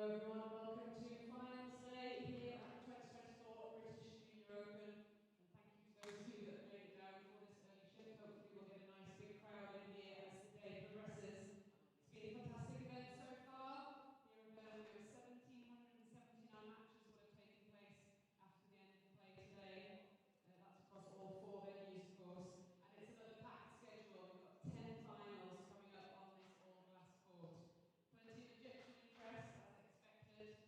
Hello everyone, welcome to finals day here at the 2024 British Junior Open. And thank you to those of you that have made it down for this early shift. Hopefully we'll get a nice big crowd in here as the day progresses. It's been a fantastic event so far. Here in Birmingham, 1,779 matches will have taken place after the end of play today. That's across all 4 venues, of course. And it's another packed schedule. We've got 10 finals coming up on this all-glass court. Plenty of Egyptian interest, as expected.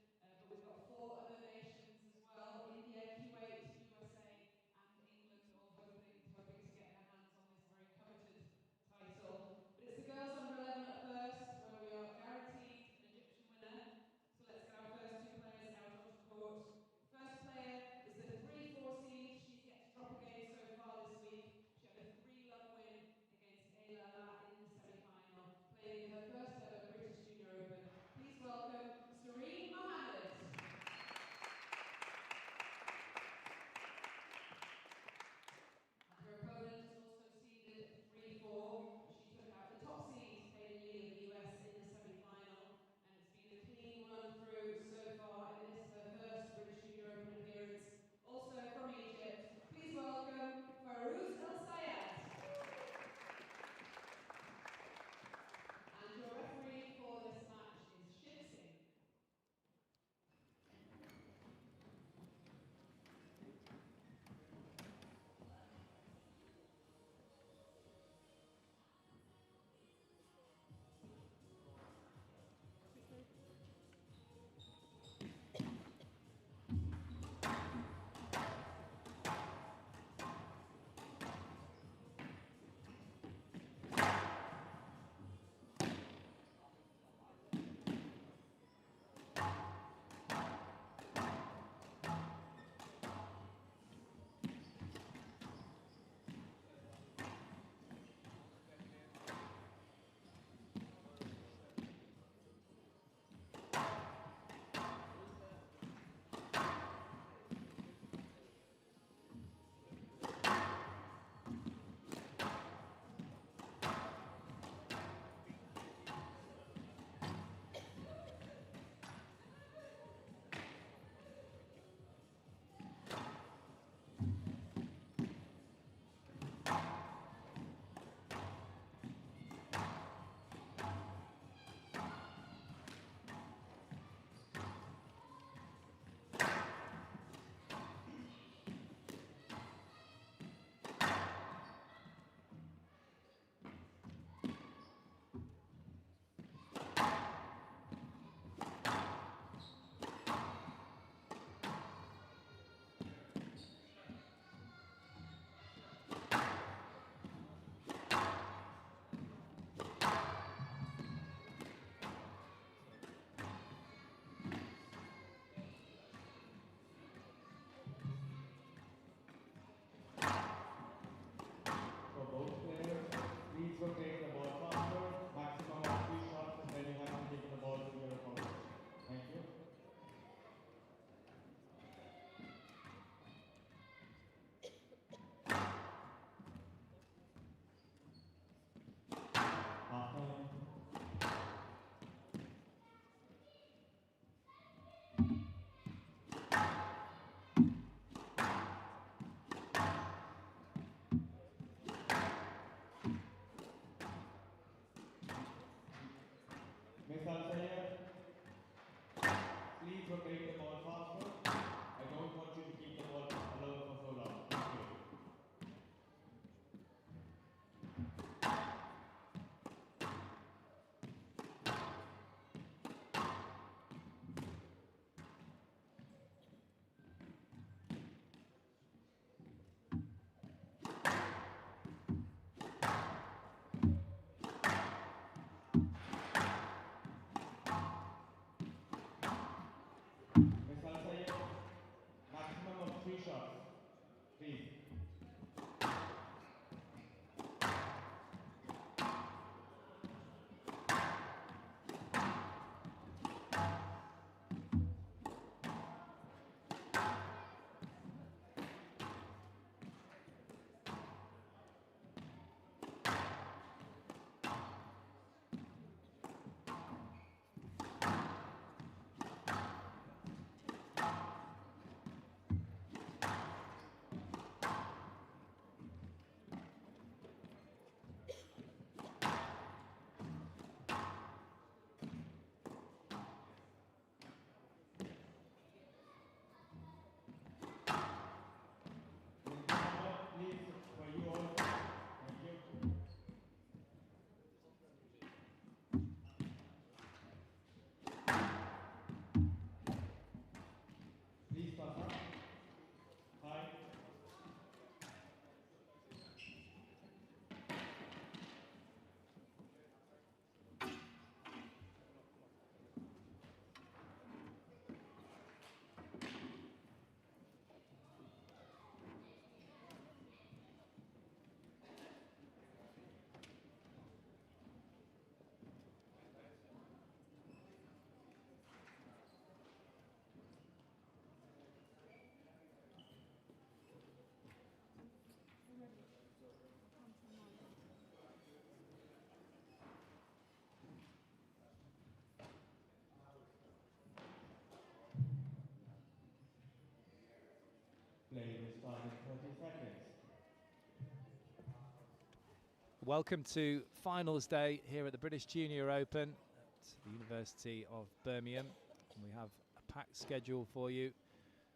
Welcome to finals day here at the British Junior Open at the University of Birmingham. And we have a packed schedule for you,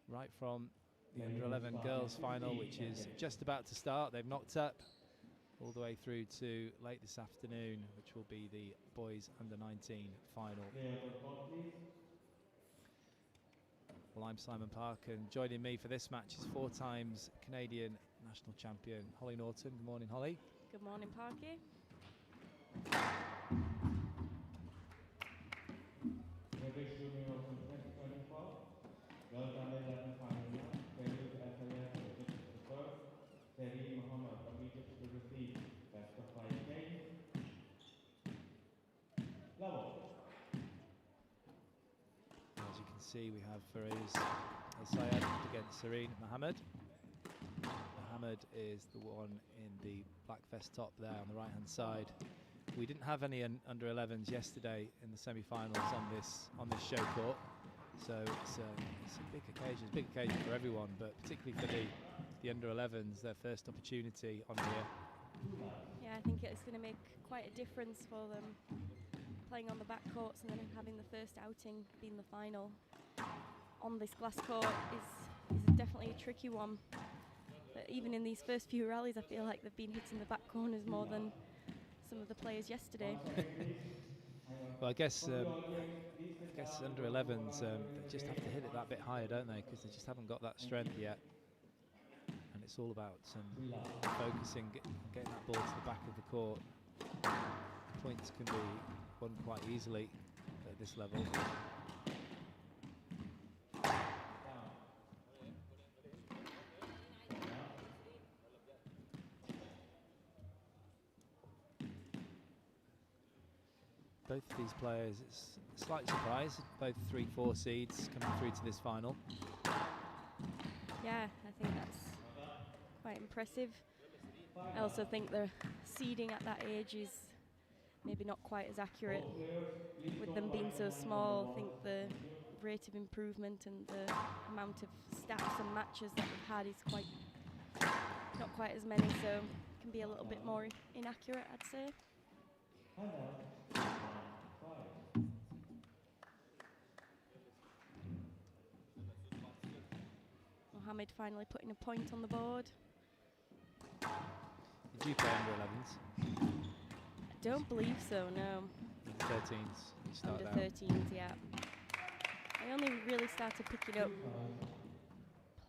right from the under-11 girls final, which is just about to start. They've knocked up all the way through to late this afternoon, which will be the boys under-19 final. Well, I'm Simon Park, and joining me for this match is 4 times Canadian national champion Holly Norton. Good morning, Holly. Good morning, Parky. As you can see, we have Farouz El-Sayed against Serene Mohammed. Mohammed is the one in the black vest top there on the right hand side. We didn't have any under 11s yesterday in the semi-finals on this show court, so it's a big occasion for everyone, but particularly for the under 11s, their first opportunity on here. Yeah, I think it's going to make quite a difference for them playing on the back courts and then having the first outing being the final on this glass court is definitely a tricky one. But even in these first few rallies, I feel like they've been hitting the back corners more than some of the players yesterday. Well, I guess under 11s they just have to hit it that bit higher, don't they? Because they just haven't got that strength yet. And it's all about focusing, getting that ball to the back of the court. Points can be won quite easily at this level. Both of these players, it's a slight surprise, both 3-4 seeds coming through to this final. Yeah, I think that's quite impressive. I also think the seeding at that age is maybe not quite as accurate. With them being so small, I think the rate of improvement and the amount of stats and matches that we've had is not quite as many, so it can be a little bit more inaccurate, I'd say. Mohammed finally putting a point on the board. Did you play under 11s? I don't believe so, no. Under 13s, you started under out. 13s, yeah. I only really started picking up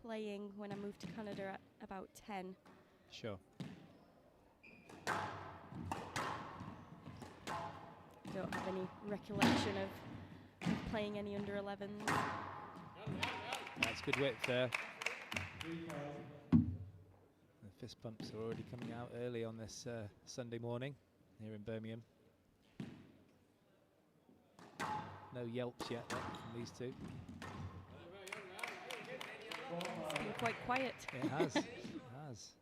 playing when I moved to Canada at about 10. Sure. Don't have any recollection of playing any under 11s. That's good width there. The fist bumps are already coming out early on this Sunday morning here in Birmingham. No yelps yet from these two. It's been quite quiet. It has. It has.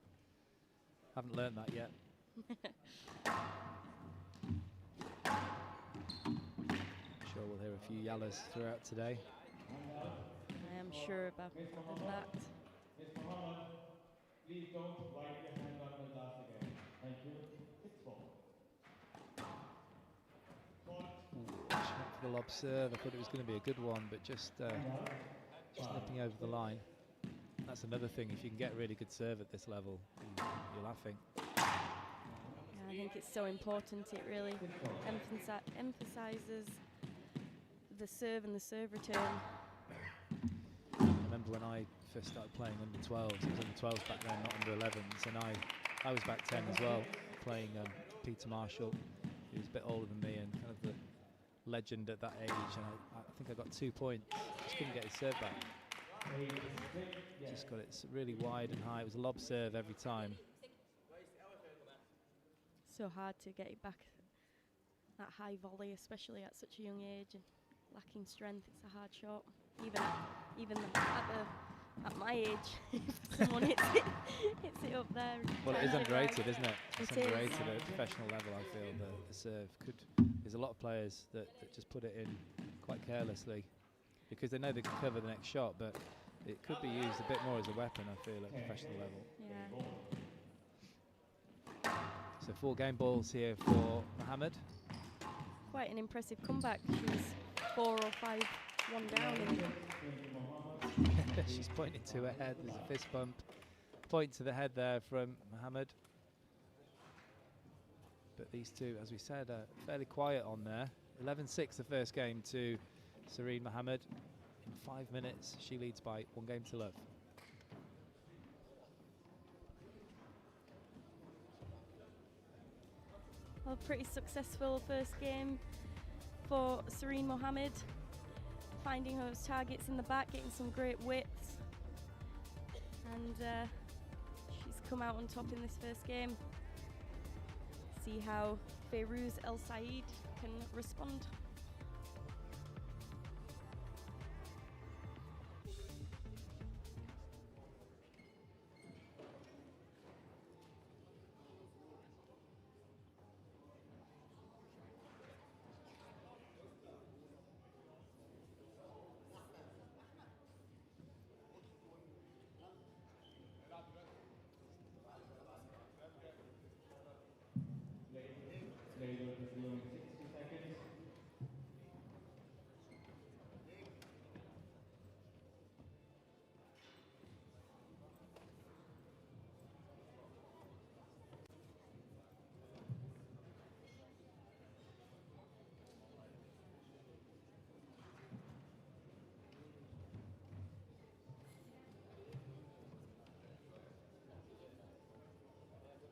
Haven't learned that yet. Sure we'll hear a few yellas throughout today. I am sure about that. Please don't wipe your hand on the glass again. Thank you. 6-4. Check for the lob serve. I thought it was going to be a good one, but just nipping over the line. That's another thing. If you can get a really good serve at this level, you're laughing. Yeah, I think it's so important. It really emphasises the serve and the serve return. I remember when I first started playing under 12s, it was under 12s back then, not under 11s, and I was back 10 as well, playing Peter Marshall, who was a bit older than me and kind of the legend at that age, and I think I got 2 points, just couldn't get his serve back. Just got it really wide and high. It was a lob serve every time. So hard to get it back, that high volley, especially at such a young age, and lacking strength. It's a hard shot. Even at my age, if someone hits it up there. Well, it is underrated, isn't it? It's It underrated is. at a professional level. I feel the serve could. There's a lot of players that just put it in quite carelessly because they know they can cover the next shot, but it could be used a bit more as a weapon, I feel, at professional level. Yeah. So 4 game balls here for Mohammed. Quite an impressive comeback. She was 4 or 5, 1 down. She's pointing to her head. There's a fist bump. Point to the head there from Mohammed. But these two, as we said, are fairly quiet on there. 11-6 the first game to Sareen Mohammed. In 5 minutes, she leads by 1 game to love. Well, pretty successful first game for Sareen Mohammed. Finding those targets in the back, getting some great widths. And she's come out on top in this first game. See how Fayrouz El Said can respond. Later, resuming 60 seconds.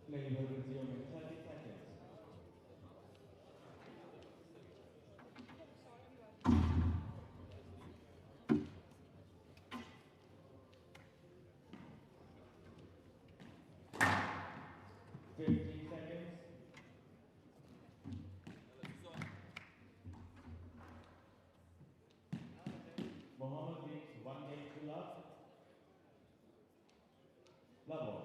Later, resuming 30 seconds. Mohammed leads 1 game to love. Level.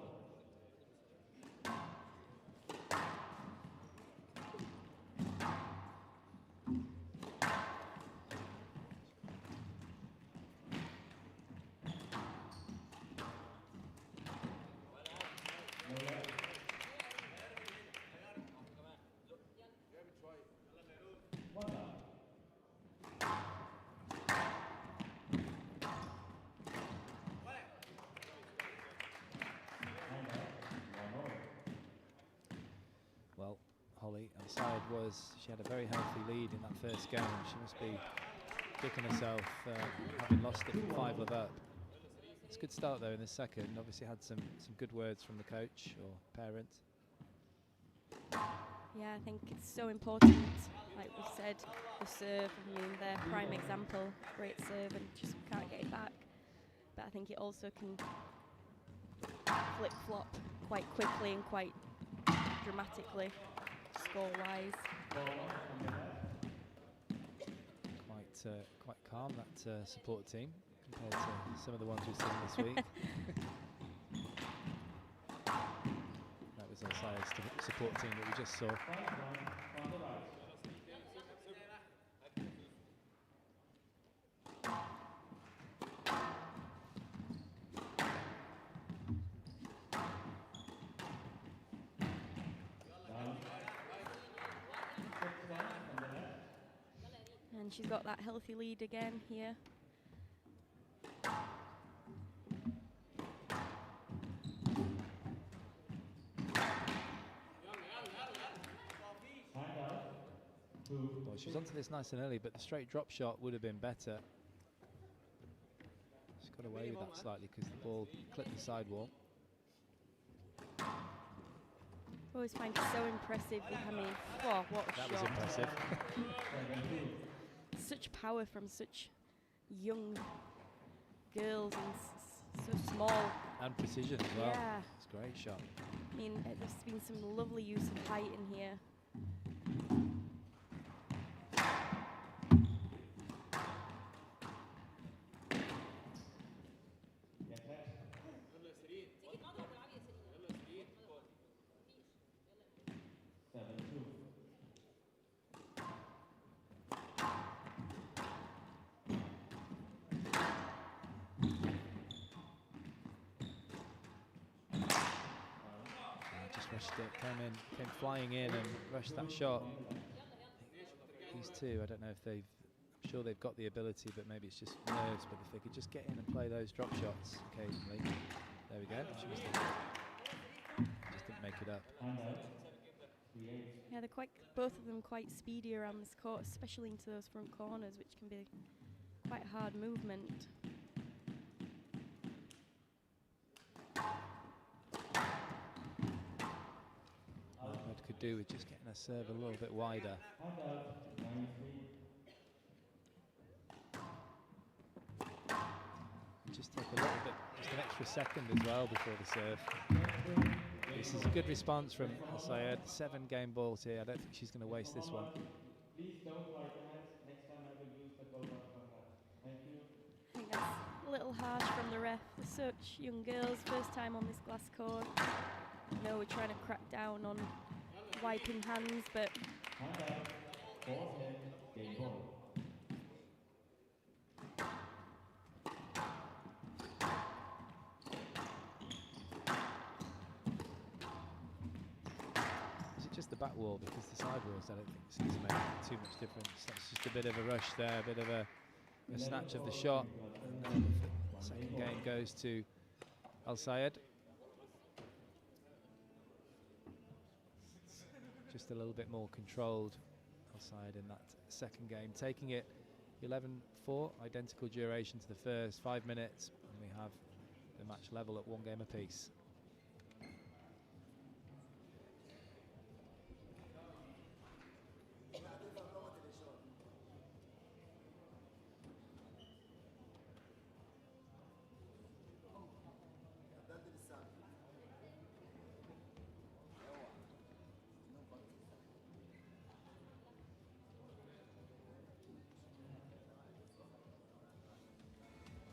Well, Holly outside she had a very healthy lead in that first game. She must be kicking herself having lost it 5-love up. It's a good start though in the second. Obviously had some good words from the coach or parent. Yeah, I think it's so important, like we said, the serve. I mean, their prime example, great serve and just can't get it back. But I think it also can flip-flop quite quickly and quite dramatically, score-wise. Quite calm, that support team, compared to some of the ones we've seen this week. That was El Sayed's support team that we just saw. And she's got that healthy lead again here. Well, she was onto this nice and early, but the straight drop shot would have been better. She's got away with that slightly because the ball clipped the sidewall. I always find it so impressive. I mean, oh, what a shot. That was impressive. Such power from such young girls and so small. And precision as well. Yeah. It's a great shot. I mean, there's been some lovely use of height in here. rushed it, came flying in and rushed that shot. These two, I don't know if they've, I'm sure they've got the ability, but maybe it's just nerves. But if they could just get in and play those drop shots occasionally. There we go. She just didn't make it up. Yeah, they're both of them quite speedy around this court, especially into those front corners, which can be quite hard movement. Ahmed could do with just getting her serve a little bit wider. Just take a little bit, just an extra second as well before the serve. This is a good response from Al-Sayed. 7 game balls here. I don't think she's going to waste this one. Please don't fire the hands. Next time I will use the goal run for her. Thank you. I think that's a little harsh from the ref. They're such young girls, first time on this glass court. I know we're trying to crack down on wiping hands, but Hand out. 4-10. Game ball. Just the back wall, because the side walls I don't think seems to make too much difference. That's just a bit of a rush there, a bit of a snatch of the shot, and then the second game goes to Al-Sayed. Just a little bit more controlled, Al-Sayed, in that second game, taking it 11-4, identical duration to the first, 5 minutes, and we have the match level at 1 game apiece.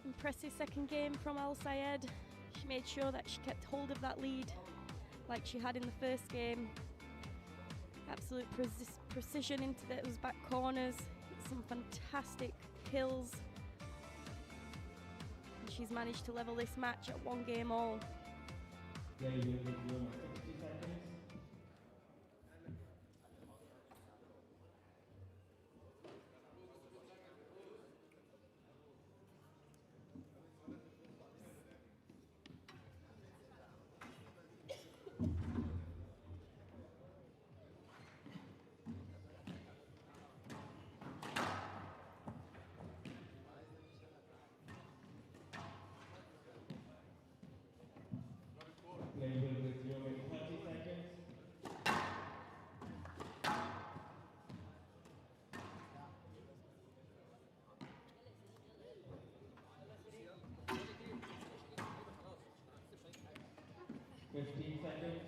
Impressive second game from Al-Sayed. She made sure that she kept hold of that lead like she had in the first game. Absolute precision into those back corners. Some fantastic kills. And she's managed to level this match at 1 game all. Yeah, you will give you 60 seconds. Play will resume in 30 seconds. Fifteen seconds.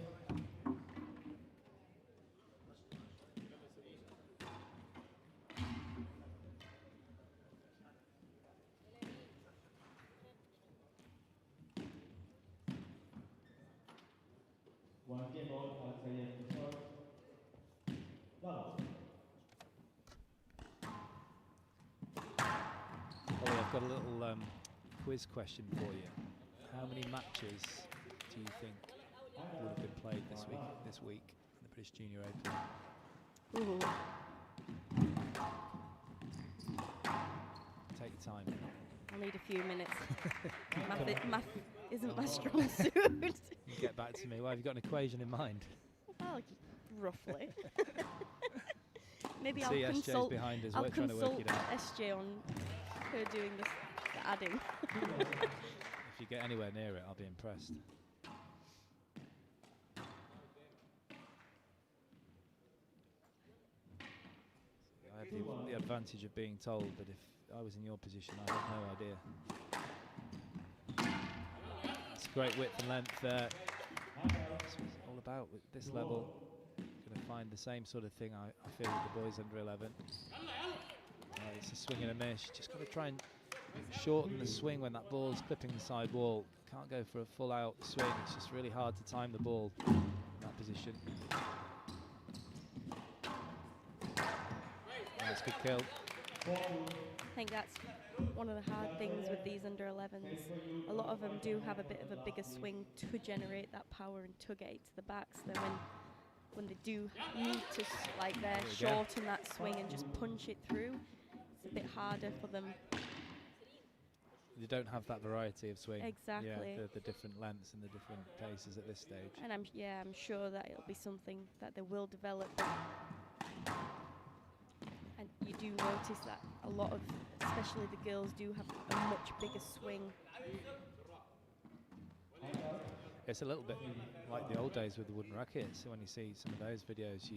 One game ball, Al-Sayed to serve. Double. Ollie, I've got a little quiz question for you. How many matches do you think would have been played this week in the British Junior Open? Ooh. Take your time. I'll need a few minutes. Math isn't my strong suit. You get back to me. Well, have you got an equation in mind? Well, roughly. Maybe See, I'll SJ's consult. behind us. I'll We're trying to work consult it out. SJ on her doing the adding. If you get anywhere near it, I'll be impressed. I have the advantage of being told, but if I was in your position, I have no idea. It's great width and length there. That's what it's all about with this level. Going to find the same sort of thing I feel with the boys under 11. It's a swing and a miss. Just got to try and shorten the swing when that ball's clipping the side wall. Can't go for a full out swing. It's just really hard to time the ball in that position. That's a good kill. I think that's one of the hard things with these under 11s. A lot of them do have a bit of a bigger swing to generate that power and to get it to the back. So then when they do need to shorten that swing and just punch it through, it's a bit harder for them. You don't have that variety of swing. Exactly. Yeah, the different lengths and the different paces at this stage. And I'm sure that it'll be something that they will develop. And you do notice that a lot of, especially the girls, do have a much bigger swing. It's a little bit like the old days with the wooden rackets. When you see some of those videos,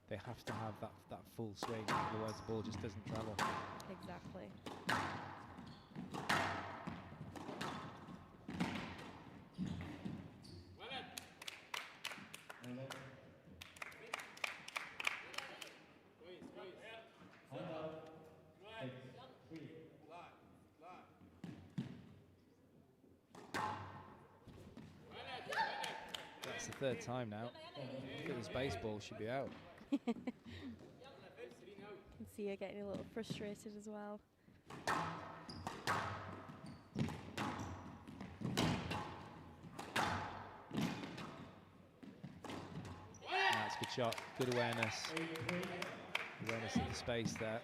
they have to have that full swing, otherwise the ball just doesn't travel. Exactly. That's the third time now. If it was baseball, she'd be out. I can see her getting a little frustrated as well. That's a good shot, good awareness. Awareness of the space there.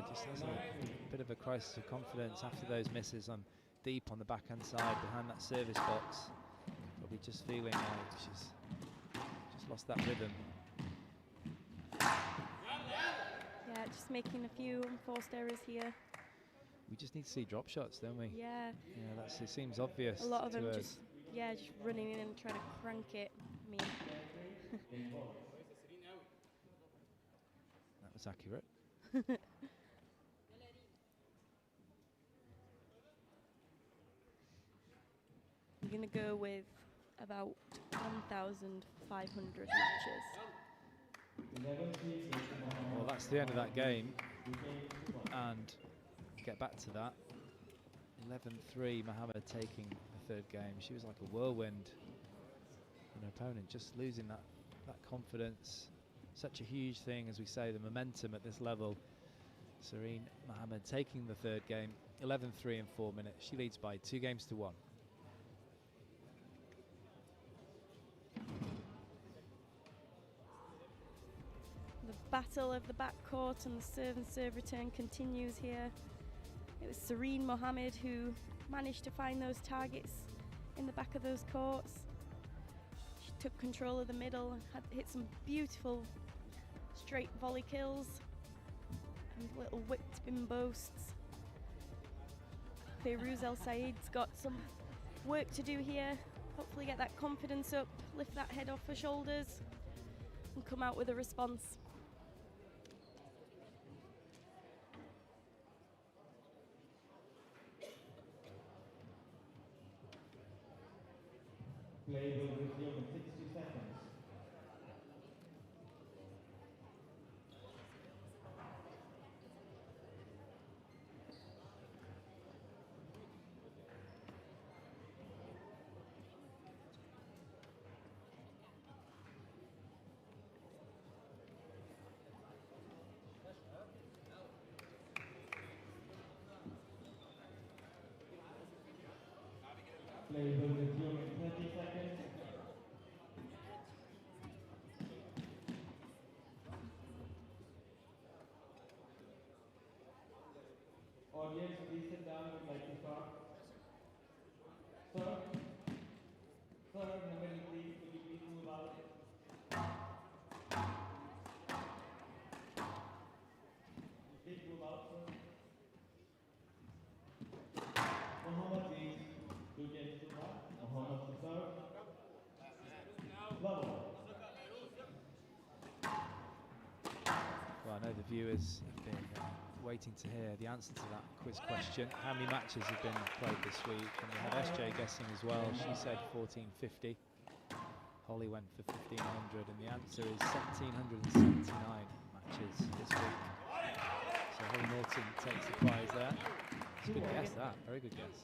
Just has a bit of a crisis of confidence after those misses on deep on the backhand side behind that service box. Probably just feeling like she's just lost that rhythm. Yeah, just making a few enforced errors here. We just need to see drop shots, don't we? Yeah. Yeah, it seems obvious. A lot of them us. just running in and trying to crank it. I mean, that was accurate. I'm going to go with about 1,500 matches. Well, that's the end of that game. And get back to that. 11-3, Mohammed taking the third game. She was like a whirlwind. And her opponent just losing that confidence. Such a huge thing, as we say, the momentum at this level. Serene Mohammed taking the third game, 11-3 in 4 minutes. She leads by 2-1. The battle of the backcourt and the serve return continues here. It was Serene Mohammed who managed to find those targets in the back of those courts. She took control of the middle and had hit some beautiful straight volley kills and little whipped spin boasts. Fayrouz El Said's got some work to do here. Hopefully get that confidence up, lift that head off her shoulders and come out with a response. Play will resume in 60 seconds. Play will resume in 30 seconds. Audience, please sit down. We'd like to start. Sir, number please, could you please move out? Please move out, sir. Mohammed, please. 2-1. Mohammed to serve. Level. Well, I know the viewers have been waiting to hear the answer to that quiz question. How many matches have been played this week? And we had SJ guessing as well. She said 1450. Holly went for 1500, and the answer is 1779 matches this week. So Holly Norton takes the prize there. It's a good guess, that. Very good guess.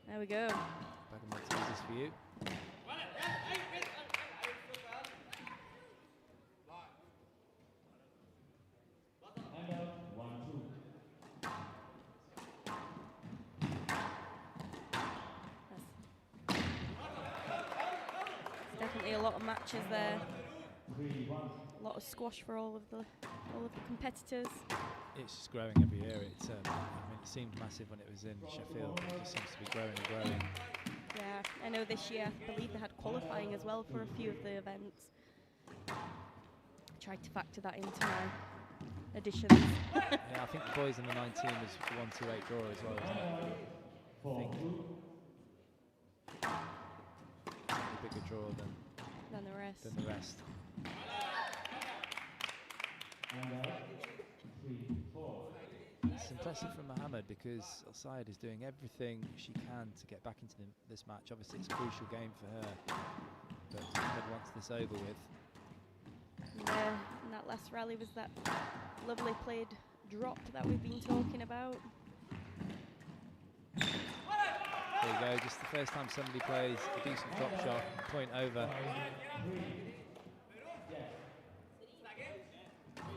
There we go. Back this for you. And out, 1-2. There's definitely a lot of matches there. 3-1. A lot of squash for all of the competitors. It's just growing every year. It's I mean, it seemed massive when it was in Sheffield. It just seems to be growing and growing. Yeah, I know this year, I believe they had qualifying as well for a few of the events. Tried to factor that into my additions. Yeah, I think the boys in the 19 was 1-2-8 draw as well, isn't it? I think a bigger draw than the rest. Than the rest. And out, 3-4. It's impressive from Mohammed because Al-Sayed is doing everything she can to get back into this match. Obviously, it's a crucial game for her, but Mohammed wants this over with. And that last rally was that lovely played drop that we've been talking about. There you go, just the first time somebody plays a decent drop shot, point over.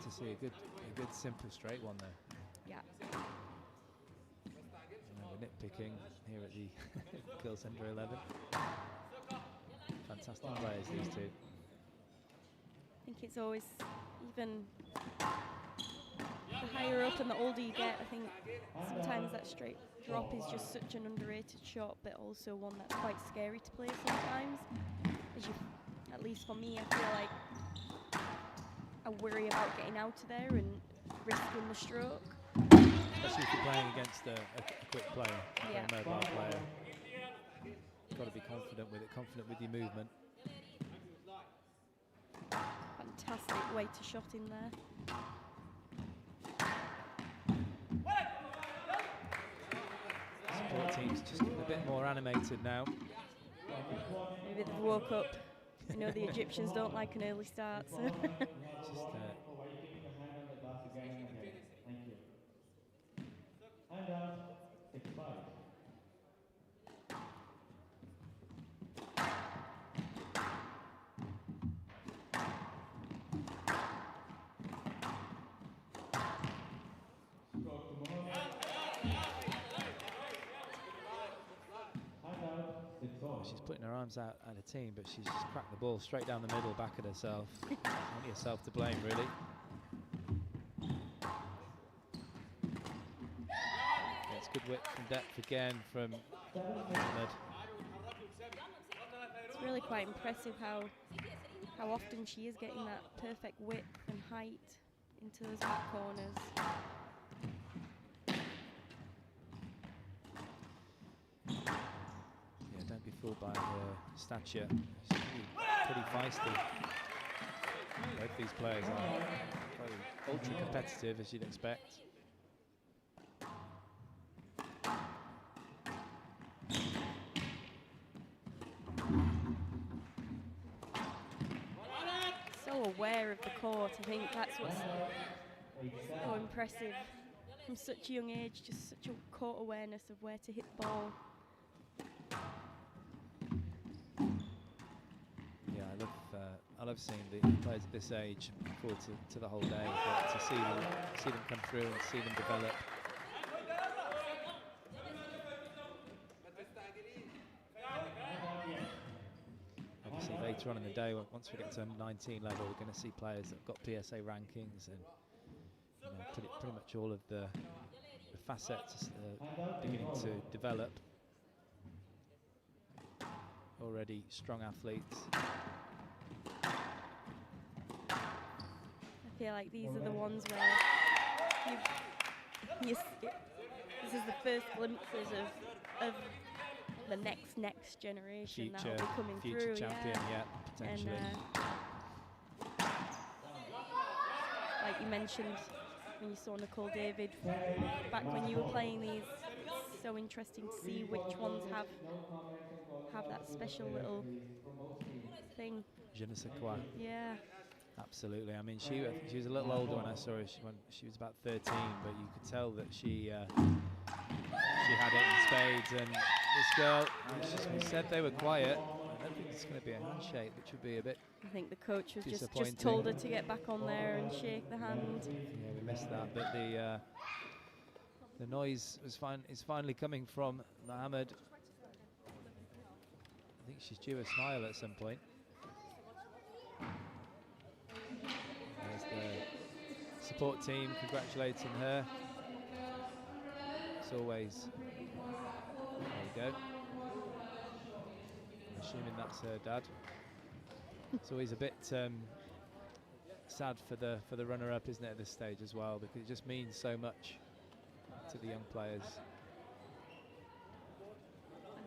To see a good simple straight one there. Yeah. And we're nitpicking here at the Girls Under 11. Fantastic players, these two. I think it's always, even the higher up and the older you get, I think sometimes that straight drop is just such an underrated shot, but also one that's quite scary to play sometimes. At least for me, I feel like I worry about getting out of there and risking the stroke. Especially if you're playing against a quick player, a mobile player. You've got to be confident with it, confident with your movement. Fantastic way to shot in there. Support team's just getting a bit more animated now. Maybe they've woke up. I know the Egyptians don't like an early start, so. Thank you. And out, 6-5. She's putting her arms out at a team, but she's just cracked the ball straight down the middle, back at herself. Only herself to blame, really. It's good width and depth again from Mohammed. It's really quite impressive how often she is getting that perfect width and height into those back corners. Don't be fooled by her stature. She's pretty feisty. Both these players are ultra competitive, as you'd expect. So aware of the court, I think that's what's so impressive. From such a young age, just such a court awareness of where to hit the ball. I love seeing the players at this age. Looking forward to the whole day, but to see them come through and see them develop. Obviously, later on in the day, once we get to 19 level, we're going to see players that have got PSA rankings and pretty much all of the facets beginning to develop. Already strong athletes. I feel like these are the ones where this is the first glimpses of the next generation that will be coming future through. Champion, yeah, potentially. And like you mentioned, when you saw Nicole David back when you were playing these, it's so interesting to see which ones have that special little thing. Je ne sais quoi. Yeah. Absolutely. I mean, she was a little older when I saw her when she was about 13, but you could tell that she She had it in spades, and this girl, she said they were quiet. I don't think it's going to be a handshake, which would be a bit I think the coach was just disappointing. told her to get back on there and shake the hand. Yeah, we missed that, but the noise is finally coming from Mohammed. I think she's due a smile at some point. There's the support team congratulating her. It's always, there you go. I'm assuming that's her dad. It's always a bit sad for the runner-up, isn't it, at this stage as well, because it just means so much to the young players.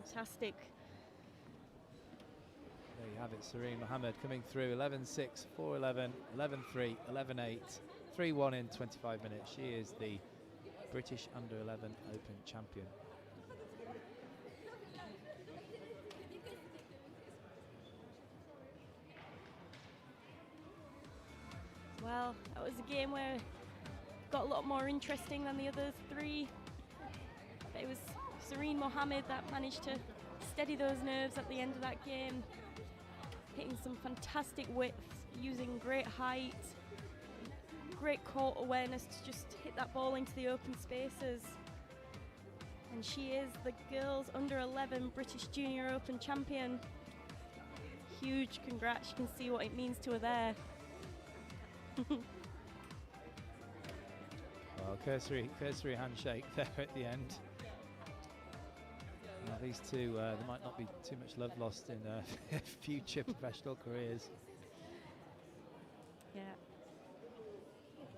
Fantastic. There you have it, Sareen Mohammed coming through 11-6, 4-11, 11-3, 11-8, 3-1 in 25 minutes. She is the British Under-11 Open champion. Well, that was a game where it got a lot more interesting than the other three. But it was Sareen Mohammed that managed to steady those nerves at the end of that game, hitting some fantastic width, using great height, great court awareness to just hit that ball into the open spaces. And she is the girls Under-11 British Junior Open champion. Huge congrats, you can see what it means to her there. Well, cursory handshake there at the end. These two, there might not be too much love lost in future professional careers. Yeah.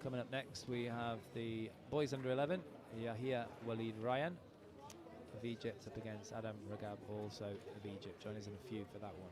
Coming up next, we have the boys Under-11, Yahia Walid Ryan of Egypt up against Adam Ragab, also of Egypt. Join us in a few for that one.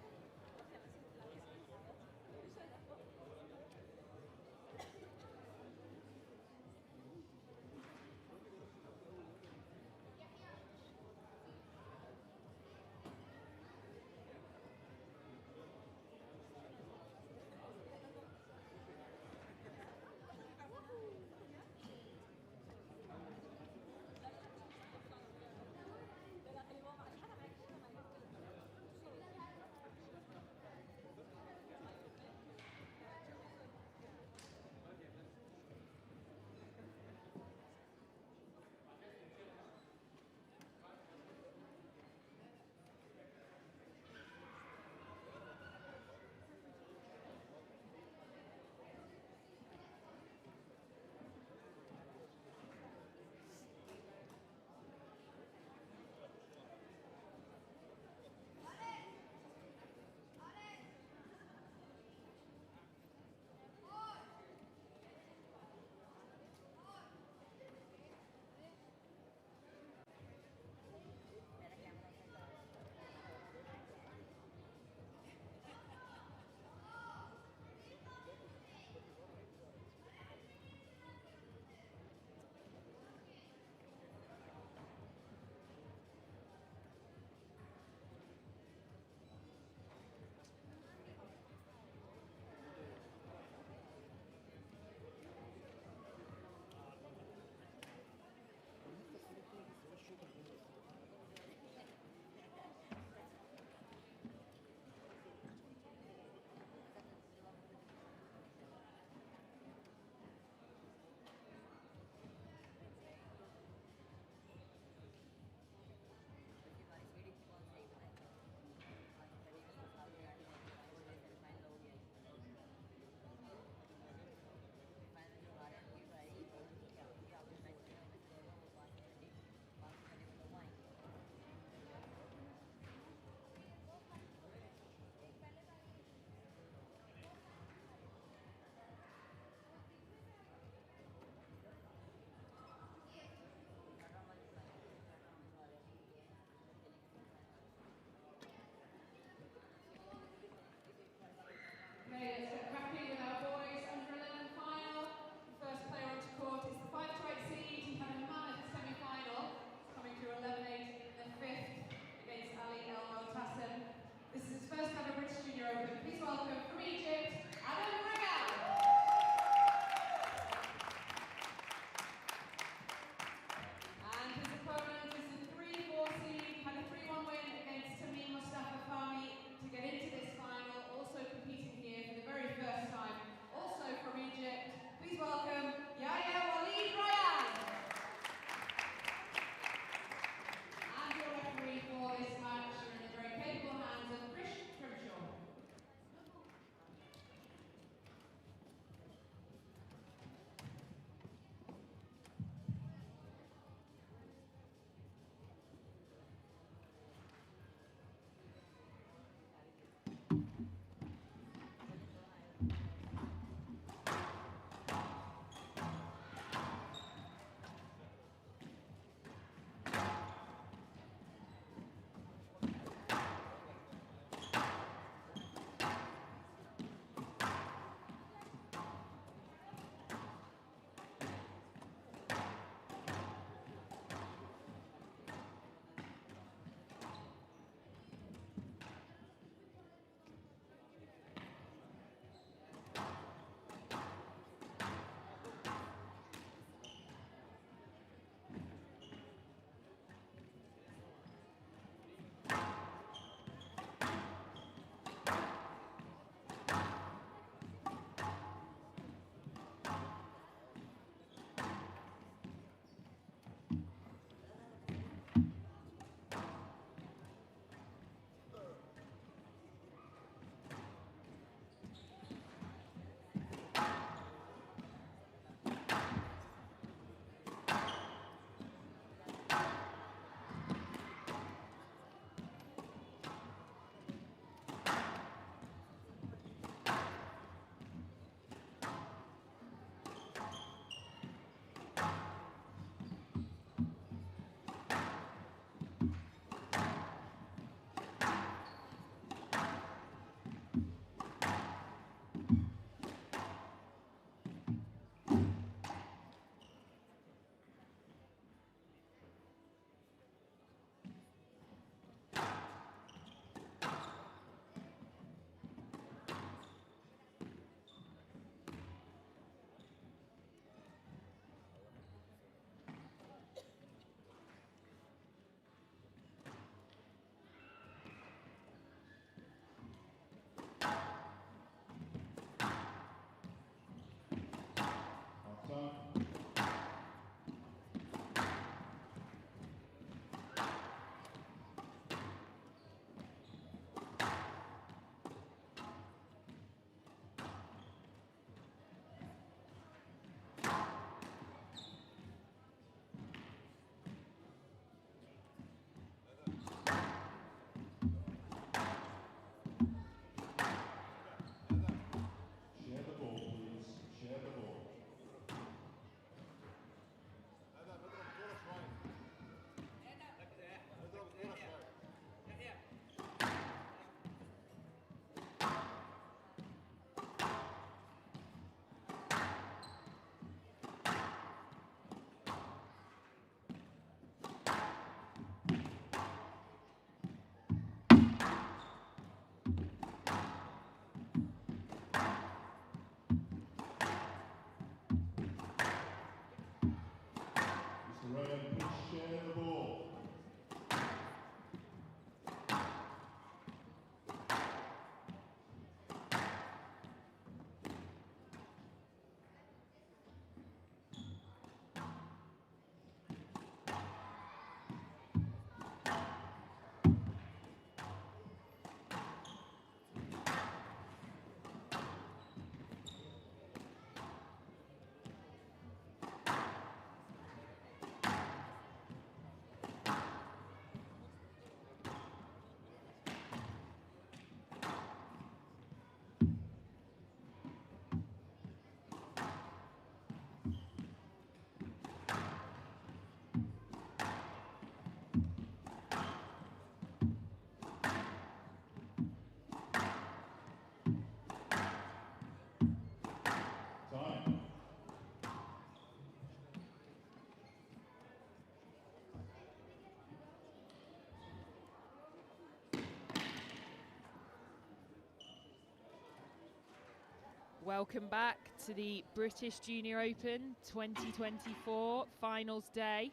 Welcome back to the British Junior Open 2024 finals day.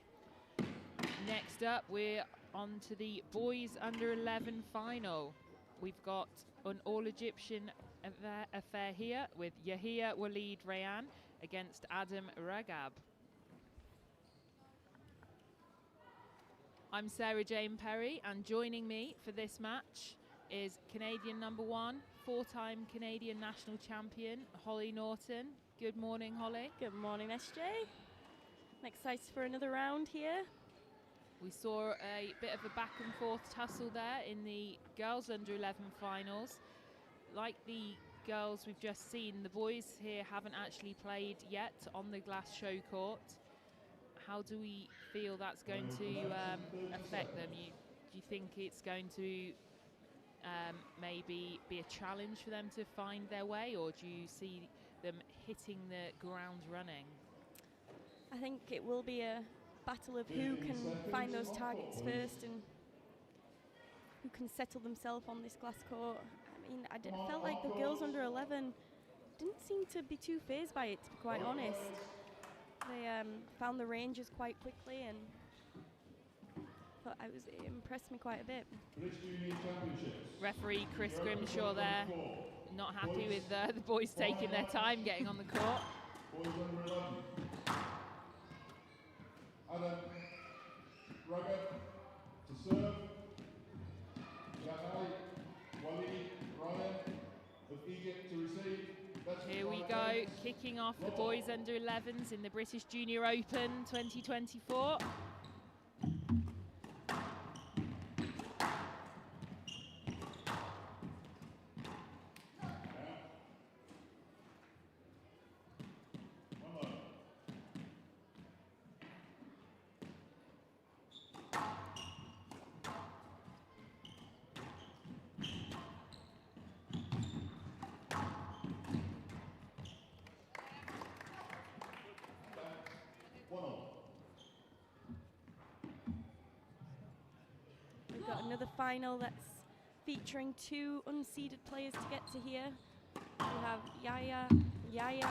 Next up, we're on to the boys under 11 final. We've got an all-Egyptian affair here with Yahia Walid Rayan against Adam Ragab. I'm Sarah Jane Perry, and joining me for this match is Canadian #1, four-time Canadian national champion, Holly Norton. Good morning, Holly. Good morning, SJ. I'm excited for another round here. We saw a bit of a back and forth tussle there in the girls under 11 finals. Like the girls we've just seen, the boys here haven't actually played yet on the glass show court. How do we feel that's going to affect them? Do you think it's going to maybe be a challenge for them to find their way, or do you see them hitting the ground running? I think it will be a battle of who can find those targets first and who can settle themselves on this glass court. I mean, I felt like the girls under 11 didn't seem to be too fazed by it, to be quite honest. They found the ranges quite quickly, and it impressed me quite a bit. Referee Chris Grimshaw there, not happy with the boys taking their time getting on the court. Adam Ragab to serve. Yahia Walid Rayan of Egypt to receive. Here we go, kicking off the boys under 11s in the British Junior Open 2024. We've got another final that's featuring two unseeded players to get to here. We have Yahia,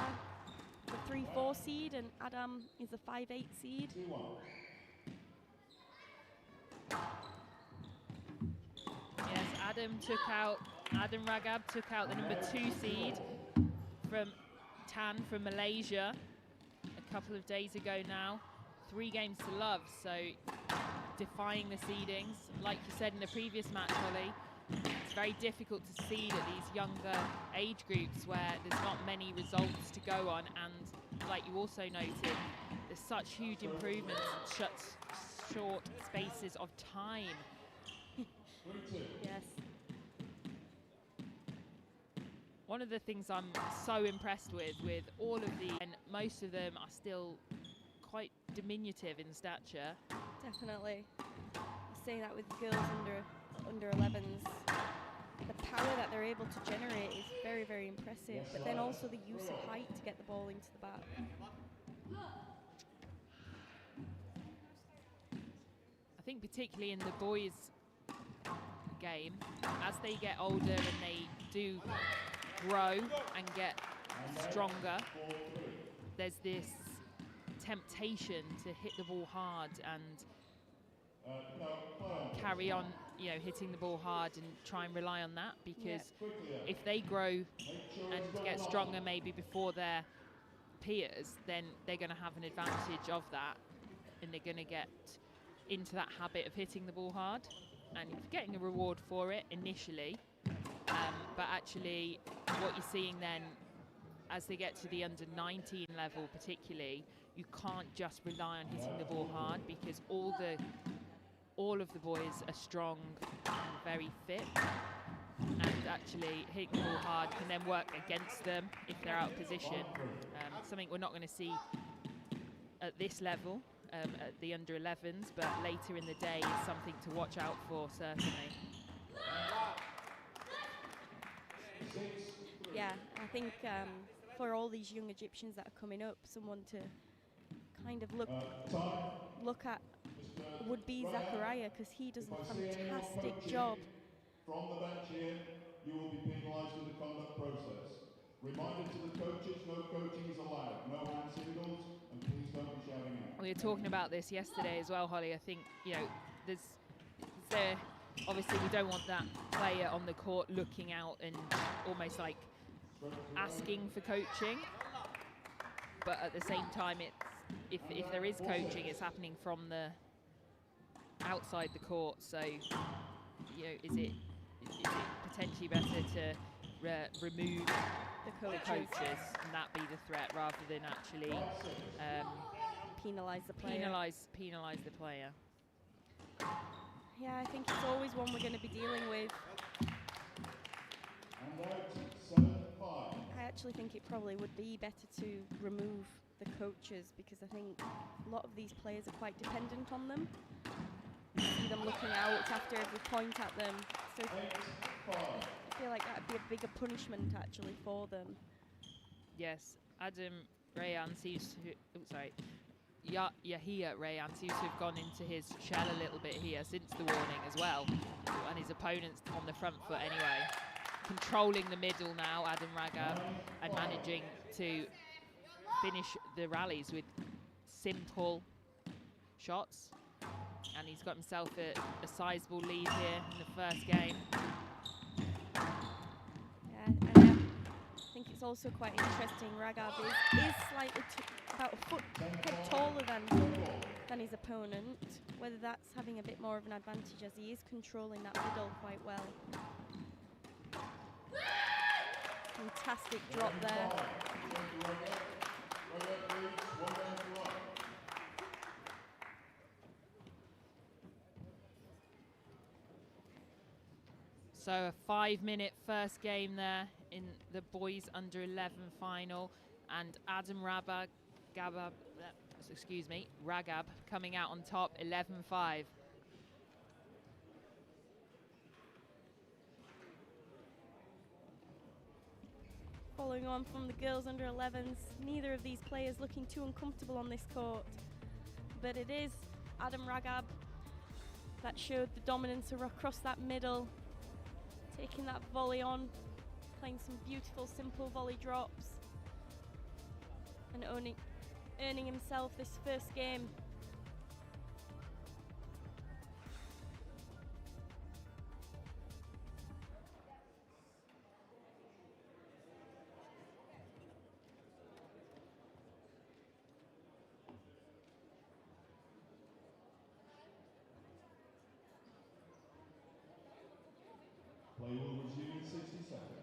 the 3-4 seed, and Adam is the 5-8 seed. Yes, Adam Ragab took out the #2 seed from Tan from Malaysia a couple of days ago now. 3 games to love, so defying the seedings. Like you said in the previous match, Holly, it's very difficult to seed at these younger age groups where there's not many results to go on, and like you also noted, there's such huge improvements in short spaces of time. Yes. One of the things I'm so impressed with all of the, and most of them are still quite diminutive in stature. Definitely. I'm saying that with girls under 11s. The power that they're able to generate is very, very impressive, but then also the use of height to get the ball into the back. I think particularly in the boys' game, as they get older and they do grow and get stronger, there's this temptation to hit the ball hard and carry on, hitting the ball hard and try and rely on that, because if they grow and get stronger maybe before their peers, then they're going to have an advantage of that, and they're going to get into that habit of hitting the ball hard, and you're getting a reward for it initially, but actually what you're seeing then as they get to the under 19 level particularly, you can't just rely on hitting the ball hard, because all of the boys are strong and very fit, and actually hitting the ball hard can then work against them if they're out of position. Something we're not going to see at this level, at the under 11s, but later in the day is something to watch out for, certainly. Yeah, I think for all these young Egyptians that are coming up, someone to kind of look at would be Zachariah, because he does a fantastic job. From the bench here, you will be penalised with the conduct process. Reminder to the coaches, no coaching is allowed. No hand signals, and please don't be shouting out. We were talking about this yesterday as well, Holly. I think, you know, there obviously we don't want that player on the court looking out and almost like asking for coaching. But at the same time, it's if there is coaching, it's happening from the outside the court. So, you know, is it potentially better to remove the coaches and that be the threat rather than actually penalise the player? Penalise the player. Yeah, I think it's always one we're going to be dealing with. And out 7-5. I actually think it probably would be better to remove the coaches, because I think a lot of these players are quite dependent on them. You see them looking out after every point at them. So I feel like that would be a bigger punishment actually for them. Yes, Adam Rayan seems to... Yahia Rayan seems to have gone into his shell a little bit here since the warning as well. And his opponent's on the front foot anyway. Controlling the middle now, Adam Ragab, and managing to finish the rallies with simple shots. And he's got himself a sizable lead here in the first game. Yeah, and I think it's also quite interesting. Ragab is slightly about a foot head taller than his opponent. Whether that's having a bit more of an advantage, as he is controlling that middle quite well. Fantastic drop there. So a 5-minute first game there in the boys under 11 final, and Adam Ragab coming out on top, 11-5. Following on from the girls under 11s, neither of these players looking too uncomfortable on this court, but it is Adam Ragab that showed the dominance across that middle, taking that volley on, playing some beautiful simple volley drops, and earning himself this first game. Play will resume in 60 seconds.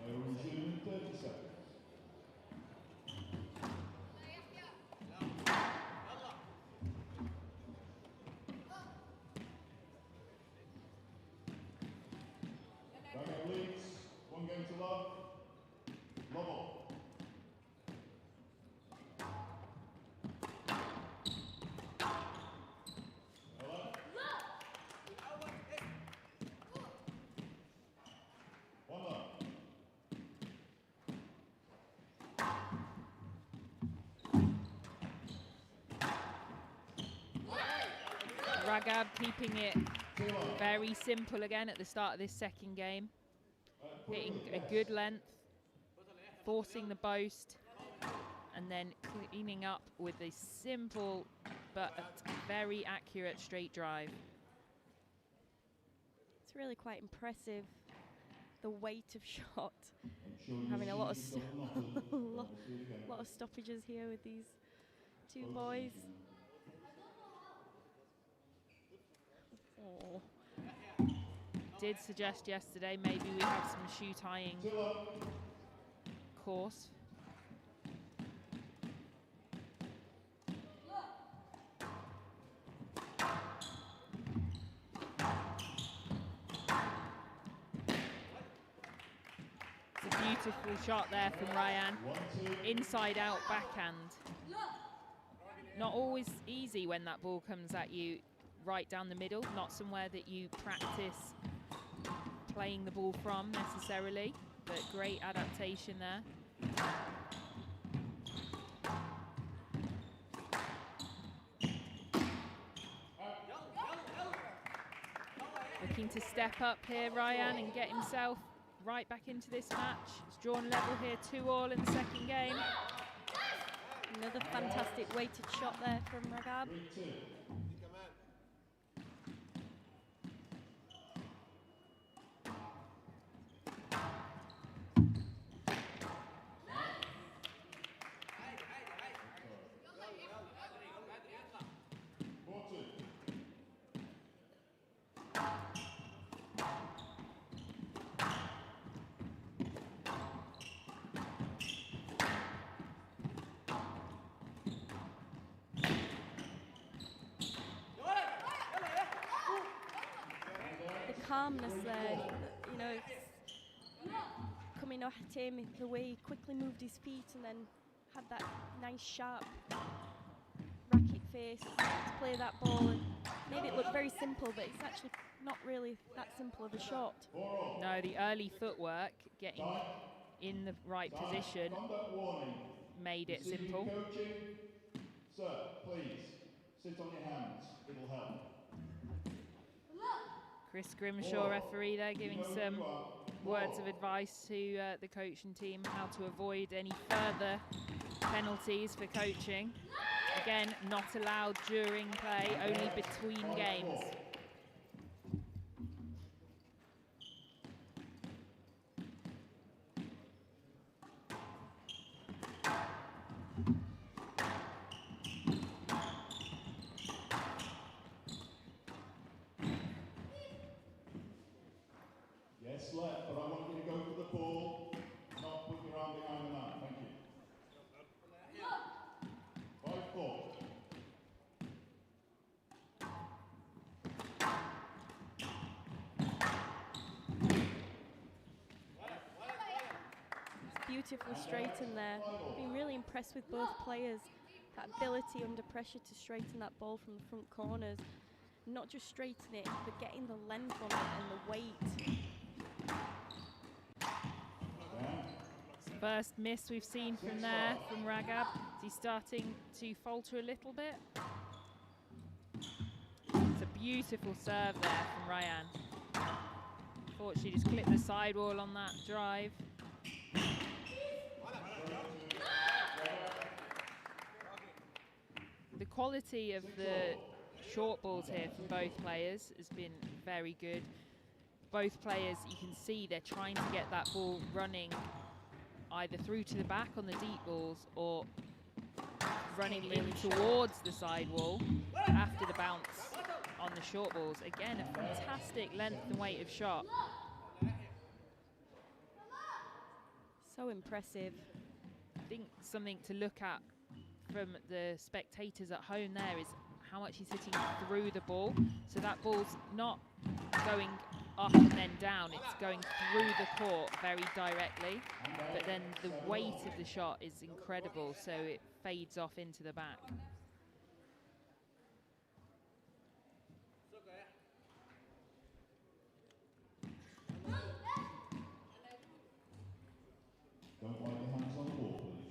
Play will resume in 30 seconds. Ragab leads, 1 game to love. Level. One love. Ragab keeping it very simple again at the start of this second game. Hitting a good length, forcing the boast, and then cleaning up with a simple but very accurate straight drive. It's really quite impressive, the weight of shot. Having a lot of lot of stoppages here with these two boys. Oh. Did suggest yesterday maybe we have some shoe tying course. It's a beautiful shot there from Ryan. Inside out backhand. Not always easy when that ball comes at you right down the middle, not somewhere that you practice playing the ball from necessarily, but great adaptation there. Looking to step up here, Ryan, and get himself right back into this match. It's drawn level here, 2-2 in the second game. Another fantastic weighted shot there from Ragab. Calmness there, you know, coming at him, the way he quickly moved his feet and then had that nice sharp racket face to play that ball and made it look very simple, but it's actually not really that simple of a shot. No, the early footwork, getting in the right position, made it simple. Sir, please, sit on your hands, it'll help. Chris Grimshaw, referee there, giving some words of advice to the coaching team, how to avoid any further penalties for coaching. Again, not allowed during play, only between games. Yes, left, but I want you to go for the ball, not put your arm behind the man. Thank you. 5-4. It's beautifully straightened there. I've been really impressed with both players. That ability under pressure to straighten that ball from the front corners. Not just straighten it, but getting the length on it and the weight. First miss we've seen from there, from Ragab. Is he starting to falter a little bit? It's a beautiful serve there from Ryan. Thought she just clipped the sidewall on that drive. The quality of the short balls here from both players has been very good. Both players, you can see they're trying to get that ball running either through to the back on the deep balls or running in towards the sidewall after the bounce on the short balls. Again, a fantastic length and weight of shot. So impressive. I think something to look at from the spectators at home there is how much he's hitting through the ball. So that ball's not going up and then down, it's going through the court very directly, but then the weight of the shot is incredible, so it fades off into the back. Don't wipe your hands on the wall, please.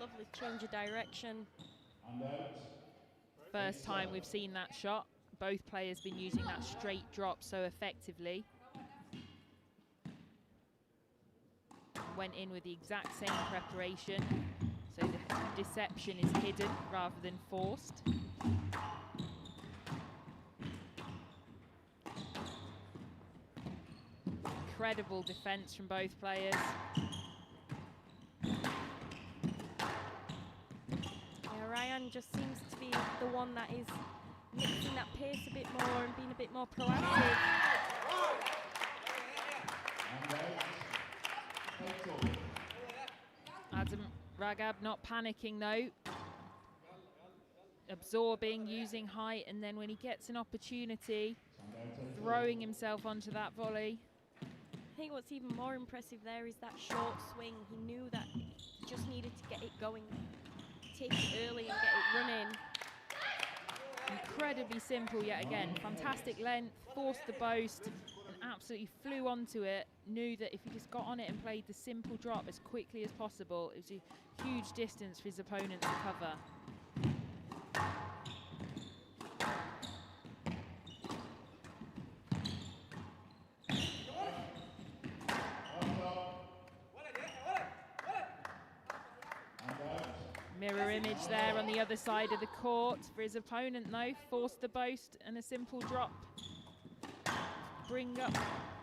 Lovely change of direction. And out. First time we've seen that shot. Both players been using that straight drop so effectively. Went in with the exact same preparation, so the deception is hidden rather than forced. Incredible defense from both players. Ryan just seems to be the one that is mixing that pace a bit more and being a bit more proactive. Adam Ragab not panicking though. absorbing, using height, and then when he gets an opportunity, throwing himself onto that volley. I think what's even more impressive there is that short swing. He knew that he just needed to get it going, take it early and get it running. Incredibly simple yet again. Fantastic length, forced the boast, and absolutely flew onto it. Knew that if he just got on it and played the simple drop as quickly as possible, it was a huge distance for his opponent to cover. Mirror image there on the other side of the court for his opponent though. Forced the boast and a simple drop. Bring up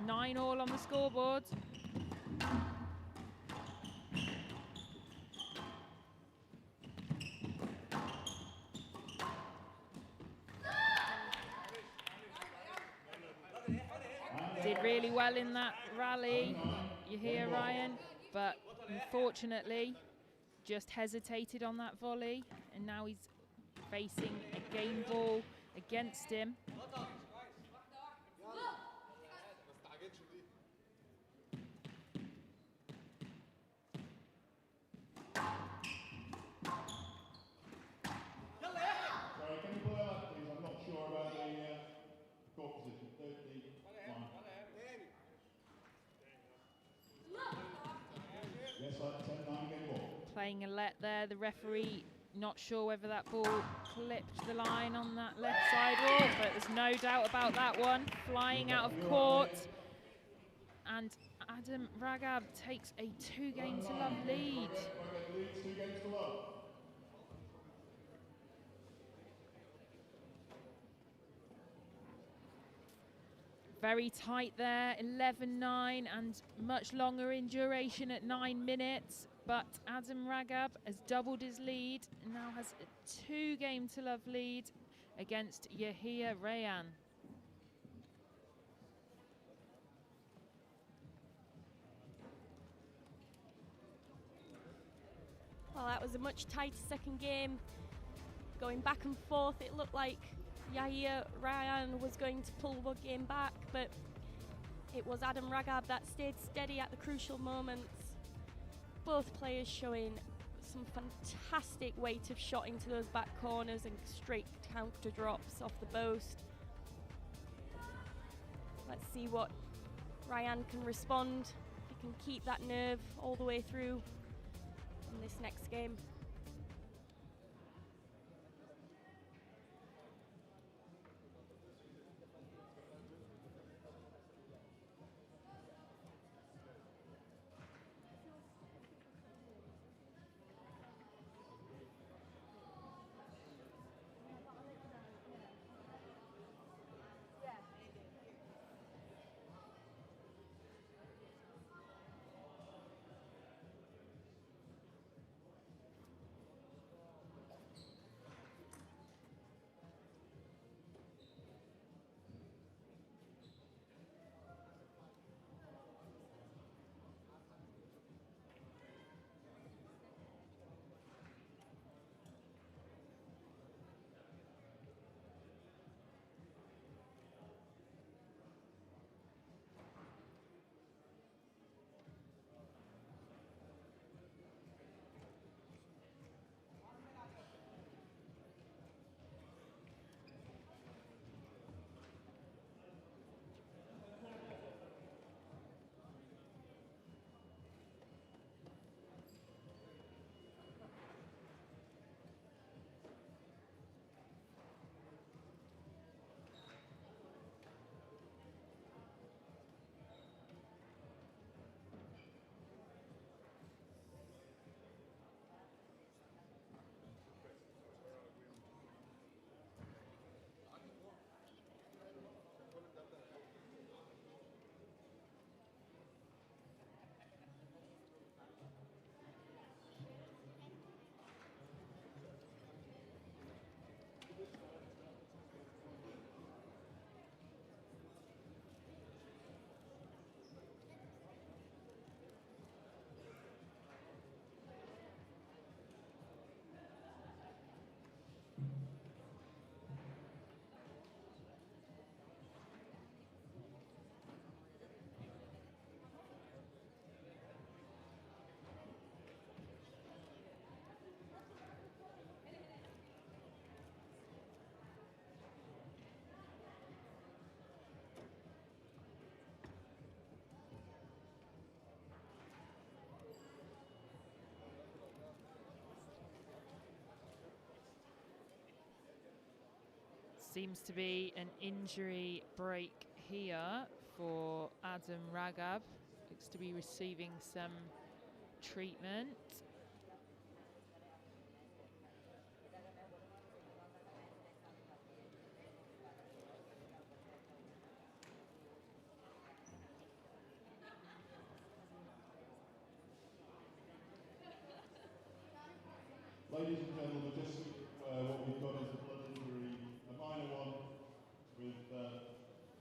9-all on the scoreboard. Did really well in that rally, you hear Ryan, but unfortunately just hesitated on that volley, and now he's facing a game ball against him. Sorry, can you play that, please? I'm not sure about the court position. The line. Yes, 10-9 game ball. Playing a let there, the referee not sure whether that ball clipped the line on that left sidewalk, but there's no doubt about that one. Flying out of court, and Adam Ragab takes a 2-game-to-love lead. Ragab leads 2 games to love. Very tight there, 11-9, and much longer in duration at 9 minutes. But Adam Ragab has doubled his lead and now has a 2-game-to-love lead against Yahia Rayan. Well, that was a much tighter second game. Going back and forth, it looked like Yahia Rayan was going to pull the game back, but it was Adam Ragab that stayed steady at the crucial moments. Both players showing some fantastic weight of shot into those back corners and straight counter drops off the boast. Let's see what Rayan can respond. He can keep that nerve all the way through in this next game. Seems to be an injury break here for Adam Ragab. Looks to be receiving some treatment. Ladies and gentlemen, just what we've got is a blood injury, a minor one, with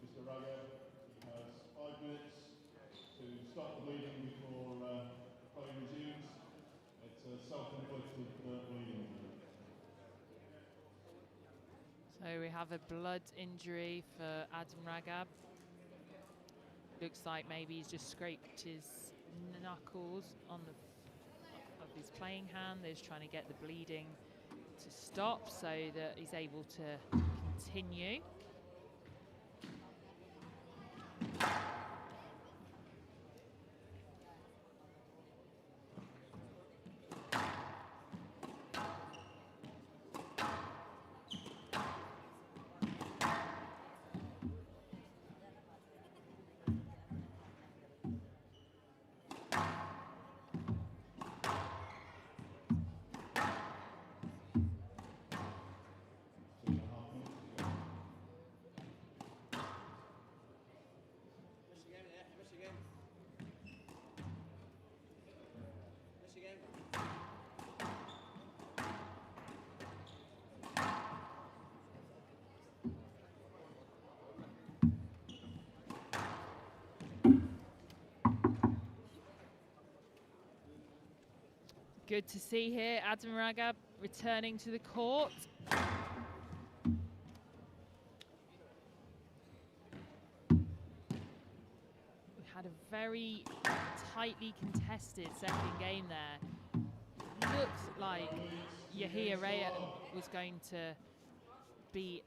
Mr. Raga. He has 5 minutes to stop the bleeding before play resumes. It's a self-inflicted bleeding injury. So we have a blood injury for Adam Ragab. Looks like maybe he's just scraped his knuckles on the of his playing hand. They're just trying to get the bleeding to stop so that he's able to continue. Good to see here, Adam Ragab returning to the court. We had a very tightly contested second game there. Looked like Yahia Rea was going to be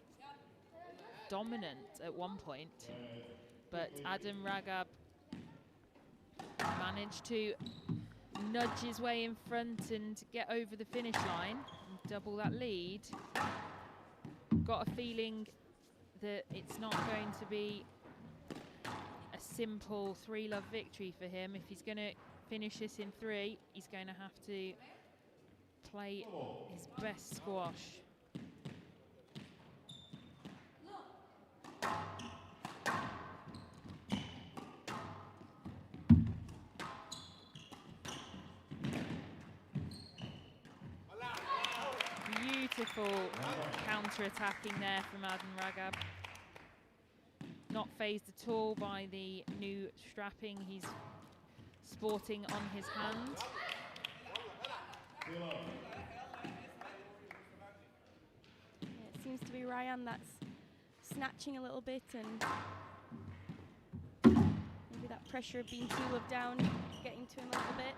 dominant at one point, but Adam Ragab managed to nudge his way in front and get over the finish line and double that lead. Got a feeling that it's not going to be a simple 3-love victory for him. If he's going to finish this in 3, he's going to have to play his best squash. Beautiful counter-attacking there from Adam Ragab. Not phased at all by the new strapping he's sporting on his hand. Yeah, it seems to be Ryan that's snatching a little bit, and maybe that pressure of being 2-love down getting to him a little bit.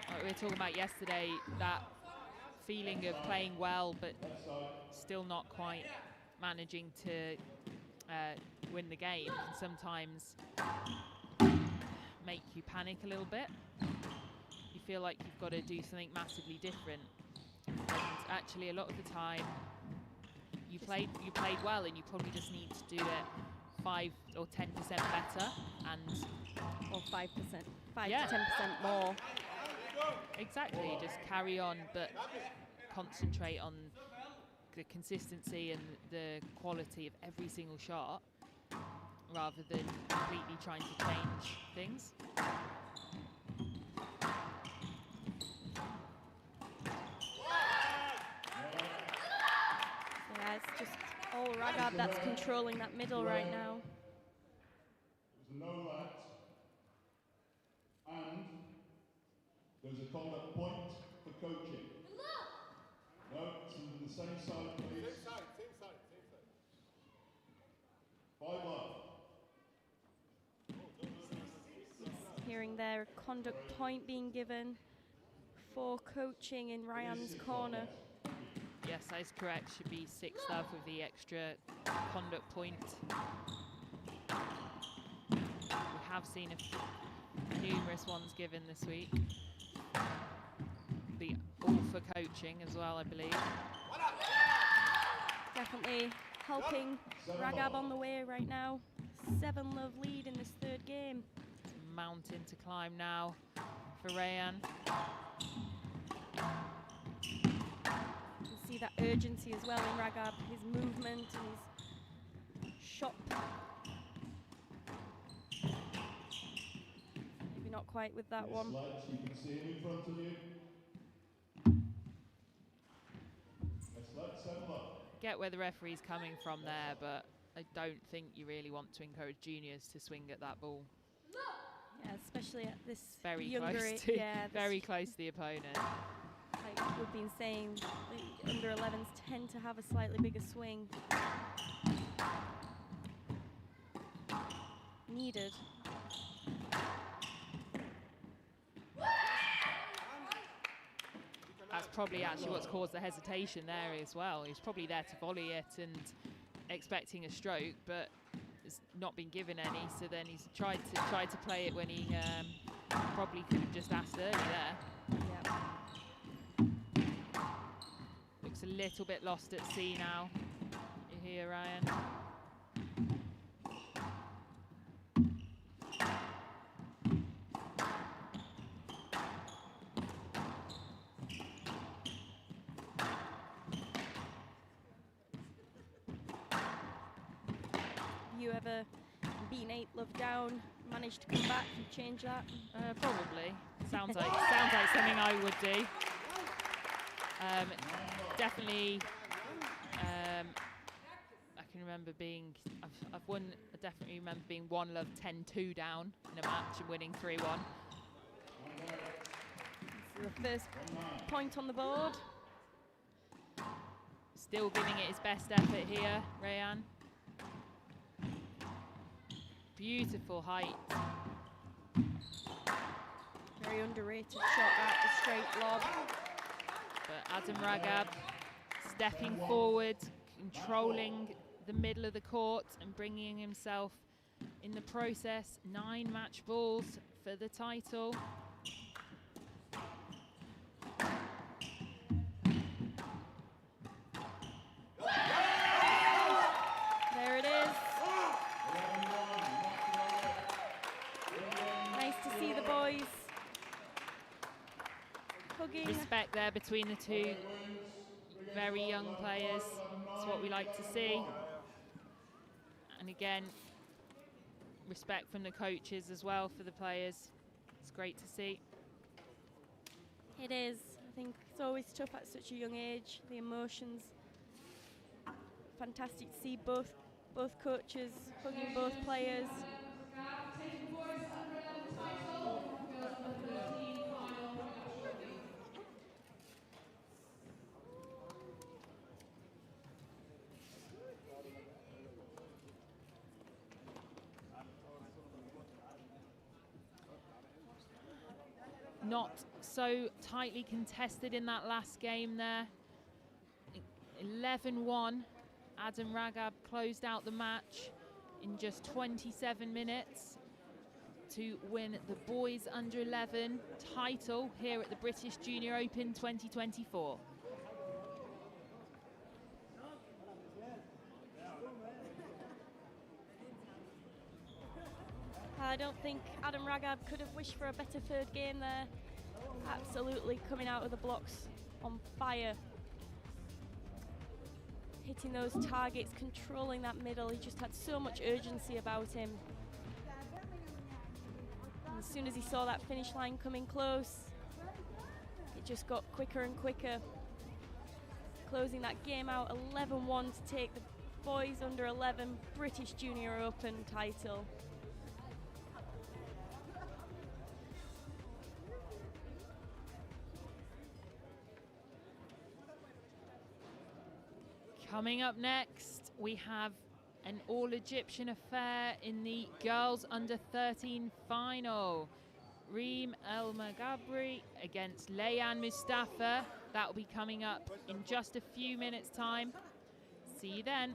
Like we were talking about yesterday, that feeling of playing well but still not quite managing to win the game can sometimes make you panic a little bit. You feel like you've got to do something massively different, and actually a lot of the time you played well, and you probably just need to do it 5 or 10% better, and or 5%, 5 Yeah. to 10% more. Exactly, just carry on, but concentrate on the consistency and the quality of every single shot, rather than completely trying to change things. Yeah, it's just all Ragab that's controlling that middle right now. There's a no let, and there's a conduct point for coaching. No, it's on the same side, please. Same side. 5 love. Hearing there a conduct point being given for coaching in Ryan's corner. Yes, that is correct. Should be 6-love with the extra conduct point. We have seen numerous ones given this week. All for coaching as well, I believe. Definitely helping Ragab on the way right now. 7-love lead in this third game. It's a mountain to climb now for Rayan. You can see that urgency as well in Ragab, his movement and his shot. Maybe not quite with that one. Legs, you can see him in front of you. Legs, 7-love. Get where the referee's coming from there, but I don't think you really want to encourage juniors to swing at that ball. Yeah, especially at this Very younger close age. to, Yeah, very close to the opponent. like we've been saying, the under 11s tend to have a slightly bigger swing. Needed. That's probably actually what's caused the hesitation there as well. He's probably there to volley it and expecting a stroke, but it's not been given any. So then he's tried to play it when he probably could have just asked early there. Yeah. Looks a little bit lost at sea now. You hear Ryan? You ever beaten 8-love down, managed to come back and change that? Probably. Sounds like something I would do. Definitely. I can remember being. I've won. I definitely remember being 1-love 10-2 down in a match and winning 3-1. So the first point on the board. Still giving it his best effort here, Rayan. Beautiful height. Very underrated shot at the straight lob. But Adam Ragab stepping forward, controlling the middle of the court and bringing himself in the process 9 match balls for the title. There it is. Nice to see the boys hugging. Respect there between the two very young players. That's what we like to see. And again, respect from the coaches as well for the players. It's great to see. It is. I think it's always tough at such a young age, the emotions. Fantastic to see both coaches hugging both players. Not so tightly contested in that last game there. 11-1. Adam Ragab closed out the match in just 27 minutes to win the boys under 11 title here at the British Junior Open 2024. I don't think Adam Ragab could have wished for a better third game there. Absolutely coming out of the blocks on fire. Hitting those targets, controlling that middle. He just had so much urgency about him. And as soon as he saw that finish line coming close, it just got quicker and quicker. Closing that game out 11-1 to take the boys under 11 British Junior Open title. Coming up next, we have an all-Egyptian affair in the girls under 13 final. Reem El Magabri against Layan Mustafa. That will be coming up in just a few minutes' time. See you then.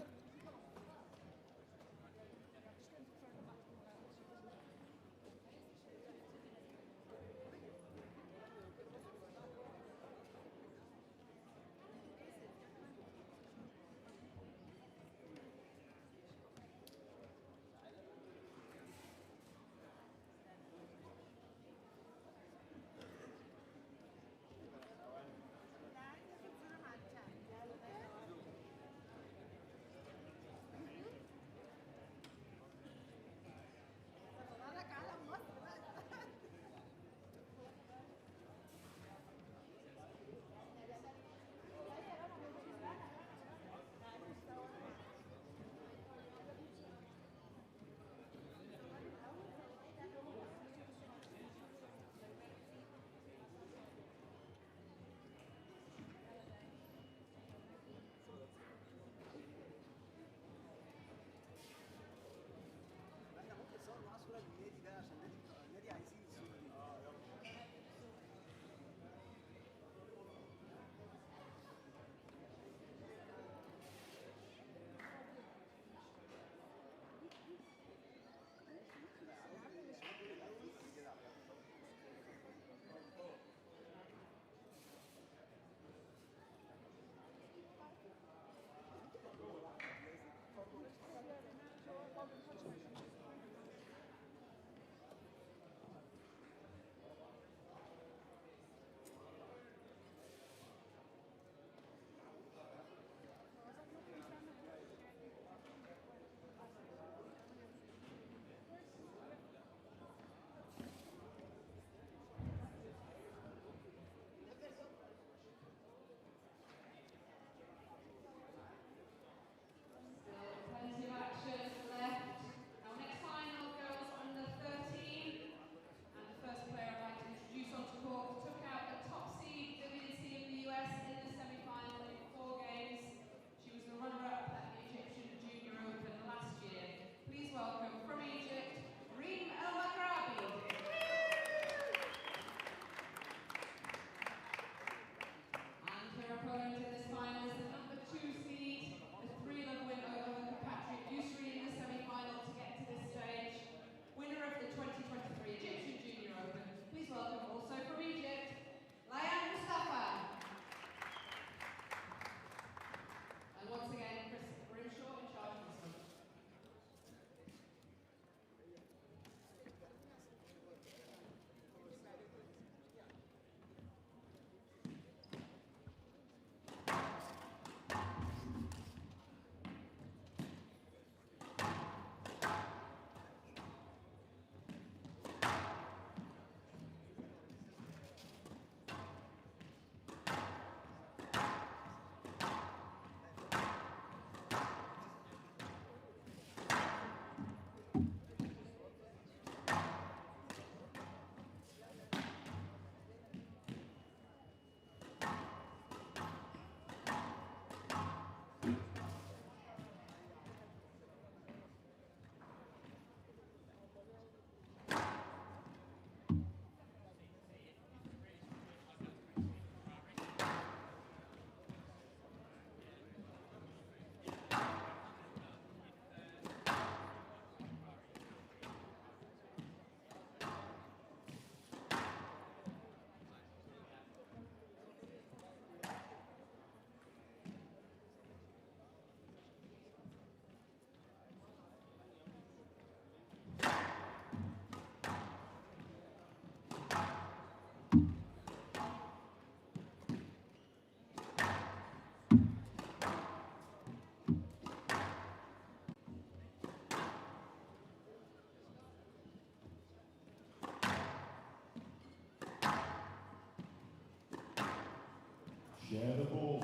Share the ball.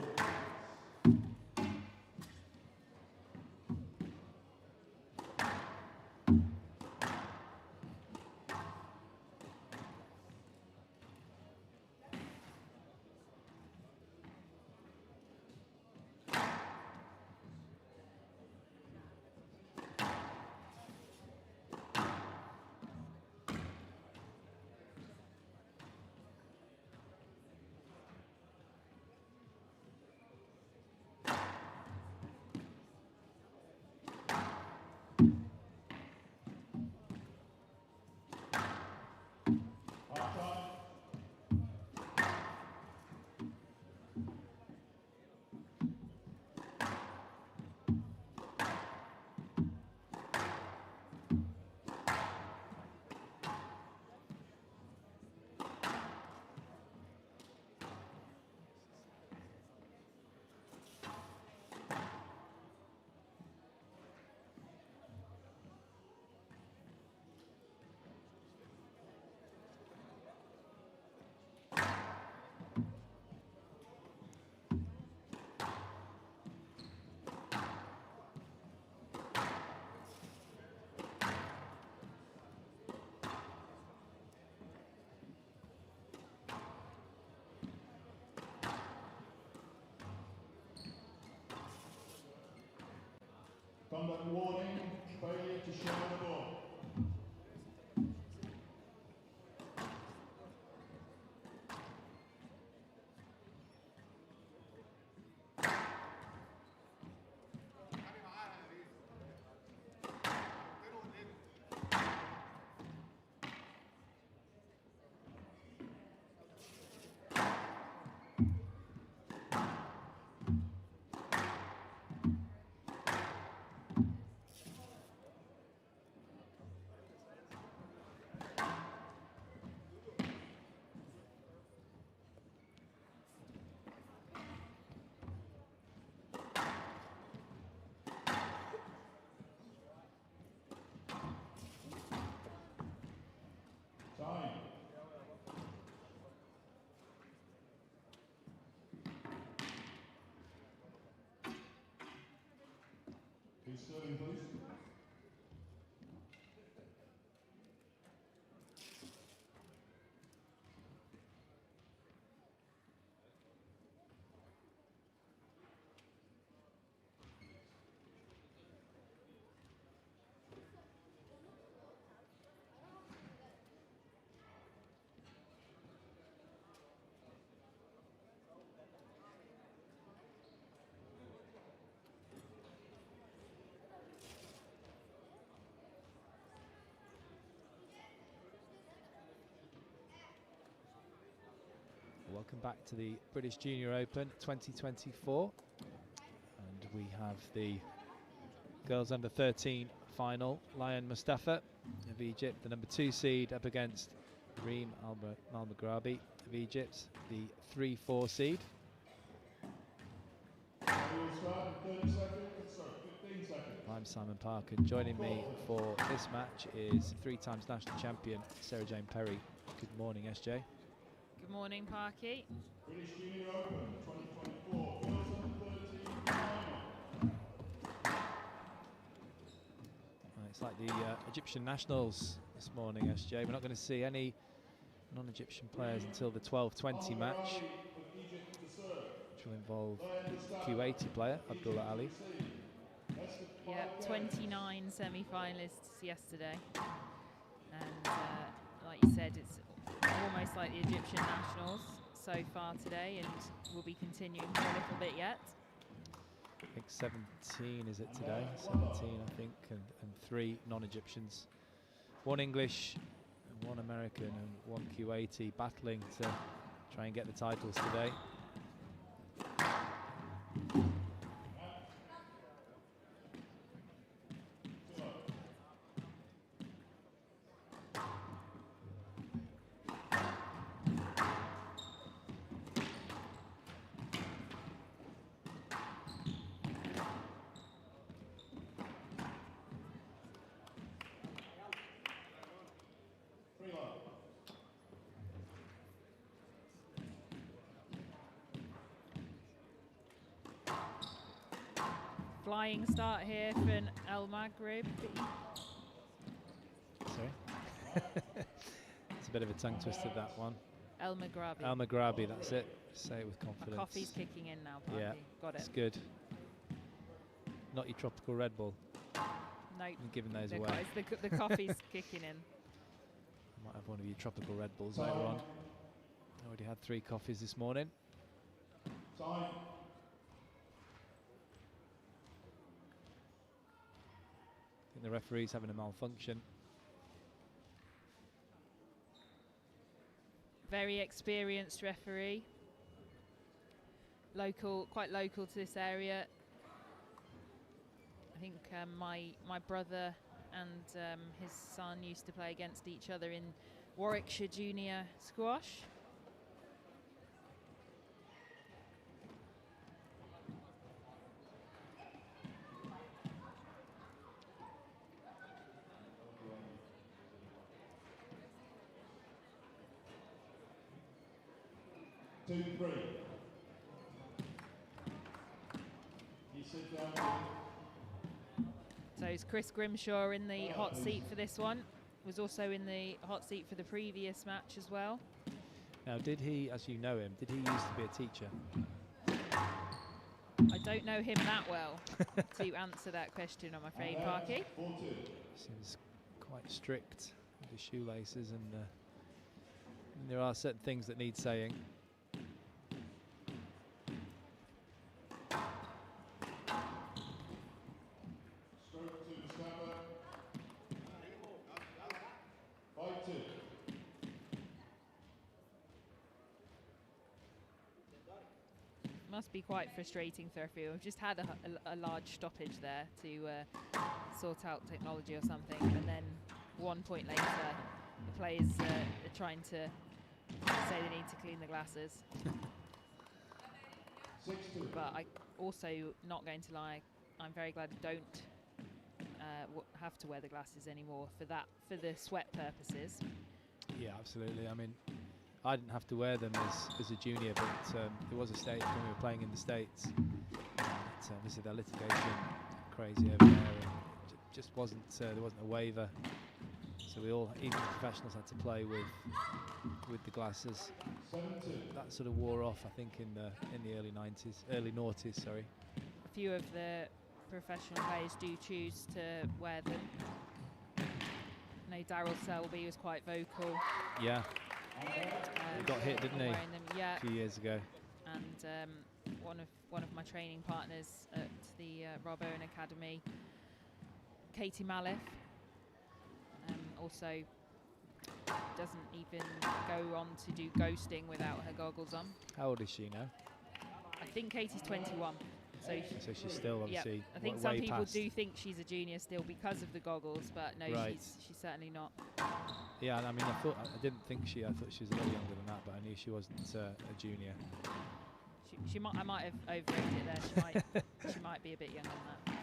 Conduct warning, failure to share the ball. Time. Who's serving, please? Welcome back to the British Junior Open 2024. And we have the girls under 13 final. Lion Mustafa of Egypt, the number 2 seed, up against Reem Al-Maghrabi of Egypt, the 3-4 seed. I'm Simon Parker. Joining me for this match is 3 times national champion Sarah Jane Perry. Good morning, SJ. Good morning, Parky. British Junior Open 2024, girls under 13 final. It's like the Egyptian nationals this morning, SJ. We're not going to see any non-Egyptian players until the 12-20 match, which will involve Kuwaiti player Abdullah Ali. Yeah, 29 semi-finalists yesterday, and like you said, it's almost like the Egyptian nationals so far today, and will be continuing for a little bit yet. I think 17 is it today? 17, I think, and 3 non-Egyptians, 1 English, 1 American, and 1 Kuwaiti battling to try and get the titles today. flying start here for an El Maghrib. Sorry. It's a bit of a tongue twister, that one. El Maghrabi. El Maghrabi, that's it. Say it with My confidence. coffee's kicking in now, Parky. Yeah, Got it. it's good. Not your tropical Red Bull. No, You're giving those the, away. the coffee's kicking in. I might have one of your tropical Red Bulls later on. I already had 3 coffees this morning. Time. I think the referee's having a malfunction. Very experienced referee. Local, quite local to this area. I think my brother and his son used to play against each other in Warwickshire Junior Squash. Two, three. You sit down. So it's Chris Grimshaw in the hot seat for this one. Was also in the hot seat for the previous match as well. Now, did he, as you know him, did he used to be a teacher? I don't know him that well to answer that question, I'm afraid, Parky. Seems quite strict with the shoelaces, and there are certain things that need saying. Stroke to the snapper. Fight 2. Must be quite frustrating for everyone. We've just had a large stoppage there to sort out technology or something, and then 1 point later, the players are trying to say they need to clean the glasses. 6-2. But I also, not going to lie, I'm very glad I don't have to wear the glasses anymore for the sweat purposes. Yeah, absolutely. I mean, I didn't have to wear them as a junior, but it was a state when we were playing in the States. Obviously, their litigation crazy over there, and it just wasn't. There wasn't a waiver, so we all, even the professionals, had to play with the glasses. 7-2. That sort of wore off, I think, in the early noughties. Sorry. A few of the professional players do choose to wear them. I know Daryl Selby was quite vocal. Yeah. He got hit, didn't he? Wearing them, yeah. A few years ago. And one of my training partners at the Rob Owen Academy, Katie Maliff, also doesn't even go on to do ghosting without her goggles on. How old is she now? I think Katie's 21. So she's still obviously I think some people do think she's a junior still because of the goggles, but no, right. she's certainly not. Yeah, I mean, I didn't think I thought she was a little younger than that, but I knew she wasn't a junior. I might have overrated it there. She might be a bit younger than that.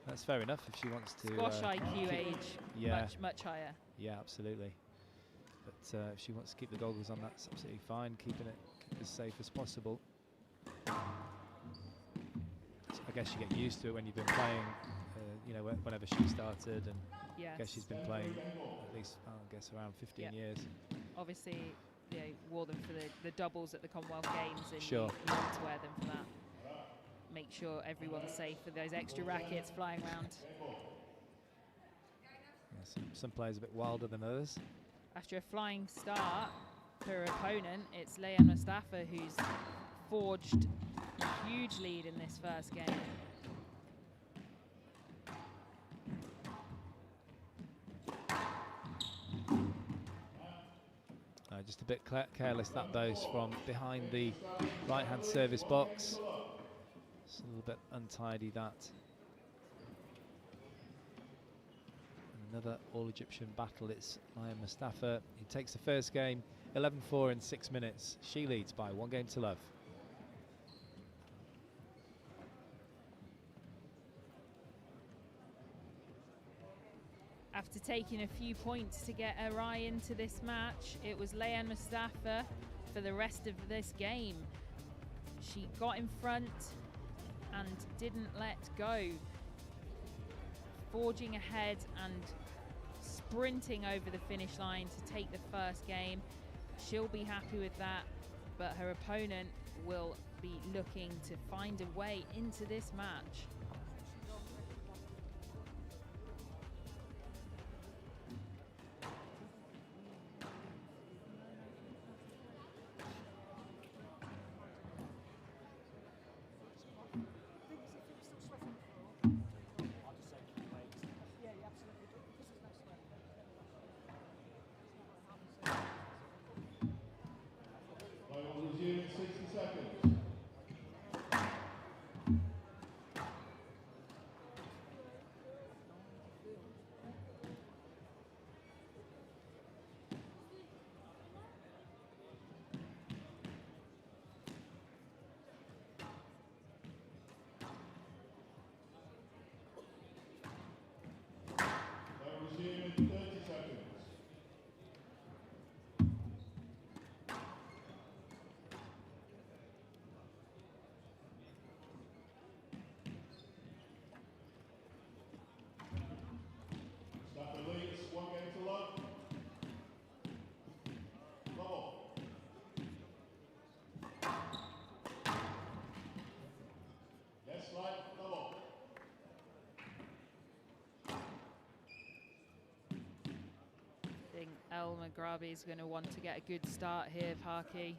That's fair enough if she wants to. Squash IQ age, much higher. Yeah, absolutely. But if she wants to keep the goggles on, that's absolutely fine. Keeping it as safe as possible. I guess you get used to it when you've been playing, whenever she started, and yes. I guess she's been playing at least, around 15 years. Obviously, wore them for the doubles at the Commonwealth Games, and sure. you want to wear them for that. Make sure everyone's safe with those extra rackets flying around. Yeah, some players a bit wilder than others. After a flying start for her opponent, it's Leanne Mustafa who's forged a huge lead in this first game. Just a bit careless, that boast from behind the right-hand service box. It's a little bit untidy, that. And another all-Egyptian battle. It's Leanne Mustafa. He takes the first game, 11-4 in 6 minutes. She leads by 1 game to love. After taking a few points to get her eye into this match, it was Leanne Mustafa for the rest of this game. She got in front and didn't let go. Forging ahead and sprinting over the finish line to take the first game. She'll be happy with that, but her opponent will be looking to find a way into this match. Resume in 60 seconds. Resume in 30 seconds. Staff elites, one game to love. Level. Yes, right, level. I think El Maghrabi is going to want to get a good start here, Parky.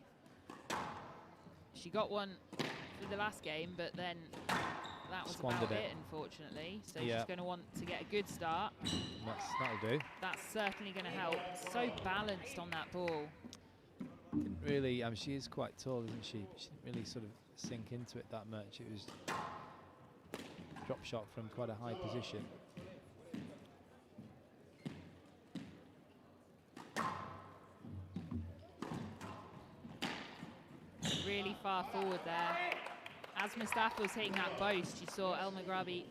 She got one for the last game, but then that was Squandered about it. it, unfortunately. So Yeah. she's going to want to get a good start. That'll do. That's certainly going to help. So balanced on that ball. Didn't really, she is quite tall, isn't she? She didn't really sort of sink into it that much. It was drop shot from quite a high position. Really far forward there. As Mustafa was hitting that boast, you saw El Maghrabi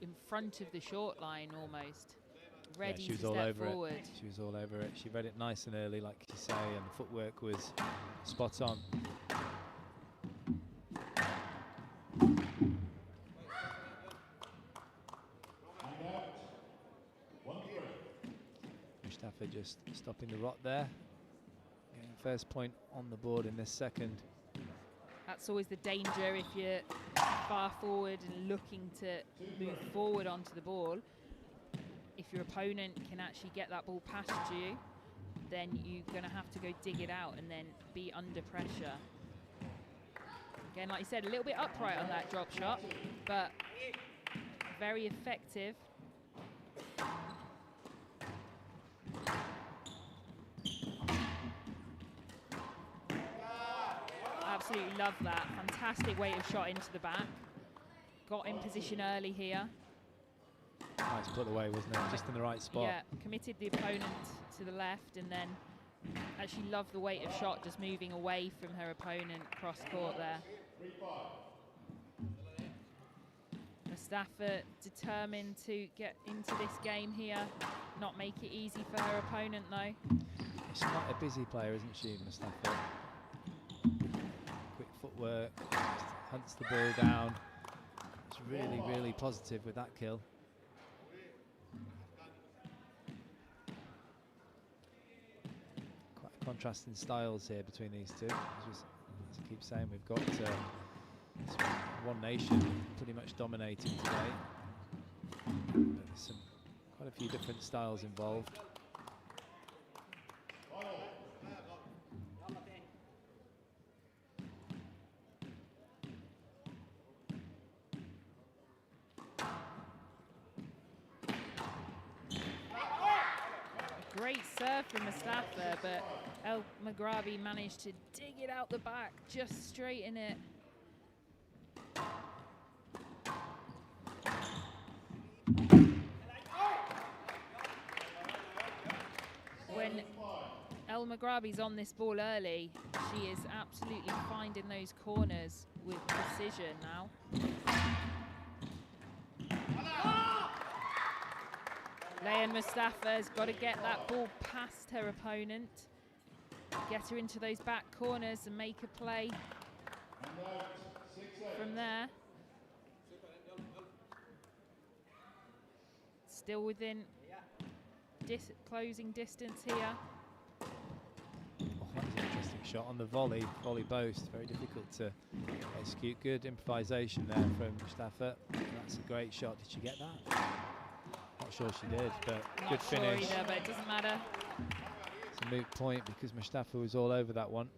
in front of the short line almost, ready she was to all step over forward. it. She was all over it. She read it nice and early, like you say, and the footwork was spot on. Mustafa just stopping the rot there. Getting first point on the board in this second. That's always the danger if you're far forward and looking to move forward onto the ball. If your opponent can actually get that ball past you, then you're going to have to go dig it out and then be under pressure. Again, like you said, a little bit upright on that drop shot, but very effective. Absolutely love that. Fantastic weighted shot into the back. Got in position early here. Nice put away, wasn't it? Just in the right spot. Yeah, committed the opponent to the left and then actually love the weighted shot, just moving away from her opponent cross court there. Mustafa determined to get into this game here, not make it easy for her opponent though. She's quite a busy player, isn't she, Mustafa? Quick footwork, just hunts the ball down. It's really, really positive with that kill. Quite a contrast in styles here between these two. As I keep saying, we've got one nation pretty much dominating today. But there's quite a few different styles involved. Great serve from Mustafa, but El Maghrabi managed to dig it out the back, just straighten it. When El Maghrabi's on this ball early, she is absolutely finding those corners with precision now. Layan Mustafa's got to get that ball past her opponent, get her into those back corners and make a play from there. still within closing distance here. Oh, that was an interesting shot on the volley boast. Very difficult to execute. Good improvisation there from Mustafa. That's a great shot. Did she get that? Not sure she did, but Not good sure finish. either, but it doesn't matter. It's a moot point because Mustafa was all over that one.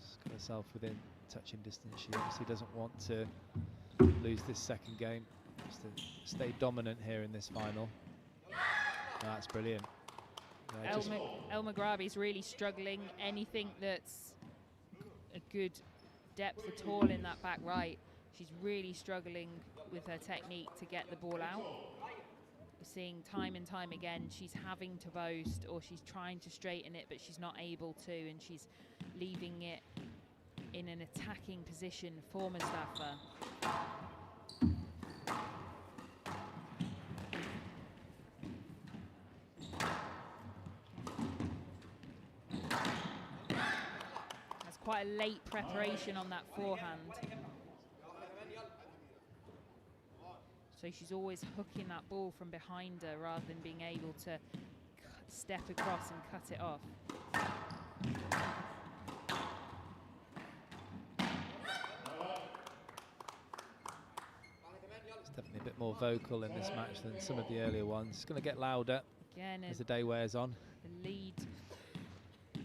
Just got herself within touching distance. She obviously doesn't want to lose this second game. Just to stay dominant here in this final. That's brilliant. El Maghrabi's really struggling. Anything that's a good depth at all in that back right, she's really struggling with her technique to get the ball out. We're seeing time and time again she's having to boast, or she's trying to straighten it, but she's not able to, and she's leaving it in an attacking position for Mustafa. That's quite a late preparation on that forehand. So she's always hooking that ball from behind her rather than being able to step across and cut it off. It's definitely a bit more vocal in this match than some of the earlier ones. It's going to get louder Again, as the day wears on. The lead has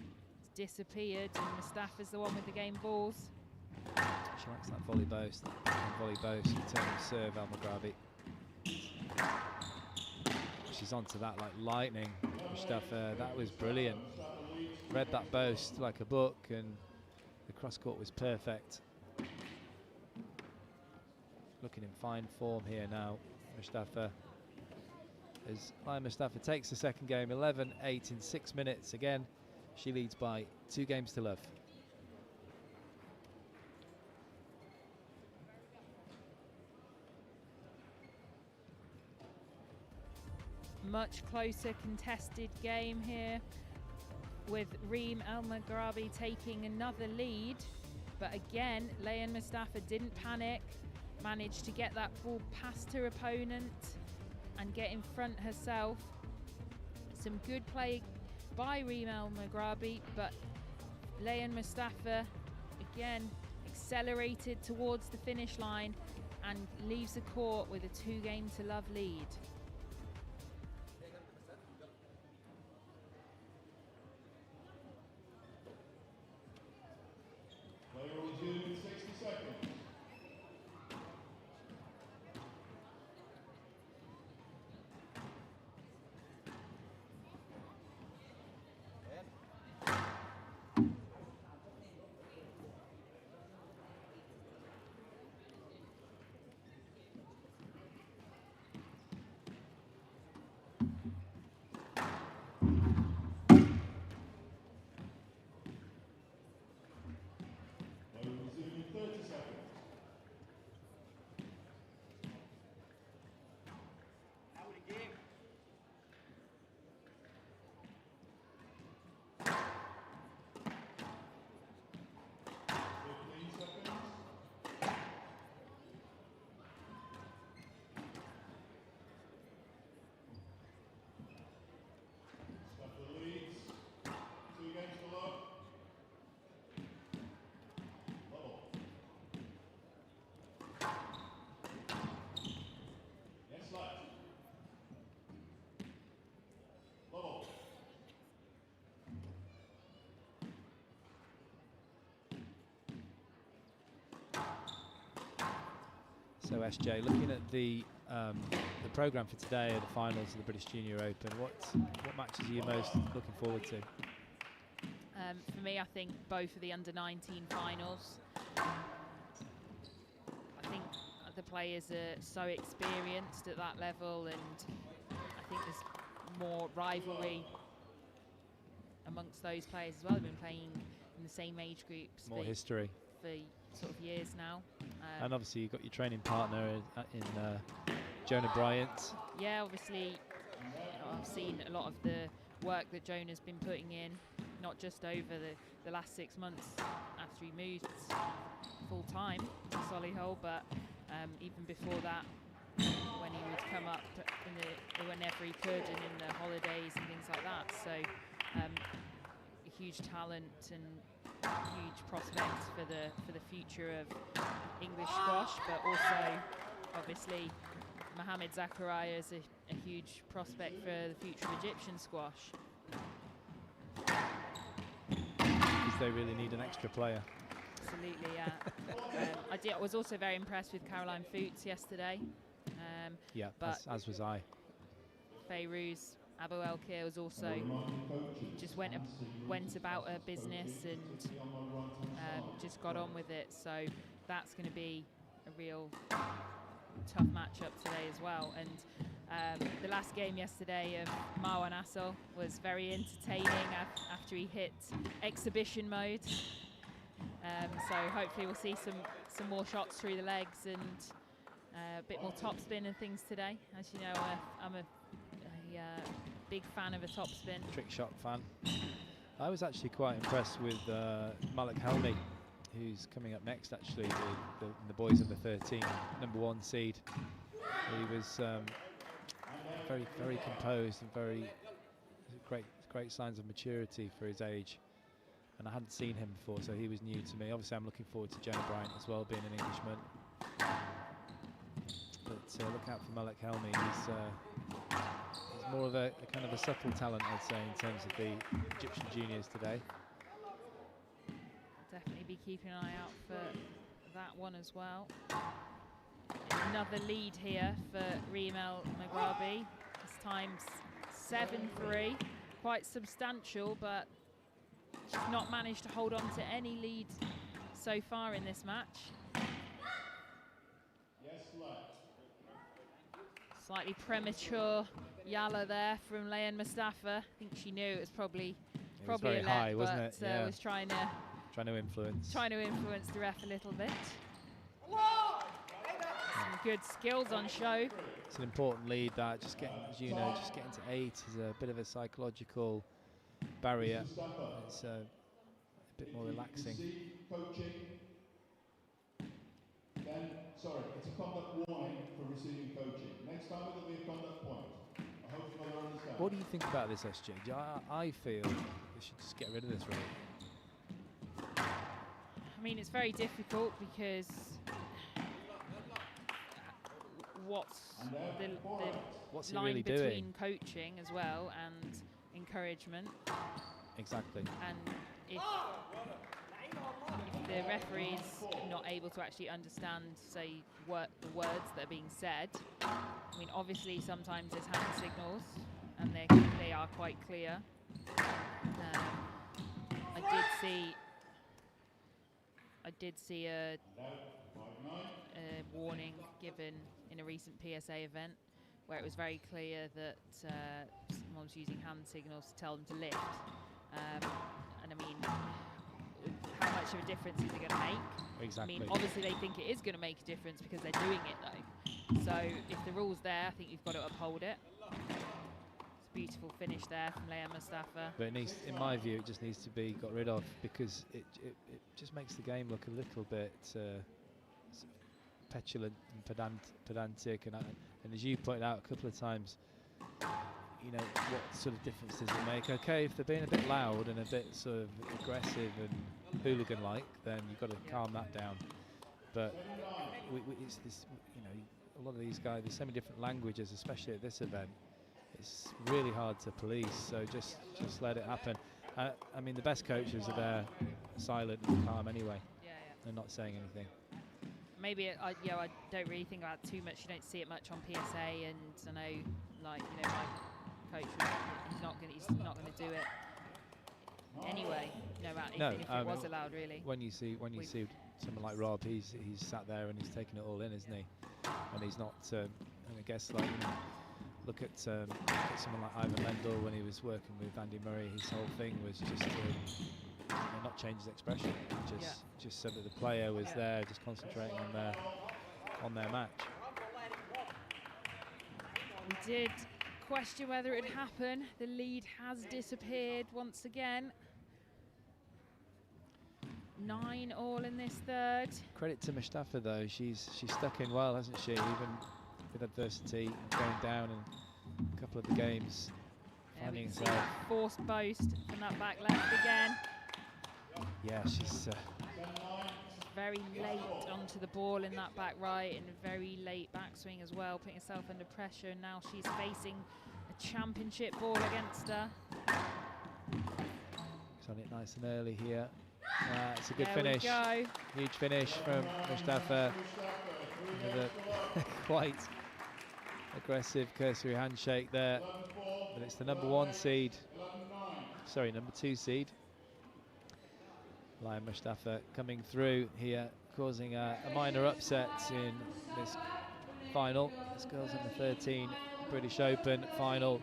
disappeared, and Mustafa's the one with the game balls. She likes that volley boast, in terms of serve, El Maghrabi. She's onto that like lightning. Mustafa, that was brilliant. Read that boast like a book, and the cross court was perfect. Looking in fine form here now, Mustafa. As Lion Mustafa takes the second game, 11-8 in 6 minutes. Again, she leads by 2 games to love. Much closer contested game here, with Reem El Maghrabi taking another lead. But again, Layan Mustafa didn't panic, managed to get that ball past her opponent and get in front herself. Some good play by Reem El Maghrabi, but Layan Mustafa again accelerated towards the finish line and leaves the court with a 2-game-to-love lead. Player will resume in 60 seconds. Player will resume in 30 seconds. Mustafa leads. 2 games to love. Level. Yes, left. Level. So SJ, looking at the programme for today, the finals of the British Junior Open, what matches are you most looking forward to? For me, I think both of the under-19 finals. I think the players are so experienced at that level, and I think there's more rivalry amongst those players as well. They've been playing in the same age groups More history. for sort of years now. And obviously you've got your training partner in Jonah Bryant. Yeah, obviously, I've seen a lot of the work that Jonah's been putting in, not just over the last 6 months after he moved full-time to Solihull, but even before that, when he was come up whenever he could, and in the holidays and things like that. So a huge talent and huge prospects for the future of English squash, but also obviously Mohamed Zakaria is a huge prospect for the future of Egyptian squash. Because they really need an extra player. Absolutely, yeah. I was also very impressed with Caroline Fuchs yesterday. Yeah, but as was I. Fayrouz Abu Elkir was also just went about her business and just got on with it. So that's going to be a real tough matchup today as well. And the last game yesterday of Marwan Assel was very entertaining after he hit exhibition mode. So hopefully we'll see some more shots through the legs and a bit more topspin and things today. As you know, I'm a big fan of a topspin. Trick shot fan. I was actually quite impressed with Malik Helmi, who's coming up next actually, the boys of the 13, #1 seed. He was very, very composed and very great signs of maturity for his age. And I hadn't seen him before, so he was new to me. Obviously, I'm looking forward to Jenna Bryant as well, being an Englishman. But look out for Malik Helmi. He's more of a kind of a subtle talent, I'd say, in terms of the Egyptian juniors today. Definitely be keeping an eye out for that one as well. Another lead here for Reem El Maghrabi. This time 7-3, quite substantial, but she's not managed to hold on to any lead so far in this match. Slightly premature Yalla there from Layan Mustafa. I think she knew it was probably very a let, high, wasn't it? Yeah. Was trying to influence the ref a little bit. Some good skills on show. It's an important lead, that just getting, as you know, just getting to 8 is a bit of a psychological barrier. It's a bit more relaxing. Then, sorry, it's a conduct warning for receiving coaching. Next time it'll be a conduct point. I hope you understand. What do you think about this, SJ? I feel we should just get rid of this, really. I mean, it's very difficult because what's the line really between doing? Coaching as well and encouragement. Exactly. And if the referee's not able to actually understand, say, the words that are being said, I mean, obviously sometimes there's hand signals and they are quite clear. I did see a warning given in a recent PSA event where it was very clear that someone was using hand signals to tell them to lift. And I mean, how much of a difference is it going to make? Exactly. I mean, obviously they think it is going to make a difference because they're doing it though. So if the rule's there, I think you've got to uphold it. It's a beautiful finish there from Layan Mustafa. But it needs, in my view, it just needs to be got rid of because it just makes the game look a little bit petulant and pedantic. And as you pointed out a couple of times, you know, what sort of difference does it make? Okay, if they're being a bit loud and a bit sort of aggressive and hooligan-like, then you've got to calm that down. But it's this, you know, a lot of these guys, there's so many different languages, especially at this event. It's really hard to police, so just let it happen. I mean, the best coaches are there, silent and calm anyway. They're not saying anything. Maybe I don't really think about it too much. You don't see it much on PSA, and I know, like, you know, my coach, he's not going to do it anyway. You know, if it was allowed, really. When you see someone like Rob, he's sat there and he's taking it all in, isn't he? And he's not. And I guess, like, you know, look at someone like Ivan Lendl when he was working with Andy Murray. His whole thing was just to not change his expression, just so that the player was there, just concentrating on their match. We did question whether it would happen. The lead has disappeared once again. 9-all in this third. Credit to Mustafa though, she's stuck in well, hasn't she? Even with adversity, going down in a couple of the games, finding see herself. that forced boast from that back left again. Yeah, she's very late onto the ball in that back right, and a very late backswing as well, putting herself under pressure, and now she's facing a championship ball against her. She's on it nice and early here. It's a good There finish. We go. Huge finish from Mustafa with a quite aggressive cursory handshake there. But it's the number 1 seed, sorry, number 2 seed, Liam Mustafa, coming through here, causing a minor upset in this final. This girls under 13 British Open final.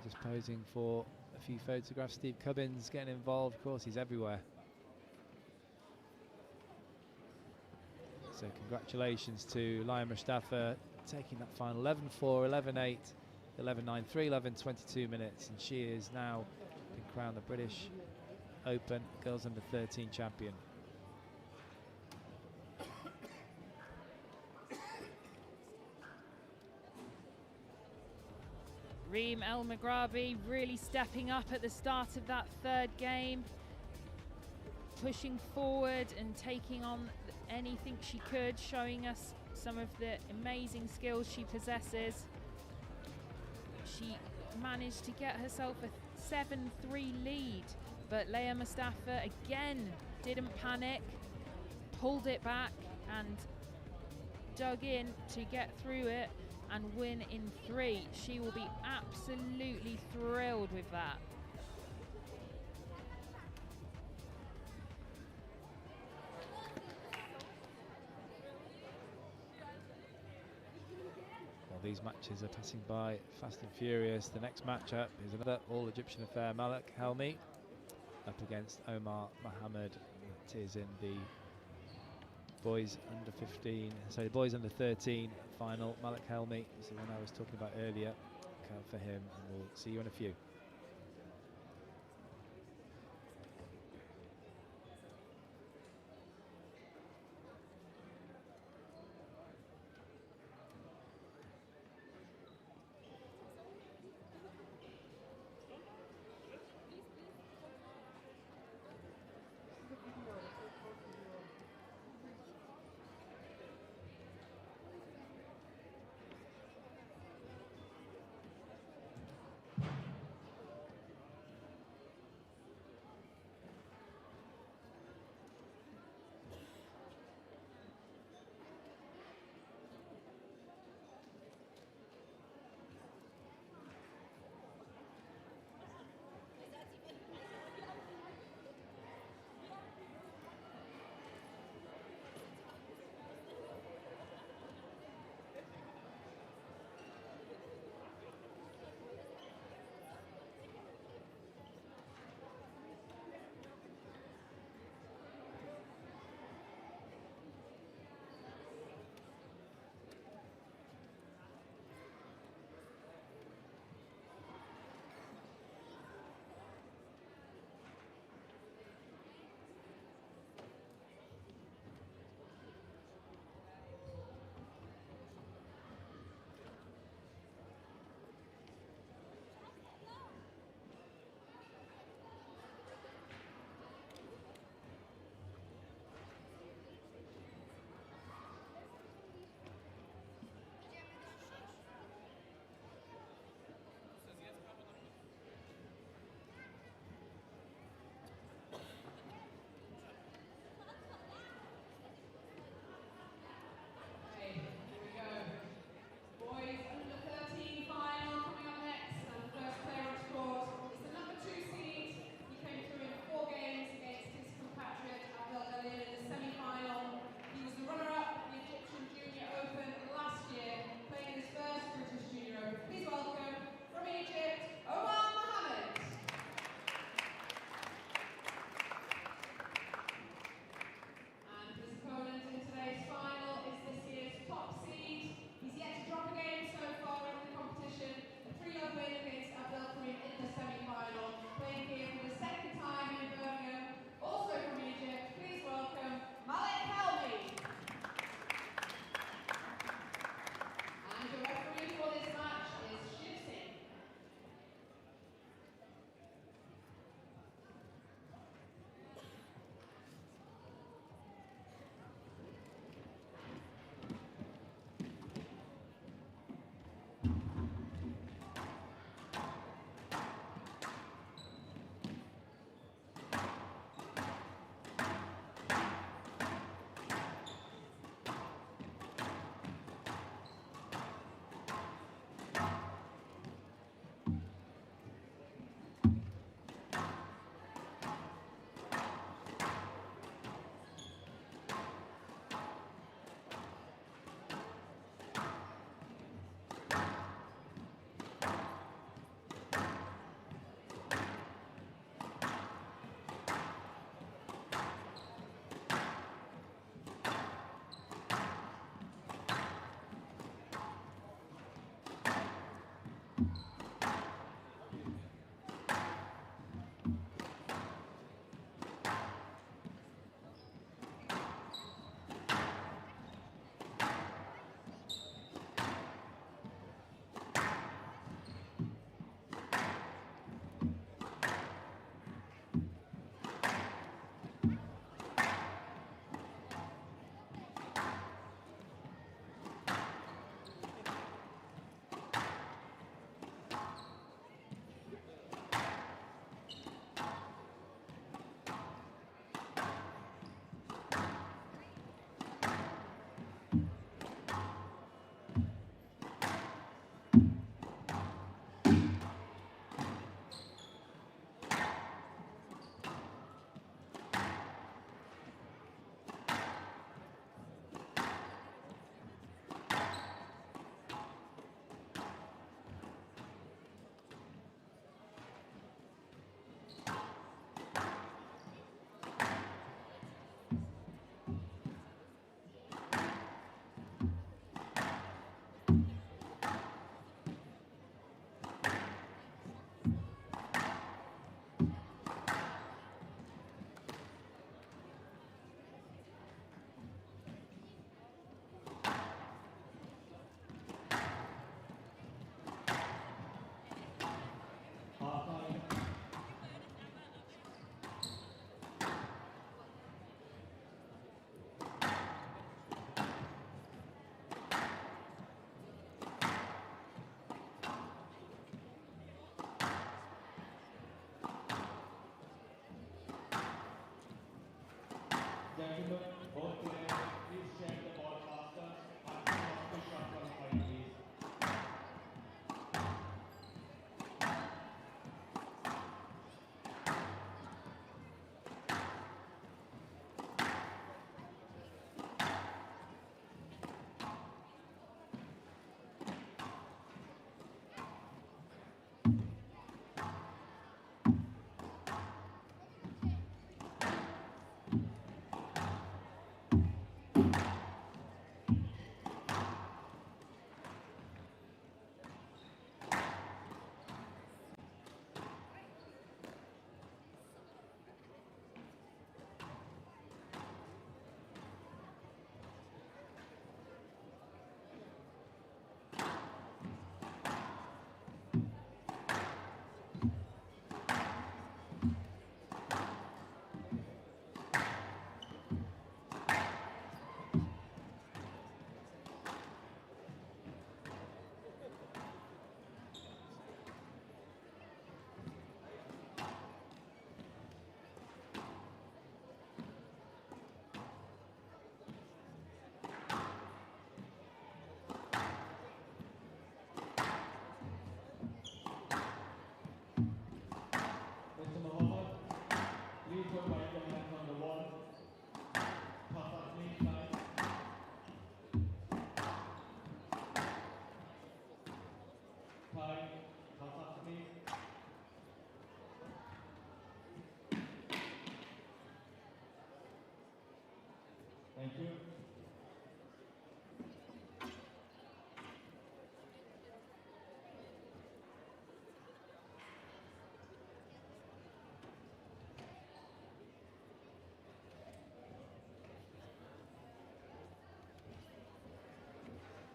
Just posing for a few photographs. Steve Cubbins getting involved. Of course, he's everywhere. So congratulations to Liam Mustafa taking that final 11-4, 11-8, 11-9, 3:11:22 minutes, and she is now been crowned the British Open Girls Under 13 champion. Reem El Maghrabi really stepping up at the start of that third game, pushing forward and taking on anything she could, showing us some of the amazing skills she possesses. She managed to get herself a 7-3 lead, but Leah Mustafa again didn't panic, pulled it back and dug in to get through it and win in 3. She will be absolutely thrilled with that. Well, these matches are passing by fast and furious. The next matchup is another all-Egyptian affair. Malak Helmi up against Omar Mohammed. It is in the boys under 15, sorry, the boys under 13 final. Malak Helmi is the one I was talking about earlier. Look out for him, and we'll see you in a few.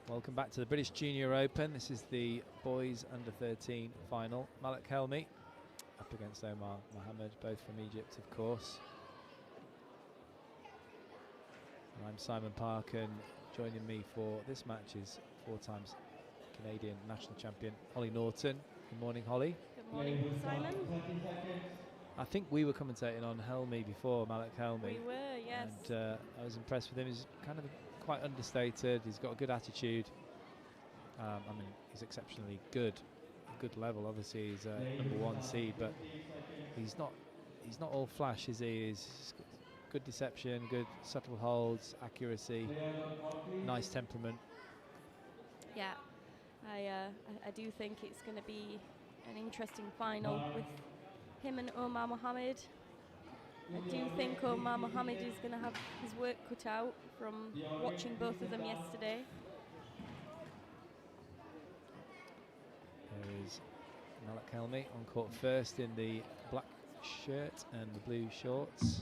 Welcome back to the British Junior Open. This is the boys under 13 final. Malik Helmi up against Omar Mohammed, both from Egypt, of course. And I'm Simon Park, and joining me for this match is 4 times Canadian national champion Holly Norton. Good morning, Holly. Good morning, Simon. I think we were commentating on Helmi before, Malik Helmi. We were, yes. And I was impressed with him. He's kind of quite understated. He's got a good attitude. I mean, he's exceptionally good level. Obviously, he's a #1 seed, but he's not all flash, is he? He's good deception, good subtle holds, accuracy, nice temperament. Yeah, I do think it's going to be an interesting final with him and Omar Mohammed. I do think Omar Mohammed is going to have his work cut out from watching both of them yesterday. There is Malik Helmi on court first in the black shirt and the blue shorts.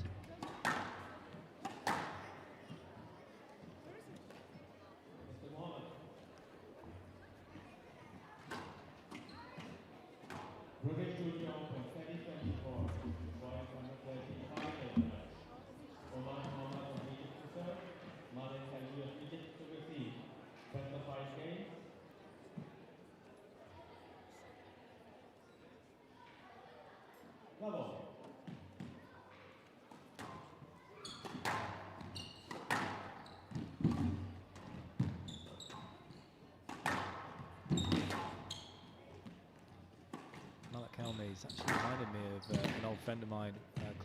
He's actually reminded me of an old friend of mine,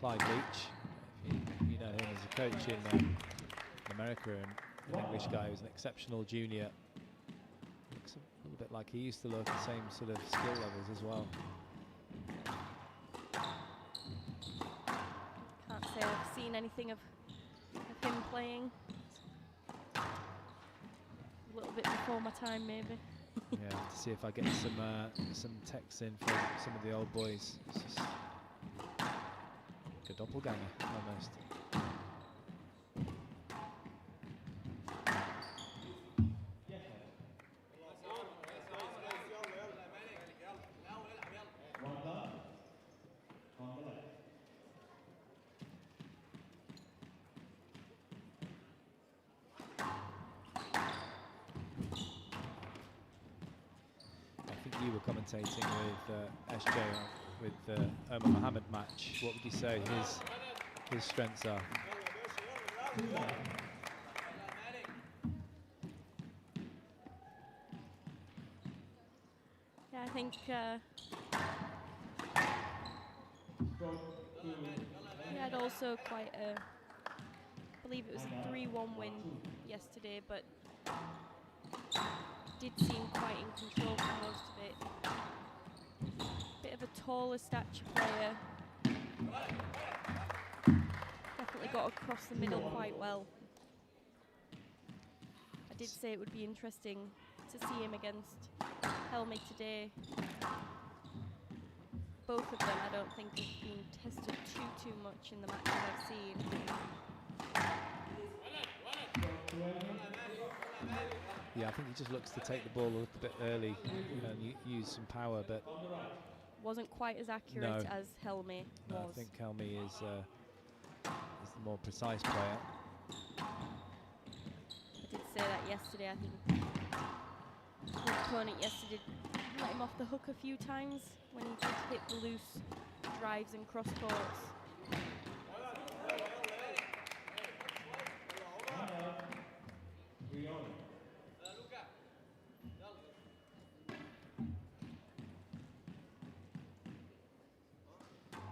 Clyde Leach. You know him as a coach in America, and an English guy who's an exceptional junior. Looks a little bit like he used to look, the same sort of skill levels as well. Can't say I've seen anything of him playing. A little bit before my time, maybe. Yeah, to see if I get some texts in from some of the old boys. It's just like a doppelganger, almost. You were commentating with SJ with the Omar Mohammed match. What would you say his strengths are? Yeah, I think he had also quite I believe it was a 3-1 win yesterday, but did seem quite in control for most of it. Bit of a taller stature player. Definitely got across the middle quite well. I did say it would be interesting to see him against Helmi today. Both of them I don't think have been tested too much in the matches I've seen. Yeah, I think he just looks to take the ball a little bit early and use some power, but wasn't quite as accurate as Helmi was. I think Helmi is the more precise player. I did say that yesterday. I think his opponent yesterday let him off the hook a few times when he did hit the loose drives and cross courts.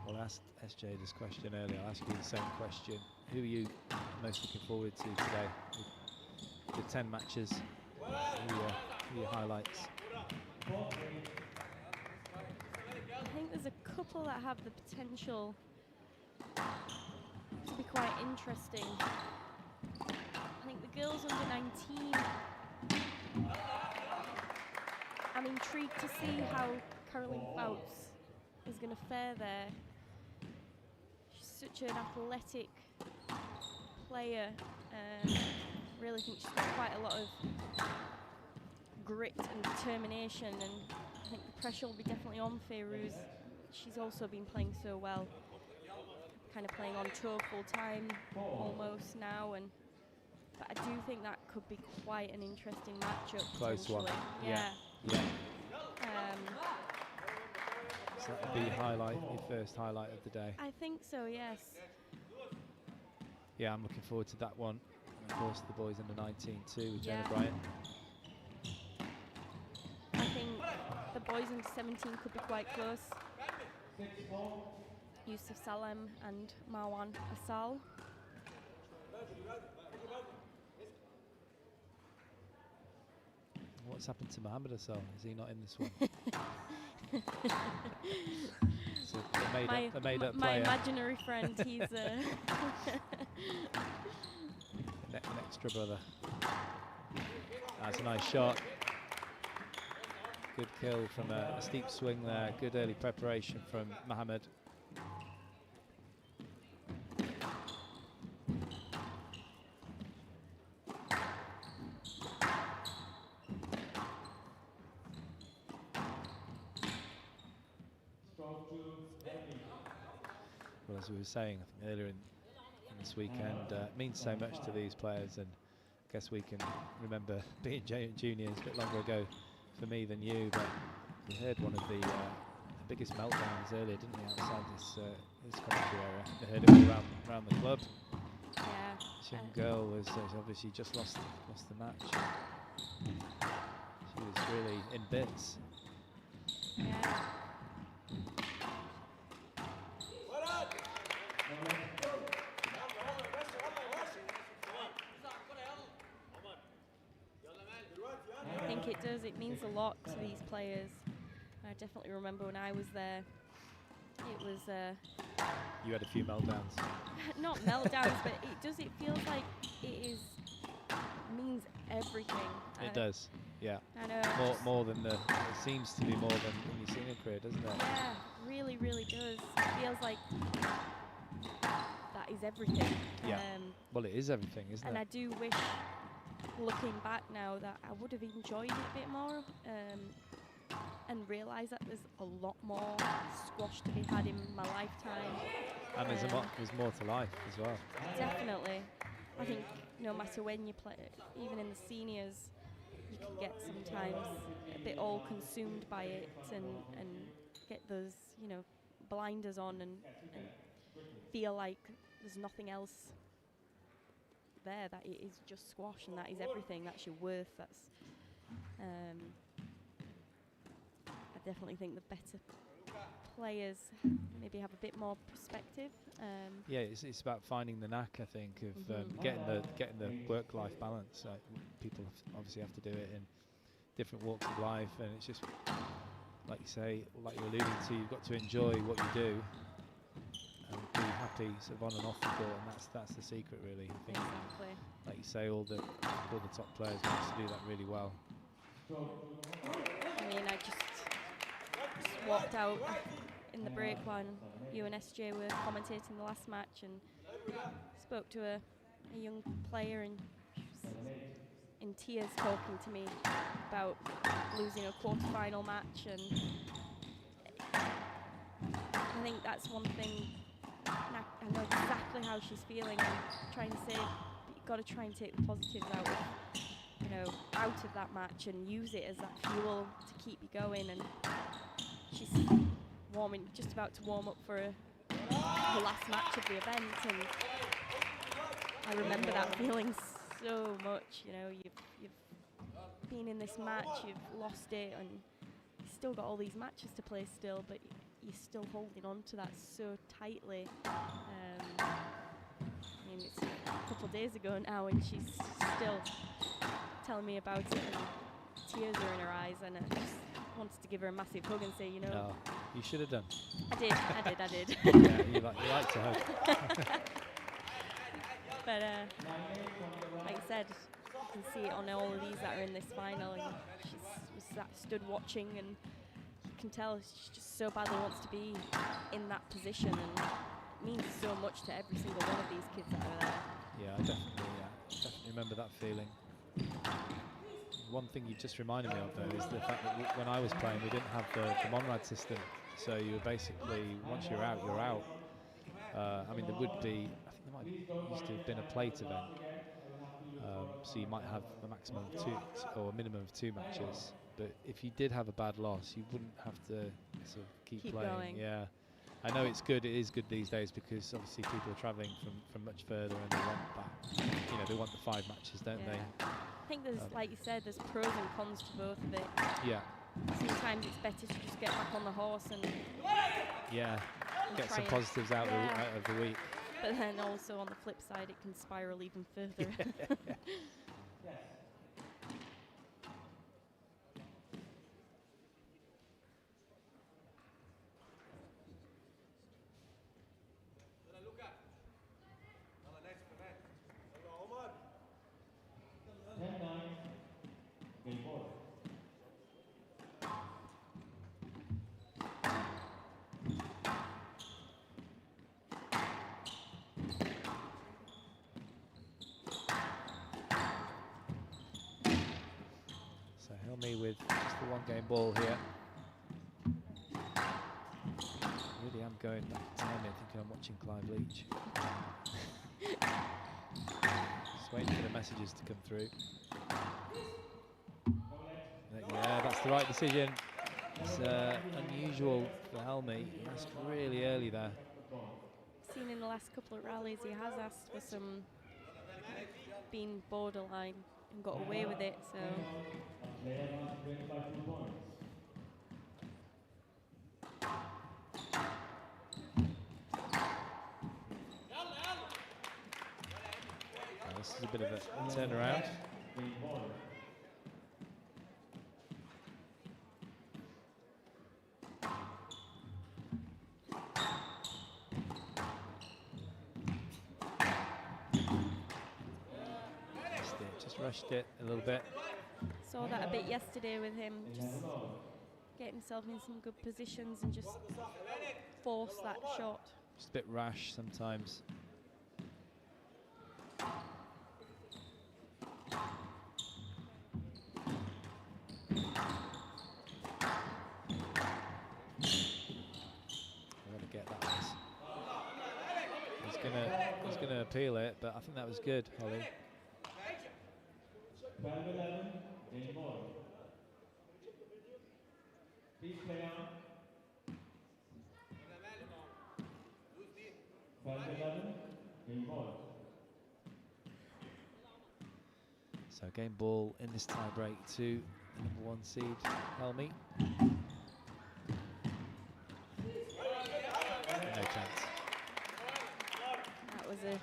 Well, I asked SJ this question earlier. I'll ask you the same question. Who are you most looking forward to today? The 10 matches, who are your highlights? I think there's a couple that have the potential to be quite interesting. I think the girls under 19, I'm intrigued to see how Caroline Fouts is going to fare there. She's such an athletic player. Really think she's got quite a lot of grit and determination, and I think the pressure will be definitely on Fayrouz. She's also been playing so well, kind of playing on tour full time almost now, but I do think that could be quite an interesting matchup. Close one. Yeah. So that would be your first highlight of the day. I think so, yes. Yeah, I'm looking forward to that one. And of course, the boys under 19 too with Jenna Bryant. I think the boys under 17 could be quite close. Yusuf Salem and Marwan Asal. What's happened to Mohammed Asal? Is he not in this one? So a made up my player. imaginary friend, he's an extra brother. That's a nice shot. Good kill from a steep swing there. Good early preparation from Mohammed. Well, as we were saying earlier in this weekend, it means so much to these players, and I guess we can remember being juniors a bit longer ago for me than you, but we heard one of the biggest meltdowns earlier, didn't we, outside this commentary area. We heard it all around the club. Yeah. This young girl has obviously just lost the match. She was really in bits. Yeah. I think it does. It means a lot to these players. I definitely remember when I was there. It was. You had a few meltdowns. Not meltdowns, but it feels like it means everything. It does. Yeah. I know. More than it seems to be more than in your senior career, doesn't it? Yeah, really, really does. It feels like that is everything. Yeah. Well, it is everything, isn't and it? I do wish, looking back now, that I would have enjoyed it a bit more, and realised that there's a lot more squash to be had in my lifetime. And there's more to life as well. Definitely. I think no matter when you play, even in the seniors, you can get sometimes a bit all consumed by it and get those, blinders on and feel like there's nothing else there, that it is just squash and that is everything, that's your worth. That's I definitely think the better players maybe have a bit more perspective. Yeah, it's about finding the knack, I think, of getting the work-life balance. People obviously have to do it in different walks of life, and it's just like you say, like you're alluding to, you've got to enjoy what you do and be happy sort of on and off the court, and that's the secret, really. I think, exactly. like you say, all the top players manage to do that really well. I mean, I just walked out in the break when you and SJ were commentating the last match, and spoke to a young player, and she was in tears talking to me about losing a quarter-final match, and I think that's one thing, and I know exactly how she's feeling, and trying to say, you've got to try and take the positives out of that match and use it as that fuel to keep you going. And she's just about to warm up for the last match of the event, and I remember that feeling so much. You've been in this match, you've lost it, and you've still got all these matches to play still, but you're still holding on to that so tightly. I mean, it's a couple of days ago now, and she's still telling me about it, and tears are in her eyes, and I just wanted to give her a massive hug and say, Oh, you should have done. I did. Yeah, you like to hug. But like I said, you can see it on all of these that are in this final, and she was stood watching, and you can tell she just so badly wants to be in that position, and it means so much to every single one of these kids that are there. Yeah, I definitely remember that feeling. one thing you just reminded me of though is the fact that when I was playing, we didn't have the Monrad system, so you were basically, once you're out, you're out. I mean, there would be, I think there might used to have been a plate event, so you might have a maximum of 2 or a minimum of 2 matches. But if you did have a bad loss, you wouldn't have to sort of keep playing. Going. Yeah, I know it's good. It is good these days because obviously people are travelling from much further and they want that. You know, they want the 5 matches, don't they? I think there's, like you said, there's pros and cons to both of it. Yeah. Sometimes it's better to just get back on the horse and get some positives out of the week. But then also on the flip side, it can spiral even further. So Helmy with just the 1 game ball here. Really am going back to time here thinking I'm watching Clive Leach. Just waiting for the messages to come through. Yeah, that's the right decision. It's unusual for Helmy. He asked really early there. Seen in the last couple of rallies, he has asked for some being borderline and got away with it, so. This is a bit of a turnaround. Just rushed it a little bit. Saw that a bit yesterday with him, just getting himself in some good positions and just force that shot. Just a bit rash sometimes. He's gonna appeal it, but I think that was good, Holly. 12-11, game ball. Please play on. 12-11, game ball. So game ball in this tie break to number 1 seed, Helmy. No chance. That was a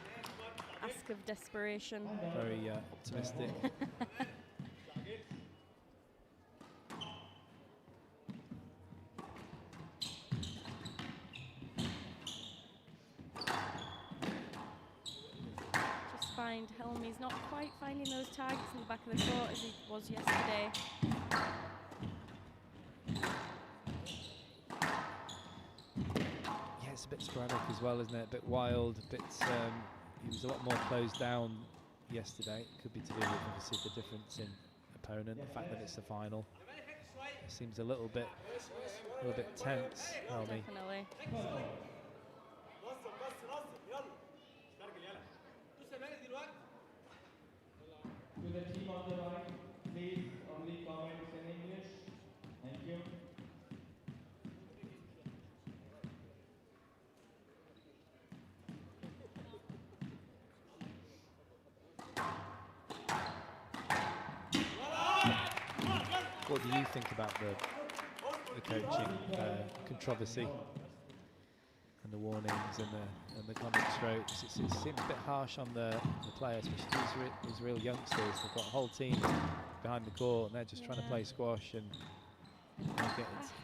ask of desperation. Very optimistic. Just find Helmy's not quite finding those targets in the back of the court as he was yesterday. Yeah, it's a bit sporadic as well, isn't it? A bit wild, a bit. He was a lot more closed down yesterday. It could be to do with obviously the difference in opponent, the fact that it's the final. It seems a little bit tense, Helmy. Definitely. To the team on the right, please only comments in English. Thank you. What do you think about the coaching controversy and the warnings and the comment strokes? It seems a bit harsh on the player, especially these real youngsters. They've got a whole team behind the court and they're just trying to play squash and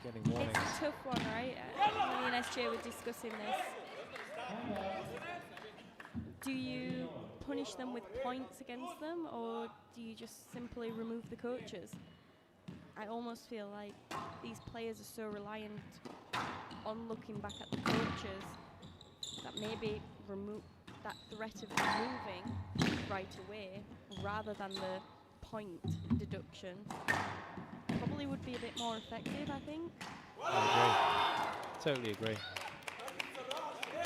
getting warnings. It's a tough one, right? Me and SJ were discussing this. Do you punish them with points against them, or do you just simply remove the coaches? I almost feel like these players are so reliant on looking back at the coaches that maybe remove that threat of removing right away, rather than the point deduction probably would be a bit more effective, I think. I agree. Totally agree.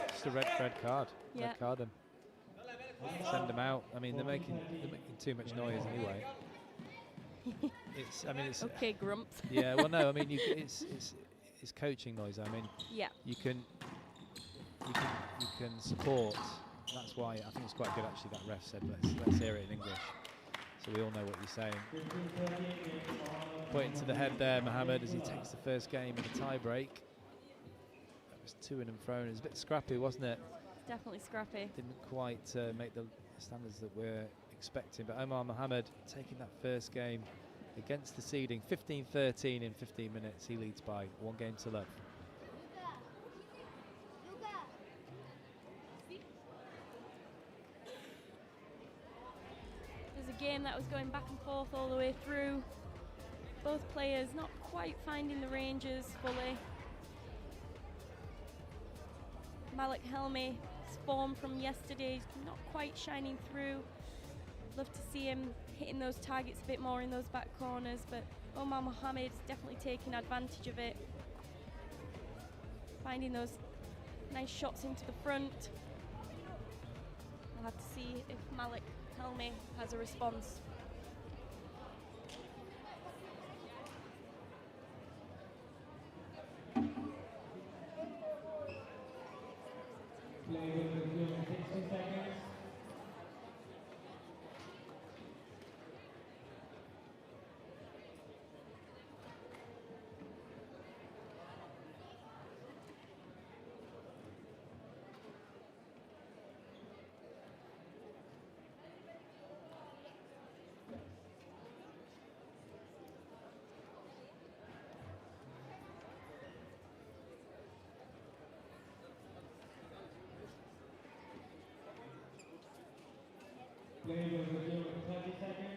Just a red card. Yeah. Red card them. Send them out. I mean, they're making too much noise anyway. It's okay, Grumps. Yeah, well, no, I mean, it's coaching noise. I mean, yeah, you can support. That's why I think it's quite good actually that ref said let's hear it in English, so we all know what you're saying. Pointing to the head there, Mohammed, as he takes the first game in a tie break. That was to and fro. It was a bit scrappy, wasn't it? Definitely scrappy. Didn't quite make the standards that we're expecting, but Omar Mohammed taking that first game against the seeding, 15-13 in 15 minutes. He leads by 1 game to love. There's a game that was going back and forth all the way through. Both players not quite finding the ranges fully. Malik Helmi, his form from yesterday, not quite shining through. Love to see him hitting those targets a bit more in those back corners, but Omar Mohammed is definitely taking advantage of it. Finding those nice shots into the front. We'll have to see if Malik Helmi has a response. Play will resume in 60 seconds. Play will resume in 30 seconds.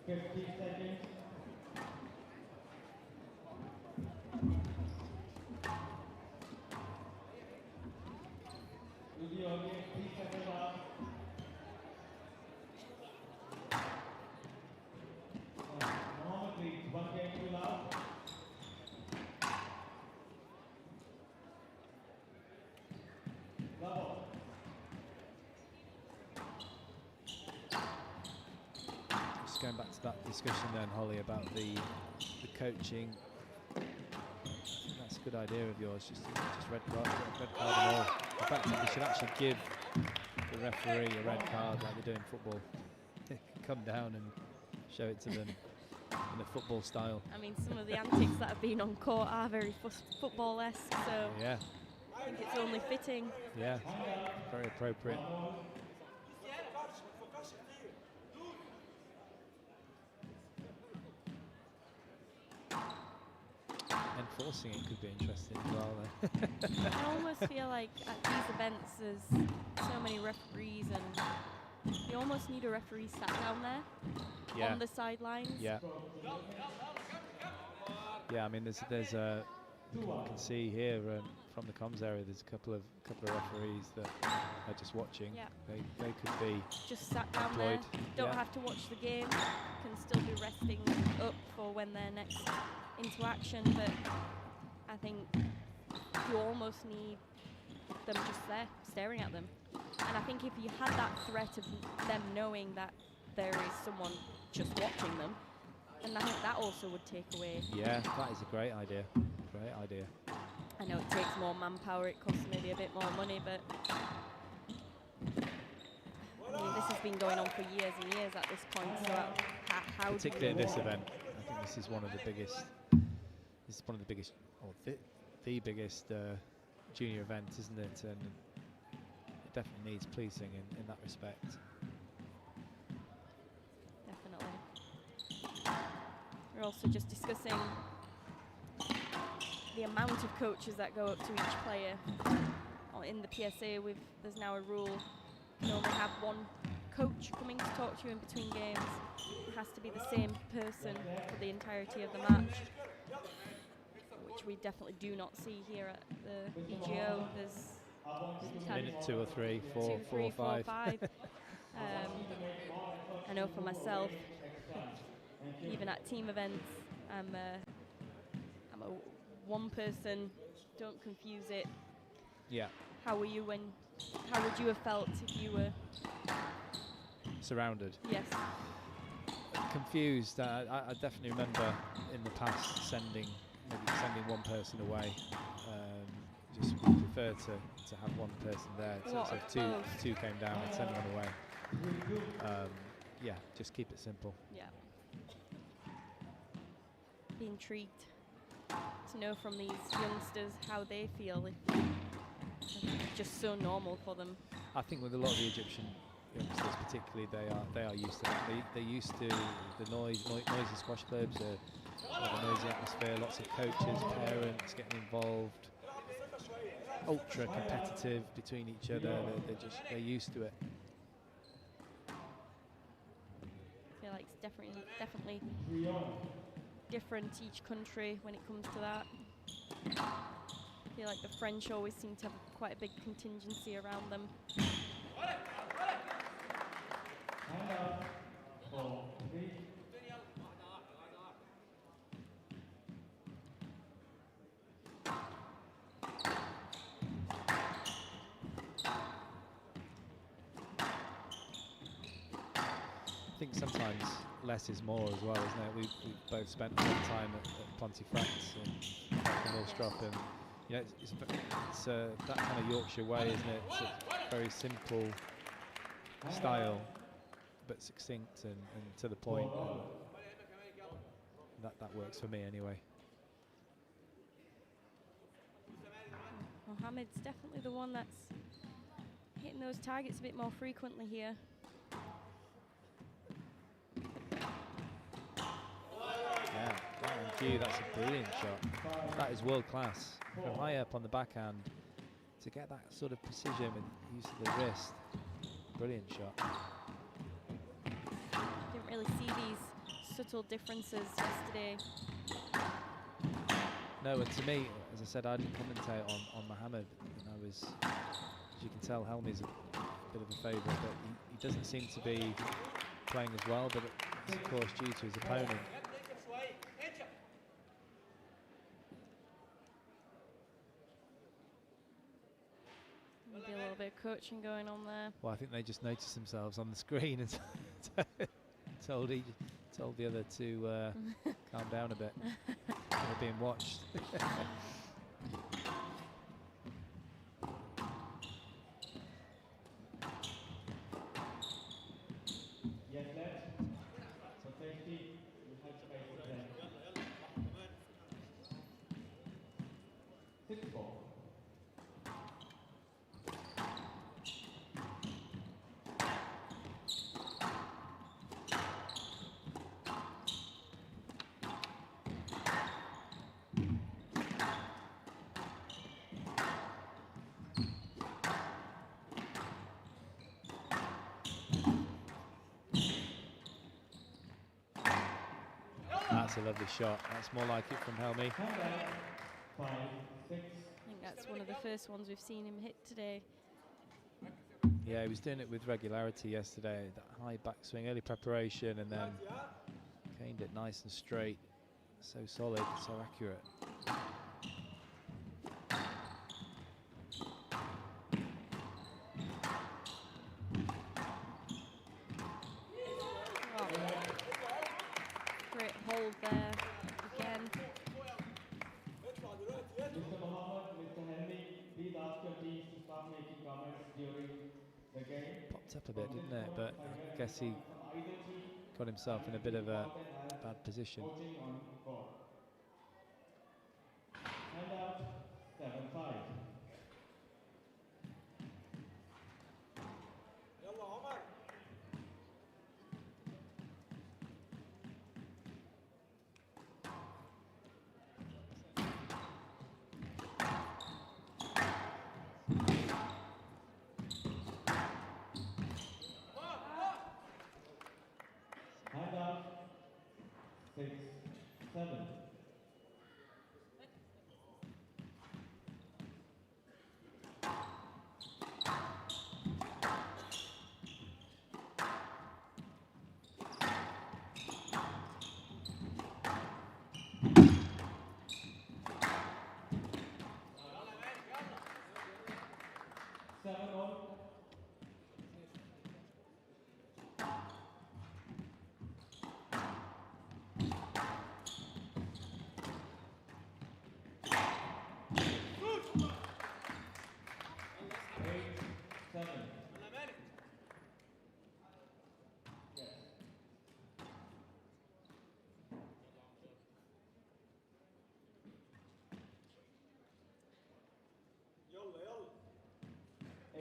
50 seconds. Video again, 3 seconds out. Mohammed leads 1 game too loud. Level. Just going back to that discussion then, Holly, about the coaching. I think that's a good idea of yours. Just red card them all. In fact, they should actually give the referee a red card like they do in football. Come down and show it to them in a football style. I mean, some of the antics that have been on court are very football-esque, so Yeah. I think it's only fitting. Yeah, very appropriate. Enforcing it could be interesting as well. I almost feel like at these events there's so many referees and you almost need a referee sat down there on the sidelines. Yeah. Yeah, I mean there's a you can see here from the comms area there's a couple of referees that are just watching. Yeah. They could be just sat down employed. there. Don't have to watch the game. Can still be resting up for when they're next into action, but I think you almost need them just there staring at them. And I think if you had that threat of them knowing that there is someone just watching them, and I think that also would take away. Yeah, that is a great idea. Great idea. I know it takes more manpower, it costs maybe a bit more money, but I mean, this has been going on for years and years at this point, so how particularly at this event, I think this is one of the biggest, or the biggest junior event, isn't it? And it definitely needs policing in that respect. Definitely. We're also just discussing the amount of coaches that go up to each player. In the PSA, there's now a rule, you can only have one coach coming to talk to you in between games. It has to be the same person for the entirety of the match, which we definitely do not see here at the PGO. There's minute 2 or 3, 4, 4 or 5. I know for myself, even at team events, I'm a one person. Don't confuse it. Yeah. How would you have felt if you were surrounded? Yes. Confused. I definitely remember in the past sending one person away. Just prefer to have one person there. So if two came down, I'd send one away. Yeah, just keep it simple. Yeah. Be intrigued to know from these youngsters how they feel. If it's just so normal for them. I think with a lot of the Egyptian youngsters, particularly, they are used to that. They're used to the noisy squash clubs, a noisy atmosphere, lots of coaches, parents getting involved, ultra competitive between each other. They're used to it. I feel like it's definitely different each country when it comes to that. I feel like the French always seem to have quite a big contingency around them. I think sometimes less is more as well, isn't it? We've both spent a lot of time at Pontefract and Millstrop, and you know, it's that kind of Yorkshire way, isn't it? It's a very simple style, but succinct and to the point. And that works for me anyway. Mohamed's definitely the one that's hitting those targets a bit more frequently here. Yeah, that on cue, that's a brilliant shot. That is world class. From high up on the backhand to get that sort of precision with use of the wrist. Brilliant shot. Didn't really see these subtle differences yesterday. No, and to me, as I said, I didn't commentate on Mohamed, and I was, as you can tell, Helmi's a bit of a favourite, but he doesn't seem to be playing as well, but it's of course due to his opponent. Maybe a little bit of coaching going on there. Well, I think they just noticed themselves on the screen and told the other to calm down a bit. They're being watched. Yes, left. For safety, you have space for them. 6-4. That's a lovely shot. That's more like it from Helmi. 5, 6. I think that's one of the first ones we've seen him hit today. Yeah, he was doing it with regularity yesterday. That high backswing, early preparation, and then caned it nice and straight. So solid, so accurate. Great hold there again. Mr. Mohammed, Mr. Helmi, please ask your teams to start making comments during the game. Popped up a bit, didn't it? But I guess he got himself in a bit of a bad position. Hand out 7-5. Hand out 6-7.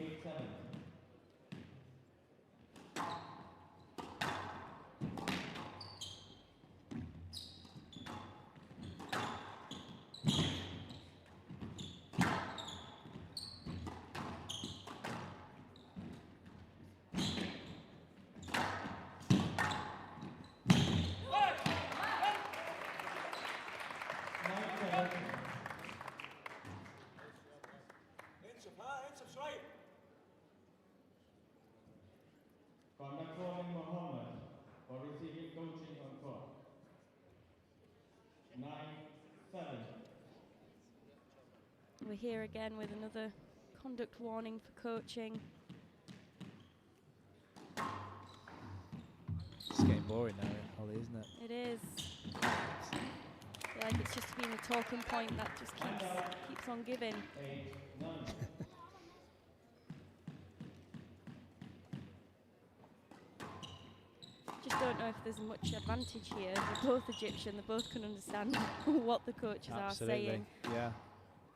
8-7. Congratulating Mohammed for receiving coaching on court. 9-7. We're here again with another conduct warning for coaching. It's getting boring now, Holly, isn't it? It is. I feel like it's just been a talking point that just keeps on giving. 8-9. Just don't know if there's much advantage here. They're both Egyptian. They both can understand what the coaches are saying. Yeah.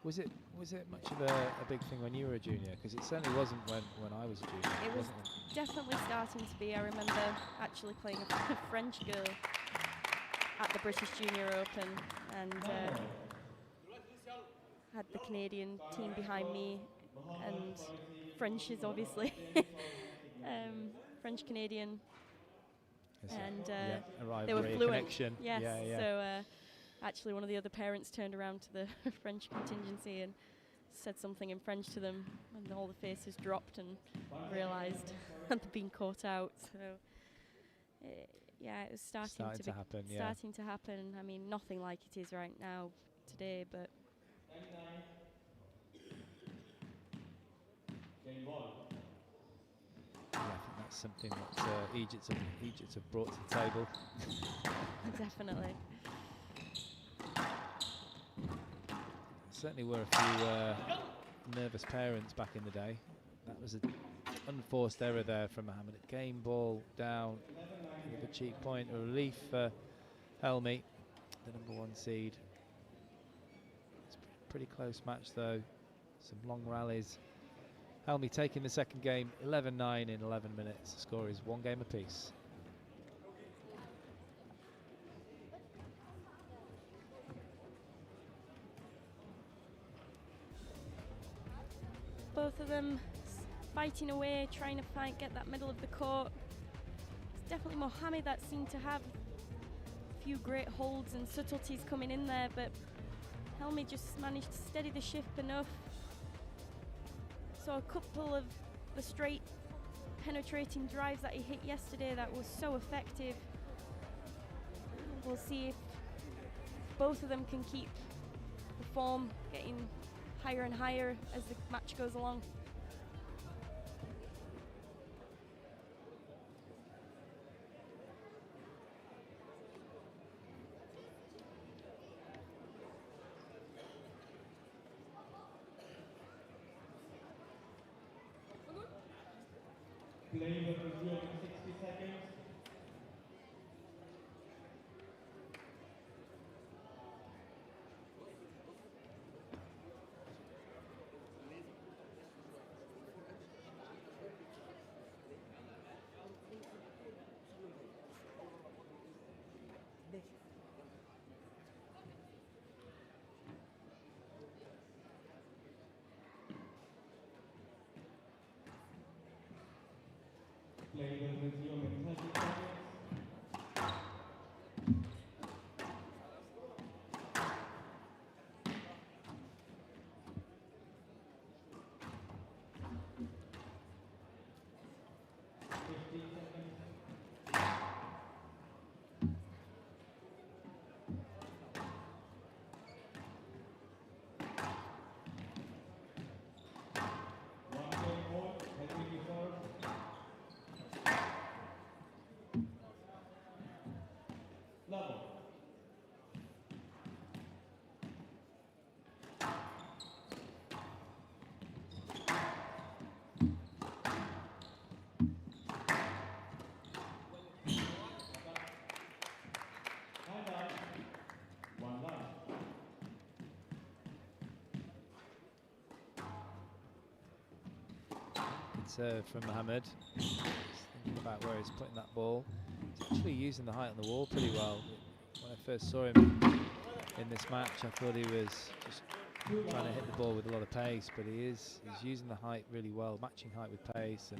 Was it much of a big thing when you were a junior? Because it certainly wasn't when I was a junior. It was wasn't it? definitely starting to be. I remember actually playing a French girl at the British Junior Open, and had the Canadian team behind me, and French is obviously French Canadian. And they were fluent. Connection. Yes. Yeah. So actually, one of the other parents turned around to the French contingency and said something in French to them, and all the faces dropped and realised they'd been caught out. So it was starting to happen. Starting to happen. I mean, nothing like it is right now today, but. Yeah, I think that's something that Egypt have brought to the table. Definitely. Certainly were a few nervous parents back in the day. That was an unforced error there from Mohammed. Game ball down with a cheek point, a relief for Helmy, the #1 seed. It's a pretty close match though, some long rallies. Helmy taking the second game, 11-9 in 11 minutes. The score is 1 game apiece. Both of them fighting away, trying to get that middle of the court. It's definitely Mohammed that seemed to have a few great holds and subtleties coming in there, but Helmy just managed to steady the ship enough. So a couple of the straight penetrating drives that he hit yesterday that was so effective. We'll see if both of them can keep the form getting higher and higher as the match goes along. Play will resume in 60 seconds. Play will resume in 30 seconds. serve from Mohammed. Just thinking about where he's putting that ball. He's actually using the height on the wall pretty well. When I first saw him in this match, I thought he was just trying to hit the ball with a lot of pace, but he's using the height really well, matching height with pace and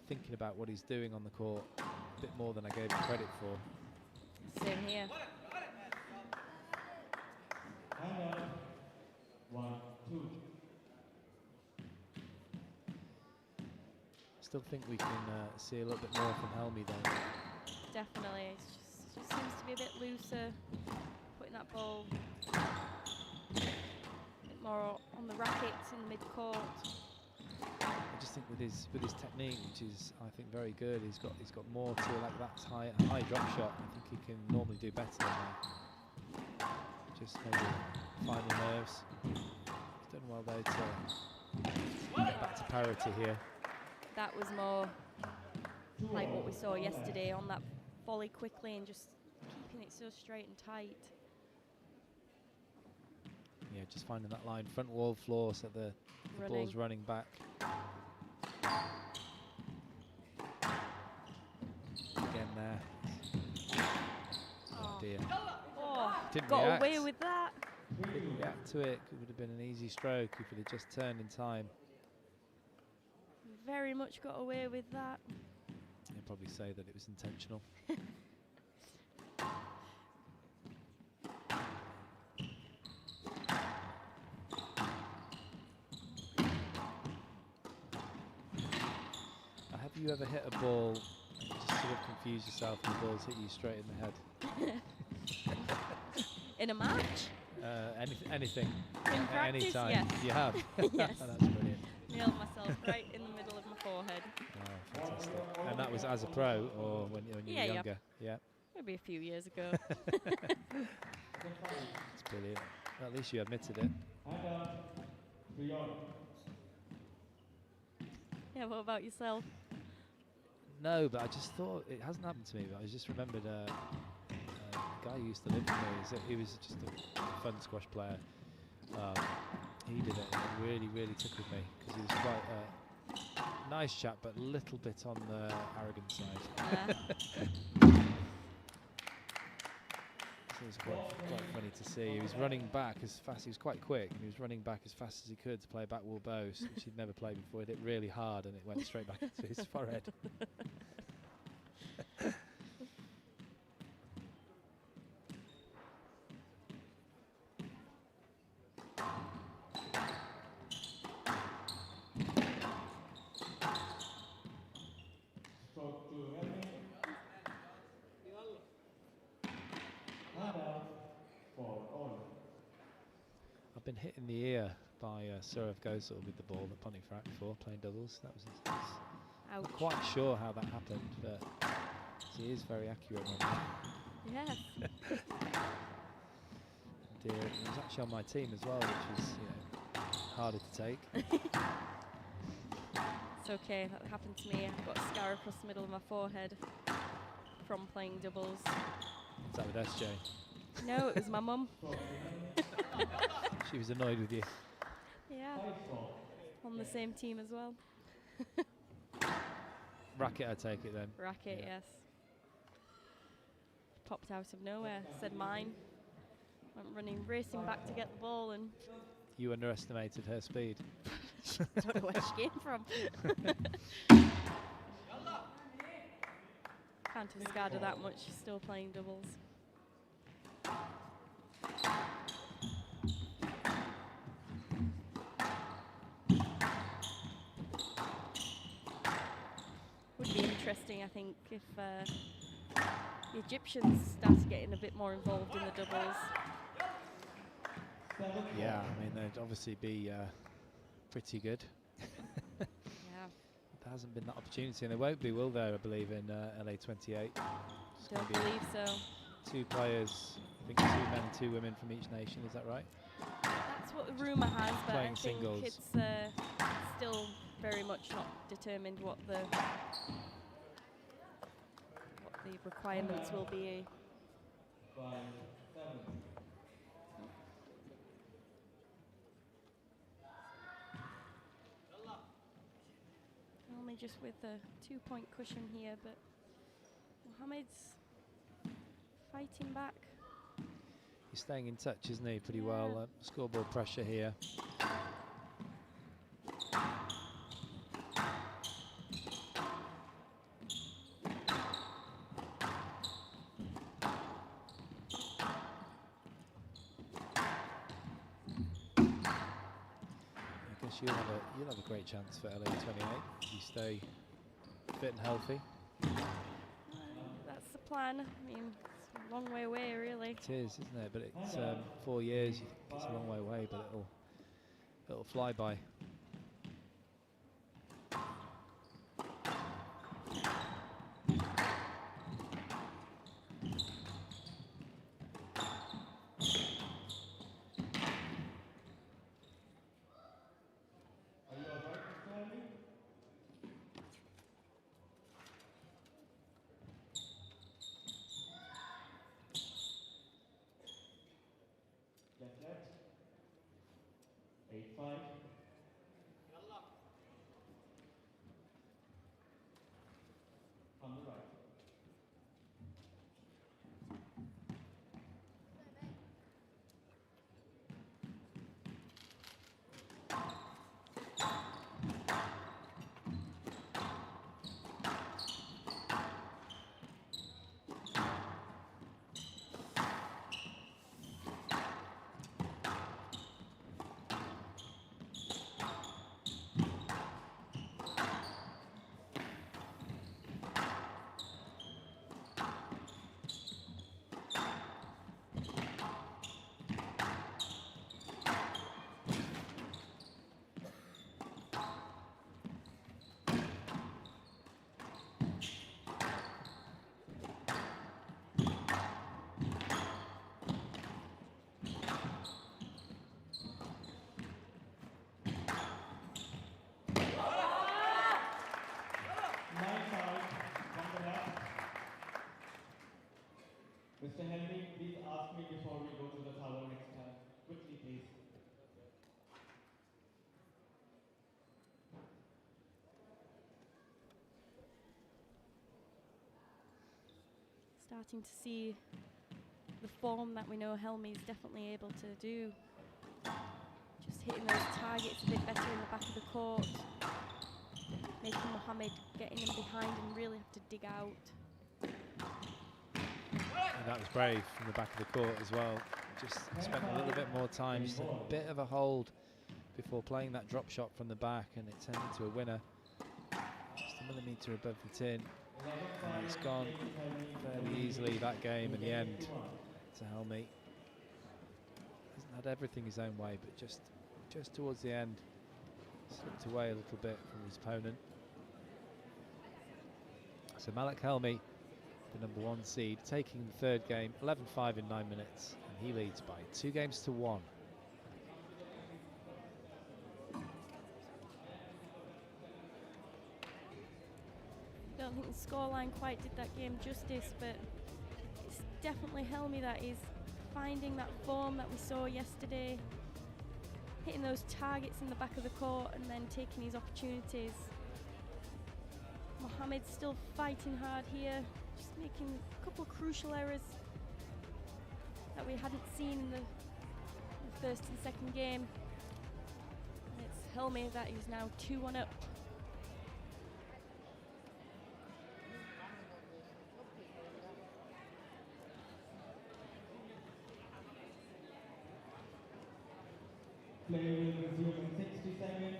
thinking about what he's doing on the court a bit more than I gave him credit for. Same here. And 1, 2. Still think we can see a little bit more from Helmy though. Definitely. It just seems to be a bit looser, putting that ball a bit more on the rackets in the mid-court. I just think with his technique, which is I think very good, he's got more to it, like that high drop shot. I think he can normally do better than that. Just maybe final nerves. He's done well though to get back to parity here. That was more like what we saw yesterday on that volley quickly and just keeping it so straight and tight. Yeah, just finding that line, front wall floor, so the ball's running back. Again there. Oh dear. Oh, Didn't got react. away with that. Didn't react to it. It would have been an easy stroke if it had just turned in time. Very much got away with that. You'd probably say that it was intentional. Have you ever hit a ball and just sort of confuse yourself and the ball's hit you straight in the head? In a match? Anything. In practice, anytime. yes. You have? Yes. Oh, that's brilliant. Nailed myself right in the middle of my forehead. Oh, fantastic. And that was as a pro or when you were younger? Yeah. Maybe a few years ago. That's brilliant. Well, at least you admitted it. Yeah, what about yourself? No, but I just thought, it hasn't happened to me, but I just remembered a guy who used to live with me. He was just a fun squash player. He did it and it really, really tickled me because he was quite a nice chap, but a little bit on the arrogant side. So it was quite funny to see. He was running back as fast. He was quite quick, and he was running back as fast as he could to play a back wall bow, which he'd never played before. He hit really hard, and it went straight back into his forehead. I've been hit in the ear by Saurav Ghosal with the ball at Pontefract before, playing doubles. That was I'm not quite sure how that happened, but he is very accurate on that. Yes. Dear, he was actually on my team as well, which was harder to take. It's okay, that happened to me. I've got a scar across the middle of my forehead from playing doubles. Is that with SJ? No, it was my mum. She was annoyed with you. Yeah, on the same team as well. Racket, I take it then. Racket, yes. Popped out of nowhere, said mine. Went running, racing back to get the ball, and You underestimated her speed. I don't know where she came from. Can't have scarred her that much, she's still playing doubles. Would be interesting, I think, if the Egyptians started getting a bit more involved in the doubles. Yeah, I mean, they'd obviously be pretty good. Yeah. There hasn't been that opportunity, and there won't be, will there, I believe, in LA 28. Don't believe so. Two players, I think 2 men and 2 women from each nation, is that right? That's what the rumour has, but I Playing think singles. it's still very much not determined what the requirements will be. 5, 7. just with a 2-point cushion here, but Mohamed's fighting back. He's staying in touch, isn't he? Pretty Yeah. well. Scoreboard pressure here. You'll have a great chance for LA28 if you stay fit and healthy. That's the plan. I mean, it's a long way away, really. It is, isn't it? But it's 4 years. It's a long way away, but it'll fly by. Left. 8-5. On the right. Mr. Henry, please ask me before we go to the towel next time. Quickly, please. Starting to see the form that we know Helmy is definitely able to do. Just hitting those targets a bit better in the back of the court, making Mohamed getting him behind and really have to dig out. And that was brave from the back of the court as well. Just spent a little bit more time, just a bit of a hold before playing that drop shot from the back, and it turned into a winner. Just a millimetre above the tin. And it's gone fairly easily, that game, in the end, to Helmy. Hasn't had everything his own way, but just towards the end, slipped away a little bit from his opponent. So Malak Helmy, the #1 seed, taking the third game, 11-5 in 9 minutes, and he leads by 2-1. I don't think the scoreline quite did that game justice, but it's definitely Helmy that is finding that form that we saw yesterday, hitting those targets in the back of the court and then taking his opportunities. Mohamed's still fighting hard here, just making a couple of crucial errors that we hadn't seen in the first and second game. And it's Helmy that is now 2-1 up. Play will resume in 60 seconds.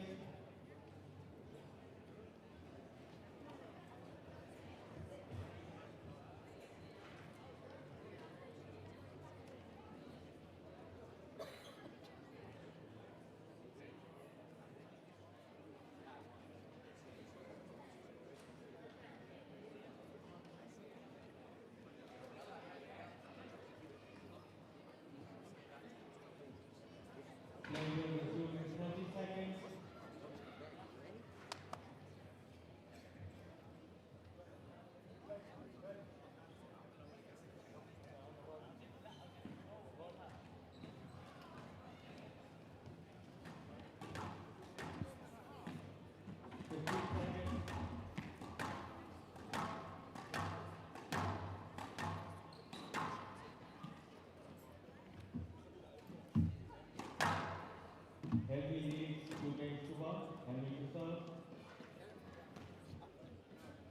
Delhi leads 2 games to 1. Helmi to serve.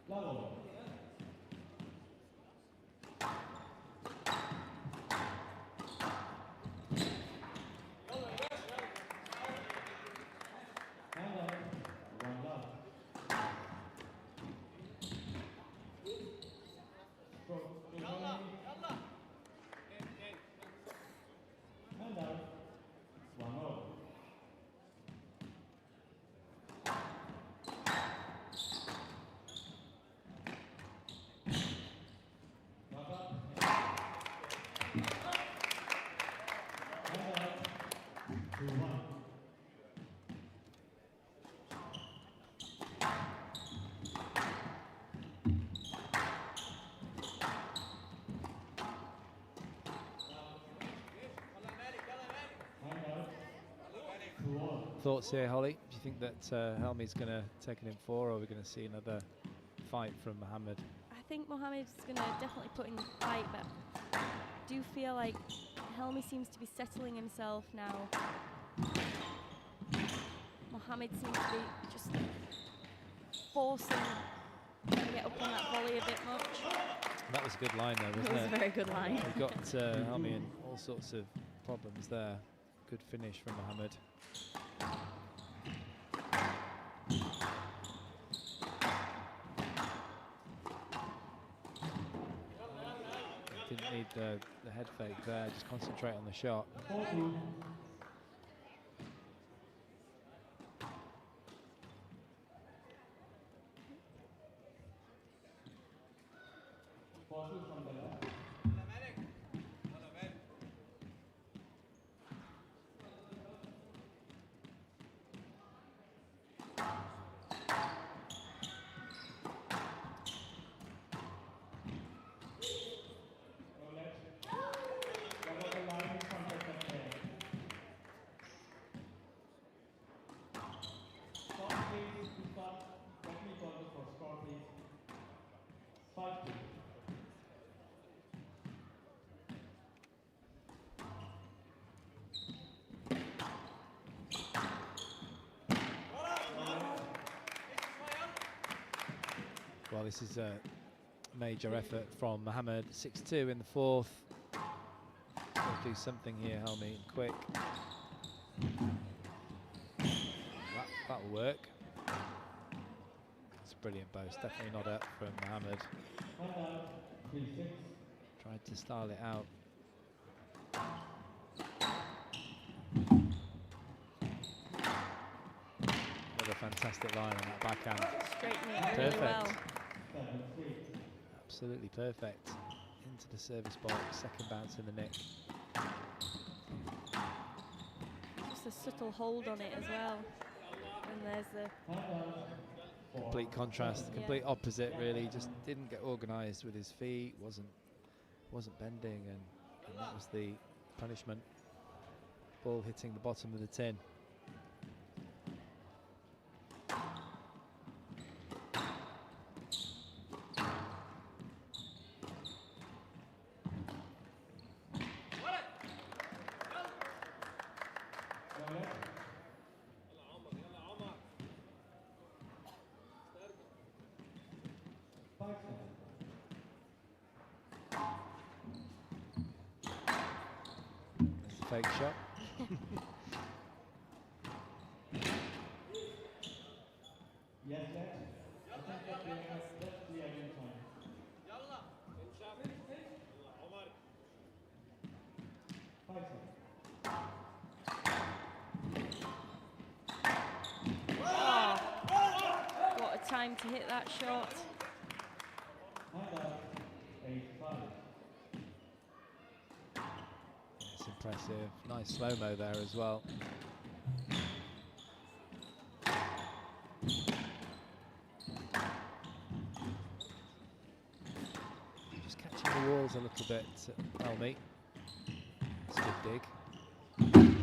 Love over. And out. 1 love. Stroke to Helmi. And out. 1 all. Not up. And out. 2-1. And out. 2-all. Thoughts here, Holly? Do you think that Helmi's going to take it in 4, or are we going to see another fight from Mohammed? I think Mohammed's going to definitely put in the fight, but I do feel like Helmi seems to be settling himself now. Mohammed seems to be just forcing to get up on that volley a bit much. That was a good line, though, It wasn't was it? a very good line. We got Helmi in all sorts of problems there. Good finish from Mohammed. Didn't need the head fake there, just concentrate on the shot. 4-2. 4-2 from the left. No let. Cover the line in front of the player. Stop please to start. Technique order for score please. 5-2. Well, this is a major effort from Mohammed. 6-2 in the 4th. Got to do something here, Helmi, quick. That'll work. It's a brilliant boast, definitely not up from Mohammed. And out. 3-6. Tried to style it out. What a fantastic line on that backhand. Straightening it really Perfect. well. 7-3. Absolutely perfect. Into the service box, second bounce in the nick. Just a subtle hold on it as well. And there's the And out. 4. Complete contrast, the complete opposite really. Just didn't get organised with his feet, wasn't bending, and that was the punishment. Ball hitting the bottom of the tin. No let. 5-7. That's a fake shot. Yes, let. I think that player has left the again time. 5-7. oh, what a time to hit that shot. And out. 8-5. It's impressive. Nice slow-mo there as well. Just catching the walls a little bit, Helmi. It's a good dig. And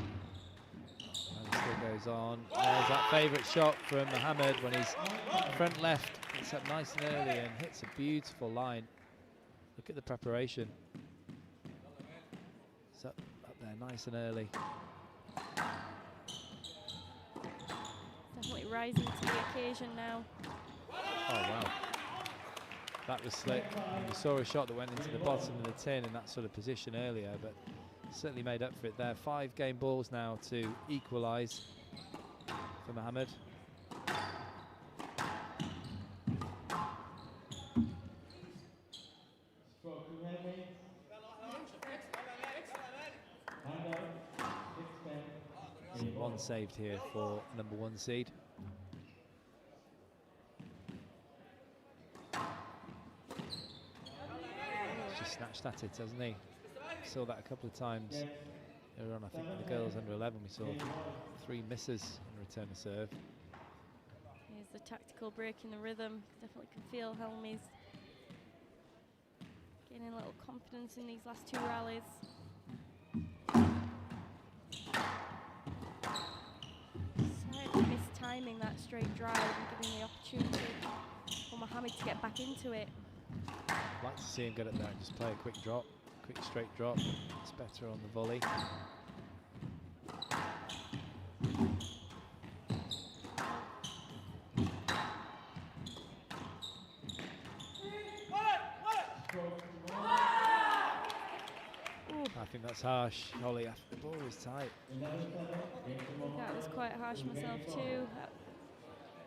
still goes on. There's that favourite shot from Mohammed when he's front left. It's up nice and early and hits a beautiful line. Look at the preparation. It's up there nice and early. rising to the occasion now. Oh, wow. That was slick. And we saw a shot that went into the bottom of the tin in that sort of position earlier, but certainly made up for it there. 5 game balls now to equalise for Mohammed. One saved here for number 1 seed. He's just snatched at it, hasn't he? Saw that a couple of times earlier on. I think with the girls under 11 we saw 3 misses on return to serve. Here's the tactical break in the rhythm. Definitely can feel Helmi's gaining a little confidence in these last 2 rallies. Mistiming that straight drive and giving the opportunity for Mohammed to get back into it. I'd like to see him get up there and just play a quick drop, quick straight drop. It's better on the volley. I think that's harsh, Holly, after the ball was tight. That was quite harsh myself too.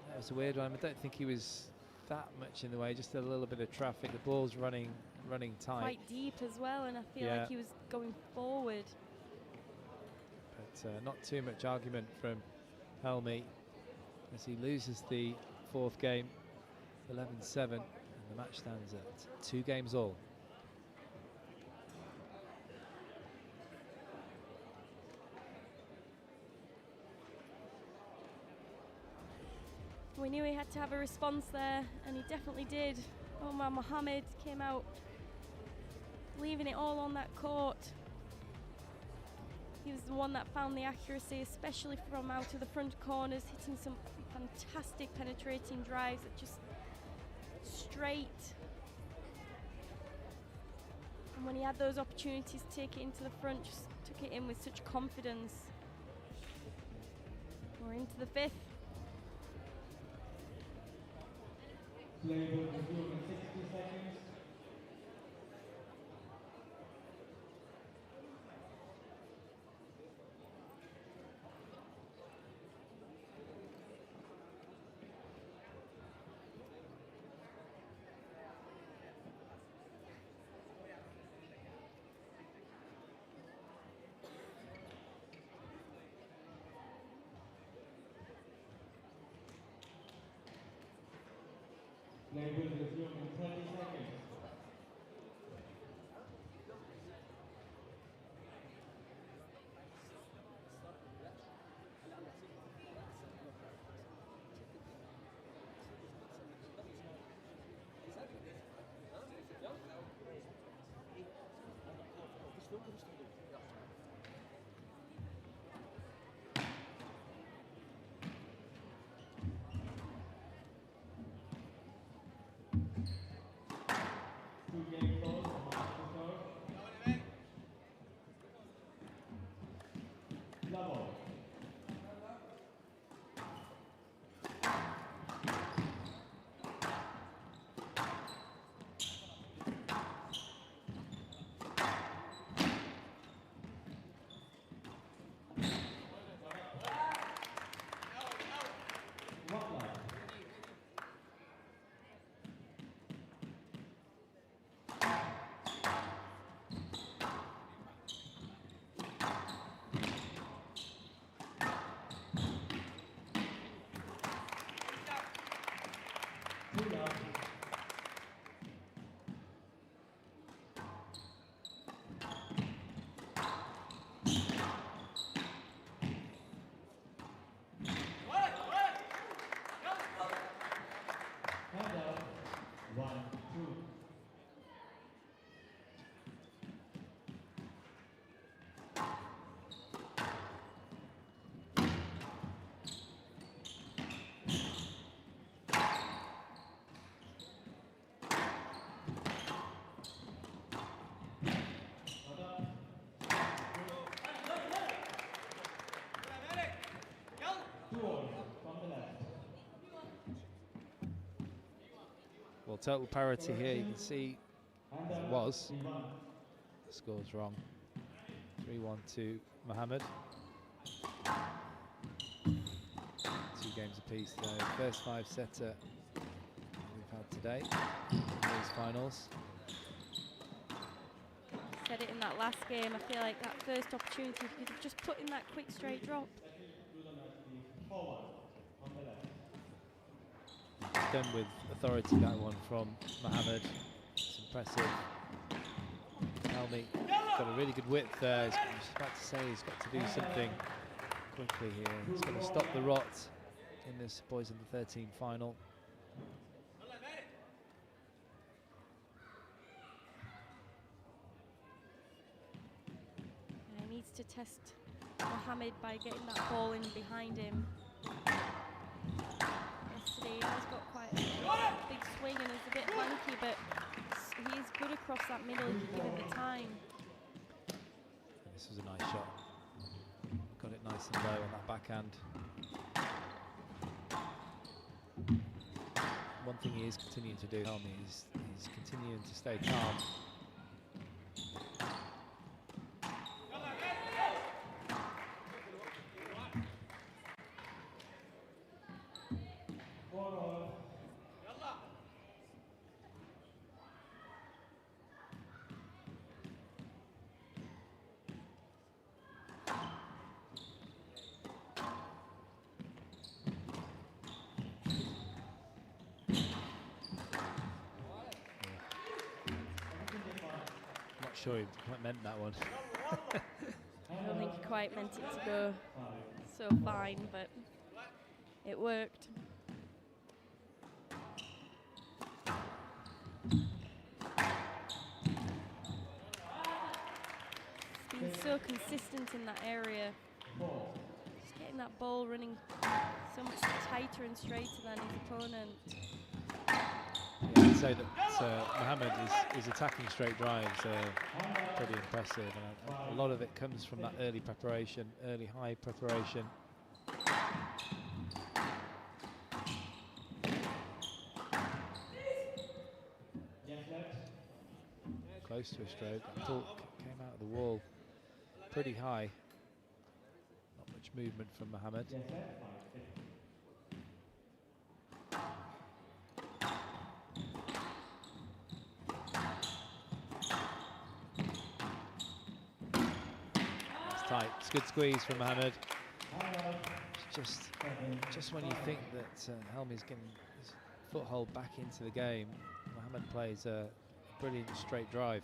That was a weird one. I don't think he was that much in the way, just a little bit of traffic. The ball's running tight. Quite deep as well, and I feel like he was going forward. But not too much argument from Helmi as he loses the 4th game, 11-7, and the match stands at 2 games all. We knew he had to have a response there, and he definitely did. Omar Mohammed came out leaving it all on that court. He was the one that found the accuracy, especially from out of the front corners, hitting some fantastic penetrating drives that just straight. And when he had those opportunities to take it into the front, just took it in with such confidence. We're into the 5th. Play will resume in 60 seconds. Play will resume in 30 seconds. Well, total parity here. You can see it was. The score's wrong. 3-1 to Mohammed. 2 games apiece though. First 5-setter we've had today in these finals. Said it in that last game. I feel like that first opportunity, if you could have just put in that quick straight drop. Done with authority, that one from Mohammed. It's impressive. Helmy got a really good width there. I was about to say he's got to do something quickly here. He's going to stop the rot in this boys under 13 final. And he needs to test Mohammed by getting that ball in behind him. Yesterday he has got quite a big swing and is a bit lanky, but he is good across that middle if you give him the time. This was a nice shot. Got it nice and low on that backhand. One thing he is continuing to do, Helmy, is he's continuing to stay calm. Sure he quite meant that one. I don't think he quite meant it to go so fine, but it worked. He's been so consistent in that area. Just getting that ball running so much tighter and straighter than his opponent. Yeah, I'd say that Mohammed is attacking straight drives pretty impressive, and a lot of it comes from that early preparation, early high preparation. Close to a stroke. That talk came out of the wall pretty high. Not much movement from Mohammed. Tight. It's a good squeeze from Mohammed. Just when you think that Helmy's getting his foothold back into the game, Mohammed plays a brilliant straight drive.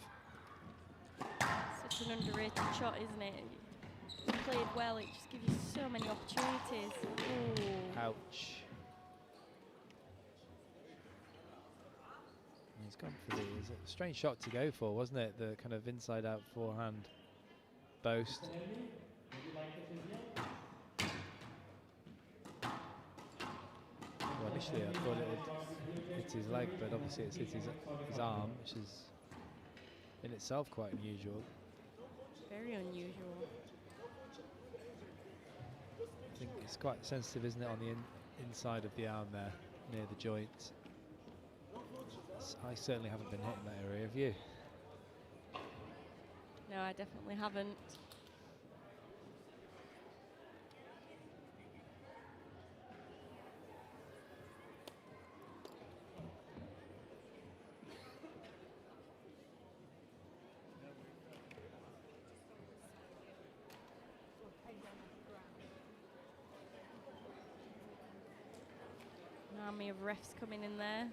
Such an underrated shot, isn't it? If you played well, it just gives you so many opportunities. Ooh. Ouch. He's gone for it's a strange shot to go for, wasn't it? The kind of inside-out forehand boast. Well, initially I thought it would hit his leg, but obviously it's hit his arm, which is in itself quite unusual. Very unusual. I think it's quite sensitive, isn't it, on the inside of the arm there, near the joint. I certainly haven't been hit in that area, have you? No, I definitely haven't. An army of refs coming in there.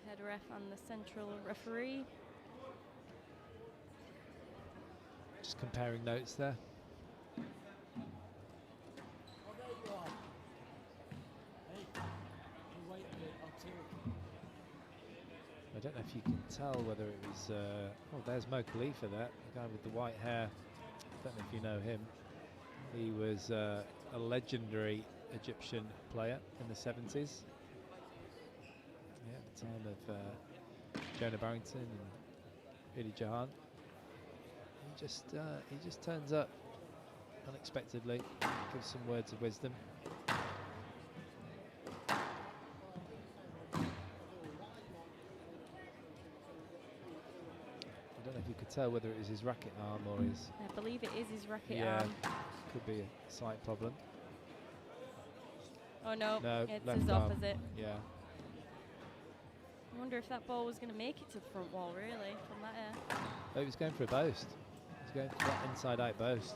Head ref and the central referee. Just comparing notes there. I don't know if you can tell whether it was, oh, there's Mo Khalifa there, the guy with the white hair. I don't know if you know him. He was a legendary Egyptian player in the 70s. Yeah, at the time of Jonah Barrington and Billy Jahan. He just turns up unexpectedly. Give some words of wisdom. I don't know if you could tell whether it was his racket arm or his... I believe it is his racket yeah, arm. could be a slight problem. Oh no, No, it's left his arm. opposite. Yeah. I wonder if that ball was going to make it to the front wall, really, from that air. Oh, he was going for a boast. He was going for that inside-out boast.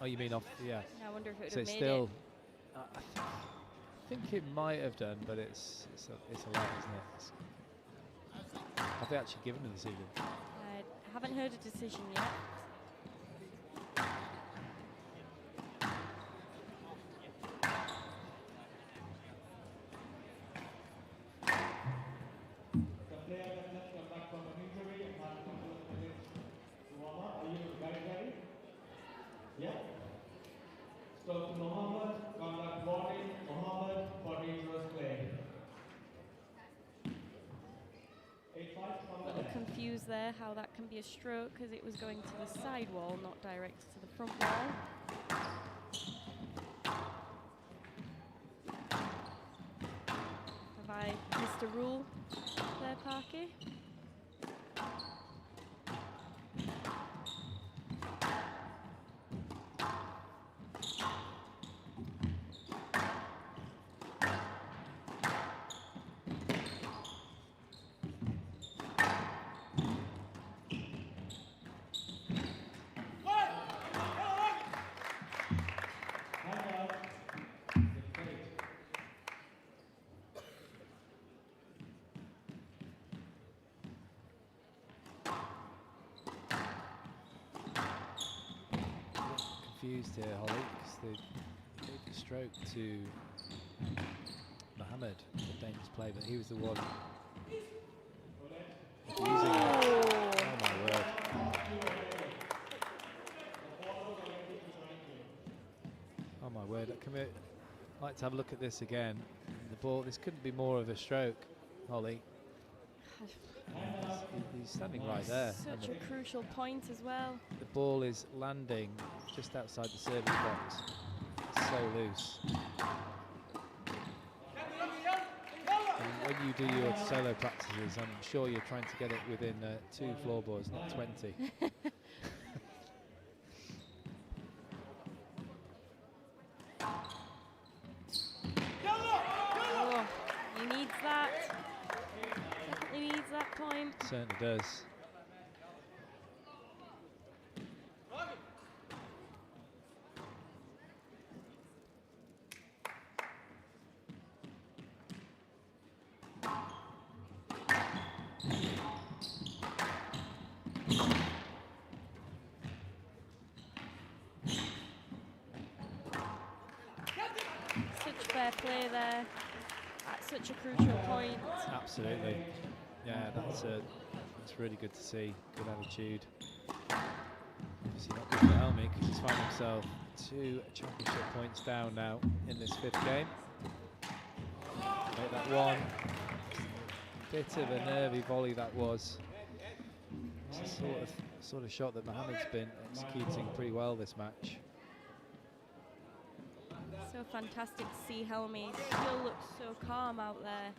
Oh, you mean off? Yeah. Yeah, I wonder if it would So have it's made still... it. I think it might have done, but it's a lot, isn't it? Have they actually given a decision? I haven't heard a decision yet. The player that just come back from an injury and has a couple of minutes to warm up. Are you guys ready? Yeah? So to Mohammed, contact warning. Mohammed for dangerous play. 8-5 from A the little net. confused there how that can be a stroke because it was going to the side wall, not direct to the front wall. Have I missed a rule there, Parky? Confused here, Holly, because they gave the stroke to Mohammed, a dangerous play, but he was the one abusing it. Oh my word. Oh my word. I'd like to have a look at this again. The ball, this couldn't be more of a stroke, Holly. He's standing right there. Such a crucial point as well. The ball is landing just outside the service box. It's so loose. And when you do your solo practices, I'm sure you're trying to get it within 2 floorboards, not 20. Oh, he needs that. Definitely needs that point. Certainly does. Such fair play there at such a crucial point. Absolutely. Yeah, that's really good to see. Good attitude. Obviously not good for Helmy because he's found himself 2 championship points down now in this 5th game. Make that one. Bit of a nervy volley that was. It's a sort of shot that Mohammed's been executing pretty well this match. So fantastic to see Helmy still looks so calm out there.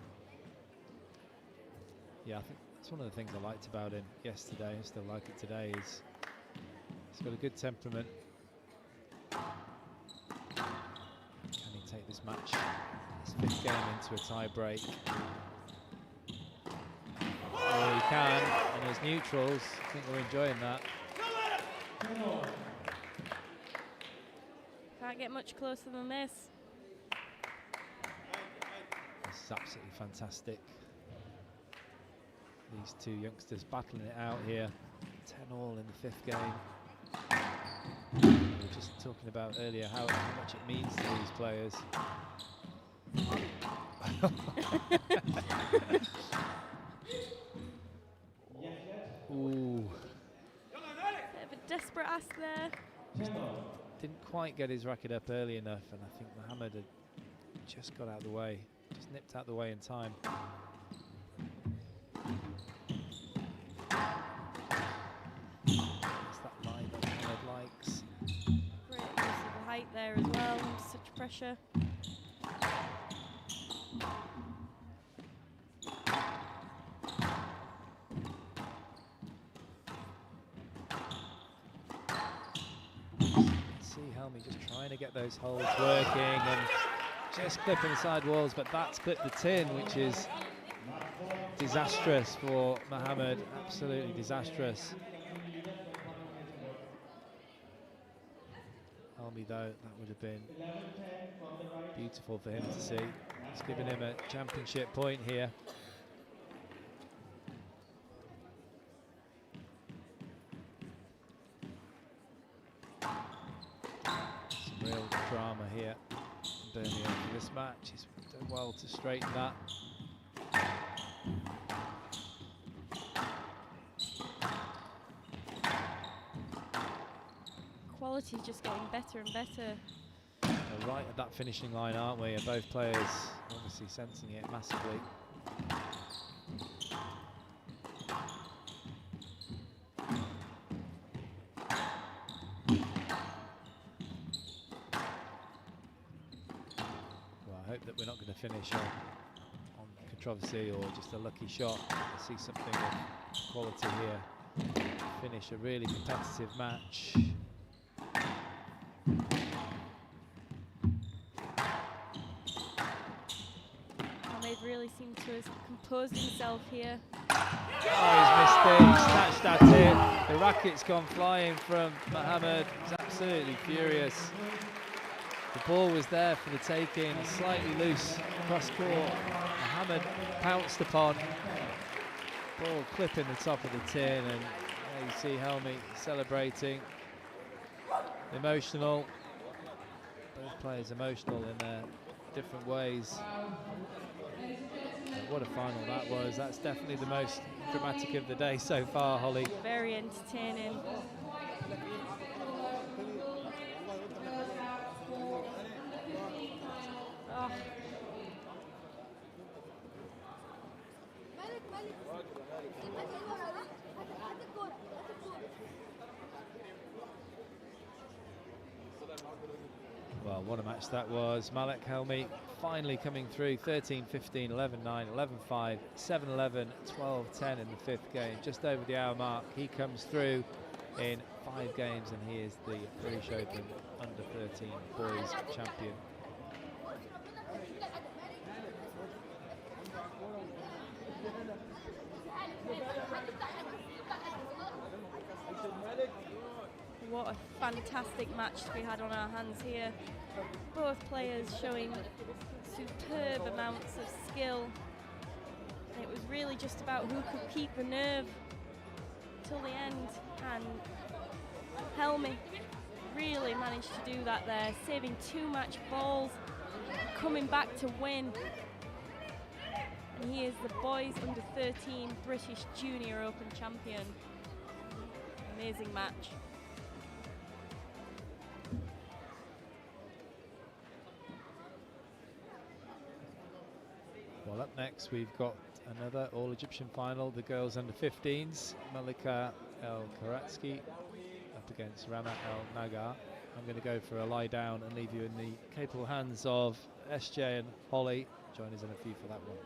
Yeah, I think that's one of the things I liked about him yesterday, I still like it today, is he's got a good temperament. Can he take this match, this 5th game, into a tie break? Oh, he can, and there's neutrals. I think we're enjoying that. Can't get much closer than this. This is absolutely fantastic. These 2 youngsters battling it out here. 10-all in the 5th game. We were just talking about earlier how much it means to these players. Ooh. Bit of a desperate ask there. Just didn't quite get his racket up early enough, and I think Mohammed had just got out of the way. Just nipped out the way in time. It's that line that Mohammed likes. pressure. See Helmy just trying to get those holds working and just clipping the side walls, but that's clipped the tin, which is disastrous for Mohammed, absolutely disastrous. Helmy though, that would have been beautiful for him to see. It's given him a championship point here. Some real drama here in Birmingham for this match. He's done well to straighten that. Quality's just getting better and better. We're right at that finishing line, aren't we? And both players obviously sensing it massively. Well, I hope that we're not going to finish on controversy or just a lucky shot. I see something of quality here. Finish a really competitive match. Really seemed to have composed himself here. Oh, he's missed it. He's snatched at it. The racket's gone flying from Mohammed. He's absolutely furious. The ball was there for the taking, slightly loose cross court. Mohammed pounced upon. Ball clipping the top of the tin, and there you see Helmy celebrating. Emotional. Both players emotional in their different ways. What a final that was. That's definitely the most dramatic of the day so far, Holly. Very entertaining. Oh. Well, what a match that was. Malik Helmy finally coming through. 13-15, 11-9, 11-5, 7-11, 12-10 in the fifth game. Just over the hour mark. He comes through in 5 games, and he is the British Open under 13 boys champion. What a fantastic match we had on our hands here. Both players showing superb amounts of skill. And it was really just about who could keep the nerve till the end. And Helmy really managed to do that there, saving 2 match balls, coming back to win. And he is the boys under 13 British Junior Open champion. Amazing match. Well, up next we've got another all-Egyptian final, the girls under 15s. Malika El-Karatsky up against Rama El-Nagar. I'm going to go for a lie down and leave you in the capable hands of SJ and Holly. Join us in a few for that one.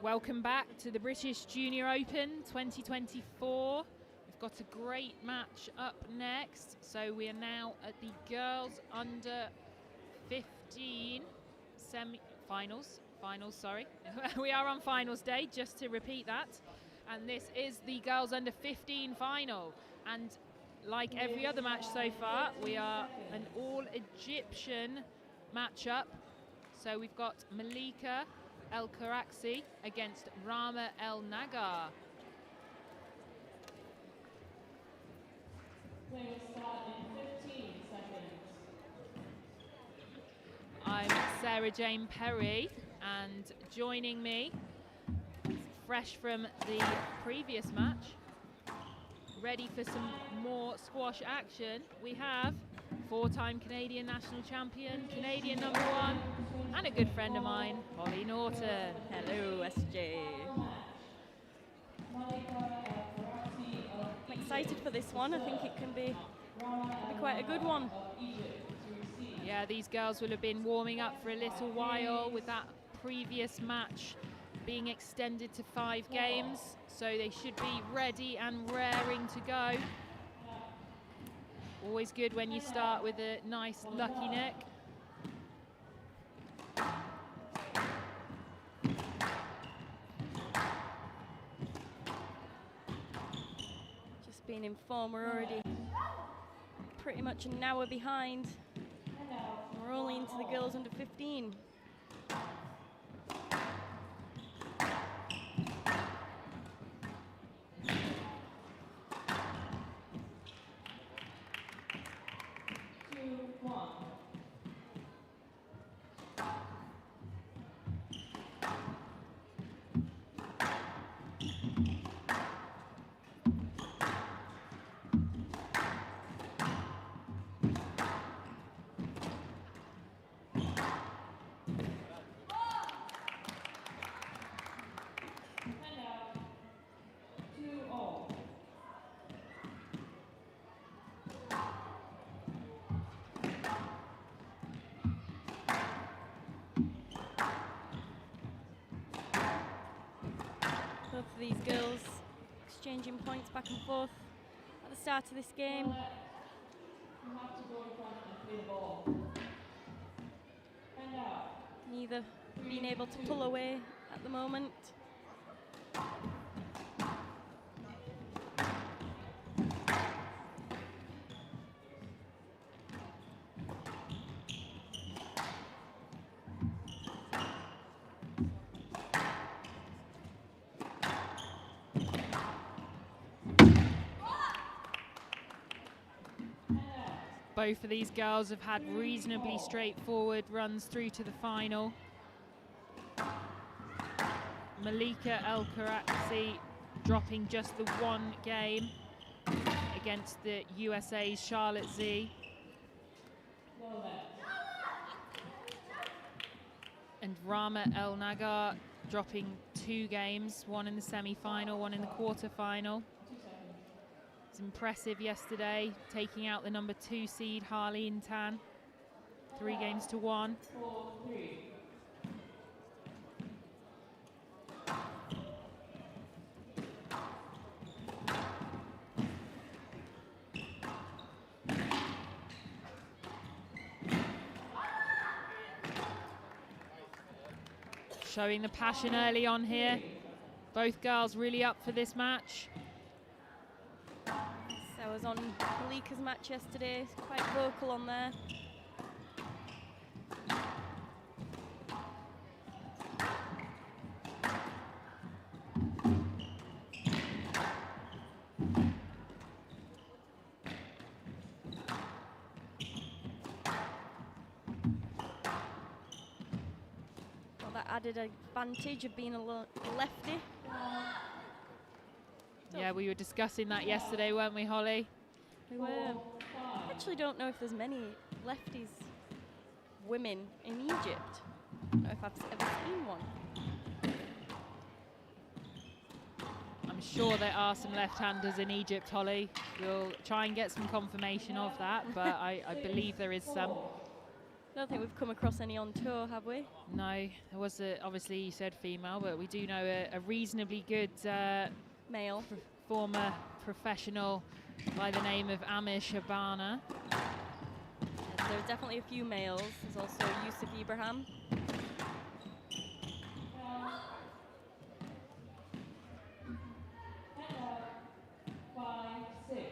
Welcome back to the British Junior Open 2024. We've got a great match up next. So we are now at the girls under 15 semi-finals. We are on finals day, just to repeat that. And this is the girls under 15 final. And like every other match so far, we are an all Egyptian matchup. So we've got Malika El Karaksi against Rama El Nagar. Play will start in 15 seconds. I'm Sarah Jane Perry, and joining me, fresh from the previous match, ready for some more squash action, we have four-time Canadian national champion, Canadian #1, and a good friend of mine, Holly Norton. Hello, SJ. I'm excited for this one. I think it can be quite a good one. Yeah, these girls will have been warming up for a little while with that previous match being extended to 5 games, so they should be ready and raring to go. Always good when you start with a nice lucky neck. Just being informed, we're already pretty much an hour behind. We're only into the girls under 15. Both of these girls exchanging points back and forth at the start of this game. You have to go in front and play the ball. And out. Neither being able to pull away at the moment. Both of these girls have had reasonably straightforward runs through to the final. Malika El Karaksi dropping just the 1 game against the USA's Charlotte Z. And Rama El Nagar dropping 2 games, 1 in the semi-final, 1 in the quarter-final. It's impressive yesterday, taking out the #2 seed Harleen Tan, 3 games to 1. Showing the passion early on here. Both girls really up for this match. So I was on Malika's match yesterday, quite vocal on there. Got that added advantage of being a lefty. Yeah, we were discussing that yesterday, weren't we, Holly? We were. I actually don't know if there's many lefties women in Egypt. I don't know if I've ever seen one. I'm sure there are some left-handers in Egypt, Holly. We'll try and get some confirmation of that, but I believe there is some. I don't think we've come across any on tour, have we? No, there was obviously you said female, but we do know a reasonably good Male. former professional by the name of Amir Shabana. Yes, there's definitely a few males. There's also Yusuf Ibrahim. 5-6.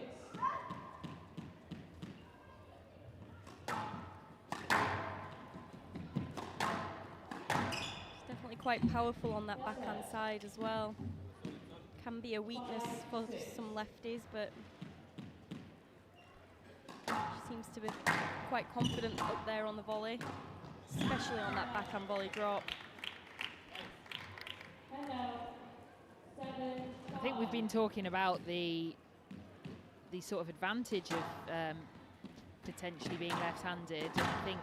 Definitely quite powerful on that backhand side as well. Can be a weakness for some lefties, but she seems to be quite confident up there on the volley, especially on that backhand volley drop. I think we've been talking about the sort of advantage of potentially being left-handed. I think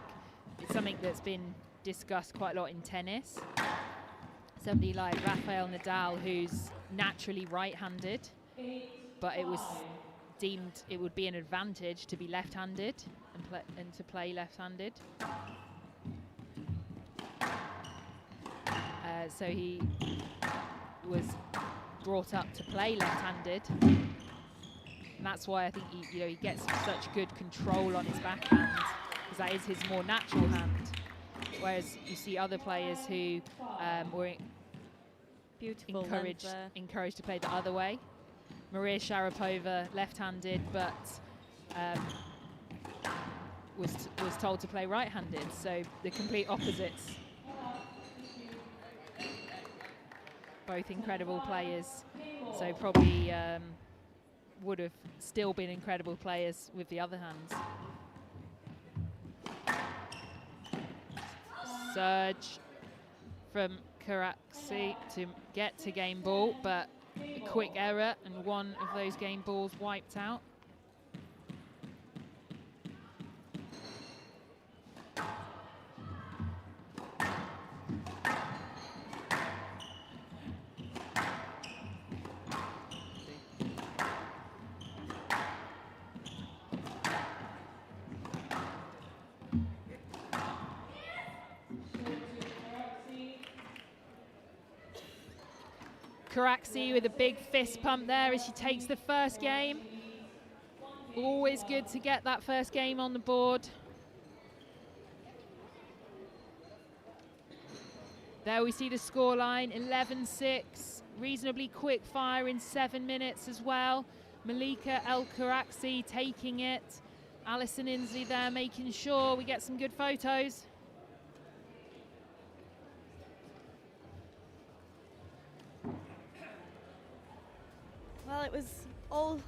it's something that's been discussed quite a lot in tennis. Somebody like Rafael Nadal, who's naturally right-handed, but it was deemed it would be an advantage to be left-handed and to play left-handed. So he was brought up to play left-handed, and that's why I think he gets such good control on his backhand, because that is his more natural hand. Whereas you see other players who were encouraged to play the other way. Maria Sharapova, left-handed, but was told to play right-handed. So the complete opposites. Both incredible players. So probably would have still been incredible players with the other hands. Surge from Karaksi to get to game ball, but a quick error and one of those game balls wiped out. Karaksi with a big fist pump there as she takes the first game. Always good to get that first game on the board. There we see the scoreline, 11-6. Reasonably quick fire in 7 minutes as well. Malika El-Karaksi taking it. Alison Inslee there making sure we get some good photos. Well, it was all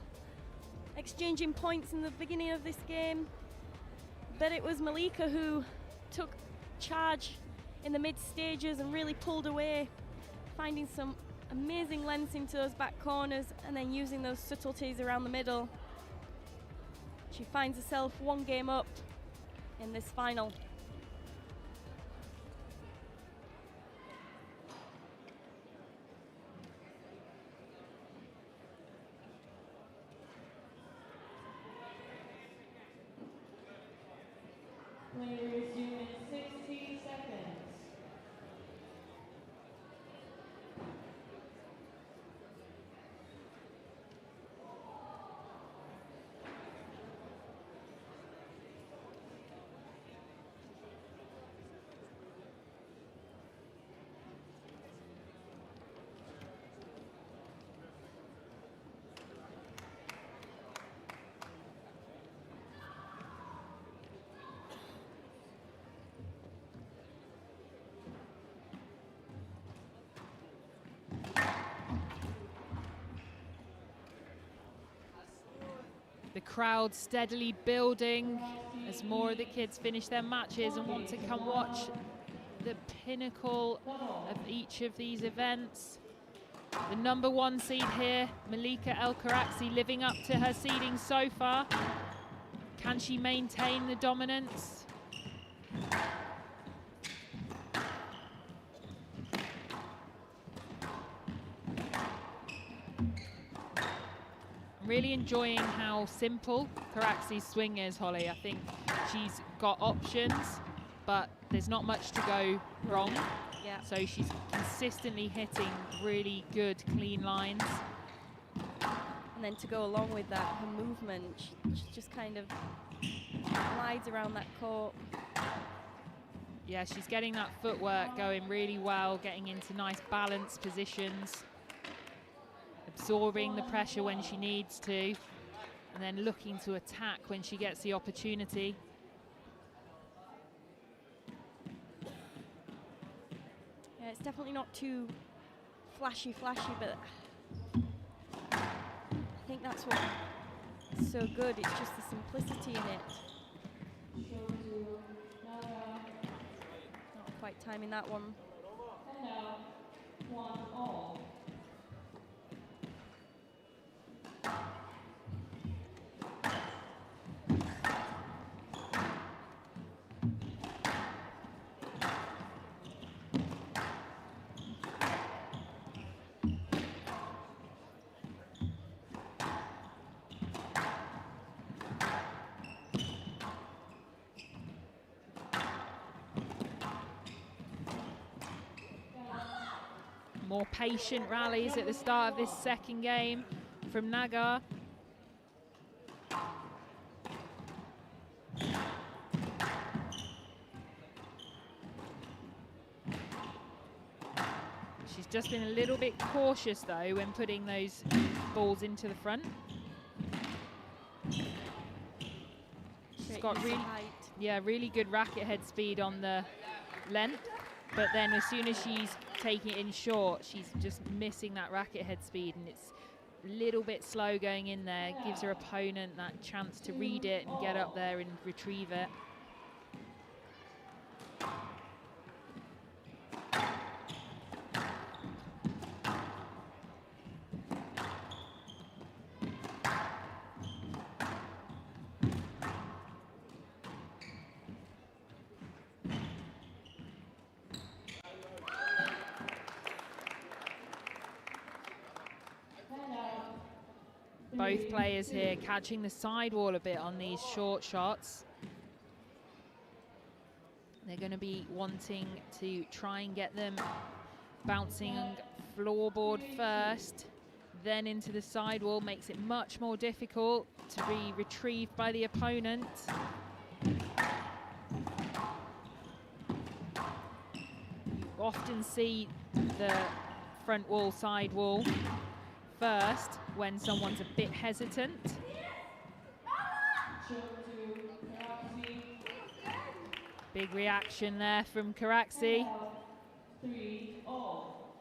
exchanging points in the beginning of this game, but it was Malika who took charge in the mid stages and really pulled away, finding some amazing lengths into those back corners and then using those subtleties around the middle. She finds herself one game up in this final. Player resume in 60 seconds. The crowd steadily building as more of the kids finish their matches and want to come watch the pinnacle of each of these events. The number 1 seed here, Malika El-Karaksi, living up to her seeding so far. Can she maintain the dominance? Really enjoying how simple Karaksi's swing is, Holly. I think she's got options. but there's not much to go wrong. Yeah. So she's consistently hitting really good, clean lines. And then to go along with that, her movement, she just kind of glides around that court. Yeah, she's getting that footwork going really well, getting into nice balanced positions, absorbing the pressure when she needs to, and then looking to attack when she gets the opportunity. Yeah, it's definitely not too flashy, but I think that's what's so good. It's just the simplicity in it. Not quite timing that one. And now, 1-all. More patient rallies at the start of this second game from Nagar. She's just been a little bit cautious though when putting those balls into the front. She's got really good racket head speed on the length, but then as soon as she's taking it in short, she's just missing that racket head speed, and it's a little bit slow going in there. Gives her opponent that chance to read it and get up there and retrieve it. Both players here catching the sidewall a bit on these short shots. They're going to be wanting to try and get them bouncing floorboard first, then into the sidewall. Makes it much more difficult to be retrieved by the opponent. You often see the front wall, side wall first when someone's a bit hesitant. Big reaction there from Karaxi. 3-all.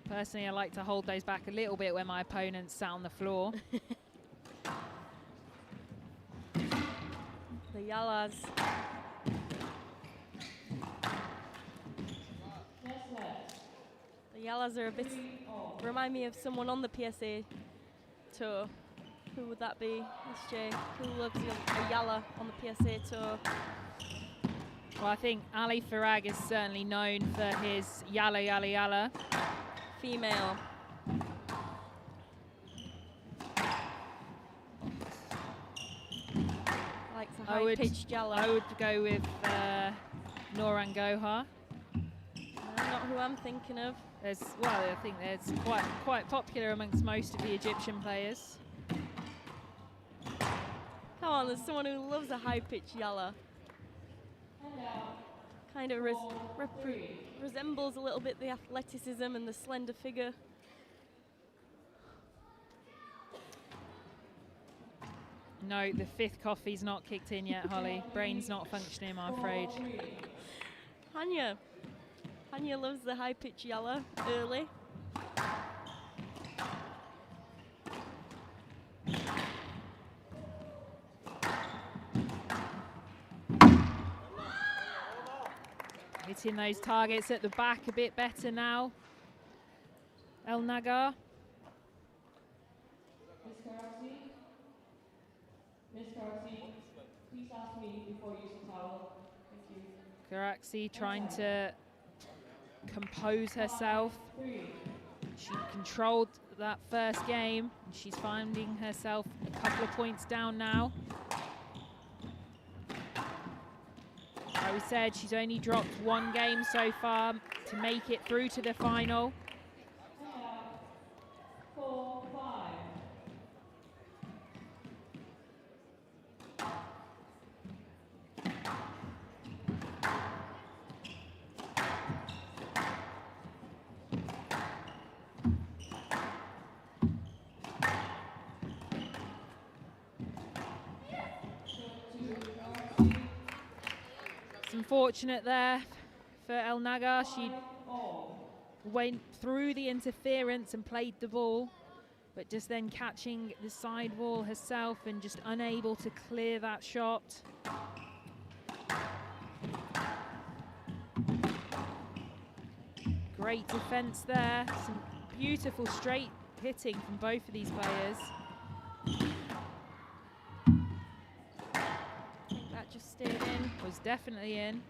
Personally, I like to hold those back a little bit when my opponent's sat on the floor. The Yalas. The Yalas are a bit, remind me of someone on the PSA tour. Who would that be, SJ? Who loves a Yala on the PSA tour? Well, I think Ali Farag is certainly known for his Yala Yala Yala. Female. Likes a high-pitched Yala. I would go with Noran Gohar. Not who I'm thinking of. I think it's quite popular amongst most of the Egyptian players. Come on, there's someone who loves a high-pitched Yala. Kind of resembles a little bit the athleticism and the slender figure. No, the fifth coffee's not kicked in yet, Holly. Brain's not functioning, I'm afraid. Hanya loves the high-pitch Yala early. Hitting those targets at the back a bit better now. El Nagar. Miss Karaxi, please ask me before using towel. Thank you. Karaxi trying to compose herself. She controlled that first game. And she's finding herself a couple of points down now. I Like we said, she's only dropped one game so far to make it through to the final. 4-5. It's unfortunate there for El Naga. She went through the interference and played the ball, but just then catching the sidewall herself and just unable to clear that shot. Great defense there. Some beautiful straight hitting from both of these players. That just stayed in. Was definitely in.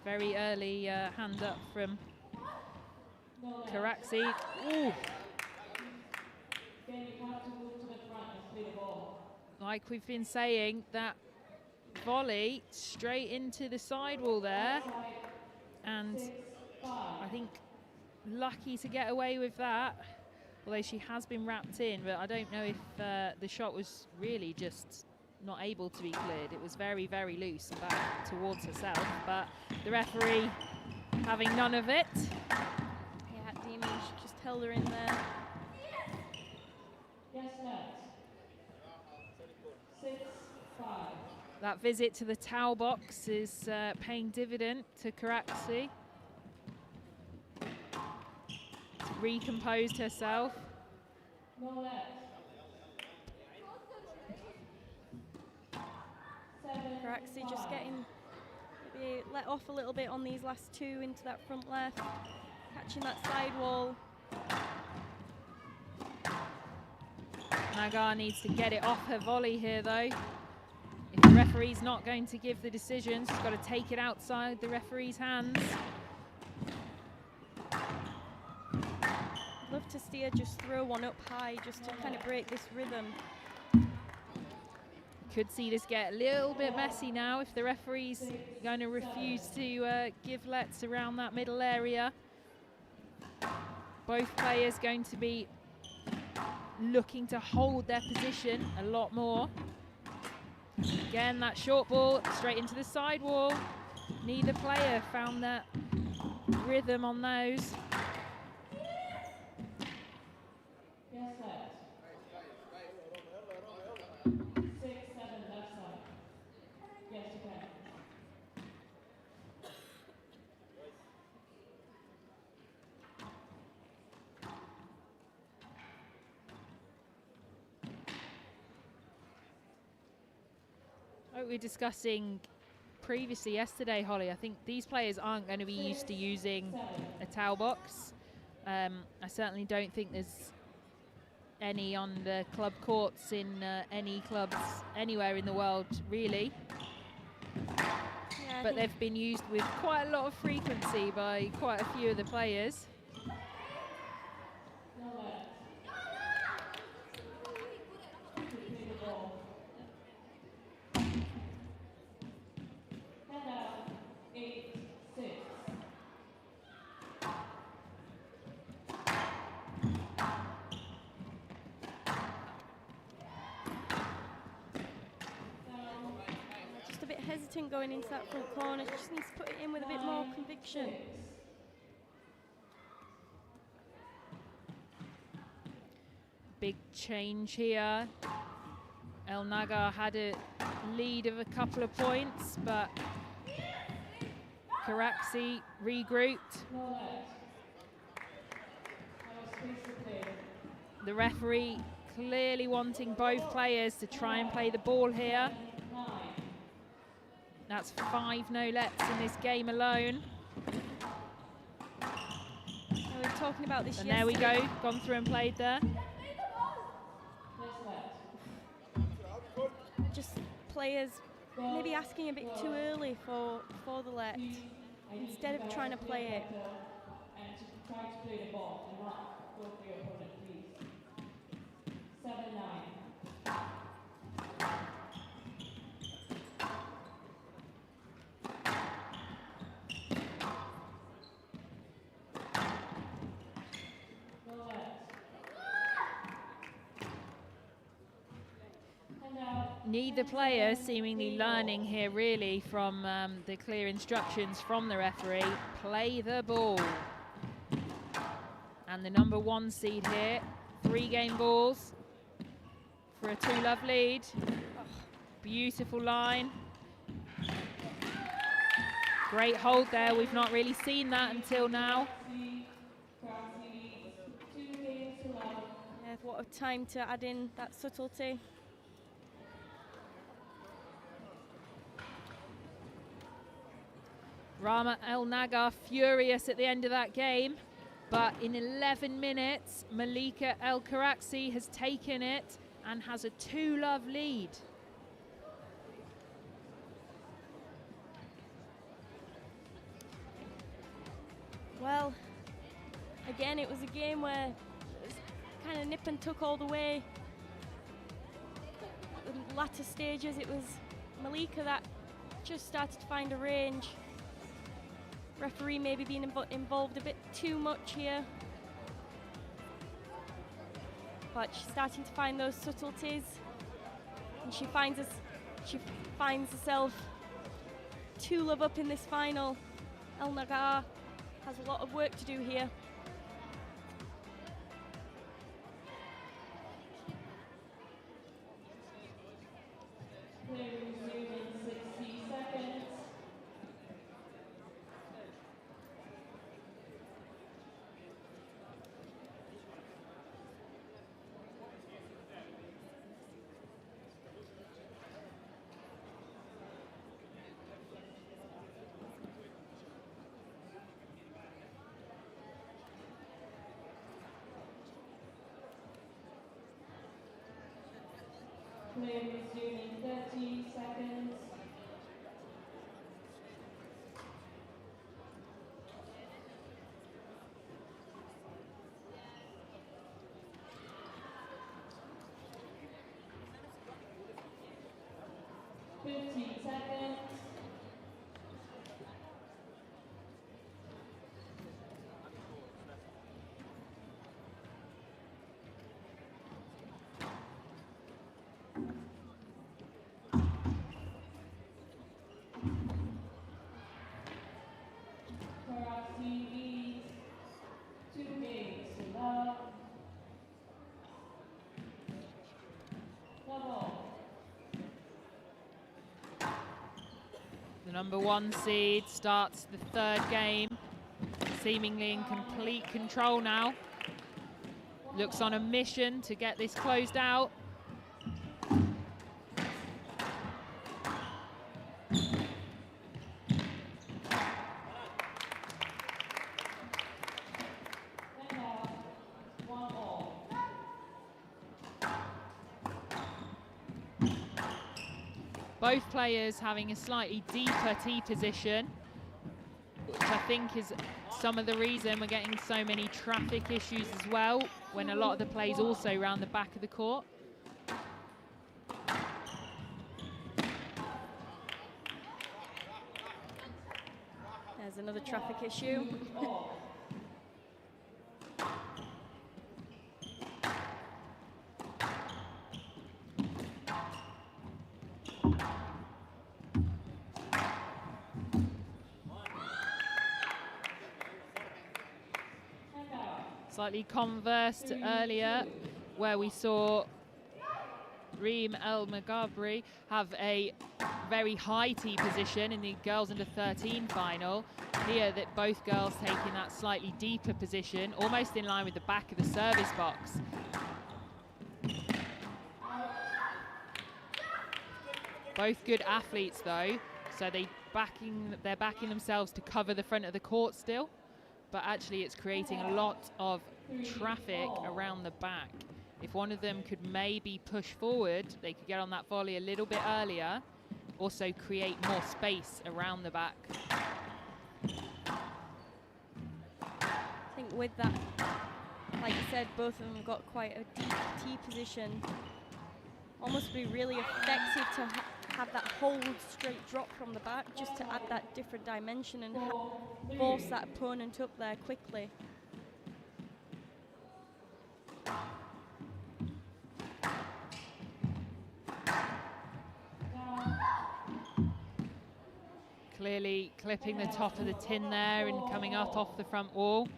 Very early hand up from Karaksi. Ooh. Like we've been saying, that volley straight into the sidewall there. And I think lucky to get away with that. Although she has been wrapped in, but I don't know if the shot was really just not able to be cleared. It was very, very loose and back towards herself, but the referee having none of it. Yeah, Demon just held her in there. Yes, net. 6-5. That visit to the towel box is paying dividend to Karaksi. Recomposed herself. No net. Karaksi just getting maybe let off a little bit on these last two into that front left, catching that sidewall. Nagar needs to get it off her volley here though. If the referee's not going to give the decision, she's got to take it outside the referee's hands. I'd love to see her just throw one up high just to kind of break this rhythm. Could see this get a little bit messy now if the referee's going to refuse to give lets around that middle area. Both players going to be looking to hold their position a lot more. Again, that short ball straight into the sidewall. Neither player found that rhythm on those. Yes, net. 6-7 left side. Yes, you can. Like we were discussing previously yesterday, Holly, I think these players aren't going to be used to using a towel box. I certainly don't think there's any on the club courts in any clubs anywhere in the world, really. Yeah, But they've been used with quite a lot of frequency by quite a few of the players. No net. Complete the ball. Hand out. 8-6. just a bit hesitant going into that front corner. She just needs to put it in with a bit more conviction. Big change here. El Naga had a lead of a couple of points, but Karaksi regrouped. No net. I was pleased to play. The referee clearly wanting both players to try and play the ball here. 9. That's 5 no-lets in this game alone. We were talking about this And there we yesterday. go, gone through and played there. Yes, net. Just players maybe asking a bit too early for the let instead of trying to play it. And to try to play the ball and not go for your opponent, please. 7-9. Neither player seemingly learning here really from the clear instructions from the referee. Play the ball. And the number 1 seed here, 3 game balls for a 2-love lead. Oh, beautiful line. Great hold there, we've not really seen that until now. Yeah, what a time to add in that subtlety. Rama El Nagar furious at the end of that game, but in 11 minutes, Malika El Karaksi has taken it and has a 2-love lead. Well, again, it was a game where it was kind of nip and tuck all the way. The latter stages, it was Malika that just started to find a range. Referee maybe being involved a bit too much here. But she's starting to find those subtleties. And she finds herself 2-love up in this final. El Nagar has a lot of work to do here. Resuming 30 seconds. The number 1 seed starts the 3rd game, seemingly in complete control now. Looks on a mission to get this closed out. Both players having a slightly deeper tee position, which I think is some of the reason we're getting so many traffic issues as well, when a lot of the play's also around the back of the court. There's another traffic issue. Slightly conversed earlier, where we saw Reem El Magabri have a very high tee position in the girls under 13 final. Here that both girls taking that slightly deeper position, almost in line with the back of the service box. Both good athletes though, so they're backing themselves to cover the front of the court still. But actually it's creating a lot of traffic around the back. If one of them could maybe push forward, they could get on that volley a little bit earlier, also create more space around the back. I think with that, like you said, both of them have got quite a deep tee position. Almost be really effective to have that hold straight drop from the back, just to add that different dimension and force that opponent up there quickly. Clearly clipping the top of the tin there and coming up off the front wall.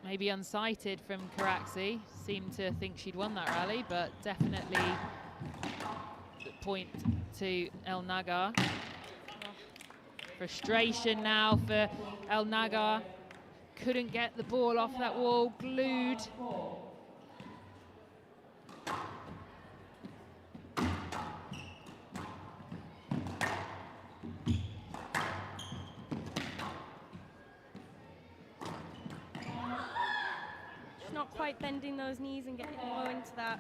Maybe unsighted from Karaxi. Seemed to think she'd won that rally, but definitely the point to El Nagar. Frustration now for El Nagar. Couldn't get the ball off that wall, glued. She's not quite bending those knees and getting low into that.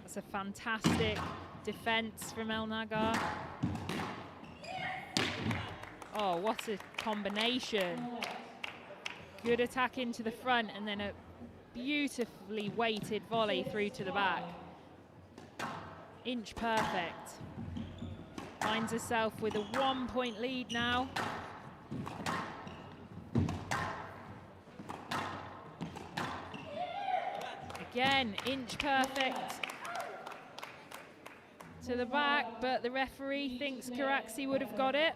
That's a fantastic defense from El Nagar. Oh, what a combination. Good attack into the front and then a beautifully weighted volley through to the back. Inch perfect. Finds herself with a 1-point lead now. Again, inch perfect to the back, but the referee thinks Karaxi would have got it.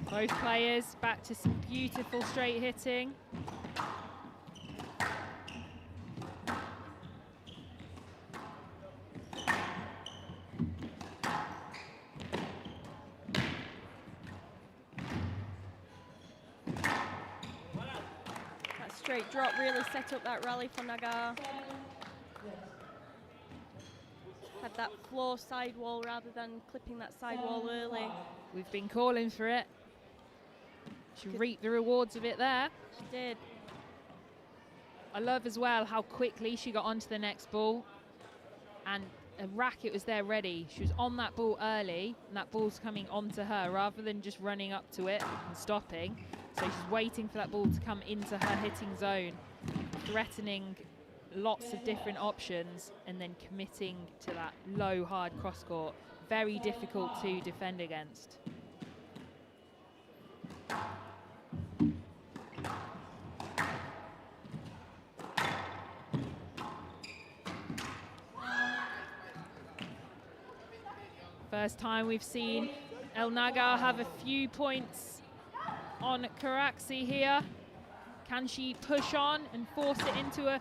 Both players back to some beautiful straight hitting. That straight drop really set up that rally for Nagar. Had that floor sidewall rather than clipping that sidewall early. We've been calling for it. She reaped the rewards of it there. She did. I love as well how quickly she got onto the next ball, and a racket was there ready. She was on that ball early, and that ball's coming onto her rather than just running up to it and stopping. So she's waiting for that ball to come into her hitting zone, threatening lots of different options, and then committing to that low, hard cross court. Very difficult to defend against. First time we've seen El Nagar have a few points on Karaxi here. Can she push on and force it into a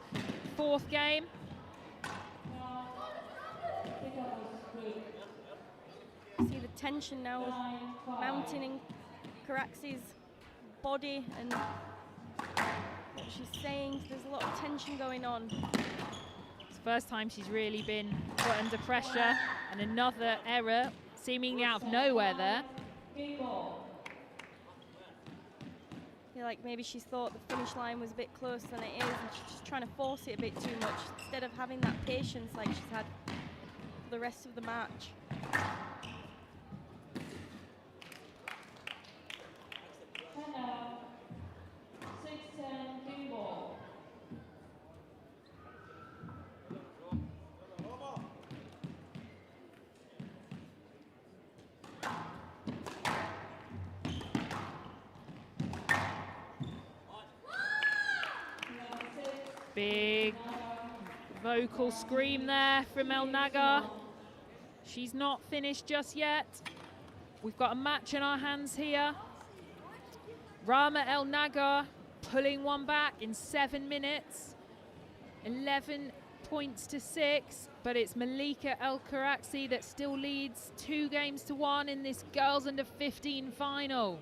fourth game? See the tension now mounting in Karaxi's body and what she's saying. There's a lot of tension going on. It's the first time she's really been put under pressure, and another error seemingly out of nowhere there. I feel like maybe she's thought the finish line was a bit closer than it is, and she's just trying to force it a bit too much instead of having that patience like she's had for the rest of the match. Big vocal scream there from El Nagar. She's not finished just yet. We've got a match in our hands here. Rama El Nagar pulling one back in 7 minutes. 11 points to 6, but it's Malika El Karaxi that still leads 2 games to 1 in this girls under 15 final.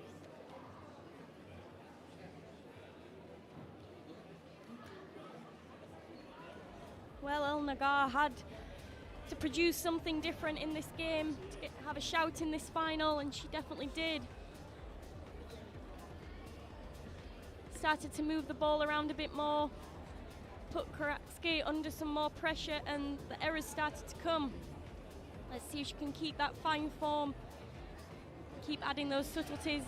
Well, El Nagar had to produce something different in this game to have a shout in this final, and she definitely did. Started to move the ball around a bit more, put Karaxi under some more pressure, and the errors started to come. Let's see if she can keep that fine form, keep adding those subtleties.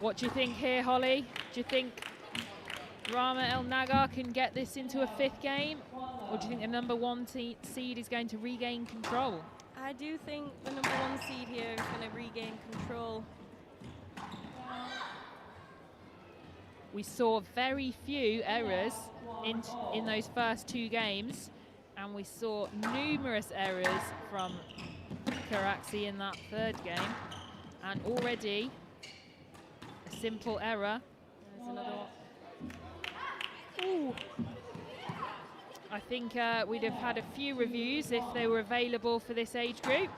What do you think here, Holly? Do you think Rama El Nagar can get this into a 5th game? Or do you think the number 1 seed is going to regain control? I do think the number 1 seed here is going to regain control. We saw very few errors in those first 2 games, and we saw numerous errors from Karaxi in that 3rd game, and already a simple error. There's another one. Ooh. I think we'd have had a few reviews if they were available for this age group.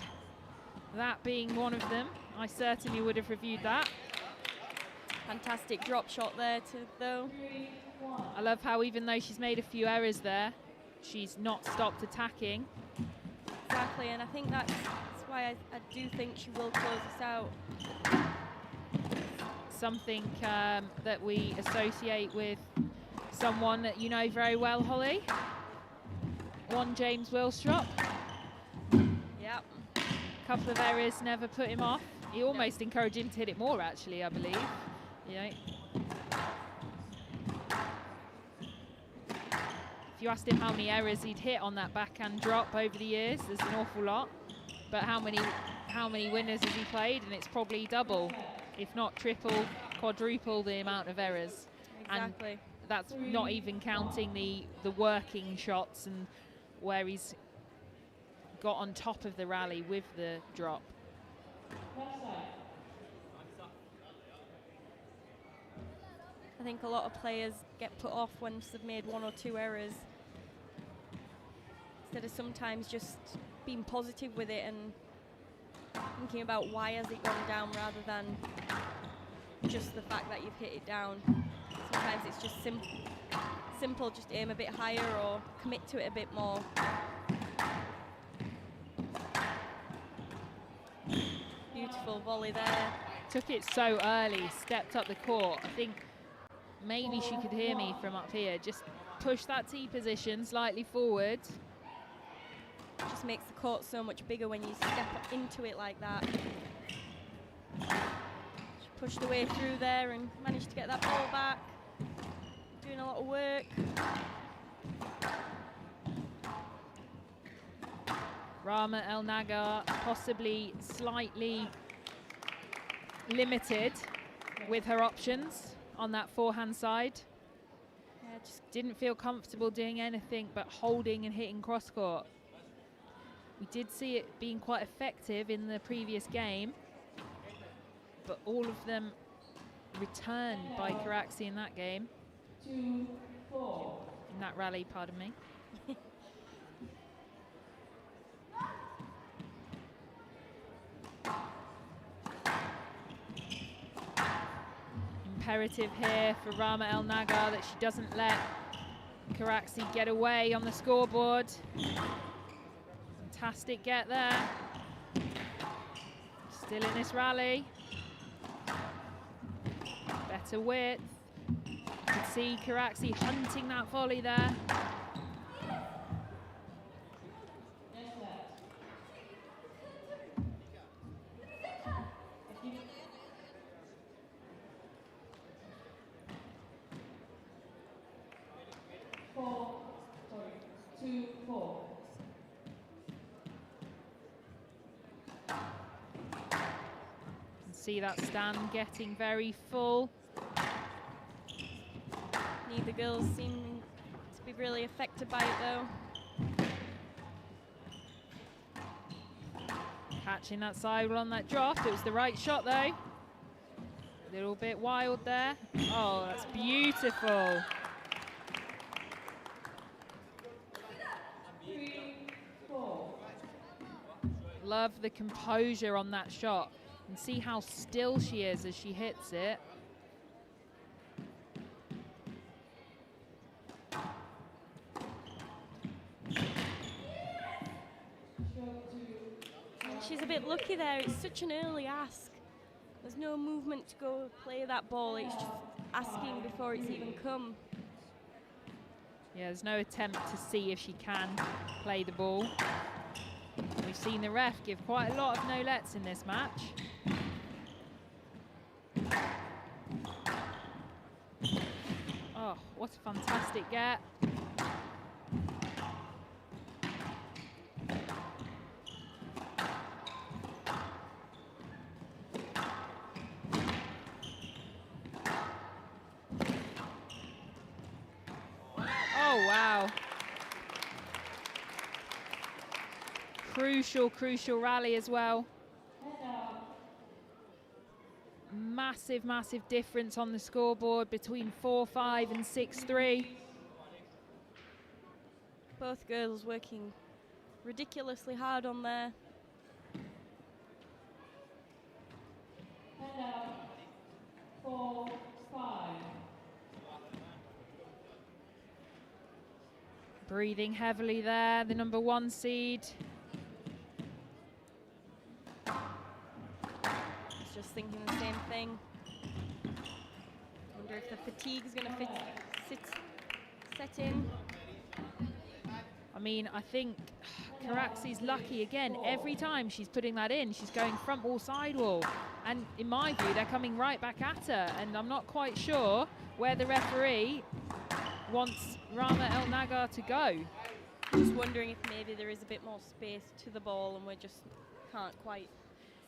That being one of them, I certainly would have reviewed that. Fantastic drop shot there though. I love how even though she's made a few errors there, she's not stopped attacking. Exactly, and I think that's why I do think she will close us out. Something that we associate with someone that you know very well, Holly. One James Wilstrop. Yep. Couple of errors never put him off. He almost encouraged him to hit it more, actually, I believe. Yeah. If you asked him how many errors he'd hit on that backhand drop over the years, there's an awful lot. But how many winners has he played? And it's probably double, if not triple, quadruple the amount of errors. Exactly. And that's not even counting the working shots and where he's got on top of the rally with the drop. I think a lot of players get put off once they've made 1 or 2 errors, instead of sometimes just being positive with it and thinking about why has it gone down rather than just the fact that you've hit it down. Sometimes it's just simple, just aim a bit higher or commit to it a bit more. Beautiful volley there. Took it so early, stepped up the court. I think maybe she could hear me from up here. Just push that T position slightly forward. Just makes the court so much bigger when you step into it like that. She pushed her way through there and managed to get that ball back. Doing a lot of work. Rama El Nagar possibly slightly limited with her options on that forehand side. Yeah, just didn't feel comfortable doing anything but holding and hitting cross court. We did see it being quite effective in the previous game, but all of them returned by Karaxi in that game. 2-4. In that rally, pardon me. Imperative here for Rama El Nagar that she doesn't let Karaxi get away on the scoreboard. Fantastic get there. Still in this rally. Better width. You can see Karaxi hunting that volley there. See that stand getting very full. Neither girls seem to be really affected by it though. Catching that sidewall on that drop. It was the right shot though. A little bit wild there. Oh, that's beautiful. 3-4. Love the composure on that shot. And see how still she is as she hits it. She's a bit lucky there. It's such an early ask. There's no movement to go play that ball. It's just asking before it's even come. Yeah, there's no attempt to see if she can play the ball. We've seen the ref give quite a lot of no-lets in this match. What a fantastic get. Oh, wow. Crucial rally as well. Massive difference on the scoreboard between 4-5 and 6-3. Both girls working ridiculously hard on there. And now, 4-5. Breathing heavily there, the number 1 seed. Just thinking the same thing. Wonder if the fatigue's going to set in. I mean, I think Karaxi's lucky again. Every time she's putting that in, she's going front wall, side wall. And in my view, they're coming right back at her. And I'm not quite sure where the referee wants Rama El Nagar to go. Just wondering if maybe there is a bit more space to the ball and we just can't quite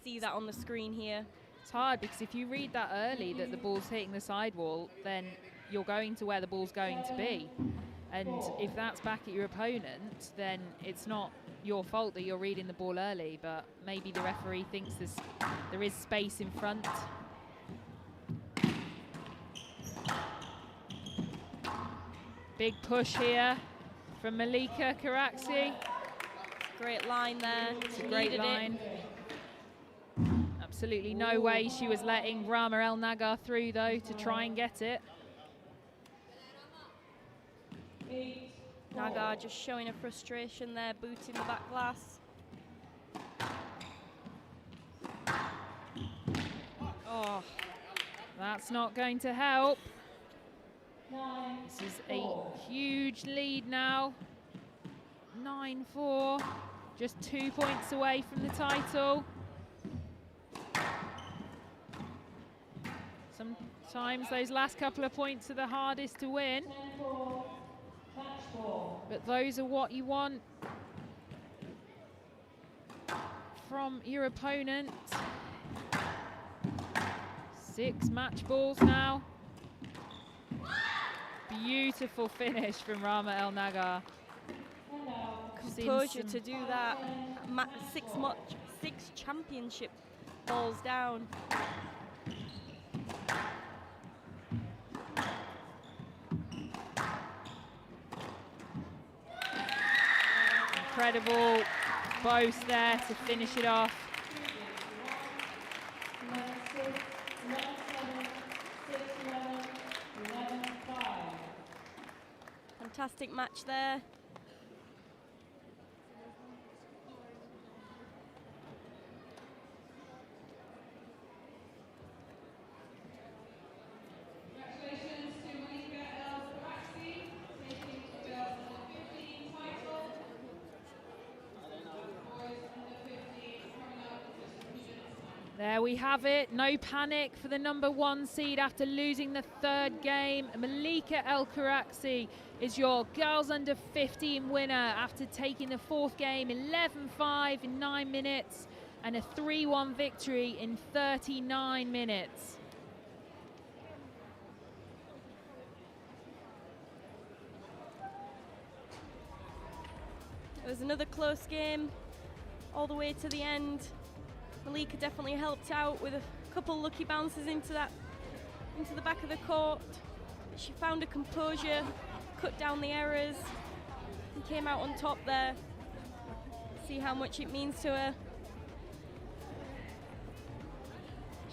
see that on the screen here. It's hard because if you read that early that the ball's hitting the sidewall, then you're going to where the ball's going to be. And if that's back at your opponent, then it's not your fault that you're reading the ball early, but maybe the referee thinks there is space in front. Big push here from Malika Karaxi. Great line there. It's a great line. Absolutely no way she was letting Rama El Nagar through, though, to try and get it. Nagar just showing a frustration there, booting the back glass. Oh, that's not going to help. This is a huge lead now. 9-4, just 2 points away from the title. Sometimes those last couple of points are the hardest to win. But those are what you want from your opponent. 6 match balls now. Beautiful finish from Rama El Nagar. Composure to do that. 6 championship balls down. Incredible boast there to finish it off. Fantastic match there. Congratulations to Malika El-Karaxi, taking the girls under 15 title. Boys under 15 coming up in just a few minutes. There we have it. No panic for the number 1 seed after losing the 3rd game. Malika El-Karaxi is your girls under 15 winner after taking the 4th game 11-5 in 9 minutes and a 3-1 victory in 39 minutes. It was another close game all the way to the end. Malika definitely helped out with a couple lucky bounces into the back of the court. She found a composure, cut down the errors, and came out on top there. See how much it means to her.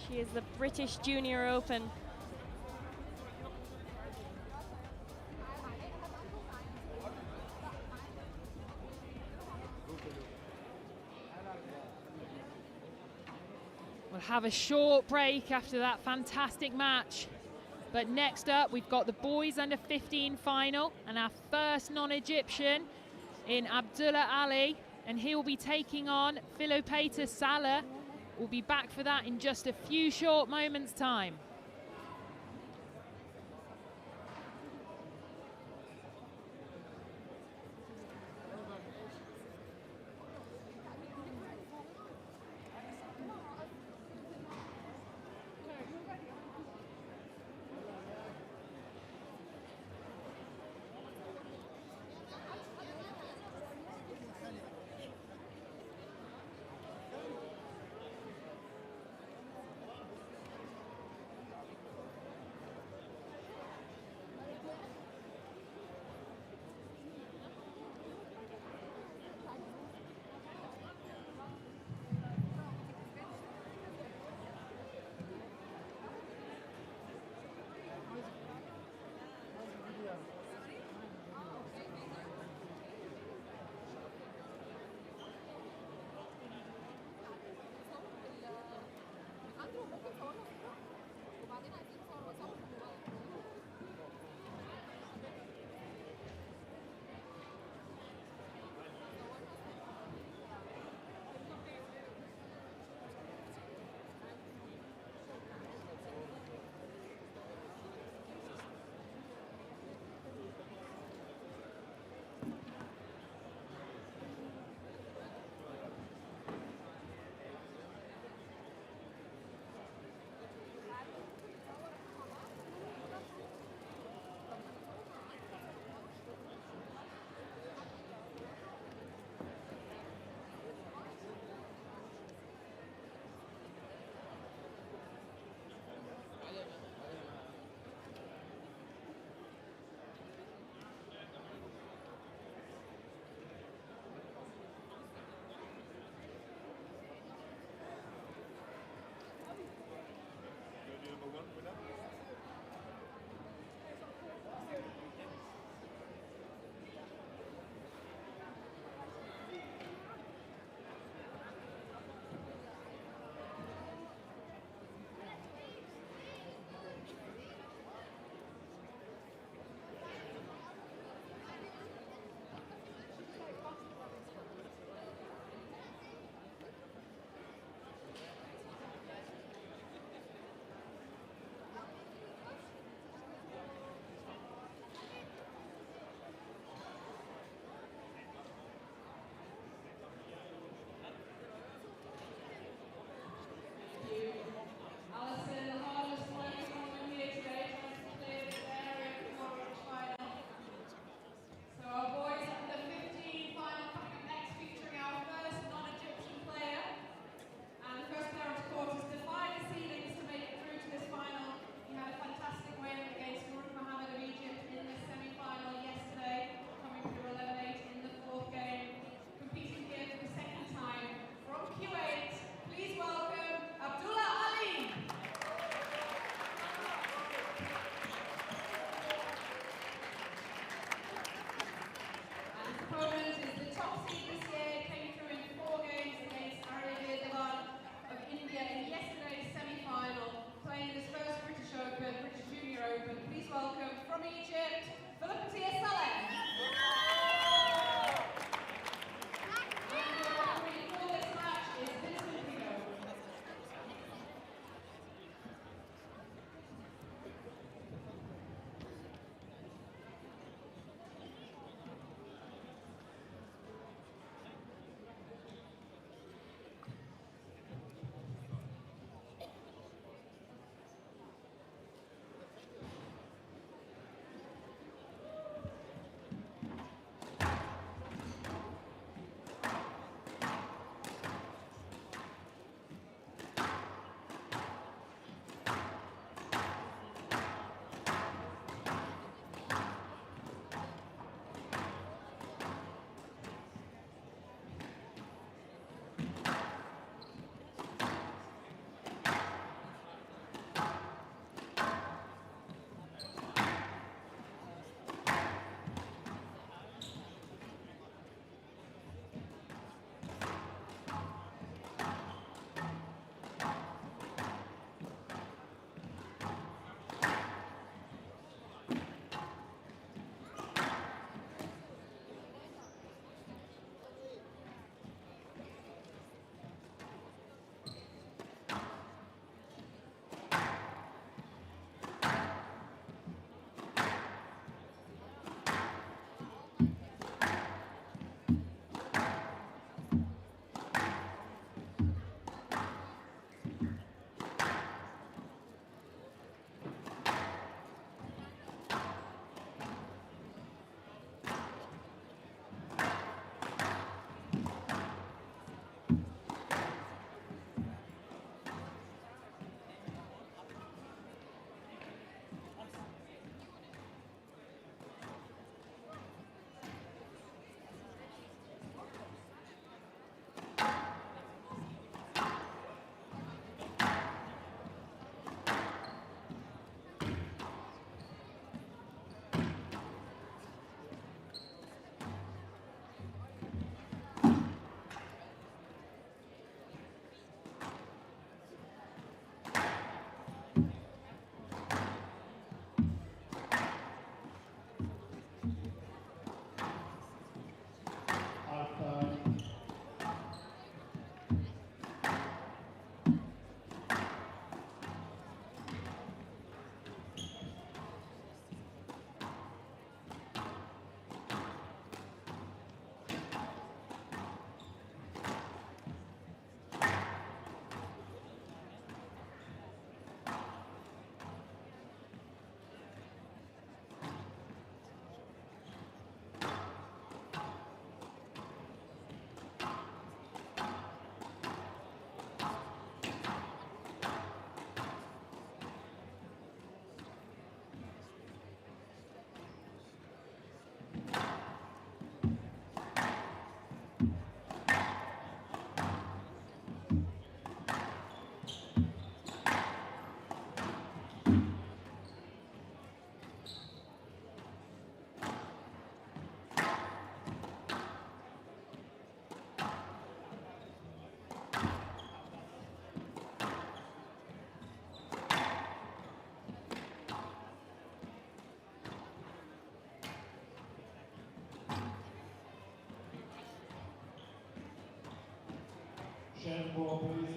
She is the British Junior Open. We'll have a short break after that fantastic match. But next up, we've got the boys under 15 final and our first non-Egyptian in Abdullah Ali, and he will be taking on Philopeta Salah. We'll be back for that in just a few short moments' time. next ball, please.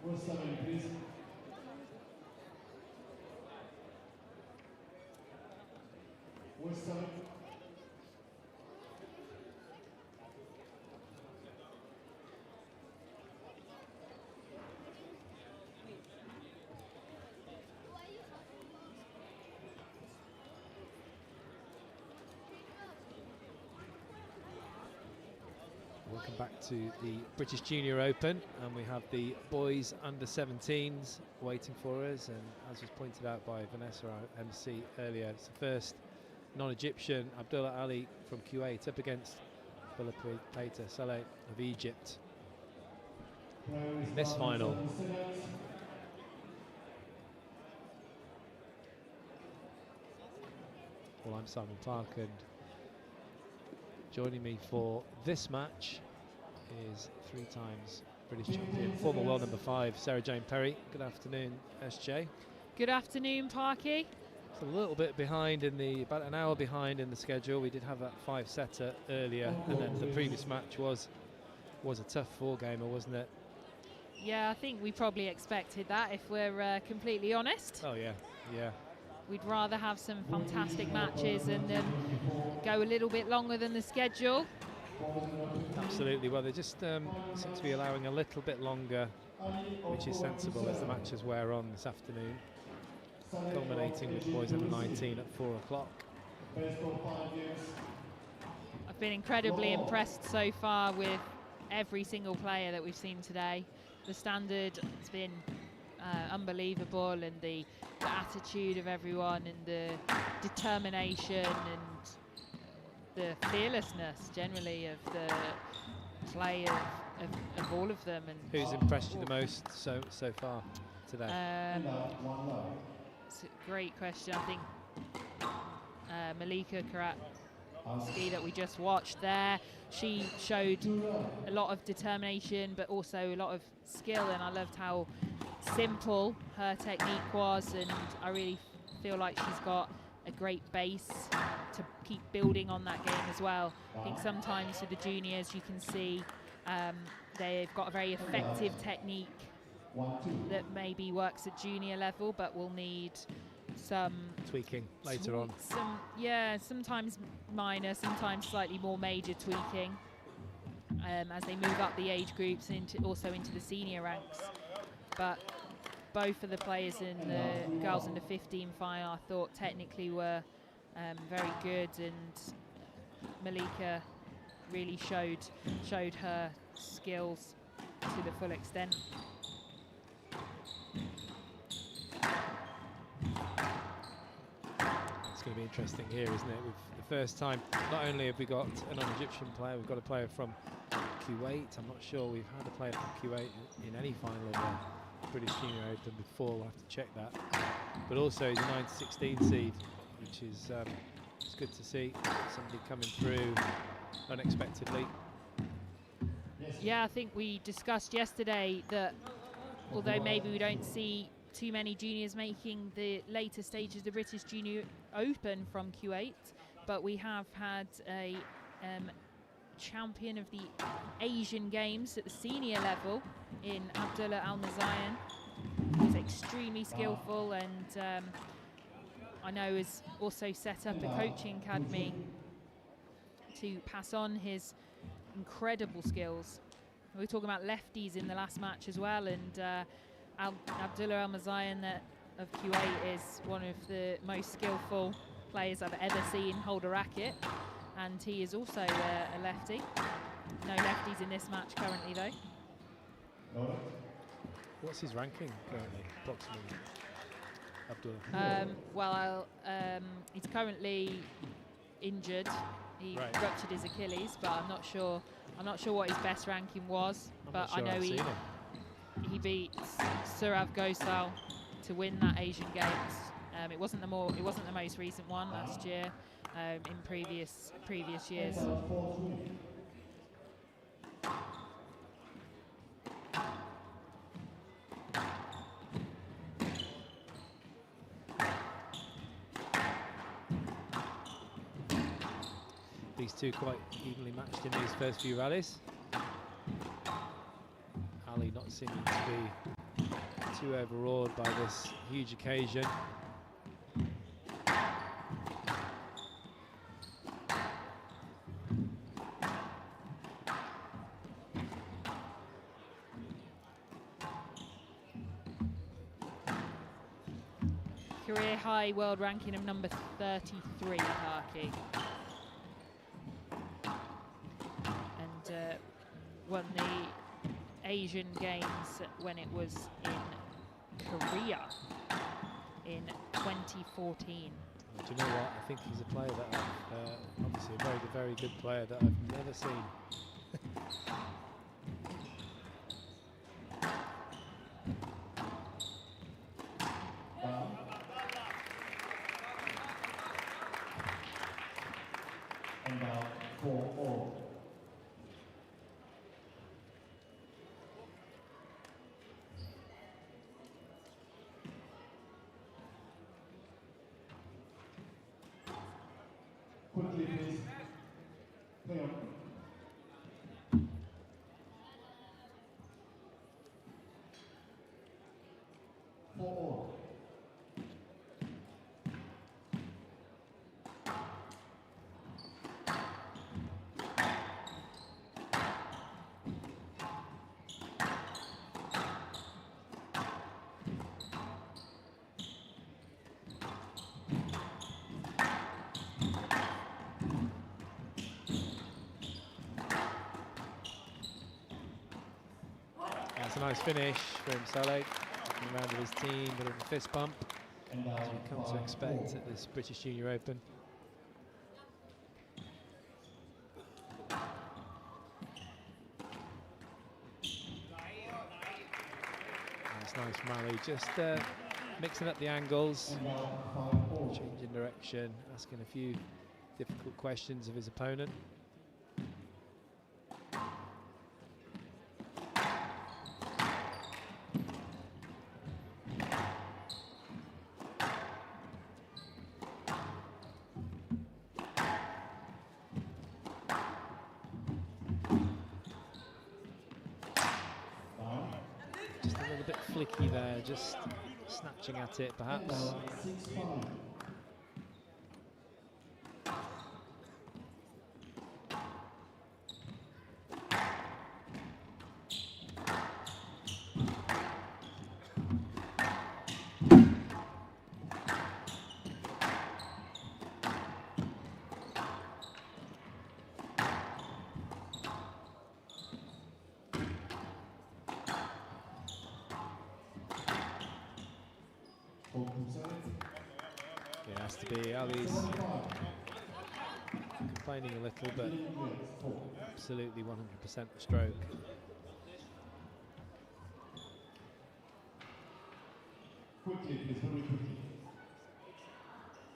What's 7, please? What's 7? Welcome back to the British Junior Open, and we have the boys under 17s waiting for us, and as was pointed out by Vanessa, our MC, earlier, it's the first non-Egyptian, Abdullah Ali from Kuwait, up against Bulapur Keita Saleh of Egypt in this final. Well, I'm Simon Clark, and joining me for this match is 3 times British champion, former world number 5, Sarah Jane Perry. Good afternoon, SJ. Good afternoon, Parky. It's a little bit behind about an hour behind in the schedule. We did have that 5-setter earlier, and then the previous match was a tough 4-gamer, wasn't it? Yeah, I think we probably expected that, if we're completely honest. Oh yeah, yeah. We'd rather have some fantastic matches and go a little bit longer than the schedule. Absolutely. Well, they just seem to be allowing a little bit longer, which is sensible as the matches wear on this afternoon, culminating with boys under 19 at 4 o'clock. I've been incredibly impressed so far with every single player that we've seen today. The standard has been unbelievable, and the attitude of everyone, and the determination and the fearlessness generally of the play of all of them. And who's impressed you the most so far today? It's a great question. I think Malika Karatski that we just watched there, she showed a lot of determination but also a lot of skill, and I loved how simple her technique was, and I really feel like she's got a great base to keep building on that game as well. I think sometimes with the juniors you can see they've got a very effective technique that maybe works at junior level, but will need some tweaking later on. Sometimes minor, sometimes slightly more major tweaking as they move up the age groups and also into the senior ranks. But both of the players in the girls under 15 final, I thought technically were very good, and Malika really showed her skills to the full extent. It's going to be interesting here, isn't it? With the first time, not only have we got a non-Egyptian player, we've got a player from Kuwait. I'm not sure we've had a player from Kuwait in any final of the British Junior Open before. We'll have to check that. But also he's a 9-16 seed, which is it's good to see somebody coming through unexpectedly. Yeah, I think we discussed yesterday that although maybe we don't see too many juniors making the later stages of the British Junior Open from Kuwait, but we have had a champion of the Asian Games at the senior level in Abdullah Al-Mazayan, who's extremely skillful, and I know has also set up a coaching academy to pass on his incredible skills. We were talking about lefties in the last match as well, and Abdullah Al-Mazayan that of Q8 is one of the most skillful players I've ever seen hold a racket, and he is also a lefty. No lefties in this match currently, though. What's his ranking currently, approximately, Abdullah? Well, he's currently injured. He ruptured his Achilles, but I'm not sure. I'm not sure what his best ranking was. But I know he beat Surav Gosal to win that Asian Games. It wasn't the most recent one last year. In previous years. These two quite evenly matched in these first few rallies. Ali not seeming to be too overawed by this huge occasion. Career high world ranking of number 33, Harky. And won the Asian Games when it was in Korea in 2014. Do you know what? I think he's a player that I've, obviously a very good player that I've never seen. And now 4-4. Quickly, please. Play on. 4-4. That's a nice finish from Saleh, looking around with his team, but a fist pump, as we come to expect at this British Junior Open. That's nice Mali, just mixing up the angles, changing direction, asking a few difficult questions of his opponent. Just a little bit flicky there, just snatching at it perhaps. Yeah, it has to be. Ali's complaining a little, but absolutely 100% the stroke.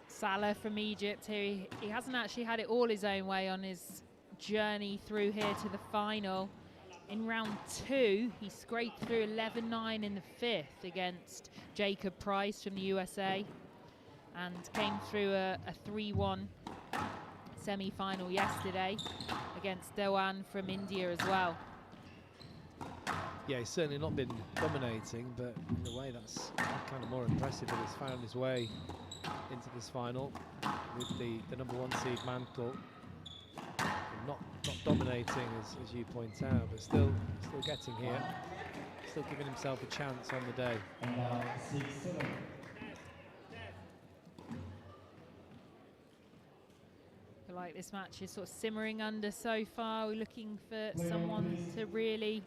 Salah from Egypt here. He hasn't actually had it all his own way on his journey through here to the final. In round 2, he scraped through 11-9 in the 5th against Jacob Price from the USA, and came through a 3-1 semi-final yesterday against Dewan from India as well. Yeah, he's certainly not been dominating, but in a way that's kind of more impressive that he's found his way into this final with the number 1 seed mantle. Not dominating as you point out, but still getting here, still giving himself a chance on the day. And now 6-7. this match is sort of simmering under so far. We're looking for someone to really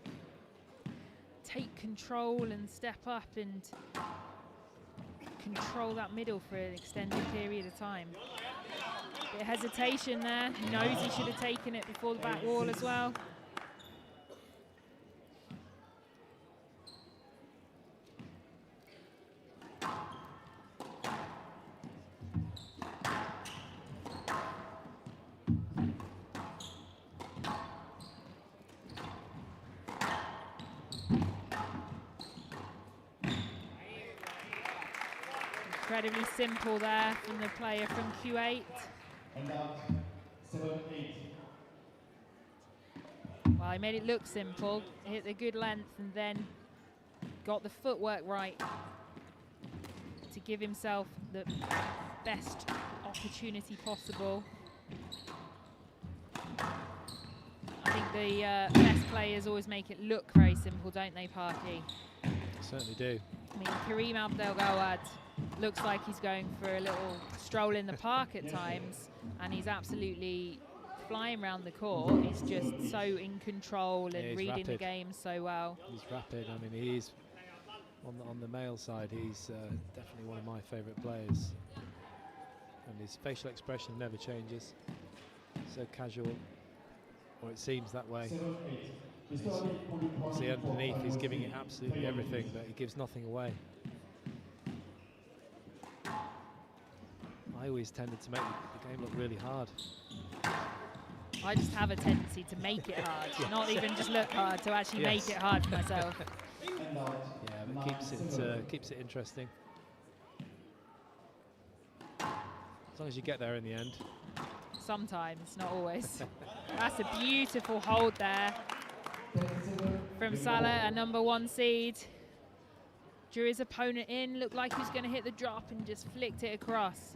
take control and step up and control that middle for an extended period of time. Bit of hesitation there. He knows he should have taken it before the back wall as well. Incredibly simple there from the player from Q8. And out 7-8. Well, he made it look simple, hit the good length and then got the footwork right to give himself the best opportunity possible. I think the best players always make it look very simple, don't they, Parky? Certainly do. I mean, Kareem Abdelgawad looks like he's going for a little stroll in the park at times, and he's absolutely flying around the court. He's just so in control and reading rapid. the game so well. He's rapid. I mean, he's on the male side. He's definitely one of my favourite players, and his facial expression never changes. So casual, or it seems that way. Obviously, underneath, he's giving it absolutely everything, but he gives nothing away. I always tended to make the game look really hard. I just have a tendency to make it hard, not even just look hard, to actually make it hard for myself. Yeah, but keeps it interesting. As long as you get there in the end. Sometimes, not always. That's a beautiful hold there from Salah, a #1 seed. Drew his opponent in, looked like he was going to hit the drop and just flicked it across.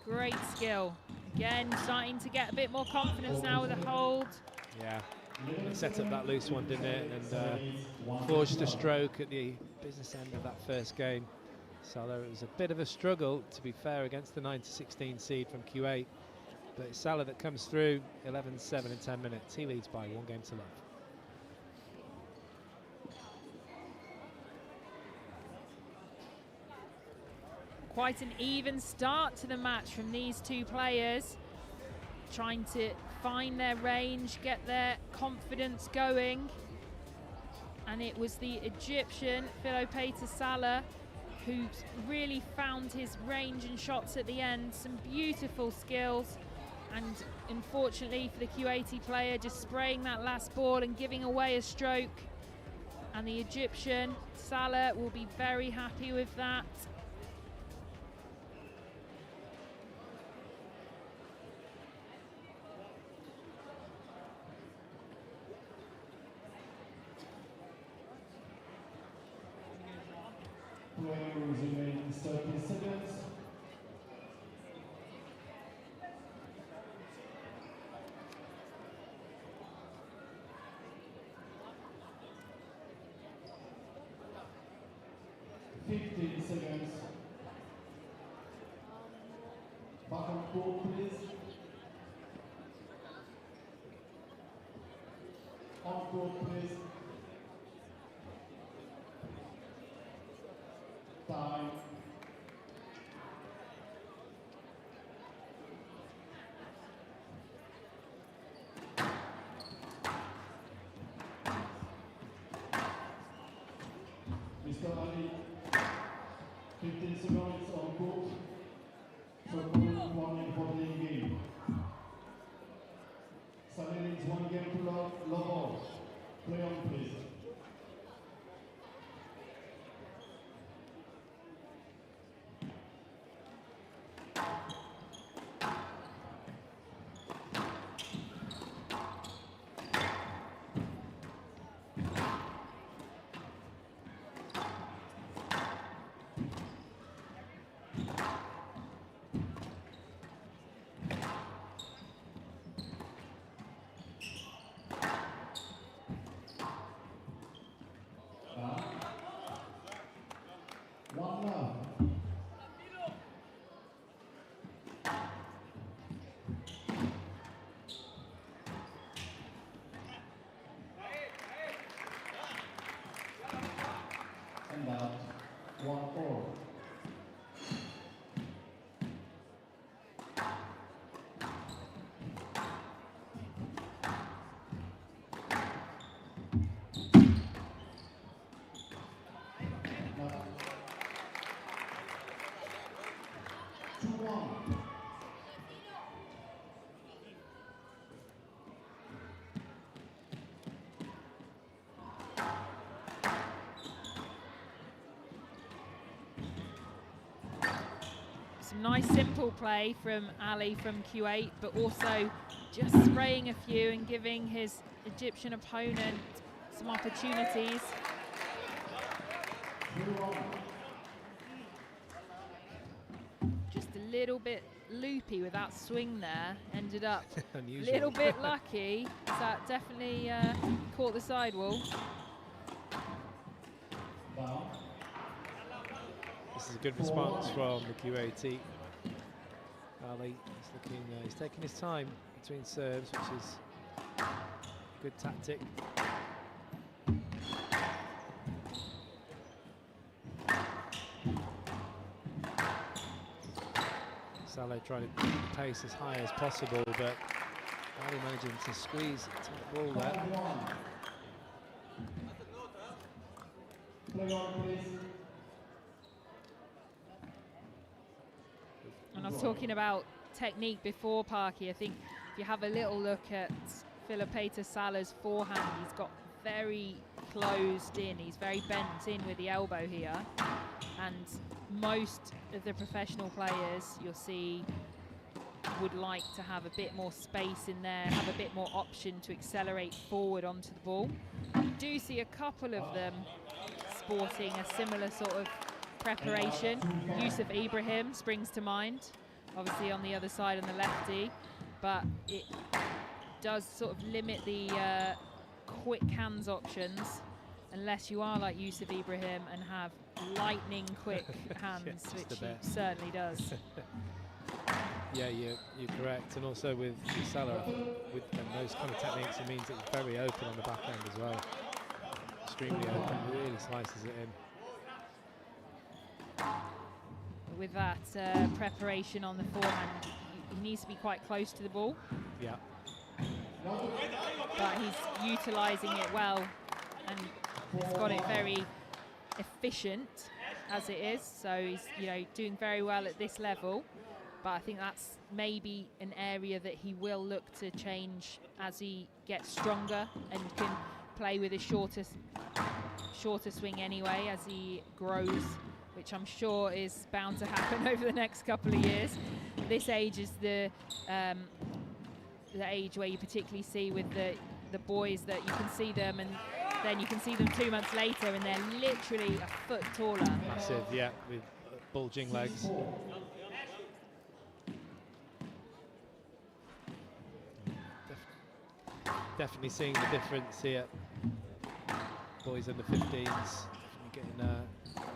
Great skill. Again, starting to get a bit more confidence now with a hold. Yeah, it set up that loose one, didn't it? And forged a stroke at the business end of that first game. Salah, it was a bit of a struggle, to be fair, against the 9-16 seed from Q8. But it's Salah that comes through, 11-7 in 10 minutes. He leads by 1 game to love. Quite an even start to the match from these two players, trying to find their range, get their confidence going. And it was the Egyptian Philopeta Salah who really found his range and shots at the end. Some beautiful skills, and unfortunately for the Q80 player, just spraying that last ball and giving away a stroke. And the Egyptian Salah will be very happy with that. Remaining 30 seconds. Back on court, please. On court, please. Time. Mr. Ali, 15 seconds on court. So 1 minute for the game. Salah needs 1 game to love all. Play on, please. 1-4. Some nice simple play from Ali from Q8, but also just spraying a few and giving his Egyptian opponent some opportunities. Just a little bit loopy with that swing there. Ended up a little bit lucky. So that definitely caught the sidewall. This is a good response from the Q80. Ali is looking, he's taking his time between serves, which is a good tactic. Saleh trying to keep the pace as high as possible, but Ali managing to squeeze a tight ball there. And I was talking about technique before, Parky. I think if you have a little look at Philippeta Salah's forehand, he's got very closed in. He's very bent in with the elbow here. And most of the professional players you'll see would like to have a bit more space in there, have a bit more option to accelerate forward onto the ball. You do see a couple of them sporting a similar sort of preparation. Yusuf Ibrahim springs to mind, obviously on the other side on the lefty, but it does sort of limit the quick hands options unless you are like Yusuf Ibrahim and have lightning quick hands, Yes, which he certainly does. Yeah, you're correct, and also with Salah, with those kind of techniques, it means it's very open on the back end as well. Extremely open, really slices it in. With that preparation on the forehand, he needs to be quite close to the ball. Yeah. But he's utilising it well, and he's got it very efficient as it is. So he's doing very well at this level. But I think that's maybe an area that he will look to change as he gets stronger and can play with a shorter swing anyway as he grows, which I'm sure is bound to happen over the next couple of years. This age is the age where you particularly see with the boys that you can see them, and then you can see them 2 months later and they're literally a foot taller. Massive, yeah, with bulging legs. Definitely seeing the difference here. Boys under 15s definitely getting a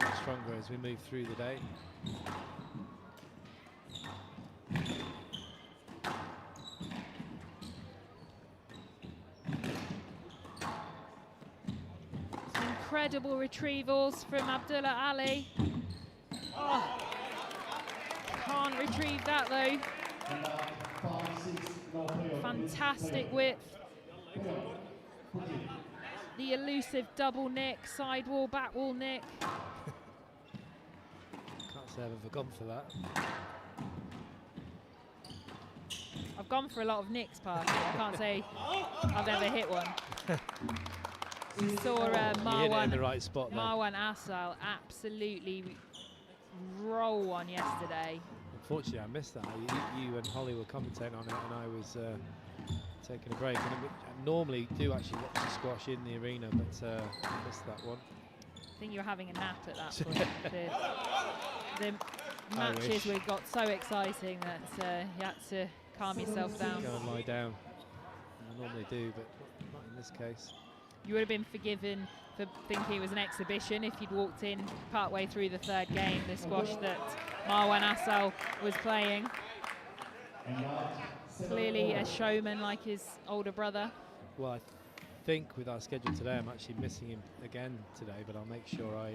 lot stronger as we move through the day. Some incredible retrievals from Abdullah Ali. Oh, can't retrieve that though. Fantastic width. The elusive double nick, sidewall, back wall nick. Can't say I've ever gone for that. I've gone for a lot of nicks, Parky. I can't say I've ever hit one. We saw Marwan in the right spot there. Marwan Asal absolutely roll one yesterday. Unfortunately, I missed that. You and Holly were commentating on it, and I was taking a break. And I normally do actually watch the squash in the arena, but I missed that one. I think you were having a nap at that point. The matches we got so exciting that you had to calm yourself down. Go and lie down. I normally do, but not in this case. You would have been forgiven for thinking it was an exhibition if you'd walked in partway through the third game, the squash that Marwan Asal was playing. Clearly a showman like his older brother. Well, I think with our schedule today, I'm actually missing him again today, but I'll make sure I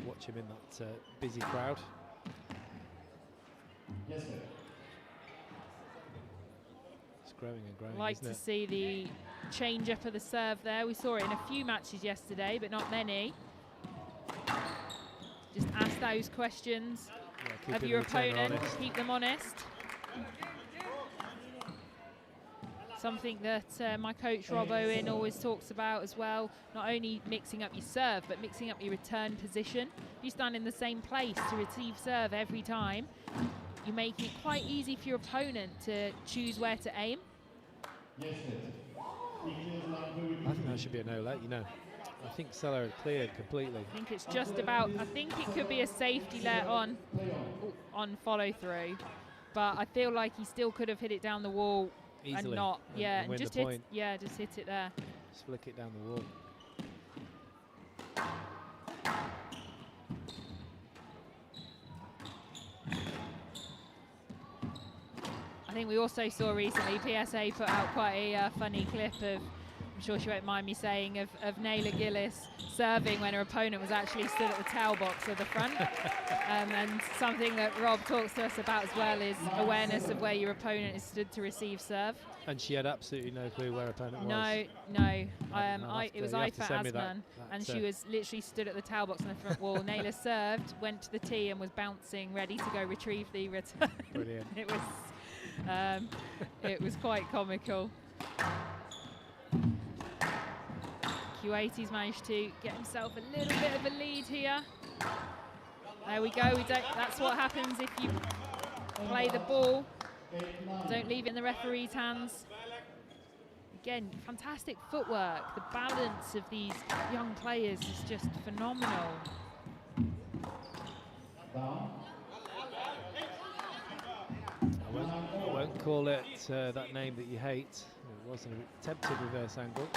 watch him in that busy crowd. Yes, sir. It's growing and growing, Like isn't to it? see the change up of the serve there. We saw it in a few matches yesterday, but not many. Just ask those questions Yeah, of keeping your the returner opponent, honest. keep them honest. Something that my coach Rob Owen always talks about as well, not only mixing up your serve, but mixing up your return position. If you stand in the same place to receive serve every time, you make it quite easy for your opponent to choose where to aim. Yes, sir. I think that should be a no-let, you know. I think Seller had cleared completely. I think it's just about, I think it could be a safety let on follow through, but I feel like he still could have hit it down the wall Easily. and not, yeah, and win just the point. just hit it there. Just flick it down the wall. I think we also saw recently PSA put out quite a funny clip of, I'm sure she won't mind me saying, of Naylor Gillis serving when her opponent was actually stood at the towel box at the front. And something that Rob talks to us about as well is awareness of where your opponent is stood to receive serve. And she had absolutely no clue where her opponent was. No. It was Aifat Asman, and she was literally stood at the towel box on the front wall. Naylor served, went to the tee and was bouncing, ready to go retrieve the return. Brilliant. It was quite comical. Q80's managed to get himself a little bit of a lead here. There we go. That's what happens if you play the ball. Don't leave it in the referee's hands. Again, fantastic footwork. The balance of these young players is just phenomenal. I won't call it that name that you hate. It was an attempted reverse angle.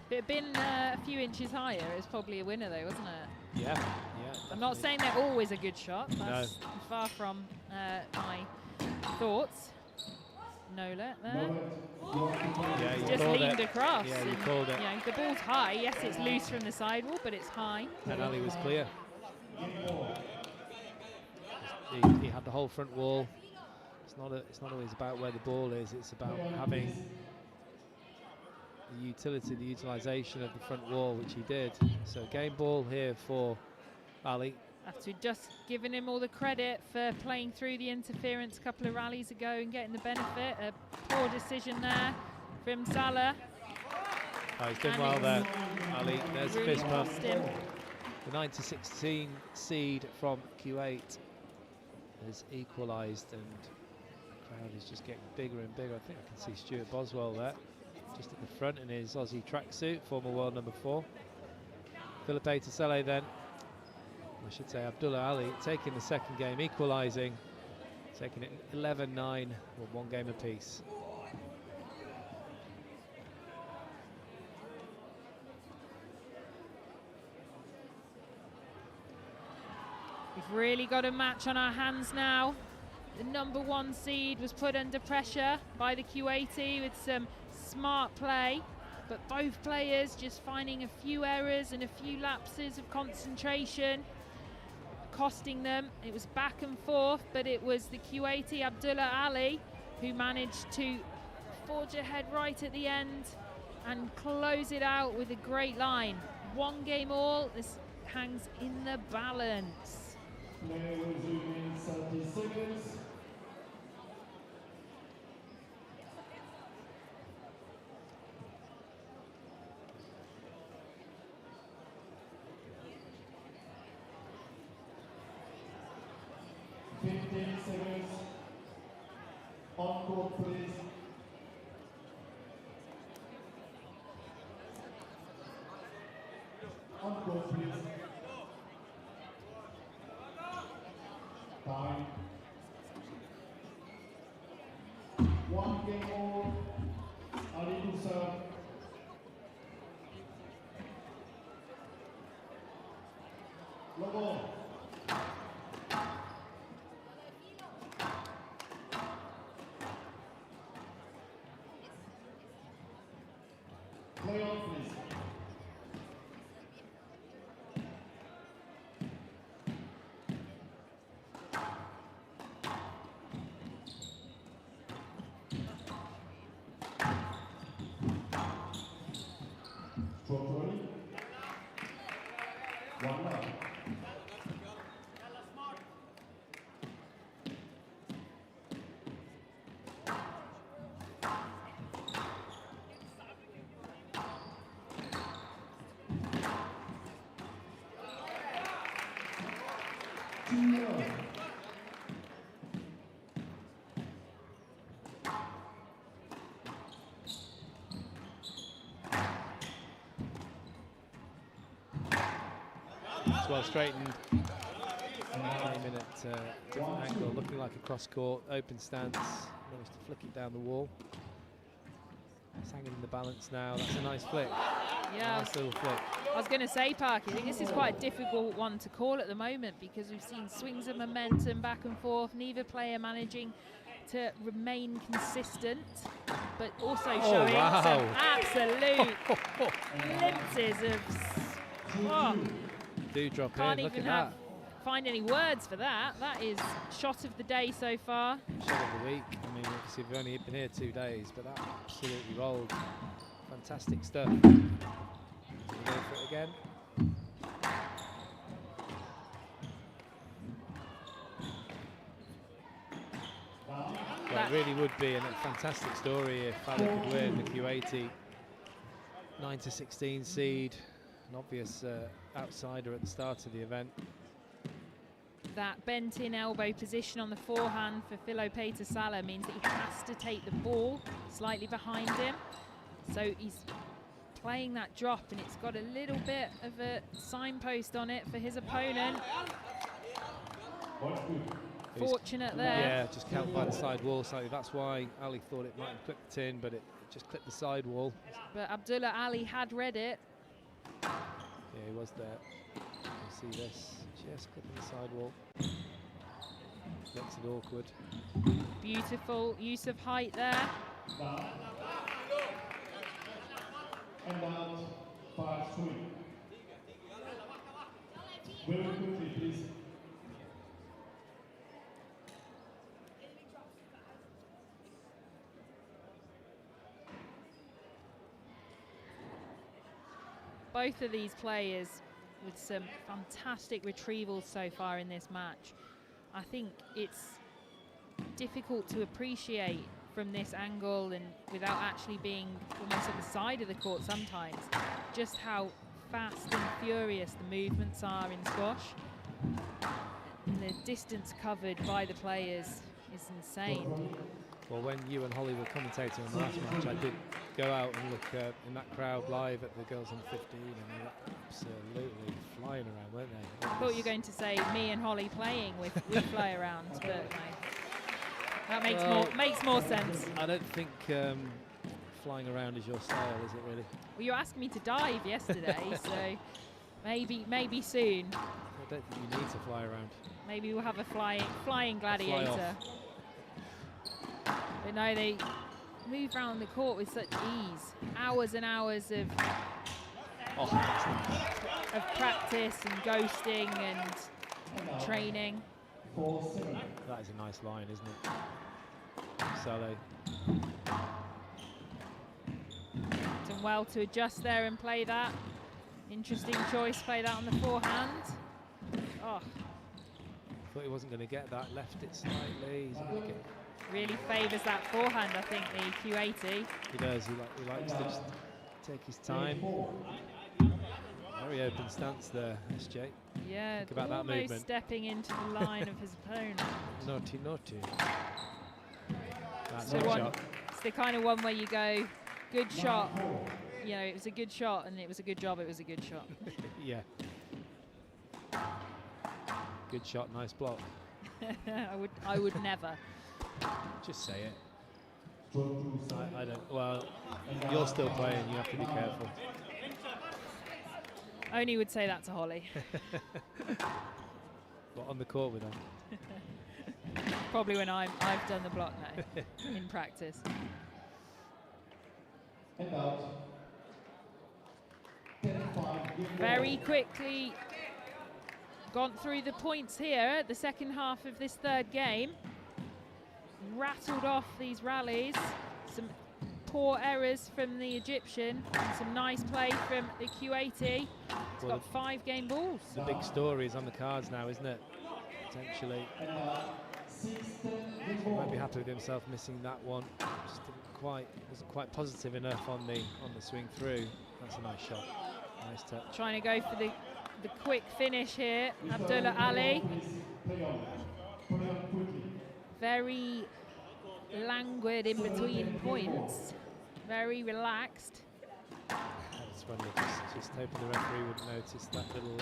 If it had been a few inches higher, it was probably a winner though, wasn't it? Yeah. I'm not saying they're always a good shot. That's far from my thoughts. No let there. Yeah, you just called leaned it. across. Yeah, you called it. You know, the ball's high. Yes, it's loose from the sidewall, but it's high. And Ali was clear. He had the whole front wall. It's not always about where the ball is. It's about having the utility, the utilisation of the front wall, which he did. So game ball here for Ali. After just giving him all the credit for playing through the interference a couple of rallies ago and getting the benefit. A poor decision there from Salah. Oh, he's done well there, Ali. There's really the fist bump. him. The 9-16 seed from Q8 has equalised, and the crowd is just getting bigger and bigger. I think I can see Stuart Boswell there, just at the front in his Aussie tracksuit, former world number 4. Philippe Tasele then, I should say Abdullah Ali, taking the second game, equalising, taking it 11-9 with 1 game apiece. We've really got a match on our hands now. The number 1 seed was put under pressure by the Q80 with some smart play, but both players just finding a few errors and a few lapses of concentration, costing them. It was back and forth, but it was the Q80 Abdullah Ali who managed to forge ahead right at the end and close it out with a great line. 1 game all. This hangs in the balance. Play will resume in 30 seconds. On court, please. On court, please. Time. 1 game all. Ali Musa. Logo. Play on, please. It's well straightened. Aiming at a different angle, looking like a cross court, open stance. Managed to flick it down the wall. It's hanging in the balance now. That's a nice flick. Yeah. Nice little flick. I was going to say, Park, I think this is quite a difficult one to call at the moment because we've seen swings of momentum back and forth, neither player managing to remain consistent, but also showing some absolute glimpses of... Do drop can't in, look even at that. find any words for that. That is shot of the day so far. Shot of the week. I mean, obviously we've only been here 2 days, but that absolutely rolled. Fantastic stuff. Go for it again. Well, it really would be a fantastic story if Ali could win the Q80 9-16 seed, an obvious outsider at the start of the event. That bent-in elbow position on the forehand for Philo Sala means that he has to take the ball slightly behind him. So he's playing that drop, and it's got a little bit of a signpost on it for his opponent. Fortunate there. Yeah, just caught by the side wall slightly. That's why Ali thought it might have clipped in, but it just clipped the side wall. But Abdullah Ali had read it. Yeah, he was there. You see this, just clipping the side wall. Makes it awkward. Beautiful use of height there. And out, 5 swing. Very quickly, please. Both of these players with some fantastic retrievals so far in this match. I think it's difficult to appreciate from this angle and without actually being almost at the side of the court sometimes, just how fast and furious the movements are in squash. And the distance covered by the players is insane. Well, when you and Holly were commentating on the last match, I did go out and look in that crowd live at the girls under 15, and they were absolutely flying around, weren't they? I thought you were going to say me and Holly playing with fly around, but no. That makes more sense. I don't think flying around is your style, is it really? Well, you asked me to dive yesterday, so maybe soon. I don't think you need to fly around. Maybe we'll have a flying gladiator. But no, they move around the court with such ease. Hours and hours of practice and ghosting and training. That is a nice line, isn't it? Saleh. Done well to adjust there and play that. Interesting choice, play that on the forehand. Oh. Thought he wasn't going to get that, left it slightly. He's going to get really favours that forehand, I think, the Q80. He does, he likes to just take his time. Very open stance there, SJ. Yeah, think about that almost movement. Stepping into the line of his opponent. Naughty, naughty. That's the a one, shot. it's the kind of one where you go, good shot. You know, it was a good shot, and it was a good job, it was a good shot. Yeah. Good shot, nice block. I would never. Just say it. I don't. Well, you're still playing. You have to be careful. Only would say that to Holly. What, on the court with them? Probably when I've done the block now in practice. Very quickly gone through the points here, the second half of this third game. Rattled off these rallies. Some poor errors from the Egyptian, and some nice play from the Q80. He's got 5 game balls. The big story is on the cards now, isn't it? Potentially. He might be happy with himself missing that one. Just wasn't quite positive enough on the swing through. That's a nice shot. Nice touch. Trying to go for the quick finish here, Abdullah Ali. Very languid in between points, very relaxed. It's funny, just hoping the referee would notice that little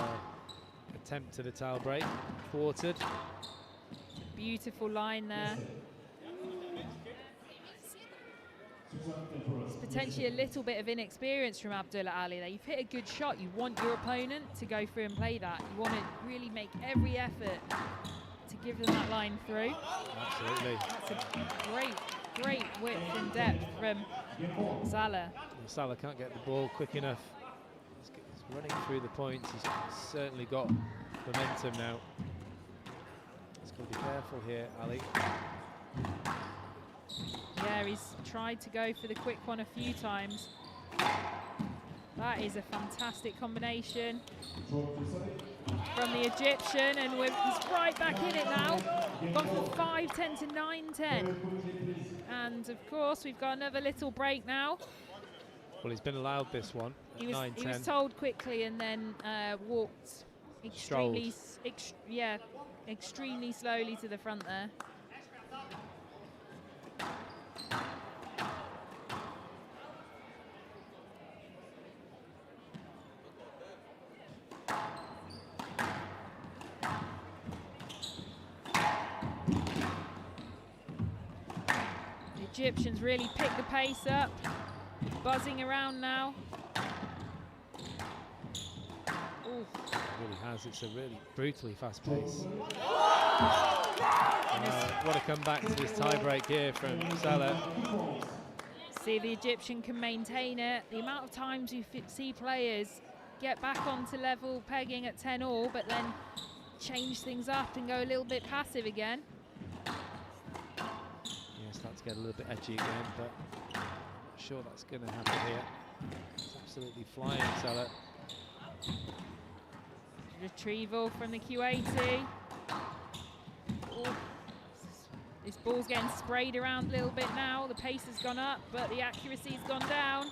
attempt to the towel break, thwarted. Beautiful line there. It's potentially a little bit of inexperience from Abdullah Ali there. You've hit a good shot. You want your opponent to go through and play that. You want to really make every effort to give them that line through. Absolutely. That's a great width and depth from Salah. Salah can't get the ball quick enough. He's running through the points. He's certainly got momentum now. He's got to be careful here, Ali. Yeah, he's tried to go for the quick one a few times. That is a fantastic combination from the Egyptian, and he's right back in it now. Gone from 5-10 to 9-10. And of course, we've got another little break now. Well, he's been allowed this one at 9-10. He was told quickly and then walked extremely slowly to the front there. The Egyptians really picked the pace up, buzzing around now. Ooh. It really has. It's a really brutally fast pace. What a comeback to this tie break here from Salah. See, the Egyptian can maintain it. The amount of times you see players get back onto level pegging at 10-all, but then change things up and go a little bit passive again. Yeah, start to get a little bit edgy again, but I'm not sure that's going to happen here. It's absolutely flying, Salah. Retrieval from the Q80. Ooh. This ball's getting sprayed around a little bit now. The pace has gone up, but the accuracy's gone down.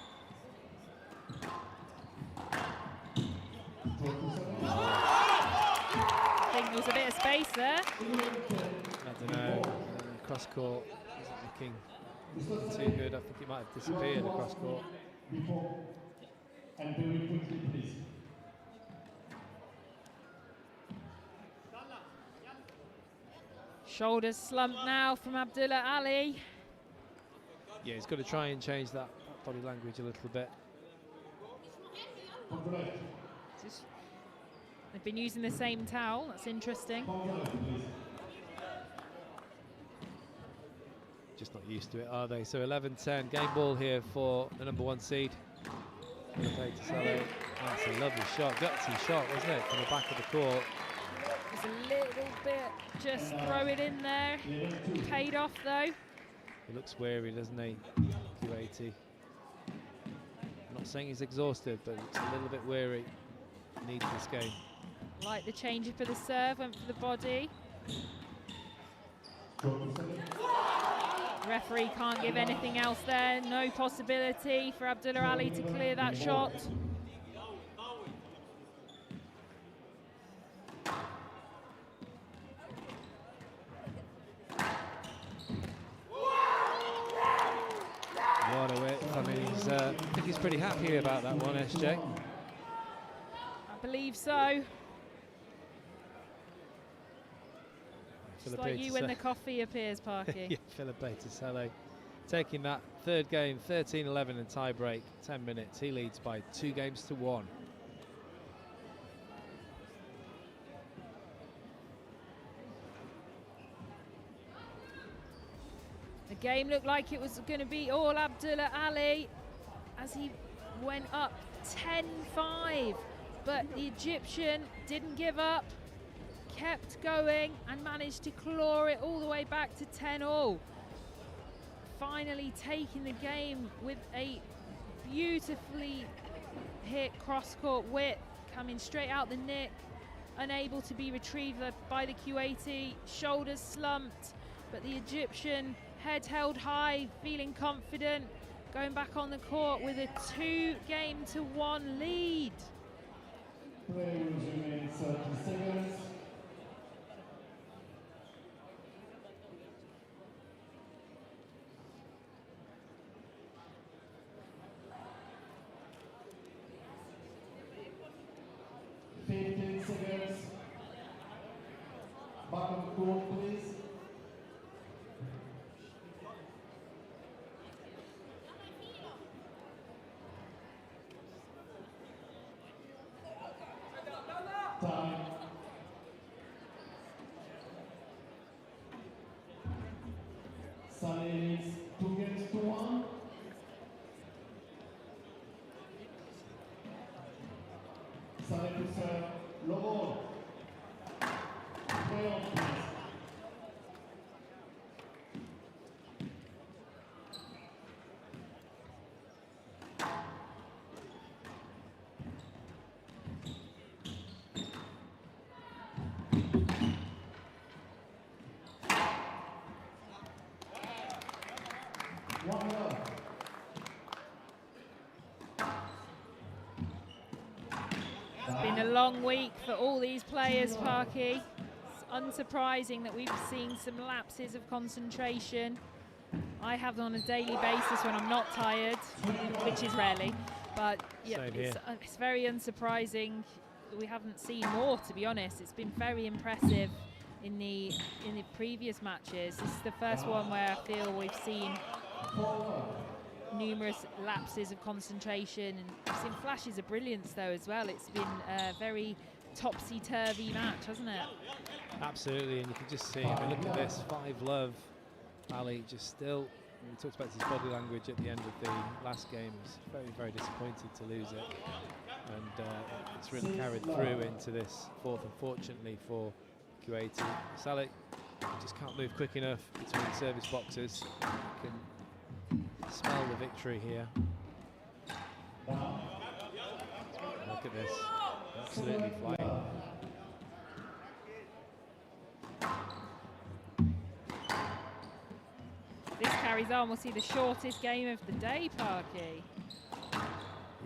I think there was a bit of space there. I don't know. Cross court isn't looking too good. I think it might have disappeared across court. And very quickly, please. Shoulders slumped now from Abdullah Ali. Yeah, he's got to try and change that body language a little bit. They've been using the same towel. That's interesting. Just not used to it, are they? So 11-10, game ball here for the #1 seed. That's a lovely shot, gutsy shot, wasn't it, from the back of the court. It's a little bit, just throw it in there. Paid off though. He looks weary, doesn't he, Q80? I'm not saying he's exhausted, but looks a little bit weary. Needs this game. Like the change for the serve, went for the body. Referee can't give anything else there. No possibility for Abdullah Ali to clear that shot. What a whip. I mean, I think he's pretty happy about that one, SJ. I believe so. Just like you when the coffee appears, Parky. Yeah, Philippe Tassele taking that third game, 13-11 and tie break, 10 minutes. He leads by 2-1. The game looked like it was going to be all Abdullah Ali as he went up 10-5, but the Egyptian didn't give up, kept going and managed to claw it all the way back to 10-all. Finally taking the game with a beautifully hit cross-court whip coming straight out the nick, unable to be retrieved by the Q80, shoulders slumped, but the Egyptian head held high, feeling confident, going back on the court with a 2-1 lead. Play remains 30 seconds. Seconds. Time. Sunny leads 2 games to 1. Sunny to serve, low ball. Play on, please. It's been a long week for all these players, Parky. It's unsurprising that we've seen some lapses of concentration. I have them on a daily basis when I'm not tired, which is rarely. But yeah, it's very unsurprising that we haven't seen more, to be honest. It's been very impressive in the previous matches. This is the first one where I feel we've seen numerous lapses of concentration, and we've seen flashes of brilliance though as well. It's been a very topsy-turvy match, hasn't it? Absolutely, and you can just see, I mean, look at this, 5-love. Ali just still, we talked about his body language at the end of the last game. He was very, very disappointed to lose it, and it's really carried through into this fourth, unfortunately for Kuwaiti. Saleh just can't move quick enough between the service boxes. You can smell the victory here. Look at this, absolutely flying. This carries on. We'll see the shortest game of the day, Parky.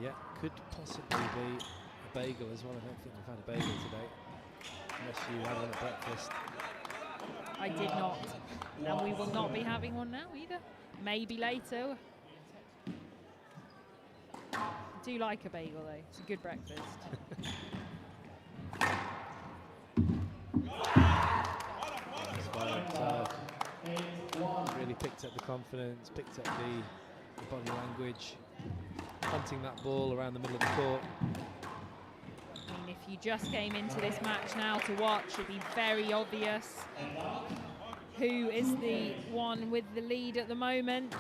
Yeah, could possibly be a bagel as well. I don't think we've had a bagel today, unless you had one at breakfast. I did not, and we will not be having one now either. Maybe later. I do like a bagel though, it's a good breakfast. Really picked up the confidence, picked up the body language, punting that ball around the middle of the court. I mean, if you just came into this match now to watch, it'd be very obvious who is the one with the lead at the moment.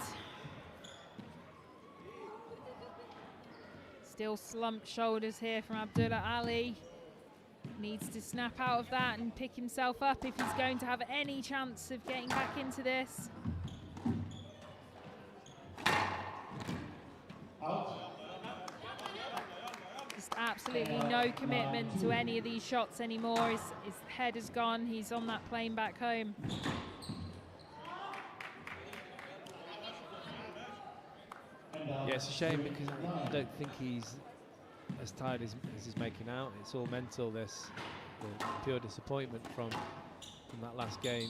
Still slumped shoulders here from Abdullah Ali. Needs to snap out of that and pick himself up if he's going to have any chance of getting back into this. Just absolutely no commitment to any of these shots anymore. His head is gone. He's on that plane back home. Yeah, it's a shame because I don't think he's as tired as he's making out. It's all mental, this, the pure disappointment from that last game.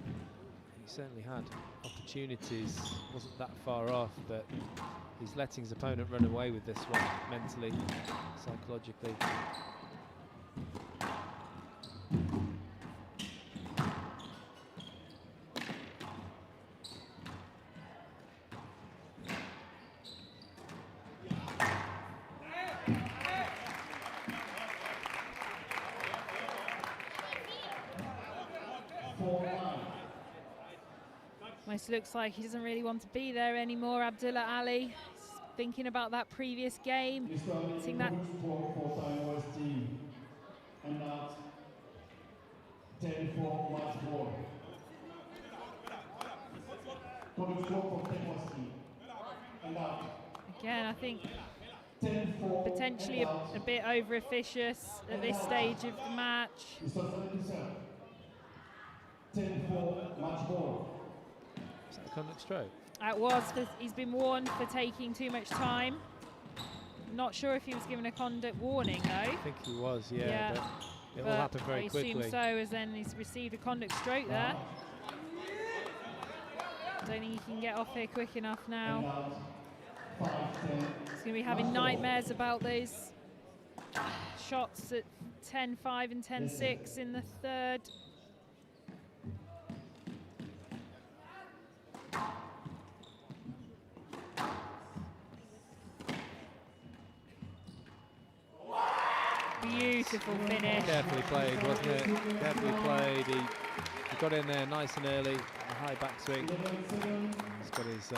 He certainly had opportunities, wasn't that far off, but he's letting his opponent run away with this one mentally, psychologically. Almost looks like he doesn't really want to be there anymore, Abdullah Ali. He's thinking about that previous game. Seeing that. And now 10-4 match ball. Again, I think potentially a bit over officious at this stage of the match. 10-4 match ball. Is that a conduct stroke? It was. He's been warned for taking too much time. Not sure if he was given a conduct warning though. I think he was, yeah. But it will happen very quickly. I assume so, as then he's received a conduct stroke there. Don't think he can get off here quick enough now. He's going to be having nightmares about those shots at 10-5 and 10-6 in the third. Beautiful finish. Carefully played, wasn't it? Carefully played. He got in there nice and early, a high backswing. He's got his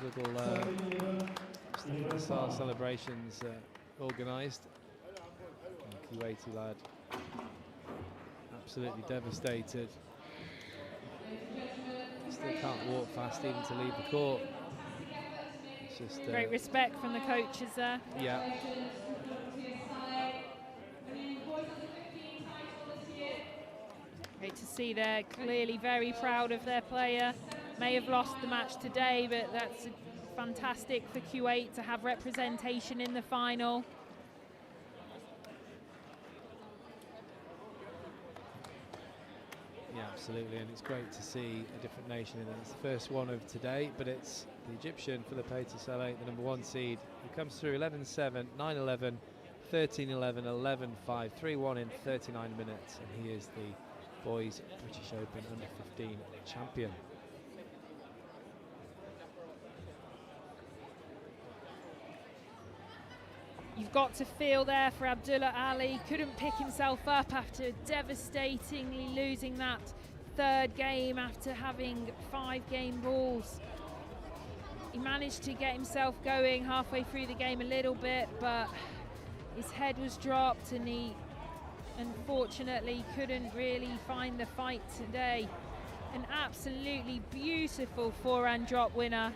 little style celebrations organised. Kuwaiti lad, absolutely devastated. Still can't walk fast even to leave the court. It's just great respect from the coaches there. Yeah. Great to see they're clearly very proud of their player. May have lost the match today, but that's fantastic for Kuwait to have representation in the final. Yeah, absolutely, and it's great to see a different nation in it. It's the first one of today, but it's the Egyptian Philippe Saleh, the #1 seed, who comes through 11-7, 9-11, 13-11, 11-5, 3-1 in 39 minutes, and he is the boys British Open under-15 champion. You've got to feel there for Abdullah Ali. Couldn't pick himself up after devastatingly losing that third game after having 5 game balls. He managed to get himself going halfway through the game a little bit, but his head was dropped and he unfortunately couldn't really find the fight today. An absolutely beautiful forehand drop winner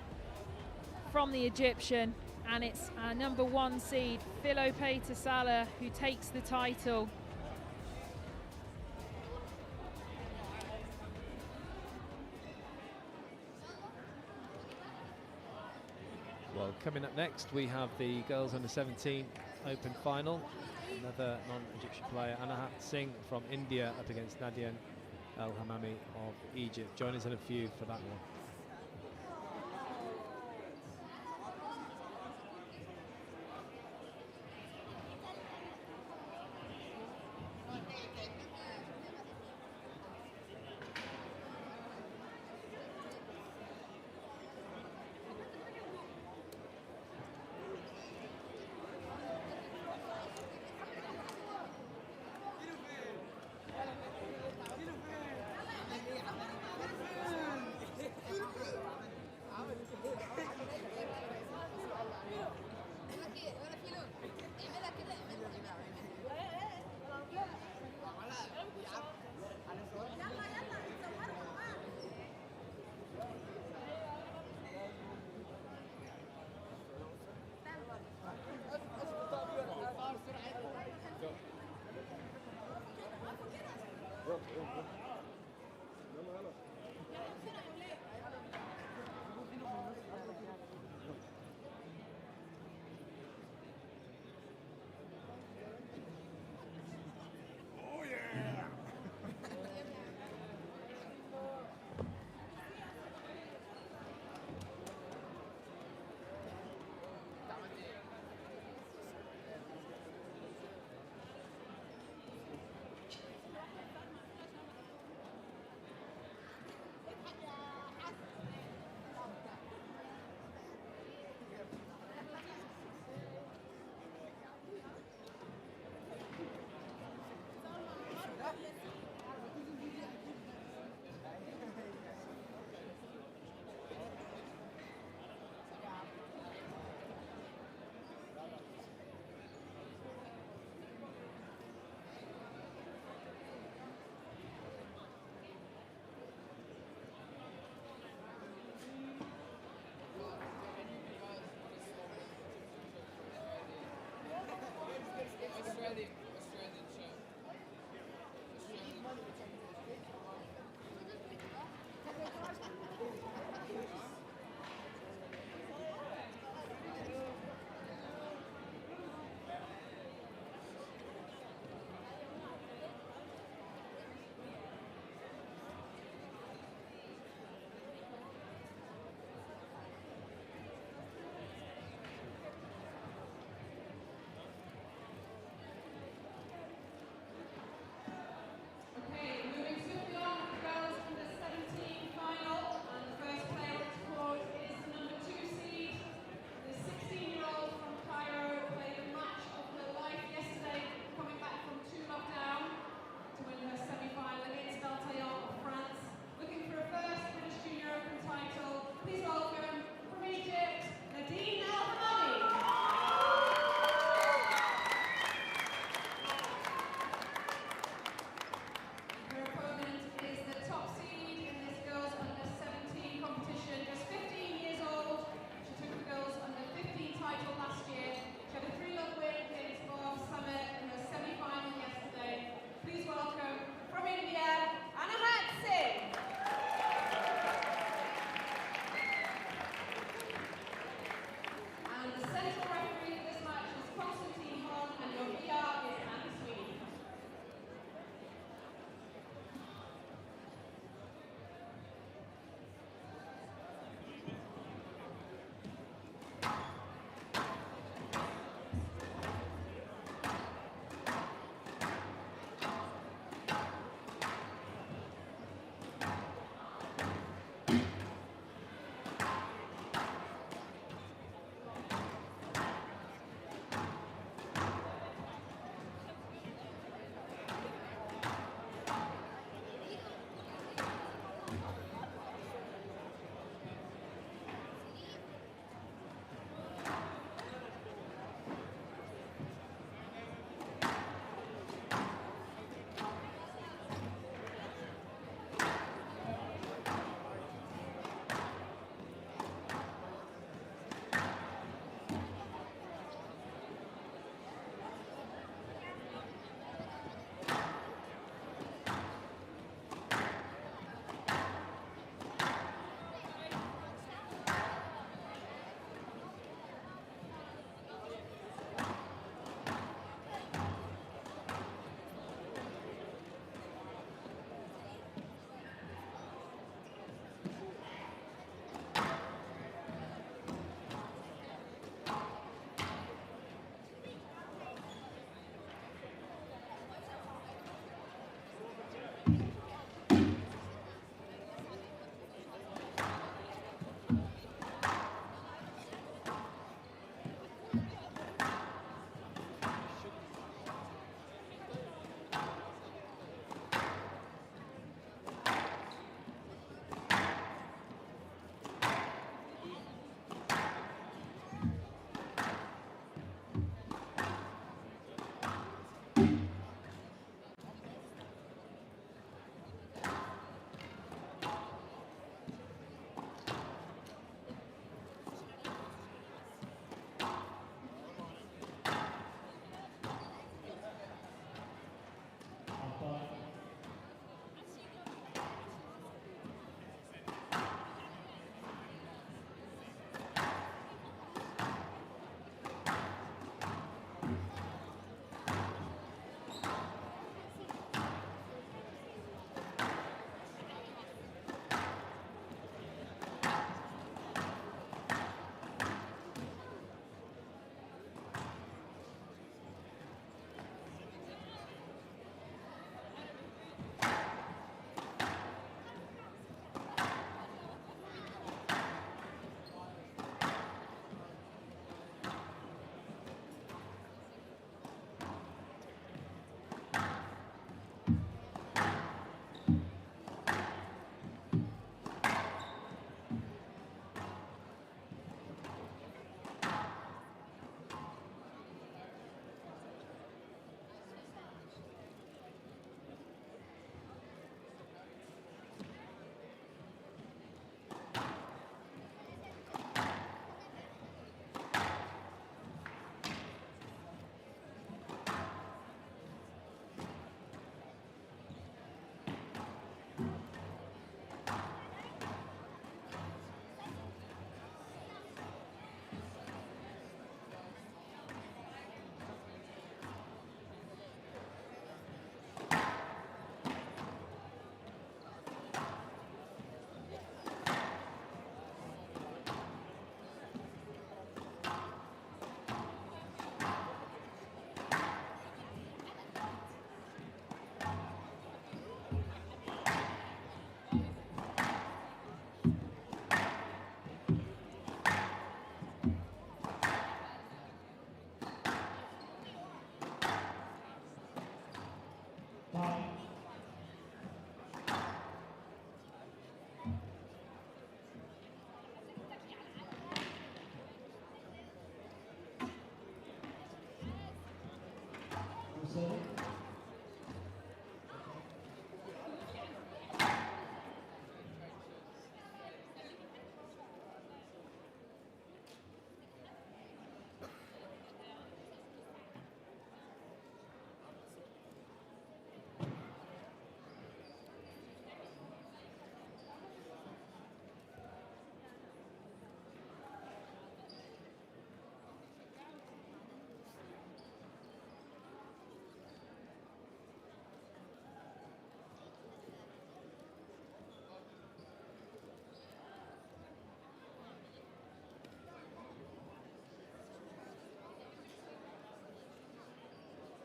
from the Egyptian. And it's our #1 seed, Philippe Saleh, who takes the title. Well, coming up next, we have the girls under-17 Open final. Another non-Egyptian player, Anahat Singh from India, up against Nadian El Hamami of Egypt. Join us in a few for that one.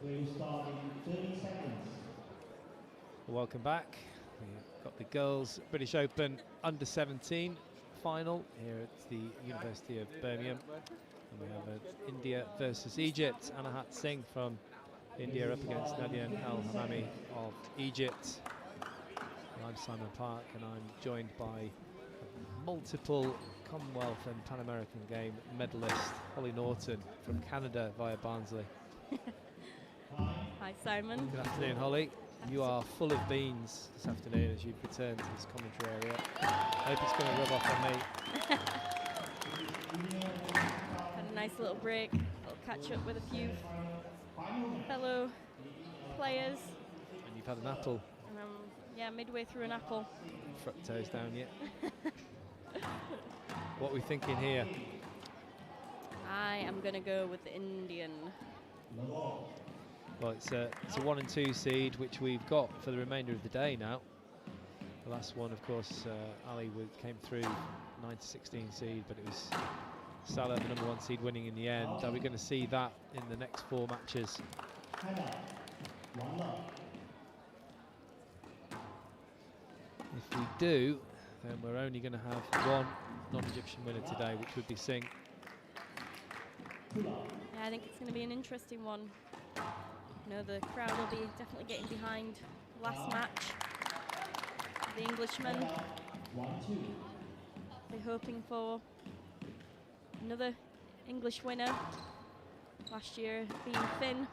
We'll start in 30 seconds. Welcome back. We've got the girls British Open under 17 final here at the University of Birmingham. And we have India versus Egypt. Anahat Singh from India up against Nadian El Hamami of Egypt. And I'm Simon Park, and I'm joined by multiple Commonwealth and Pan American Game medalist Holly Norton from Canada via Barnsley. Hi Simon. Good afternoon, Holly. You are full of beans this afternoon as you've returned to this commentary area. I hope it's going to rub off on me. Had a nice little break, a little catch up with a few fellow players. And you've had an apple. Yeah, midway through an apple. Fructose down yet? What are we thinking here? I am going to go with the Indian. Well, it's a 1 and 2 seed, which we've got for the remainder of the day now. The last one, of course, Ali came through 9-16 seed, but it was Salah, the number 1 seed, winning in the end. Are we going to see that in the next 4 matches? If we do, then we're only going to have 1 non-Egyptian winner today, which would be Singh. Yeah, I think it's going to be an interesting one. You know, the crowd will be definitely getting behind the last match. The Englishmen, they're hoping for another English winner. Last year being Finn.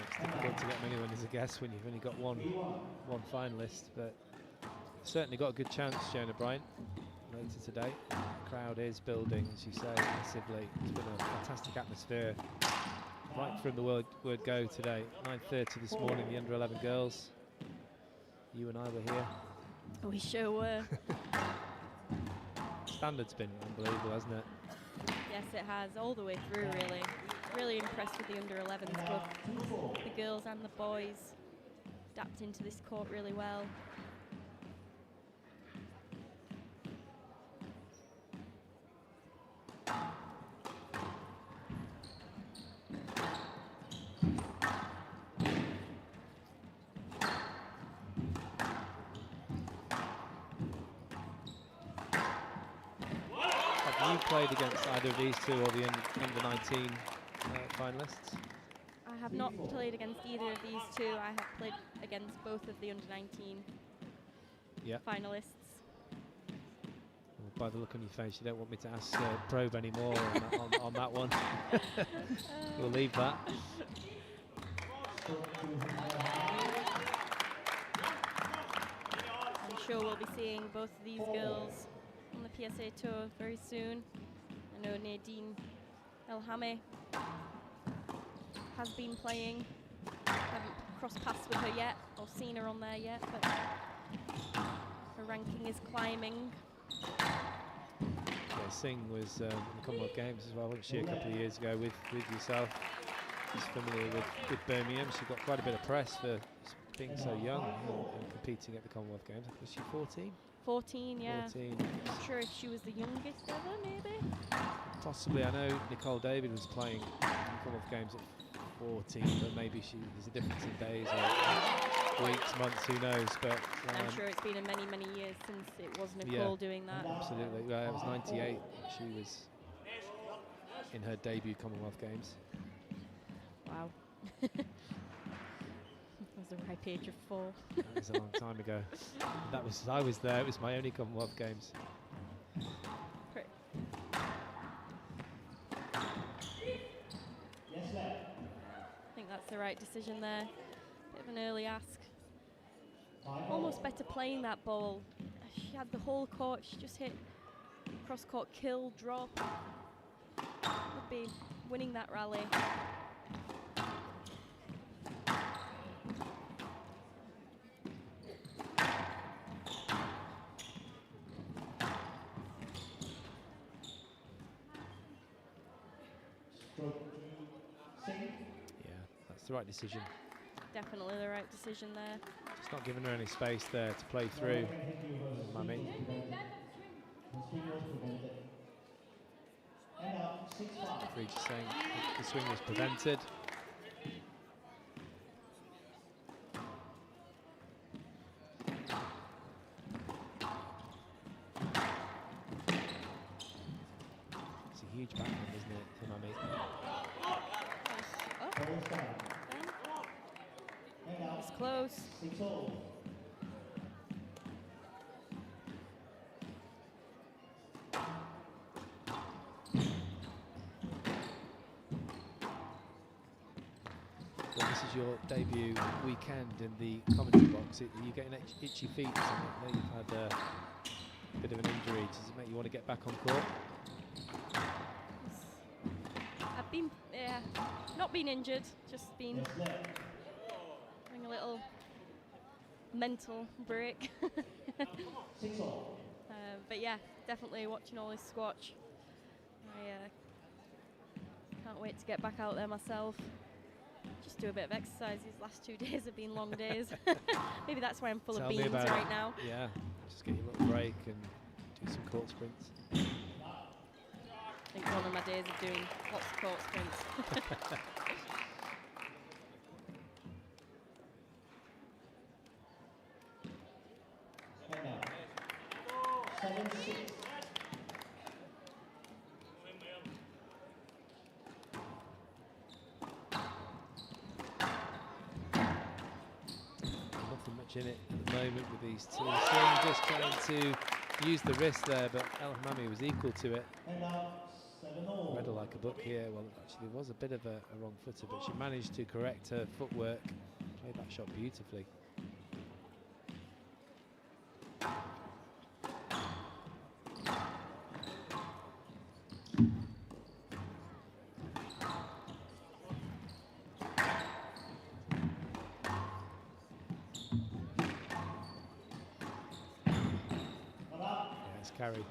It's difficult to get many winners, I guess, when you've only got one finalist, but certainly got a good chance, Joan O'Brien, later today. The crowd is building, as you say, massively. It's been a fantastic atmosphere right from the word go today. 9:30 this morning, the under-11 girls. You and I were here. We sure were. Standard's been unbelievable, hasn't it? Yes, it has, all the way through, really. Really impressed with the under-11s, both the girls and the boys adapt into this court really well. Have you played against either of these two or the under-19 finalists? I have not played against either of these two. I have played against both of the under-19 finalists. Well, by the look on your face, you don't want me to ask probe anymore on that one. We'll leave that. I'm sure we'll be seeing both of these girls on the PSA Tour very soon. I know Nadine Elhame has been playing. Haven't crossed paths with her yet or seen her on there yet, but her ranking is climbing. Yeah, Singh was in the Commonwealth Games as well, wasn't she, a couple of years ago with yourself. She's familiar with Birmingham. She got quite a bit of press for being so young and competing at the Commonwealth Games. Was she 14? 14, yeah. 14. Not sure if she was the youngest ever, maybe? Possibly. I know Nicole David was playing in the Commonwealth Games at 14, but maybe there's a difference in days or weeks, months, who knows. But I'm sure it's been many, many years since it was Nicole doing that. Absolutely. Well, it was 98. She was in her debut Commonwealth Games. Wow. That was a ripe age of 4. That was a long time ago. I was there. It was my only Commonwealth Games. I think that's the right decision there. Bit of an early ask. Almost better playing that ball. She had the whole court. She just hit cross-court kill, drop. Would be winning that rally. Yeah, that's the right decision. Definitely the right decision there. Just not giving her any space there to play through. Mami. Referee just saying the swing was prevented. It's a huge backhand, isn't it, for Mami? It's close. Well, this is your debut weekend in the commentary box. Are you getting itchy feet? I know you've had a bit of an injury. Does it make you want to get back on court? I've been, not been injured, just been having a little mental break. But yeah, definitely watching all this squash. I can't wait to get back out there myself. Just do a bit of exercise. These last 2 days have been long days. Maybe that's why I'm full of beans right now. Yeah, just get your little break and do some court sprints. I think one of my days of doing lots of court sprints. 7-6. Nothing much in it at the moment with these two. Singh just trying to use the wrist there, but El Hamami was equal to it. Read her like a book here. Well, actually, there was a bit of a wrong footer, but she managed to correct her footwork. Played that shot beautifully. Carry.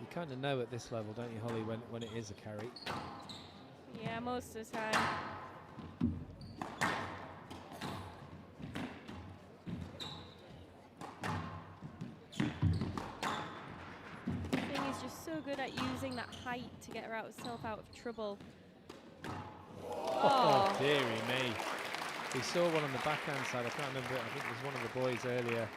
You kind of know at this level, don't you, Holly, when it is a carry? Yeah, most of the time. Singh is just so good at using that height to get herself out of trouble. Oh, dearie me. We saw one on the backhand side. I can't remember. I think it was one of the boys earlier.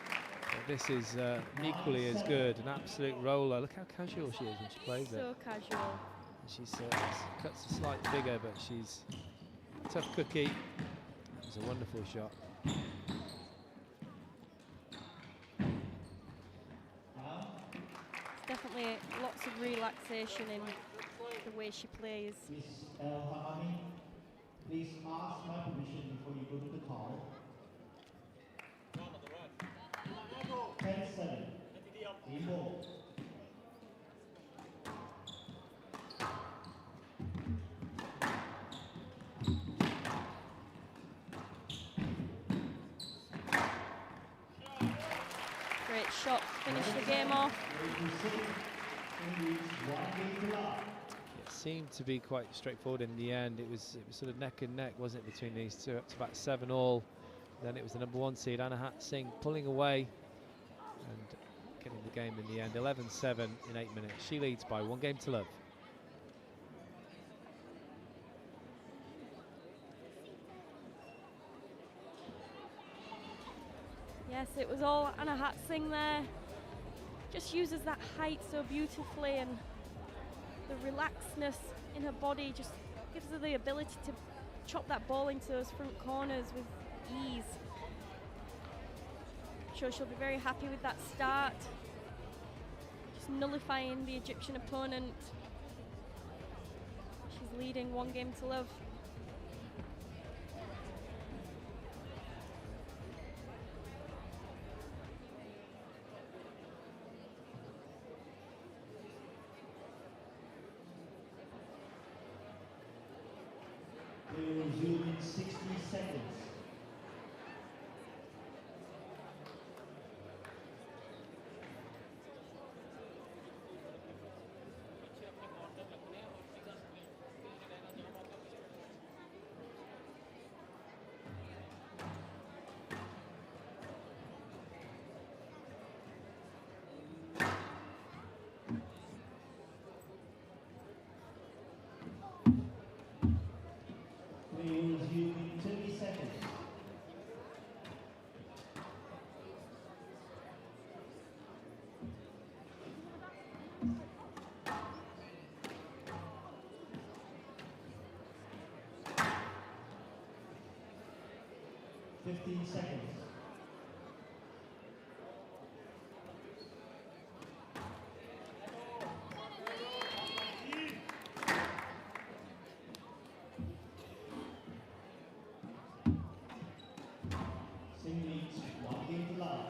But this is equally as good. An absolute roller. Look how casual she is when she plays it. So casual. She's cuts a slight figure, but she's a tough cookie. It was a wonderful shot. It's definitely lots of relaxation in the way she plays. Please ask my permission before you go to the call. 10-7. Emo. Great shot to finish the game off. It seemed to be quite straightforward in the end. It was sort of neck and neck, wasn't it, between these two, up to about 7-all. Then it was the number 1 seed, Anahat Singh, pulling away and getting the game in the end. 11-7 in 8 minutes. She leads by 1 game to love. Yes, it was all Anahat Singh there. Just uses that height so beautifully, and the relaxedness in her body just gives her the ability to chop that ball into those front corners with ease. I'm sure she'll be very happy with that start. Just nullifying the Egyptian opponent. She's leading 1 game to love. We will resume in 60 seconds. 15 seconds. Sing leads 1 game to love.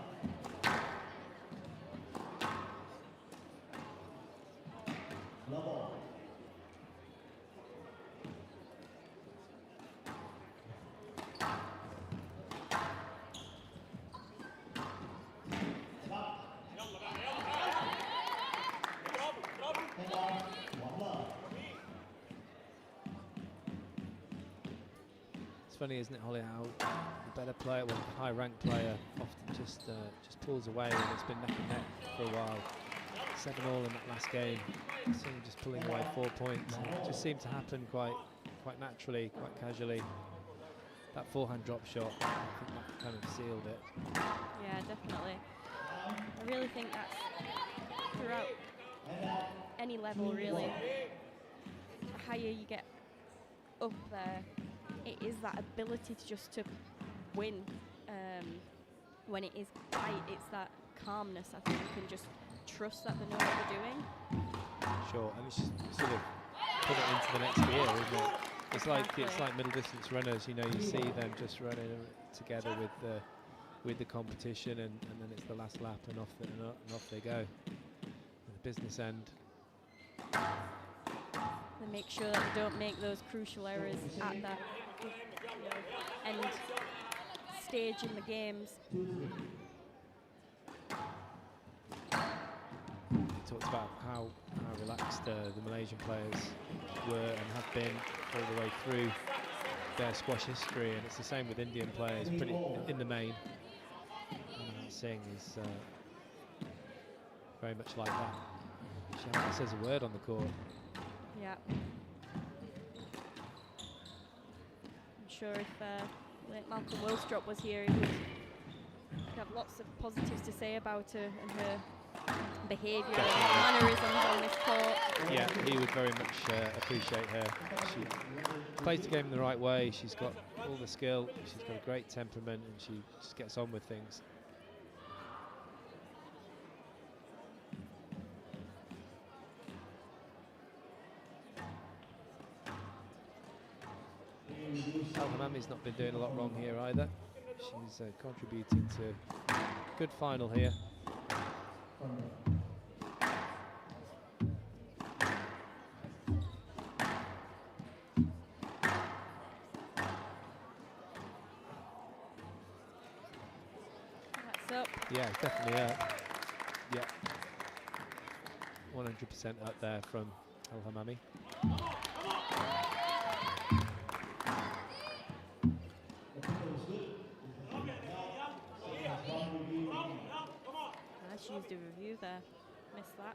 Love all. It's funny, isn't it, Holly, how the better player, well, the high-ranked player, often just pulls away when it's been neck and neck for a while. 7-all in that last game. Seeing just pulling away 4 points. And it just seemed to happen quite naturally, quite casually. That forehand drop shot, I think that kind of sealed it. Yeah, definitely. I really think that's throughout any level, really. The higher you get up there, it is that ability to just to win. When it is tight, it's that calmness, I think, and just trust that they know what they're doing. Sure, and it's just sort of put it into the next gear, isn't it? It's like middle distance runners. You know, you see them just running together with the competition, and then it's the last lap, and off they go. At the business end, They make sure that they don't make those crucial errors at that end stage in the games. He talked about how relaxed the Malaysian players were and have been all the way through their squash history, and it's the same with Indian players, pretty in the main. Singh is very much like that. She hardly says a word on the court. Yeah. I'm sure if Malcolm Wilstrop was here, he would have lots of positives to say about her and her behaviour and mannerisms on this court. Yeah, he would very much appreciate her. She plays the game in the right way. She's got all the skill. She's got a great temperament, and she just gets on with things. Al-Hamami's not been doing a lot wrong here either. She's contributing to a good final here. That's up. Yeah, it's definitely up. Yeah, 100% up there from Al-Hamami. She used a review there. Missed that.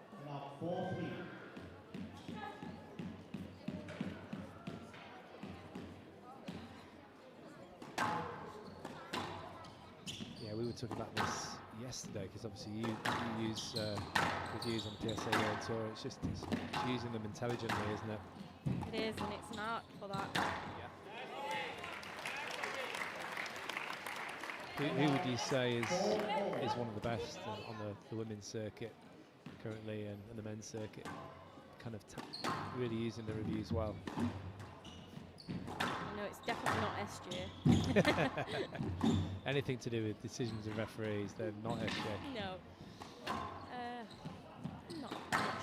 Yeah, we were talking about this yesterday, because obviously you use reviews on the PSA World Tour. It's just using them intelligently, isn't it? It is, and it's an art for that. Yeah. Who would you say is one of the best on the women's circuit currently, and the men's circuit? Kind of really using the reviews well. No, it's definitely not SJ. Anything to do with decisions of referees, they're not SJ. No. I'm not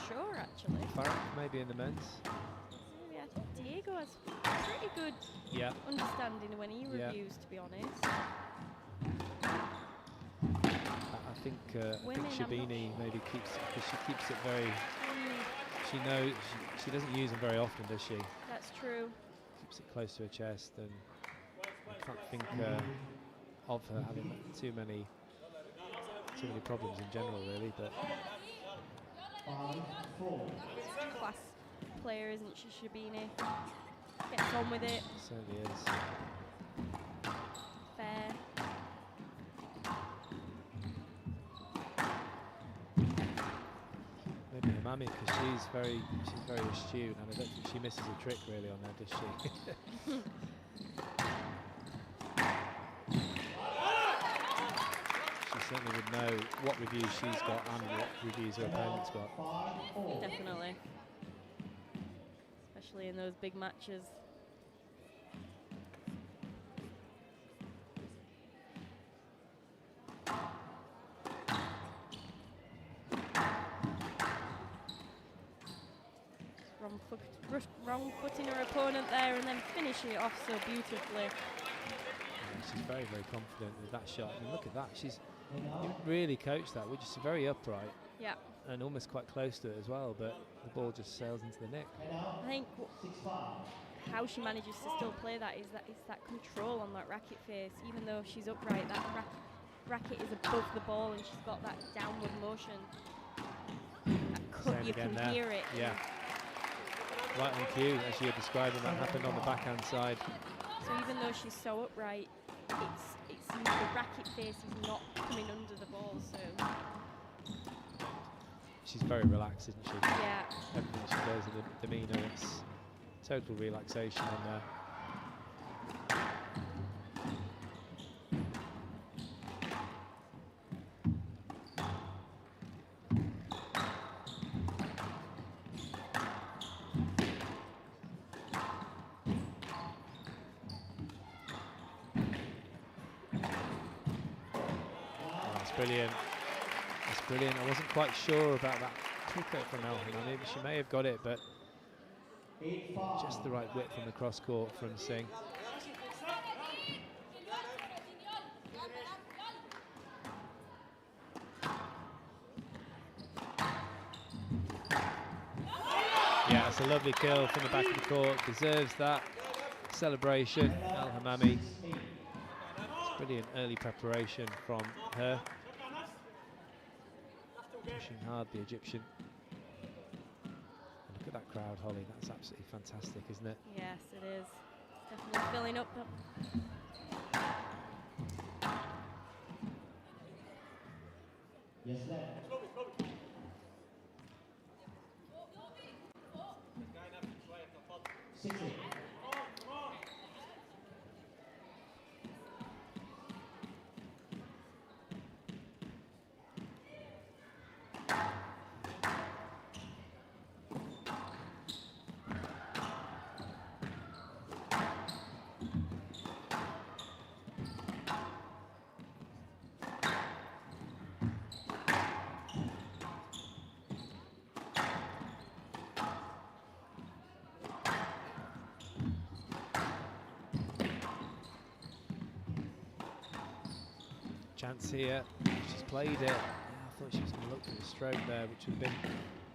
sure, actually. Farah, maybe in the men's. Yeah, I think Diego has pretty good understanding when he reviews, to be honest. I think Shabini maybe keeps, because she keeps it very. She knows she doesn't use them very often, does she? That's true. Keeps it close to her chest, and I can't think of her having too many problems in general, really. But class player, isn't she, Shabini? Gets on with it. Certainly is. Fair. Maybe Hamami, because she's very astute, and I don't think she misses a trick really on there, does she? certainly would know what reviews she's got and what reviews her opponent's got. Definitely. Especially in those big matches. Wrong footing her opponent there and then finishing it off so beautifully. Yeah, she's very, very confident with that shot. I mean, look at that. She's really coached that, which is very upright. Yeah. And almost quite close to it as well, but the ball just sails into the nick. I think how she manages to still play that is that control on that racket face. Even though she's upright, that racket is above the ball and she's got that downward motion. That cut, you can hear it. Yeah. Right on cue, as you're describing, that happened on the backhand side. So even though she's so upright, it seems the racket face is not coming under the ball. So she's very relaxed, isn't she? Yeah. Everything she does in the demeanour, it's total relaxation in there. Brilliant. That's brilliant. I wasn't quite sure about that kicker from Elhamami, but she may have got it, but just the right width on the cross court from Singh. Yeah, it's a lovely kill from the back of the court. Deserves that celebration, Elhamami. Brilliant early preparation from her. Pushing hard, the Egyptian. And look at that crowd, Holly. That's absolutely fantastic, isn't it? Yes, it is. It's definitely filling up. Yes, sir. Chance here. She's played it. Yeah, I thought she was going to look for the stroke there, which would have been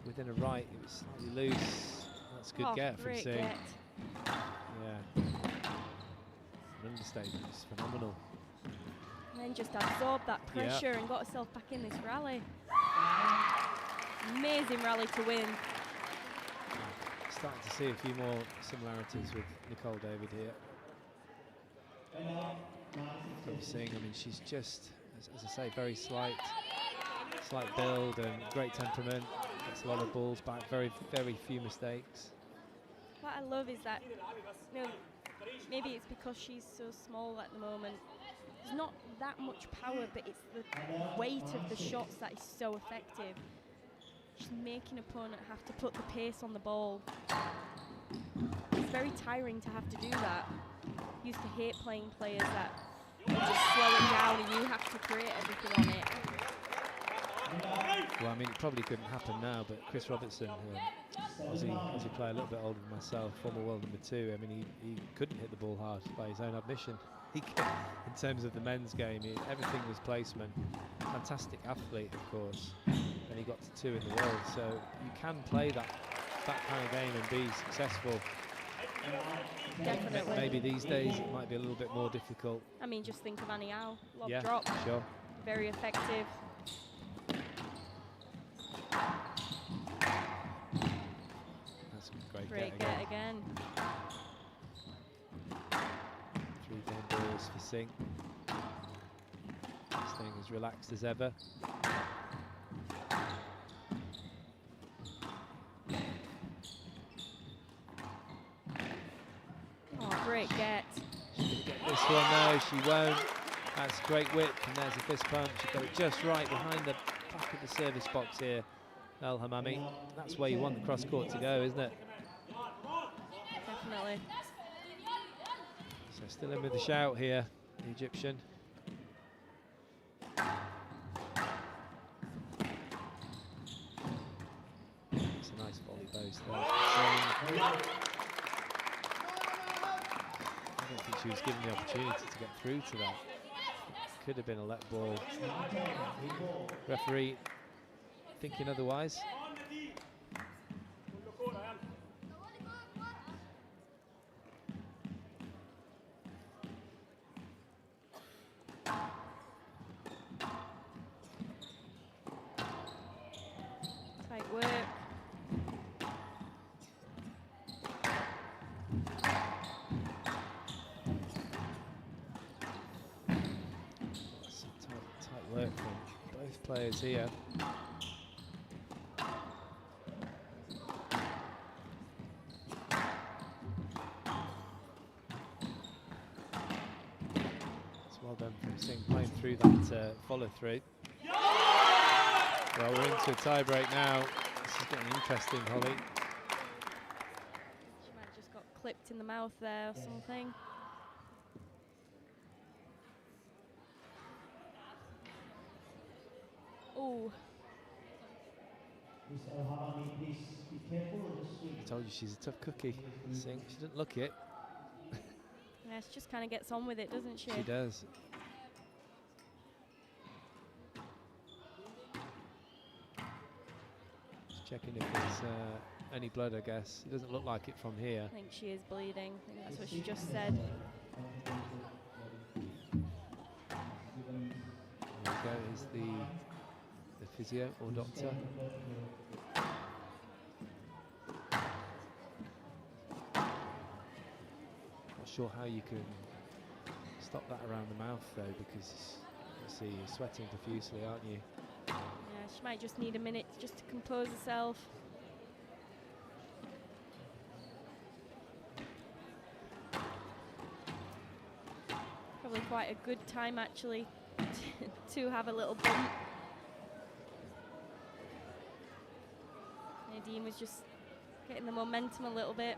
within a right. It was slightly loose. That's a good get from Singh. Yeah. An understatement. It's phenomenal. And then just absorbed that pressure and got herself back in this rally. Amazing rally to win. Starting to see a few more similarities with Nicole David here. From Singh, I mean, she's just, as I say, very slight build and great temperament. Gets a lot of balls back, very, very few mistakes. What I love is that, you know, maybe it's because she's so small at the moment. There's not that much power, but it's the weight of the shots that is so effective. She's making opponent have to put the pace on the ball. It's very tiring to have to do that. Used to hate playing players that just slow it down and you have to create everything on it. Well, I mean, it probably couldn't happen now, but Chris Robertson, Aussie player, a little bit older than myself, former world #2, I mean, he couldn't hit the ball hard by his own admission. In terms of the men's game, everything was placement. Fantastic athlete, of course, and he got to 2 in the world, so you can play that kind of game and be successful. Definitely. Maybe these days it might be a little bit more difficult. I mean, just think of Annie Au. Lob Yeah, drop. sure. Very effective. That's a Great get again. 3 game balls for Singh. This thing as relaxed as ever. Oh, great get. She's going to get this one, no, she won't. That's great width, and there's a fist punch. She got it just right behind the back of the service box here, El Hamami. That's where you want the cross court to go, isn't it? Definitely. So still in with the shout here, the Egyptian. It's a nice volley boast there. I don't think she was given the opportunity to get through to that. Could have been a let ball. Referee thinking otherwise. Tight work. Tight work from both players here. Well done from Singh playing through that follow through. Well, we're into a tie break now. This is getting interesting, Holly. She might have just got clipped in the mouth there or something. Oh. I told you she's a tough cookie, Singh. She doesn't look it. Yeah, she just kind of gets on with it, doesn't she? She does. Just checking if there's any blood, I guess. It doesn't look like it from here. I think she is bleeding. I think that's what she just said. There we go, is the physio or doctor. Not sure how you can stop that around the mouth though, because you see you're sweating profusely, aren't you? Yeah, she might just need a minute just to compose herself. Probably quite a good time actually to have a little bump. Nadine was just getting the momentum a little bit.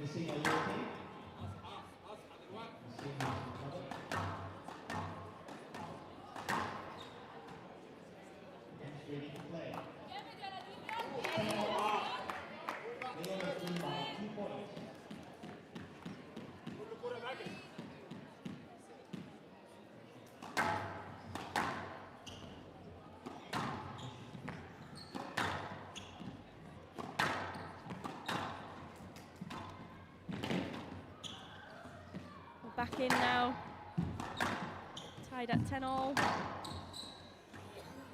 Missing a U13. Ready to play. Leon has been by 2 points. Back in now. Tied at 10-all.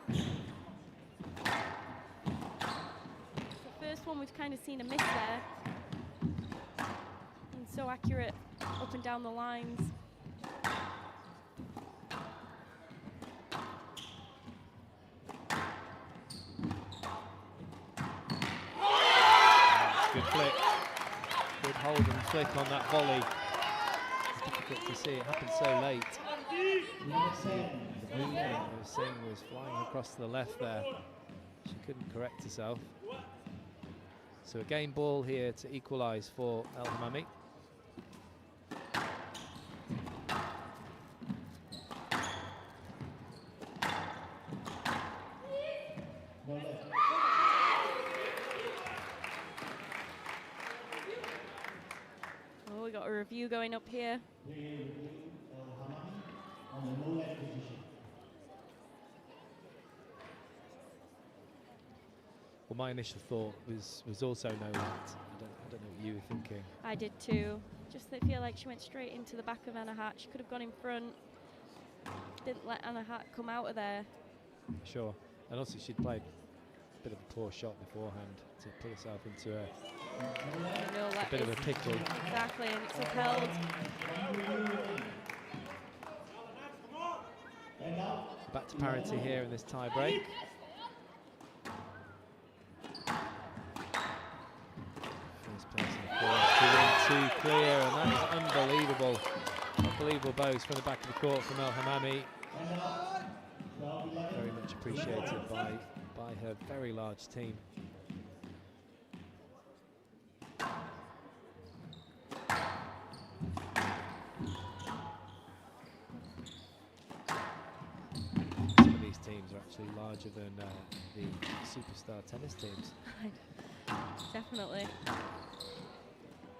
The first one we've kind of seen a miss there. Being so accurate up and down the lines. Good flick. Good hold and flick on that volley. difficult to see. It happened so late. The movement of Singh was flying across to the left there. She couldn't correct herself. So a game ball here to equalise for El Hamami. Oh, we got a review going up here. Well, my initial thought was also no let. I don't know what you were thinking. I did too. Just I feel like she went straight into the back of Anna Hart. She could have gone in front. Didn't let Anna Hart come out of there. Sure. And also she'd played a bit of a poor shot beforehand to put herself into a bit of a pickle. Exactly, and it's upheld. Back to parity here in this tie break. First place in the court, 2 in, 2 clear, and that is unbelievable. Unbelievable bows from the back of the court from El Hamami. Very much appreciated by her very large team. Some of these teams are actually larger than the superstar tennis teams. Definitely.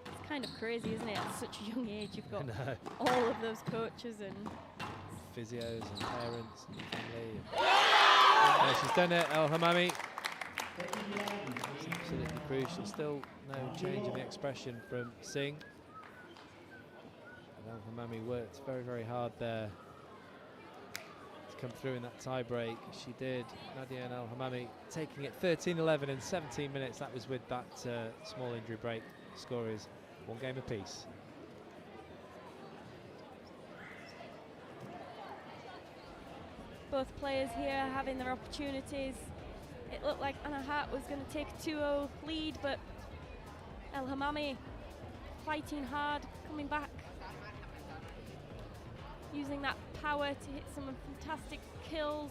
It's kind of crazy, isn't it? At such a young age, you've got No. all of those coaches and physios and parents and family. Yeah, she's done it, El Hamami. It's absolutely crucial. Still no change in the expression from Singh. And El Hamami worked very, very hard there to come through in that tie break. She did. Nadia and El Hamami taking it 13-11 in 17 minutes. That was with that small injury break. The score is 1 game apiece. both players here having their opportunities. It looked like Anna Hart was going to take a 2-0 lead, but El Hamami fighting hard, coming back, using that power to hit some fantastic kills.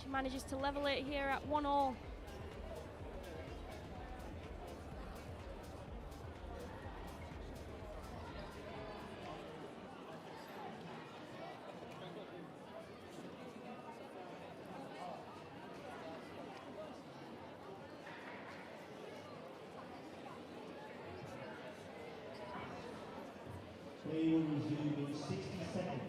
She manages to level it here at 1-1. Play will resume in 60 seconds.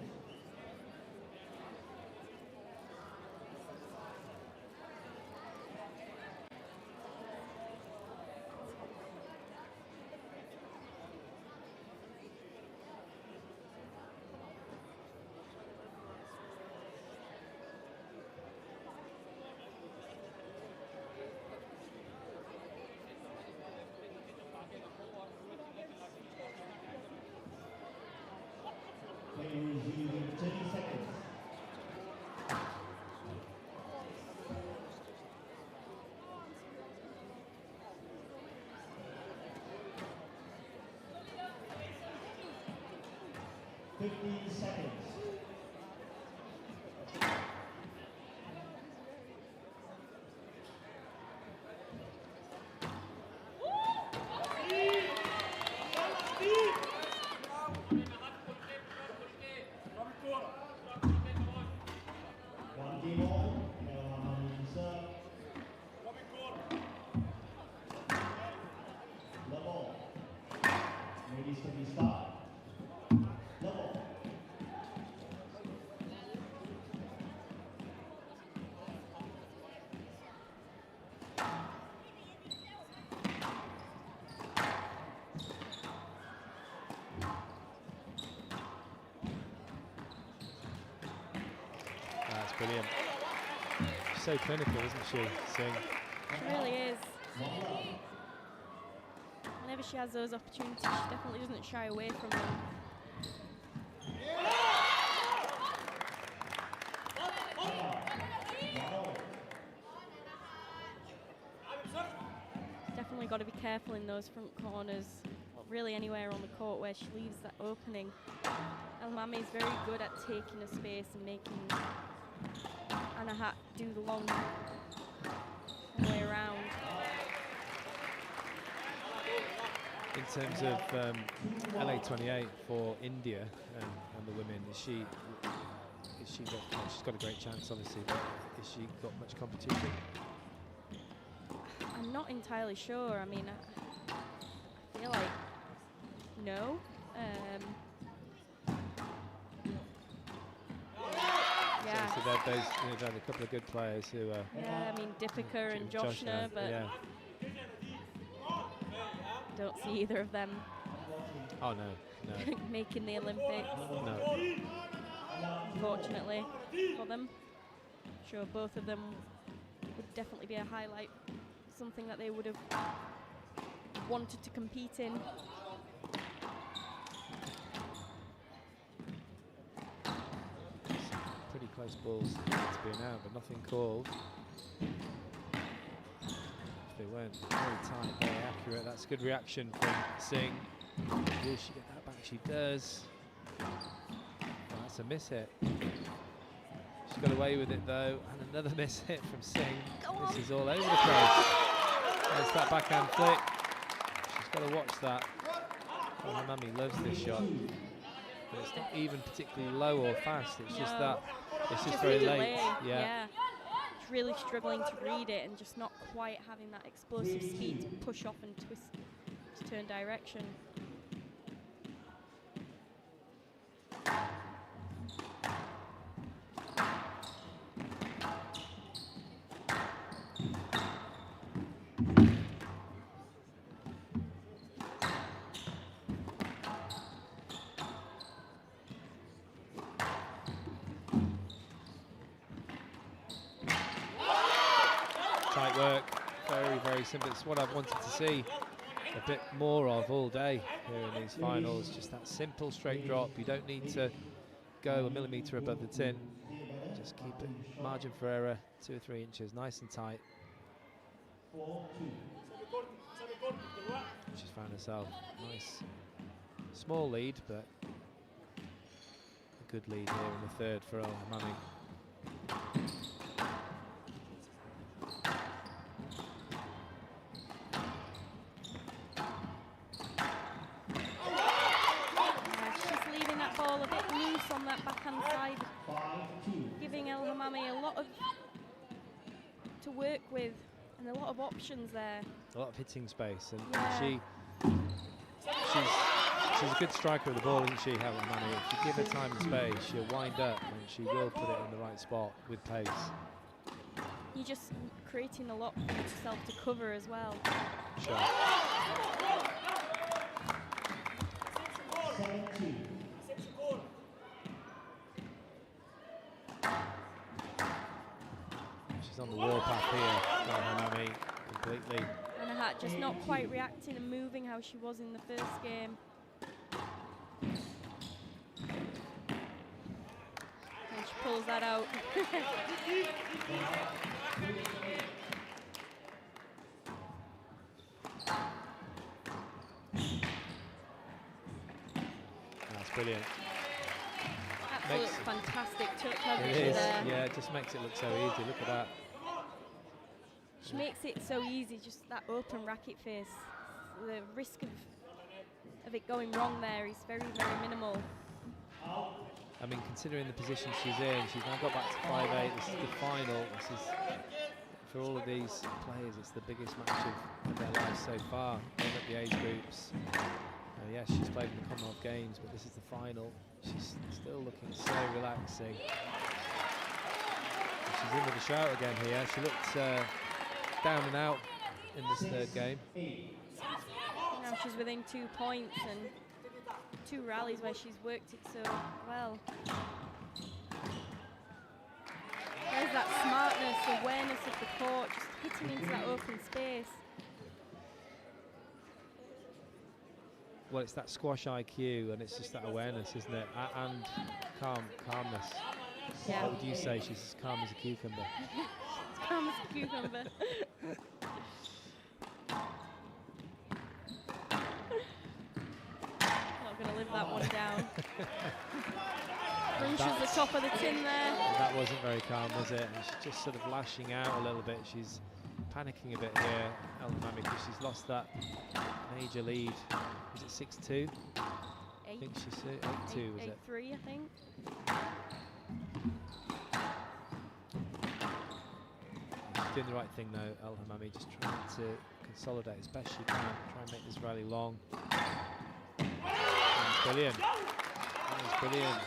Play will resume in 30 seconds. Seconds. One game on. El Hamami serve. Level. Ladies to be start. Level. That's brilliant. She's so clinical, isn't she, Singh? She really is. Whenever she has those opportunities, she definitely doesn't shy away from them. Definitely got to be careful in those front corners. really anywhere on the court where she leaves that opening. El-Hamami is very good at taking a space and making Anahat do the long way around. In terms of LA28 for India and the women, she's got a great chance, obviously, but has she got much competition? I'm not entirely sure. I mean, I feel like no. Yeah. So they've had a couple of good players who are. Yeah, I mean Deepika and Joshna, but yeah. don't see either of them Oh no. making the Olympics. No. Unfortunately for them. Sure, both of them would definitely be a highlight, something that they would have wanted to compete in. Pretty close balls to be out, but nothing called. They weren't very tight, very accurate. That's a good reaction from Singh. Will she get that back? She does. Oh, that's a miss hit. She's got away with it though, and another miss hit from Singh. This is all over the place. There's that backhand flick. She's got to watch that. Oh, my mummy loves this shot. But it's not even particularly low or fast. It's just that. It's just very late. Yeah. It's really struggling to read it and just not quite having that explosive speed to push off and twist to turn direction. Tight work, very simple. It's what I've wanted to see a bit more of all day here in these finals. Just that simple straight drop. You don't need to go a millimetre above the tin. Just keep it margin for error 2 or 3 inches, nice and tight. She's found herself nice small lead, but a good lead here in the third for El-Hamami. On that backhand side, giving El-Hamami a lot to work with and a lot of options there. A lot of hitting space, and yeah. she's a good striker of the ball, isn't she, El-Hamami? If you give her time and space, she'll wind up and she will put it in the right spot with pace. You're just creating a lot for yourself to cover as well. Sure. On the warpath here, El-Hamami completely. Anahat just not quite reacting and moving how she was in the first game. And she pulls that out. That's brilliant. Absolute fantastic touch, hasn't it she, is. there? Yeah, it just makes it look so easy. Look at that. She makes it so easy, just that open racket face. The risk of it going wrong there is very, very minimal. I mean, considering the position she's in, she's now got back to 5-8. This is the final. This is, for all of these players, it's the biggest match of their lives so far. Going up the age groups. Yes, she's played in the Commonwealth Games, but this is the final. She's still looking so relaxing. She's in with a shout again here. She looked down and out in this third game. Now she's within 2 points and 2 rallies where she's worked it so well. There's that smartness, awareness of the court, just hitting into that open space. Well, it's that squash IQ, and it's just that awareness, isn't it? And calmness. Yeah. What would you say? She's as calm as a cucumber. As calm as a cucumber. that one down. Crunches the top of the tin there. That wasn't very calm, was it? And she's just sort of lashing out a little bit. She's panicking a bit here, El Hamami, because she's lost that major lead. Is it 6-2? I think she said 8-2, was it? 8-3, I think. She's doing the right thing though, El Hamami, just trying to consolidate as best she can, try and make this rally long. That's brilliant. That was brilliant.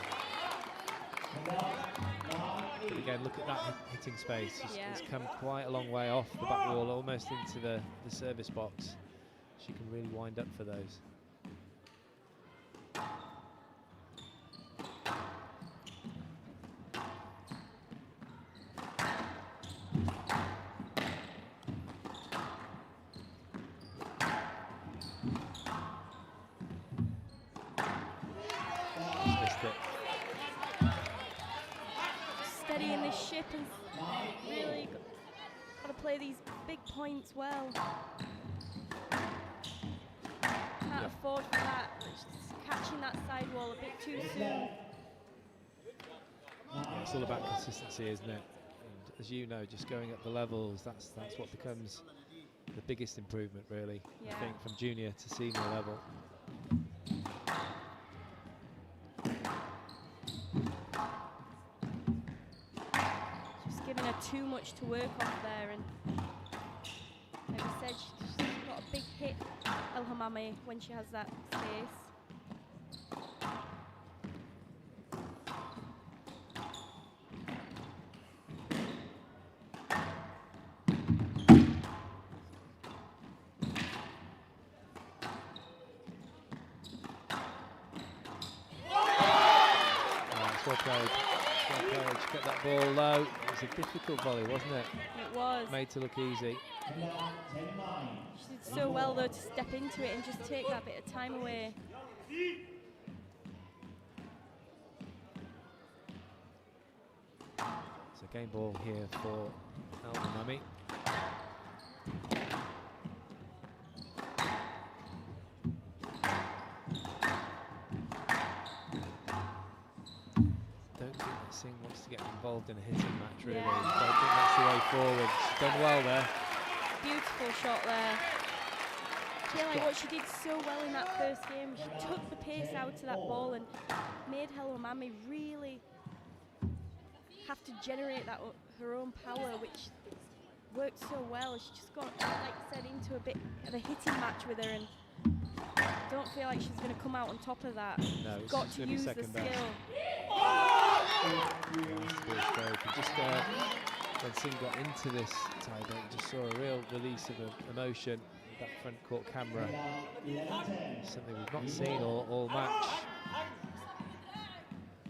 But again, look at that hitting space. It's come quite a long way off the back wall, almost into the service box. She can really wind up for those. Steadying this ship and really got to play these big points well. Can't afford for that. Just catching that sidewall a bit too soon. Yeah, it's all about consistency, isn't it? And as you know, just going up the levels, that's what becomes the biggest improvement, really. I think from junior to senior level. Giving her too much to work off there, and like I said, she's got a big hit, El Hamami, when she has that space. Well played. She kept that ball low. It was a difficult volley, wasn't it? It was. Made to look easy. She did so well though to step into it and just take that bit of time away. It's a game ball here for El Hamami. Singh wants to get involved in a hitting match, really. I don't think that's the way forward. She's done well there. Beautiful shot there. I feel like what she did so well in that first game, she took the pace out of that ball and made El Hamami really have to generate that her own power, which worked so well. She just got, like I said, into a bit of a hitting match with her, and I don't feel like she's going to come out on top of that. No, she's got to use the skill. Just when Singh got into this tie-break, you just saw a real release of emotion with that front court camera. Something we've not seen all match.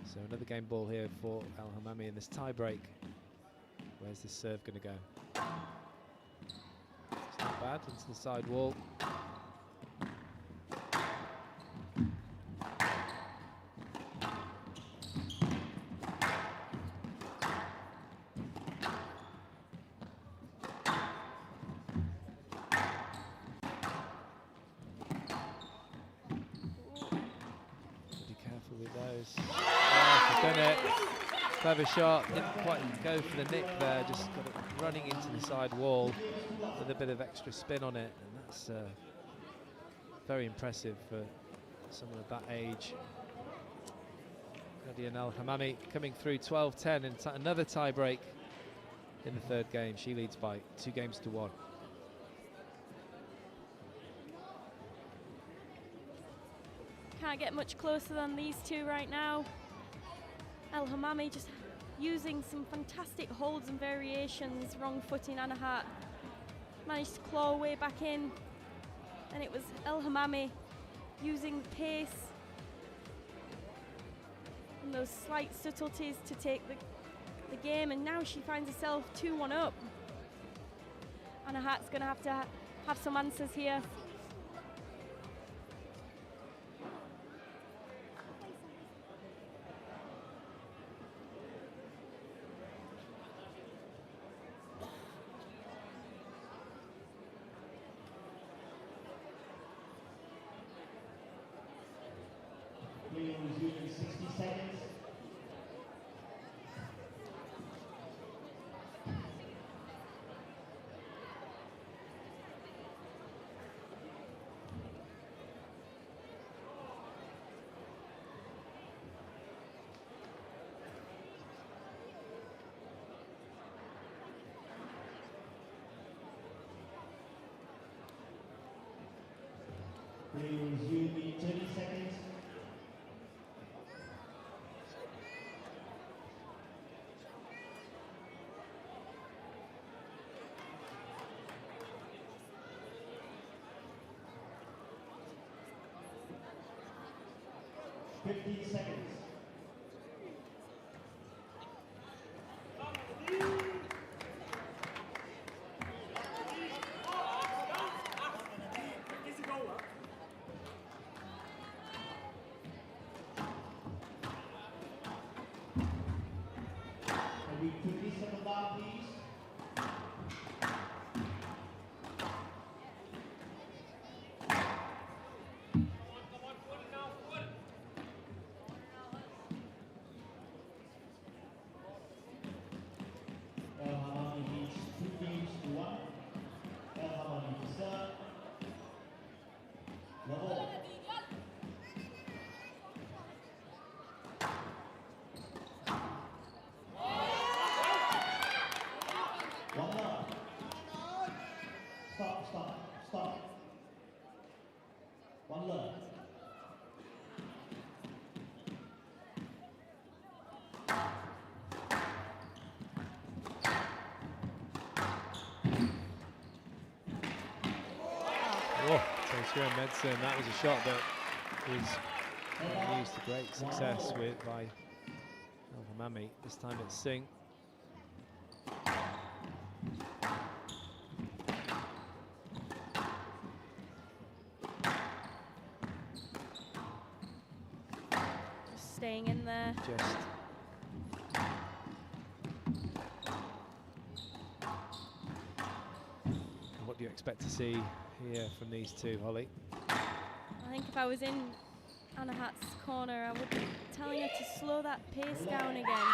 So another game ball here for El Hamami in this tie-break. Where's this serve going to go? It's not bad, into the side wall. Done it. Clever shot. Didn't quite go for the nick there. Just got it running into the side wall with a bit of extra spin on it, and that's very impressive for someone of that age. Nadia El Hamami coming through 12-10 in another tie break in the third game. She leads by 2-1. Can't get much closer than these two right now. El Hamami just using some fantastic holds and variations. Wrong footing, Anahat managed to claw her way back in, and it was El Hamami using the pace and those slight subtleties to take the game, and now she finds herself 2-1 up. Anahat's going to have some answers here. referee will resume in 30 seconds. Fifteen seconds. Can we quickly settle down, please? El Hamami leads 2 games to 1. El Hamami to serve. Level. One love. Stop. One love. Oh, takes your own medicine. That was a shot that was used to great success by El Hamami. This time it's Singh. Just staying in there. Just what do you expect to see here from these two, Holly? I think if I was in Anahat's corner, I would be telling her to slow that pace down again.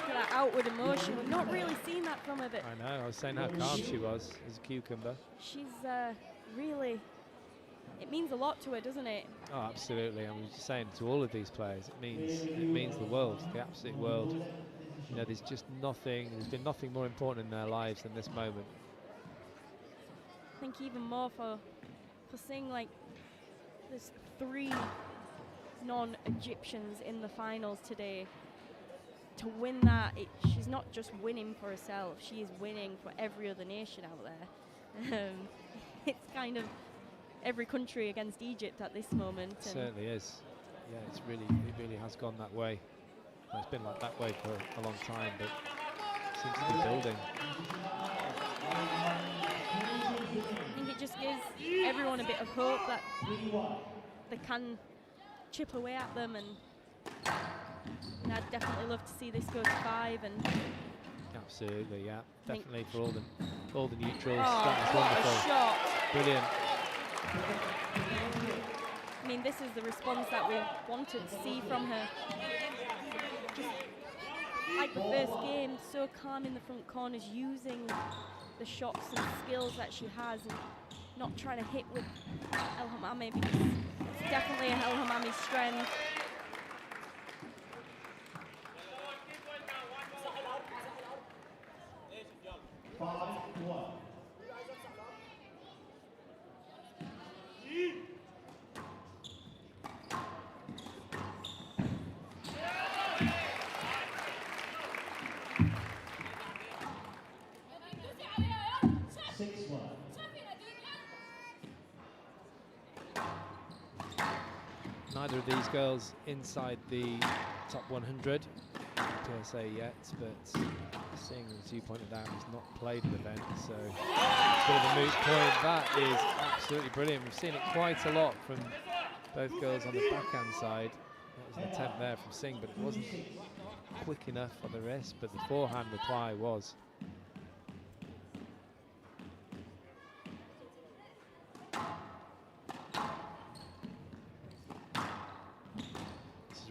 That outward emotion. We've not really seen that from her, but I know, I was saying how calm she was as a cucumber. she's really, it means a lot to her, doesn't it? Oh, absolutely. I was just saying to all of these players, it means the world, the absolute world. You know, there's been nothing more important in their lives than this moment. I think even more for seeing, like, there's 3 non-Egyptians in the finals today. To win that, she's not just winning for herself, she is winning for every other nation out there. It's kind of every country against Egypt at this moment. It certainly is. Yeah, it really has gone that way. Well, it's been like that way for a long time, but it seems to be building. I think it just gives everyone a bit of hope that they can chip away at them, and I'd definitely love to see this go to 5. And absolutely, yeah, definitely for all the neutrals. Oh, that was what wonderful, a shot. brilliant. I mean, this is the response that we wanted to see from her. Just like the first game, so calm in the front corners, using the shots and skills that she has, and not trying to hit with El Hamami, because it's definitely El Hamami's strength. Neither of these girls inside the top 100 PSA yet, but seeing, as you pointed out, he's not played an event, so it's a bit of a moot point. That is absolutely brilliant. We've seen it quite a lot from both girls on the backhand side. That was an attempt there from Singh, but it wasn't quick enough on the wrist, but the forehand reply was.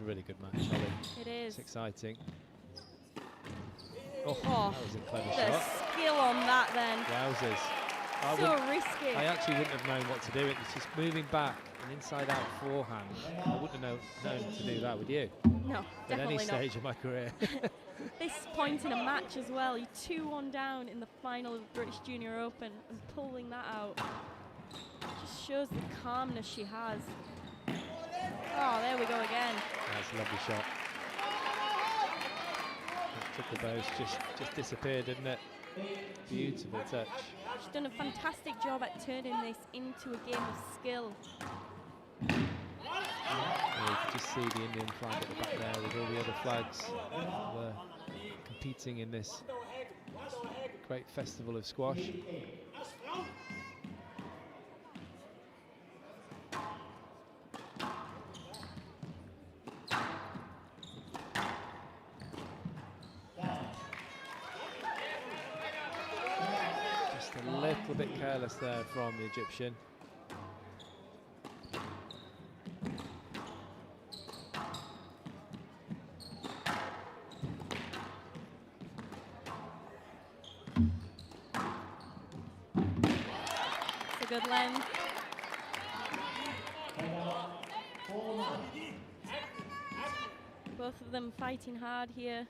Really good match, Holly. It is. It's exciting. Oh, Oh, that was a clever the shot. skill on that then. Wowzers. So risky. I actually wouldn't have known what to do. It was just moving back, an inside-out forehand. I wouldn't have known to do that, would you? No, At definitely any stage of my career. This point in a match as well, you're 2-1 down in the final of the British Junior Open, and pulling that out. Just shows the calmness she has. Oh, there we go again. That's a lovely shot. That took the boast, just disappeared, didn't it? Beautiful touch. She's done a fantastic job at turning this into a game of skill. You can just see the Indian flag at the back there with all the other flags competing in this great festival of squash. Just a little bit careless there from the Egyptian. Good length. Both of them fighting hard here.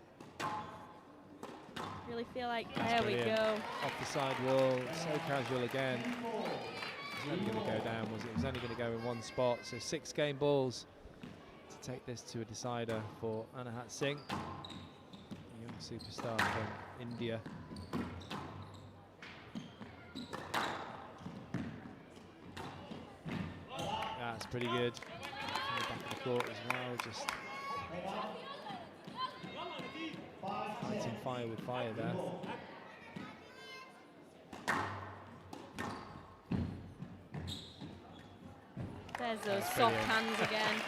Really feel like, there we go. Off the side wall, so casual again. It was only going to go down, was it? It was only going to go in one spot. So 6 game balls to take this to a decider for Anahat Singh, a young superstar from India. That's pretty good. From the back of the court as well, just fighting fire with fire there. There's those soft hands again.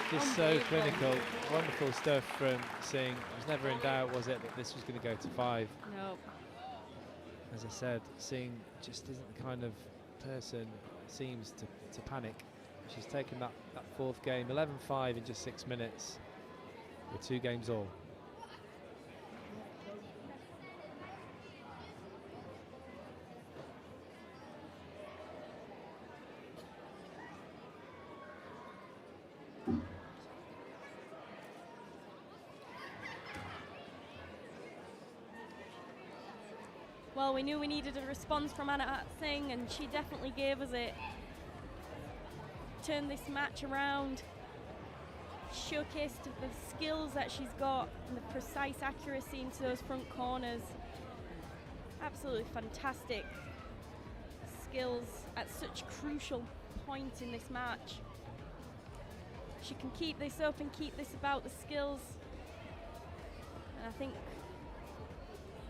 Just so clinical. Wonderful stuff from Singh. It was never in doubt, was it, that this was going to go to 5? No. As I said, Singh just isn't the kind of person that seems to panic. She's taken that 4th game, 11-5 in just 6 minutes, with 2 games all. Well, we knew we needed a response from Anahat Singh, and she definitely gave us it. Turned this match around, showcased the skills that she's got and the precise accuracy into those front corners. Absolutely fantastic skills at such a crucial point in this match. She can keep this up and keep this about the skills. And I think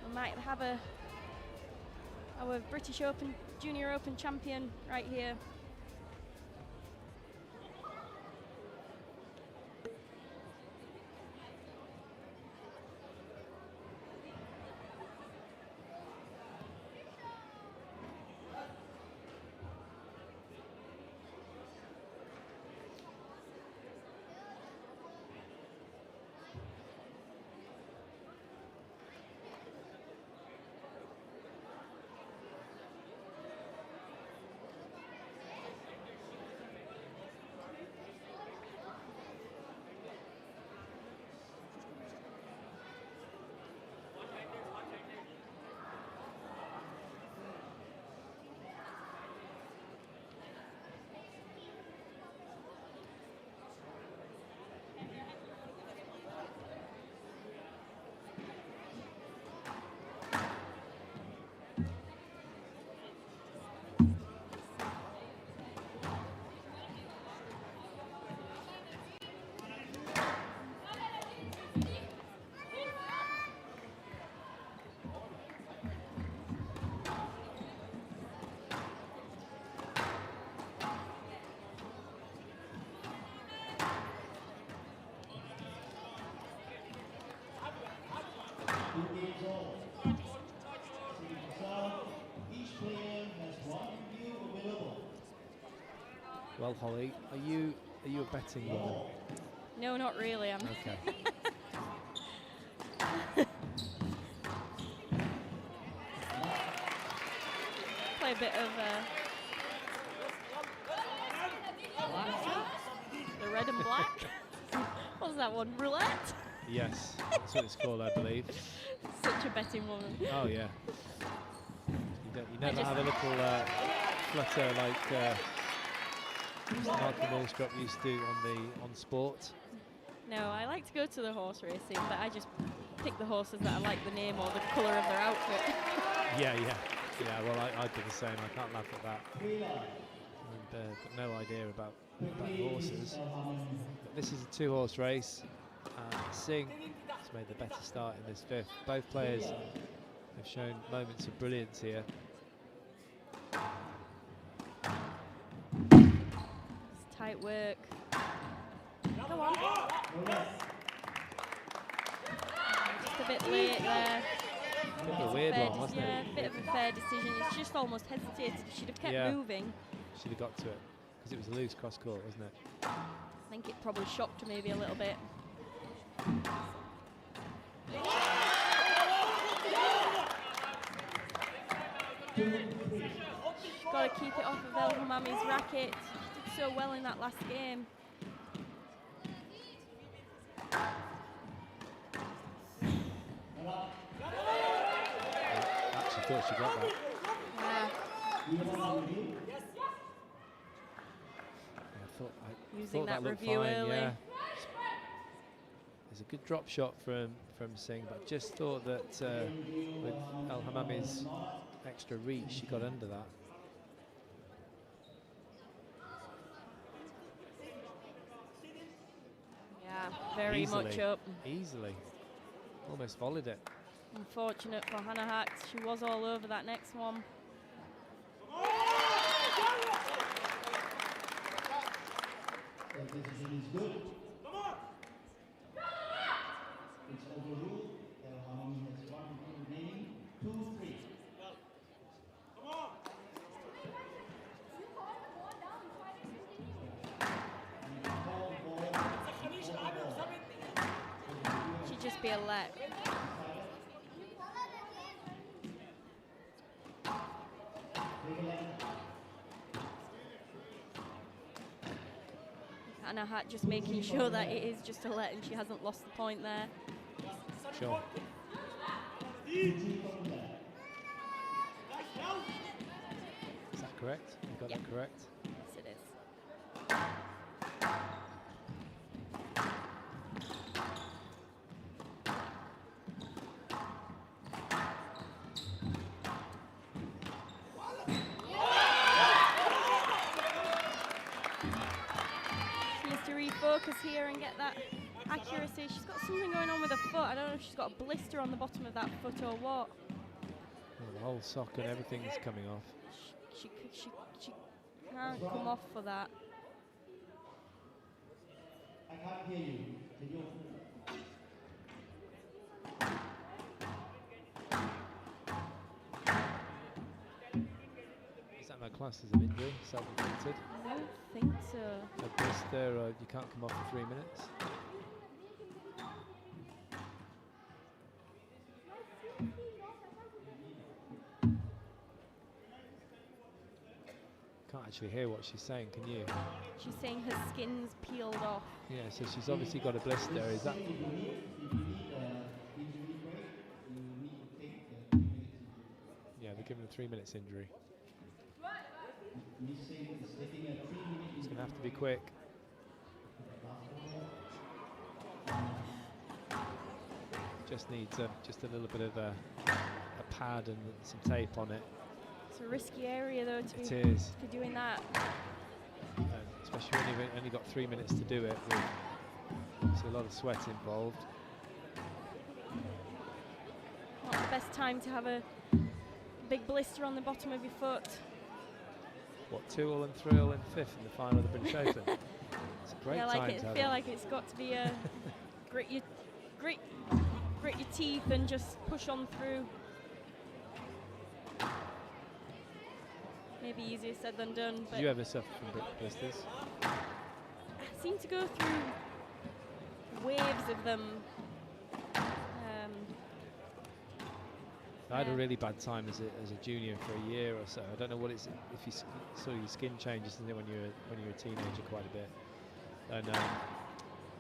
we might have our British Open, Junior Open champion right here. Each player has 1 review available. Well, Holly, are you a betting woman? No, not really. I'm Okay. play a bit of the red and black. What was that one? Roulette? Yes, that's what it's called, I believe. Such a betting woman. Oh yeah. You never have a little flutter like Malcolm Allstrop used to on Sport? No, I like to go to the horse racing, but I just pick the horses that I like the name or the colour of their outfit. Yeah. Well, I do the same. I can't laugh at that. And got no idea about horses. But this is a 2-horse race. Singh has made the better start in this 5th. Both players have shown moments of brilliance here. It's tight work. Go on. Just a bit late there. Bit of a weird one, wasn't it? Yeah, a bit of a fair decision. It's just almost hesitated. She should have kept moving. Should have got to it, because it was a loose cross court, wasn't it? I think it probably shocked her maybe a little bit. Got to keep it off of El Hamami's racket. She did so well in that last game. Actually thought she got that. I Using thought that looked review fine, early. yeah. There's a good drop shot from Singh, but I just thought that with El Hamami's extra reach, she got under that. Yeah, very much up. Easily. Almost volleyed it. Unfortunate for Hannah Hacks. She was all over that next one. The decision is good. It's overruled. El Hamami has 1 remaining. 2-3. Should just be a let. Hannah Hack just making sure that it is just a let and she hasn't lost the point there. Sure. Is that correct? You got that correct? Yes, it is. She needs to refocus here and get that accuracy. She's got something going on with her foot. I don't know if she's got a blister on the bottom of that foot or what. Well, the whole sock and everything is coming off. She can't come off for that. I can't hear you. Can you? Is that not classed as an injury? Self-inflicted? I don't think so. A blister, you can't come off for 3 minutes? Can't actually hear what she's saying, can you? She's saying her skin's peeled off. Yeah, so she's obviously got a blister. Is that? Yeah, they're giving a 3 minutes injury. It's going to have to be quick. Just needs just a little bit of a pad and some tape on it. It's a risky area though to It be is. doing that. Especially when you've only got 3 minutes to do it. There's a lot of sweat involved. Not the best time to have a big blister on the bottom of your foot. What, 2-all and 3-all and 5th in the final of the British Open? It's a great time to have feel like it's got to be a grit your teeth and just push on through. Maybe easier said than done. But Did you ever suffer from blisters? I seem to go through waves of them. I had a really bad time as a junior for a year or so. I don't know what it's if you saw your skin changes when you're a teenager quite a bit. And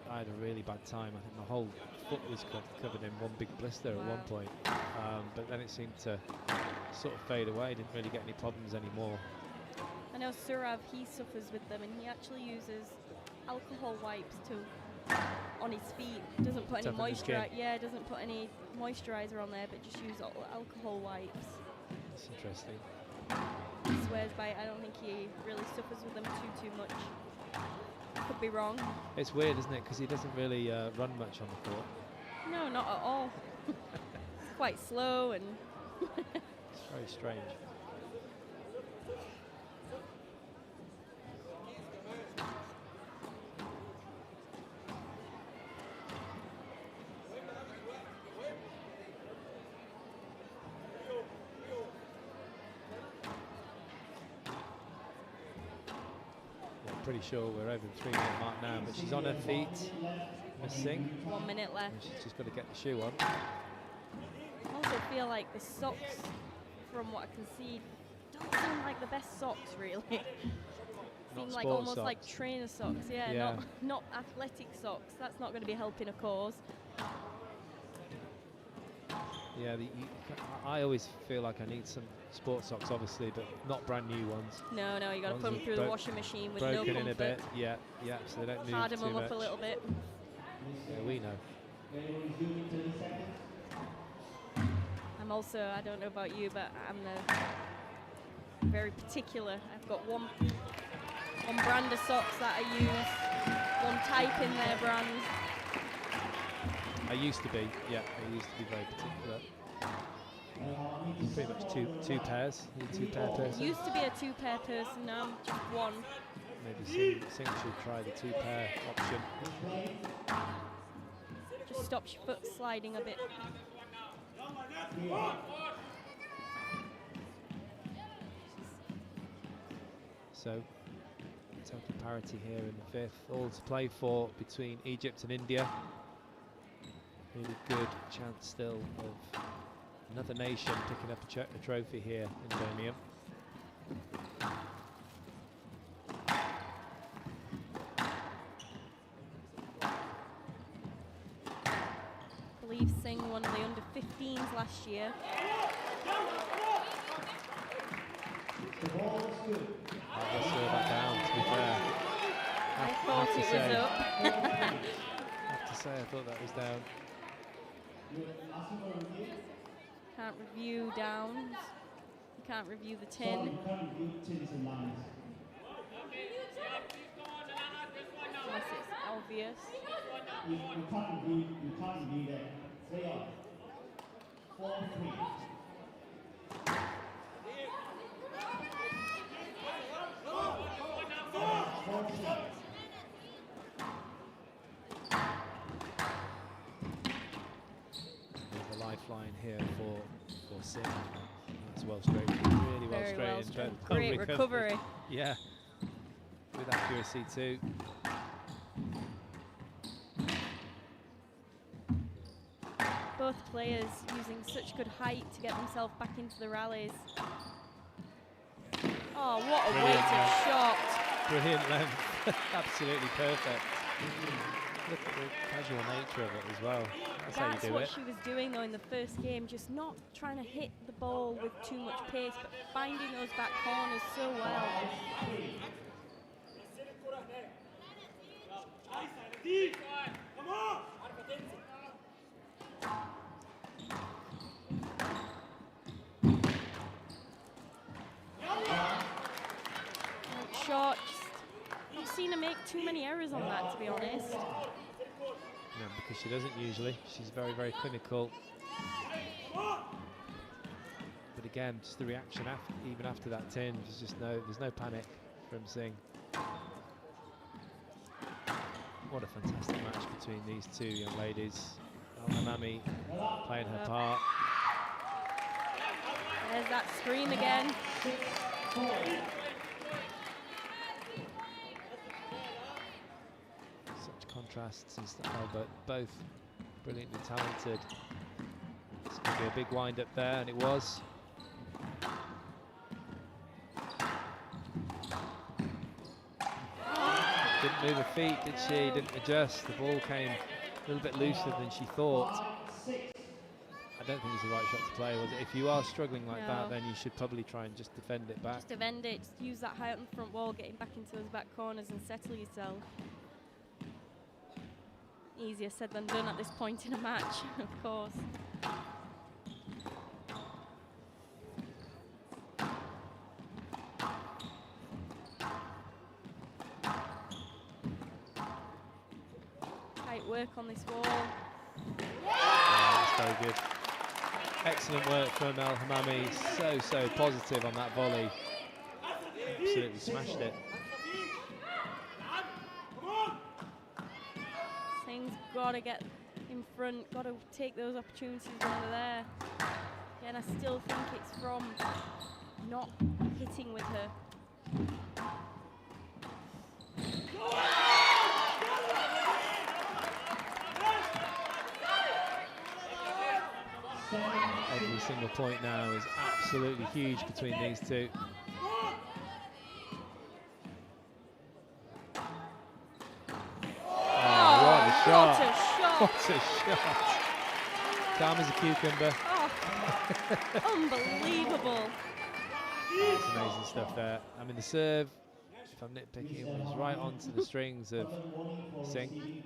I had a really bad time. I think my whole foot was covered in one big blister at one point. But then it seemed to sort of fade away. Didn't really get any problems anymore. know Surav, he suffers with them, and he actually uses alcohol wipes on his feet. Doesn't put any doesn't put any moisturizer on there, but just use alcohol wipes. That's interesting. He swears by it. I don't think he really suffers with them too much. Could be wrong. It's weird, isn't it? Because he doesn't really run much on the court. No, not at all. It's quite slow and. It's very strange. Pretty sure we're over the 3-minute mark now, but she's on her feet. Missing. 1 minute left. And she's just got to get the shoe on. I also feel like the socks, from what I can see, don't seem like the best socks, really. Seem like almost socks. Like trainer socks, yeah. Not athletic socks. That's not going to be helping a cause. Yeah, I always feel like I need some sports socks, obviously, but not brand new ones. No, you got to put them through the washing machine with no broken comfort. in a bit, yeah, so they don't move Harden too them much. up a little bit. Yeah, we know. I'm also, I don't know about you, but I'm very particular. I've got one brand of socks that I use, one type in their brand. I used to be very particular. Pretty much two pairs. Two-pair person. Used to be a 2-pair person, now I'm just one. Maybe Singh should try the 2-pair option. Just stops your foot sliding a bit. So, total parity here in the 5th. All to play for between Egypt and India. Really good chance still of another nation picking up a trophy here in Birmingham. I believe Singh won the under-15s last year. Let's slow that down, to be fair. I thought it was up. I have to say, I thought that was down. Can't review downs. You can't review the 10. Unless it's obvious. You can't review that. 3 up. 4-3. Lifeline here for Singh. That's well straightened, really well straightened. Great recovery. Yeah, with accuracy too. Both players using such good height to get themselves back into the rallies. Oh, what a weighted shot. Brilliant length. Absolutely perfect. Look at the casual nature of it as well. That's how you do what it. She was doing though in the first game, just not trying to hit the ball with too much pace, but finding those back corners so well. Shot. I've seen her make too many errors on that, to be honest. No, because she doesn't usually. She's very, very clinical. But again, just the reaction even after that 10, there's no panic from Singh. What a fantastic match between these two young ladies. Al-Hamami playing her part. There's that scream again. Such contrasts in style, but both brilliantly talented. It's going to be a big wind up there, and it was. Didn't move her feet, did she? Didn't adjust. The ball came a little bit looser than she thought. I don't think it's the right shot to play, was it? If you are struggling like No. that, then you should probably try and just defend it back. Just defend it, just use that height on the front wall, getting back into those back corners and settle yourself. Easier said than done at this point in a match, of course. Tight work on this wall. Yeah, that's very good. Excellent work from El Hamami. So positive on that volley. Absolutely smashed it. Singh's got to get in front, got to take those opportunities when they're there. Again, I still think it's from not hitting with her. Every single point now is absolutely huge between these two. Oh, what a shot! What a shot! What a shot! Calm as a cucumber. Oh, unbelievable. That's amazing stuff there. I mean, the serve, if I'm nitpicking, was right onto the strings of Singh.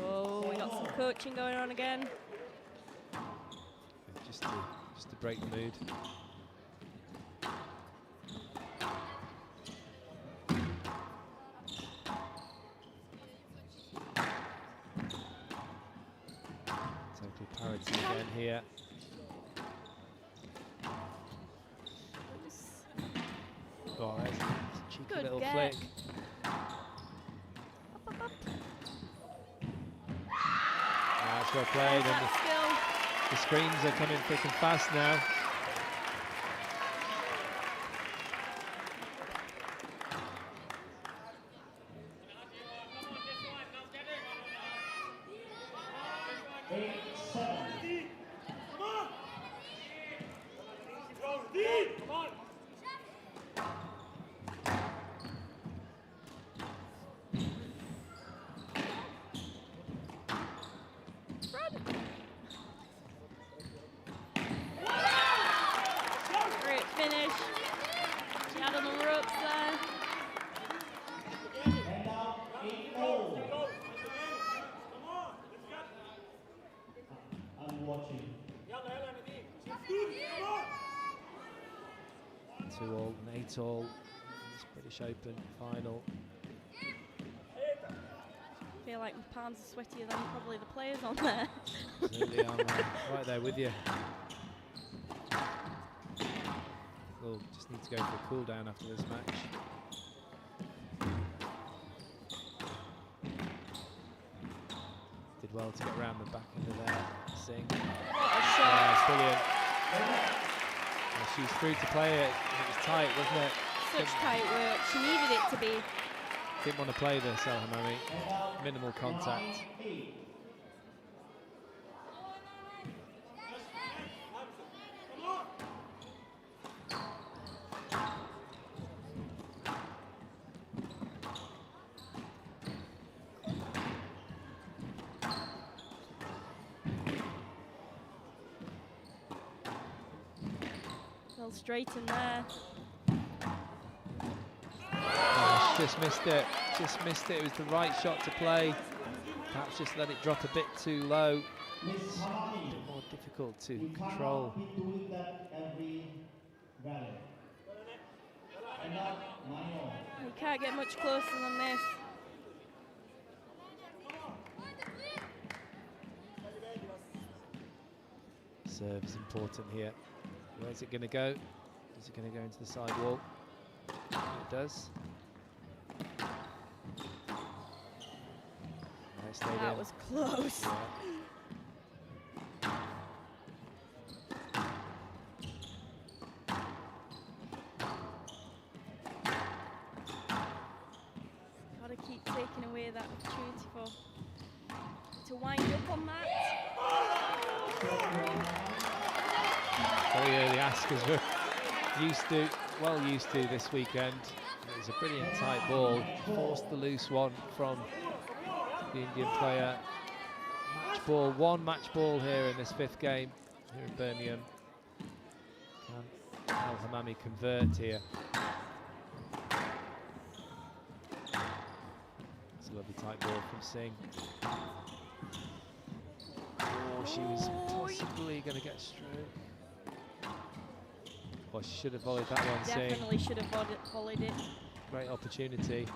Oh, we got some coaching going on again. Just to break the mood. Total parity again here. Oh, there's a cheeky Good little get. flick. Up, up. That's well played, and That skill. the screens are coming thick and fast now. Great finish. She had on the ropes there. I'm watching. 2-all and 8-all. It's British Open final. I feel like my palms are sweatier than probably the players on there. Absolutely, I'm right there with you. We'll just need to go for a cool down after this match. Did well to get around the back end of there. Singh. What a Yeah, shot. it's brilliant. Well, she was through to play it. It was tight, wasn't it? Such tight work. She needed it to be. Didn't want to play this, El Hamami. Minimal contact. Well straightened there. Oh, she just missed it. Just missed it. It was the right shot to play. Perhaps just let it drop a bit too low. It's a bit more difficult to control. Be doing that every rally. And now, 9-all. You can't get much closer than this. Serve is important here. Where's it going to go? Is it going to go into the side wall? It does. Nice, stayed That in. was close. Yeah. Gotta keep taking away that opportunity to wind up on that. Very early ask as we're well used to this weekend. It was a brilliant tight ball. Forced the loose one from the Indian player. Match ball, one match ball here in this 5th game here in Birmingham. Can Al Hammami convert here? It's a lovely tight ball from Singh. Oh, she was possibly going to get stroke. Well, she should have volleyed that one, Singh. Definitely should have volleyed it. Great opportunity.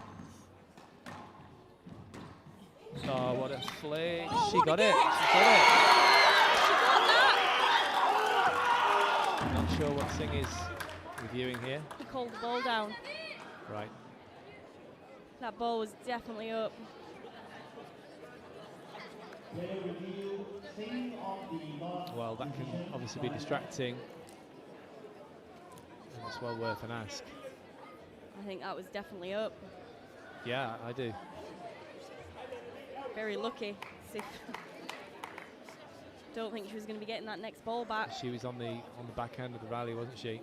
Oh, what a flick. Oh, she got it. She got that. Not sure what Singh is reviewing here. He called the ball down. Right. That ball was definitely up. Well, that can obviously be distracting. And it's well worth an ask. I think that was definitely up. Yeah, I do. Very lucky. Don't think she was going to be getting that next ball back. She was on the back end of the rally, wasn't she?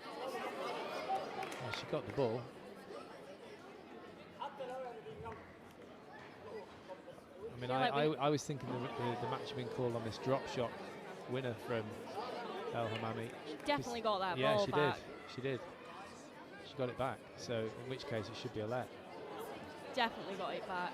Well, she got the ball. I mean, I was thinking the match had been called on this drop shot winner from El Hammami. She definitely got that yeah, ball she back. did. She did. She got it back. So in which case it should be a let. Definitely got it back.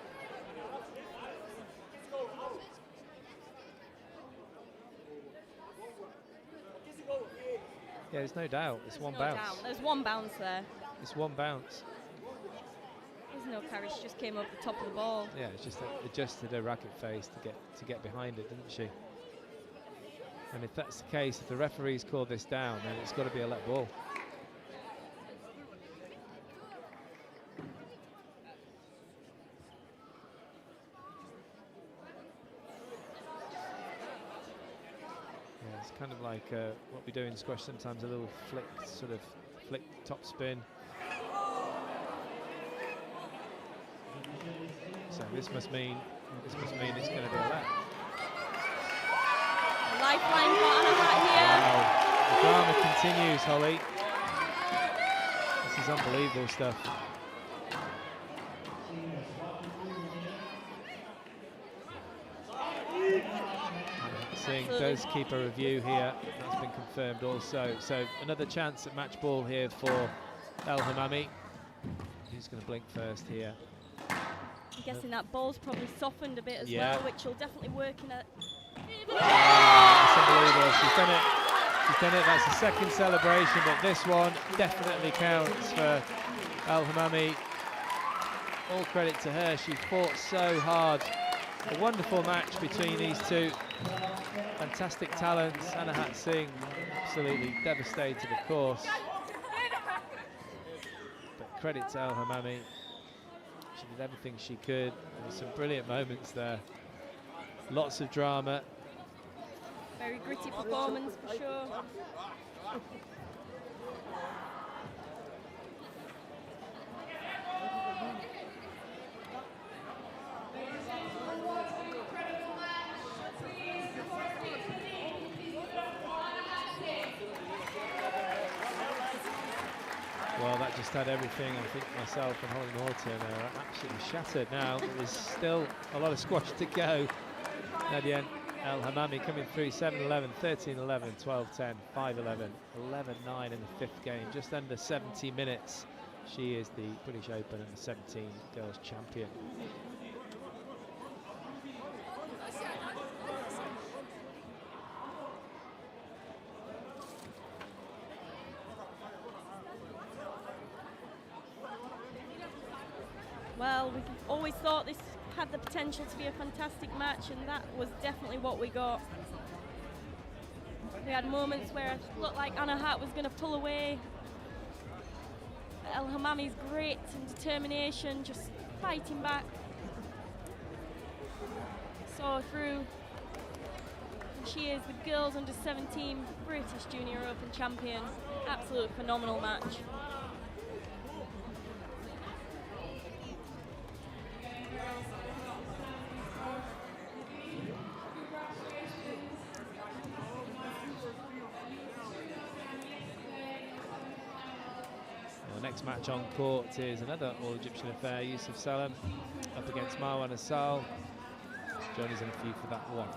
Yeah, there's no doubt. It's one bounce. There's one bounce there. It's one bounce. There's no carry. She just came over the top of the ball. Yeah, it's just adjusted her racket face to get behind it, didn't she? And if that's the case, if the referee's called this down, then it's got to be a let ball. It's kind of like what we do in squash sometimes, a little flick, sort of flick top spin. So this must mean it's going to be a let. Lifeline for Anahat here. Wow. The drama continues, Holly. This is unbelievable stuff. Singh does keep a review here. That's been confirmed also. So another chance at match ball here for El Hammami. Who's going to blink first here? I'm guessing that ball's probably softened a bit as well, which will definitely work in it. That's unbelievable. She's done it. She's done it. That's the second celebration, but this one definitely counts for El Hammami. All credit to her. She fought so hard. A wonderful match between these two. Fantastic talents. Anahat Singh absolutely devastated, of course. But credit to El Hammami. She did everything she could. There were some brilliant moments there. Lots of drama. Very gritty performance for sure. Well, that just had everything. I think myself and Holly Norton are absolutely shattered now. There's still a lot of squash to go. Nadine El Hammami coming through 7-11, 13-11, 12-10, 5-11, 11-9 in the 5th game. Just under 70 minutes. She is the British Open and the 17 girls champion. Well, we always thought this had the potential to be a fantastic match, and that was definitely what we got. We had moments where it looked like Anahat was going to pull away. El Hammami's grit and determination, just fighting back. Saw through. And she is the girls under 17 British Junior Open champion. Absolute phenomenal match. Next match on court is another all-Egyptian affair. Yusuf Salem up against Marwan Asal. Johnny's in a few for that one.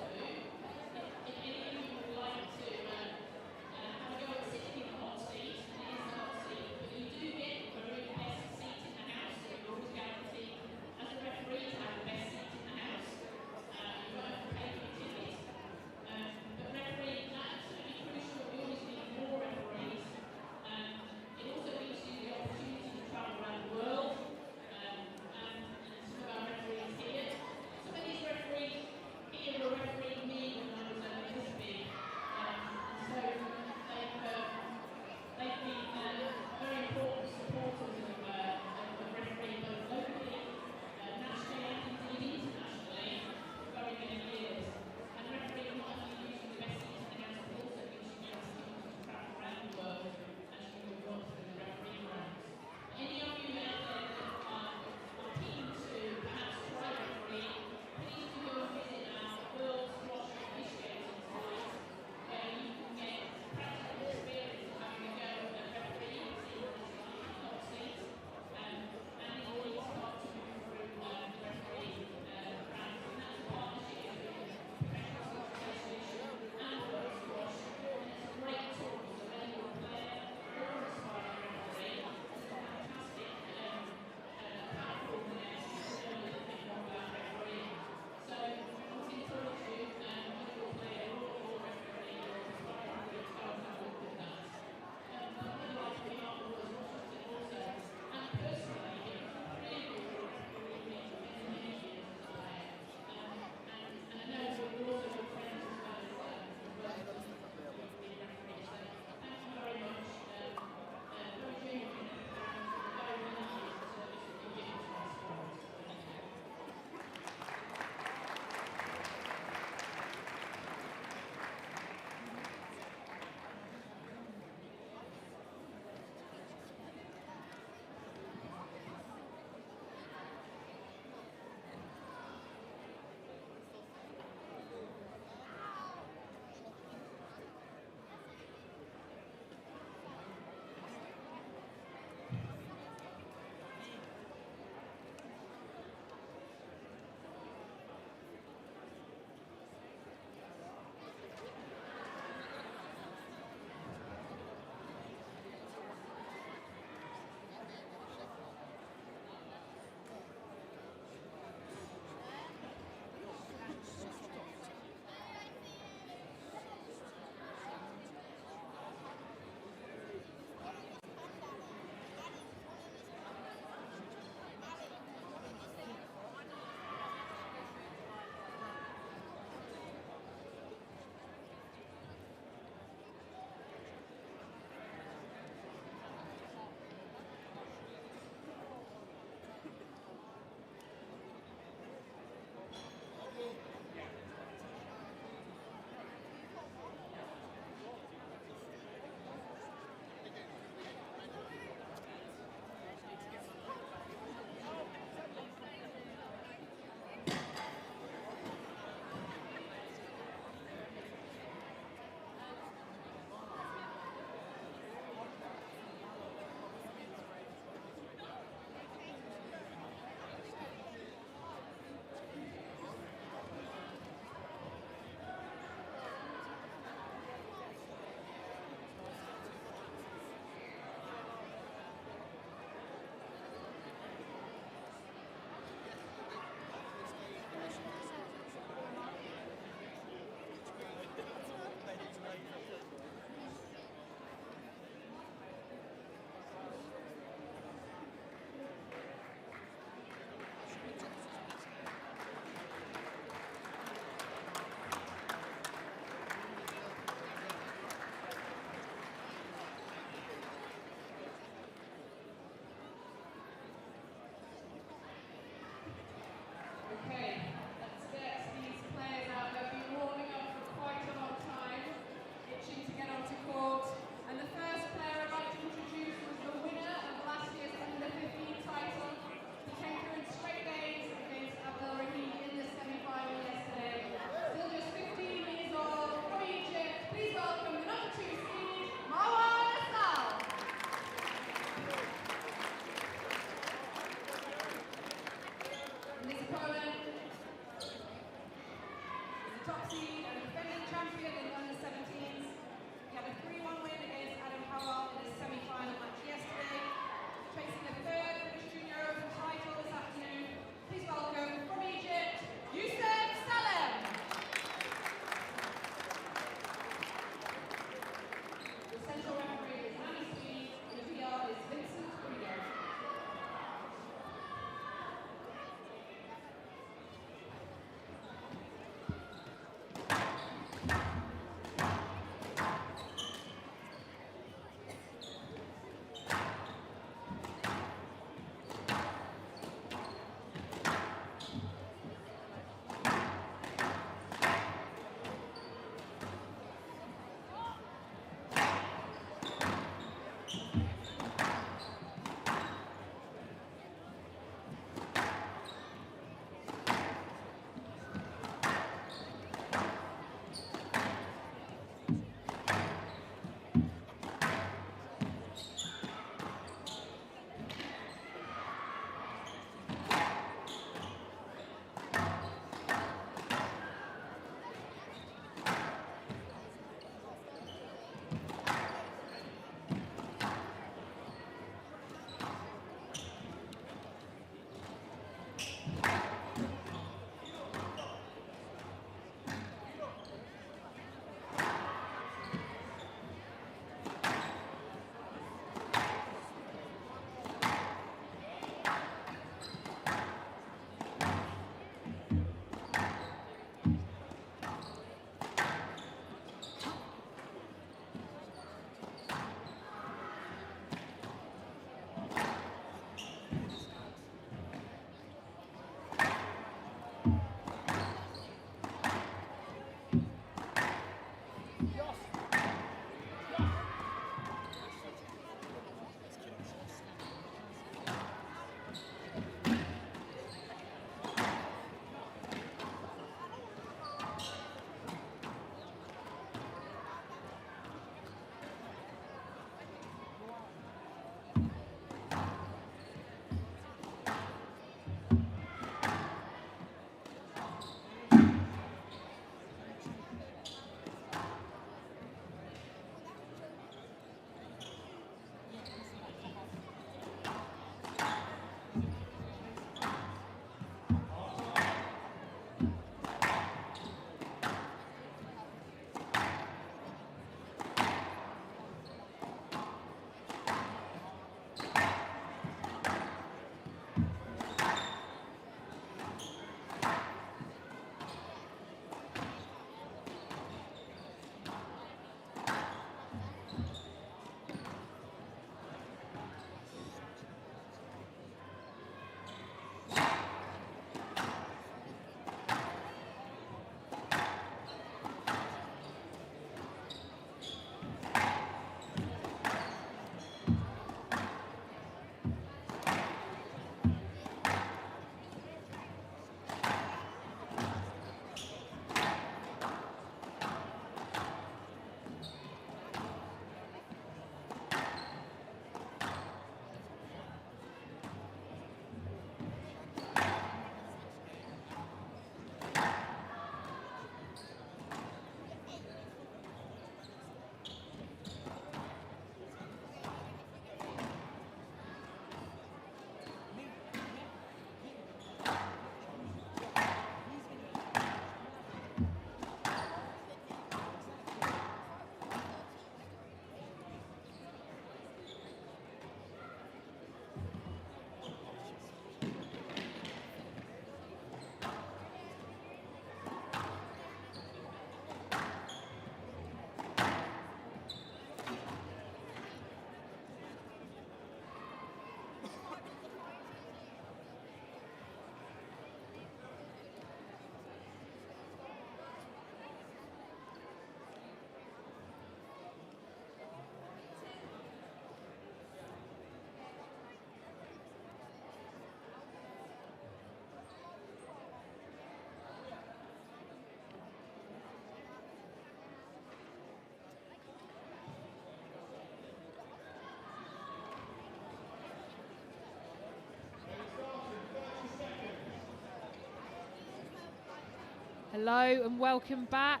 Hello and welcome back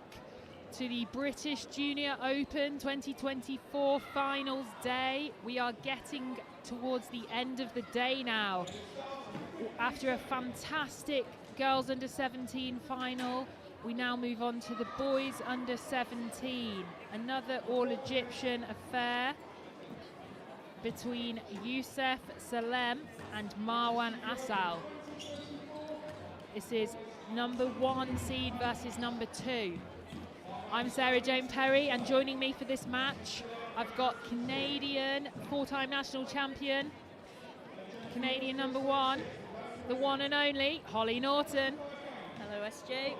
to the British Junior Open 2024 finals day. We are getting towards the end of the day now. After a fantastic girls under 17 final, we now move on to the boys under 17. Another all-Egyptian affair between Youssef Salem and Marwan Asal. This is number 1 seed versus number 2. I'm Sarah Jane Perry, and joining me for this match, I've got Canadian 4-time national champion, Canadian number 1, the one and only Holly Norton. Hello, SJ.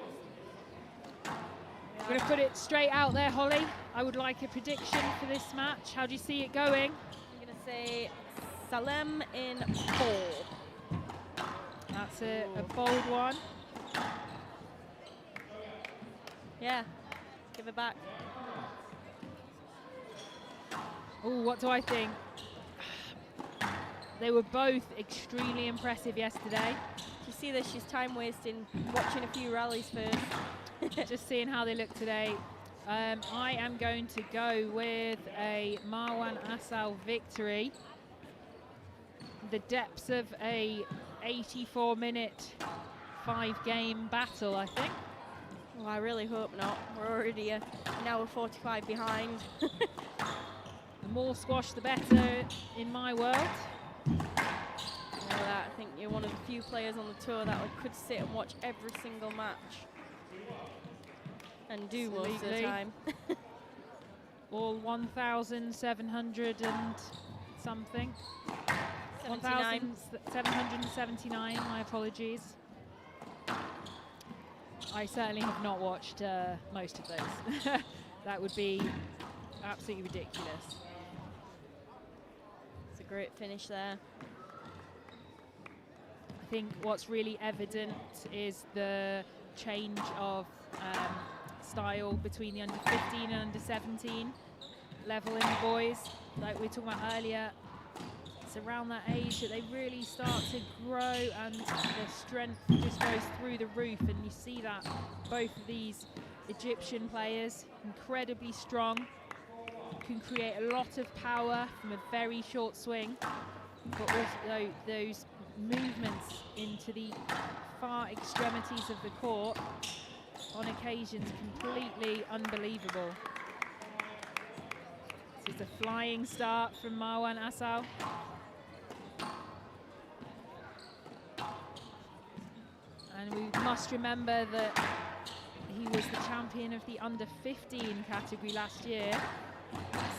I'm going to put it straight out there, Holly. I would like a prediction for this match. How do you see it going? I'm going to say Salem in 4. That's a bold one. Yeah, give it back. Oh, what do I think? They were both extremely impressive yesterday. You see this, she's time wasting watching a few rallies first. Just seeing how they look today. I am going to go with a Marwan Asal victory. The depths of a 84-minute 5-game battle, I think. Well, I really hope not. We're already an hour 45 behind. The more squash, the better in my world. I think you're one of the few players on the tour that could sit and watch every single match. And do most of the time. All 1,700 and something. 1,779, my apologies. I certainly have not watched most of those. That would be absolutely ridiculous. It's a great finish there. I think what's really evident is the change of style between the under 15 and under 17 level in the boys. Like we were talking about earlier, it's around that age that they really start to grow and the strength just goes through the roof, and you see that both of these Egyptian players, incredibly strong, can create a lot of power from a very short swing, but also those movements into the far extremities of the court on occasions completely unbelievable. This is a flying start from Marwan Asal. And we must remember that he was the champion of the under 15 category last year,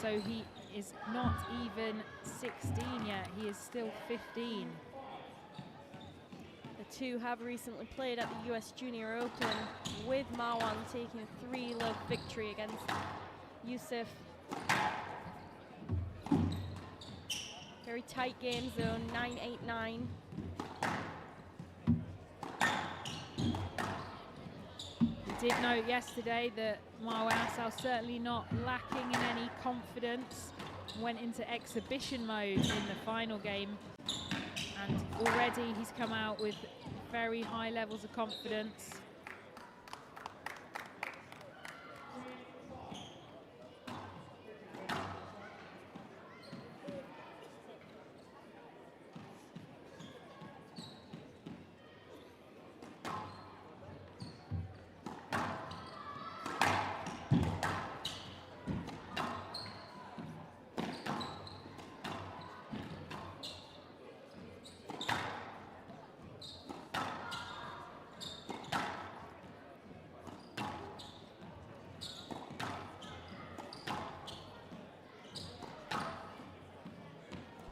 so he is not even 16 yet, he is still 15. The two have recently played at the US Junior Open, with Marwan taking a 3-love victory against Youssef. Very tight game zone, 9-8-9. We did note yesterday that Marwan Asal certainly not lacking in any confidence. Went into exhibition mode in the final game, and already he's come out with very high levels of confidence.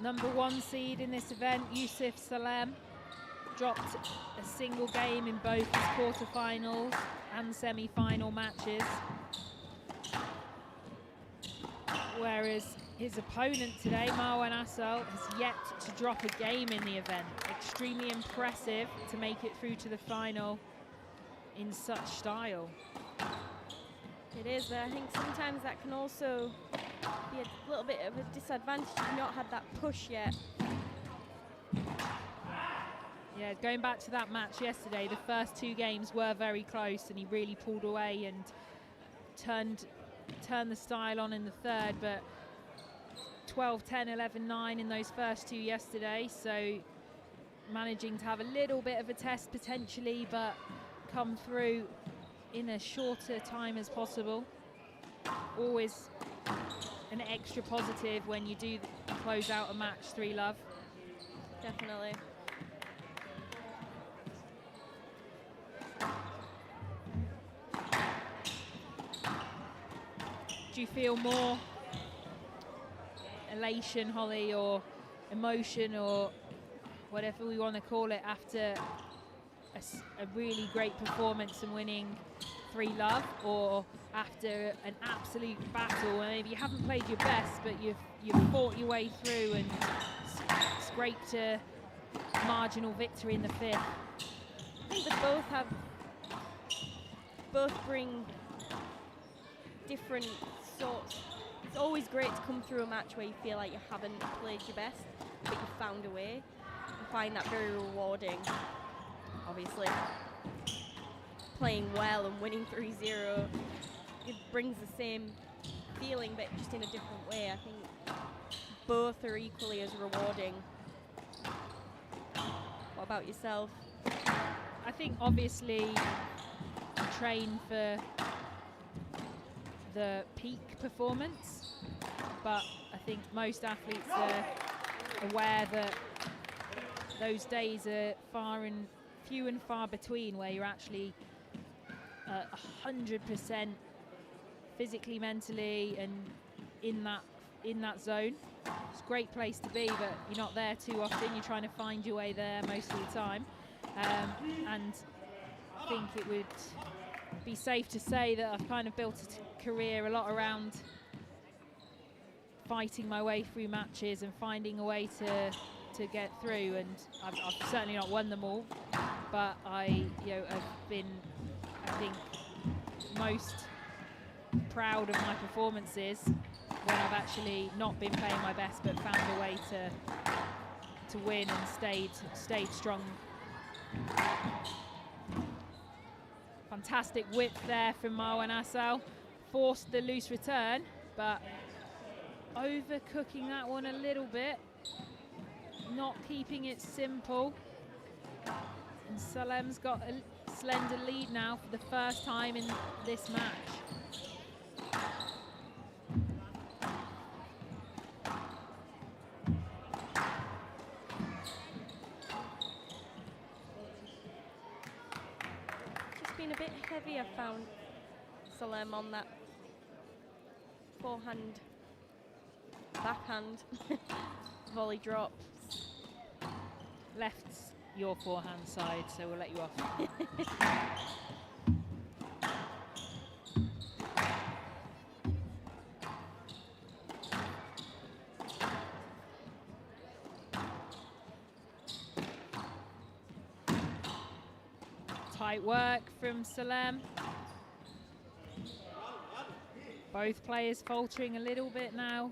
Number 1 seed in this event, Youssef Salem, dropped a single game in both his quarterfinals and semi-final matches. Whereas his opponent today, Marwan Asal, has yet to drop a game in the event. Extremely impressive to make it through to the final in such style. It is, but I think sometimes that can also be a little bit of a disadvantage if you've not had that push yet. Yeah, going back to that match yesterday, the first 2 games were very close, and he really pulled away and turned the style on in the third, but 12-10, 11-9 in those first 2 yesterday, so managing to have a little bit of a test potentially, but come through in a shorter time as possible. Always an extra positive when you do close out a match 3-love. Definitely. Do you feel more elation, Holly, or emotion, or whatever we want to call it, after a really great performance and winning 3-love, or after an absolute battle and maybe you haven't played your best, but you've fought your way through and scraped a marginal victory in the 5th? I think they both bring different sorts. It's always great to come through a match where you feel like you haven't played your best, but you found a way. I find that very rewarding. Obviously, playing well and winning 3-0, it brings the same feeling, but just in a different way. I think both are equally as rewarding. What about yourself? I think obviously you train for the peak performance, but I think most athletes are aware that those days are few and far between where you're actually 100% physically, mentally, and in that zone. It's a great place to be, but you're not there too often. You're trying to find your way there most of the time, and I think it would be safe to say that I've kind of built a career a lot around fighting my way through matches and finding a way to get through, and I've certainly not won them all, but I have been, I think, most proud of my performances when I've actually not been playing my best but found a way to win and stayed strong. Fantastic width there from Marwan Asal. Forced the loose return, but overcooking that one a little bit. Not keeping it simple. And Salem's got a slender lead now for the first time in this match. Just been a bit heavy, I found Salem on that forehand, backhand volley drop. Left's your forehand side, so we'll let you off. Tight work from Salem. Both players faltering a little bit now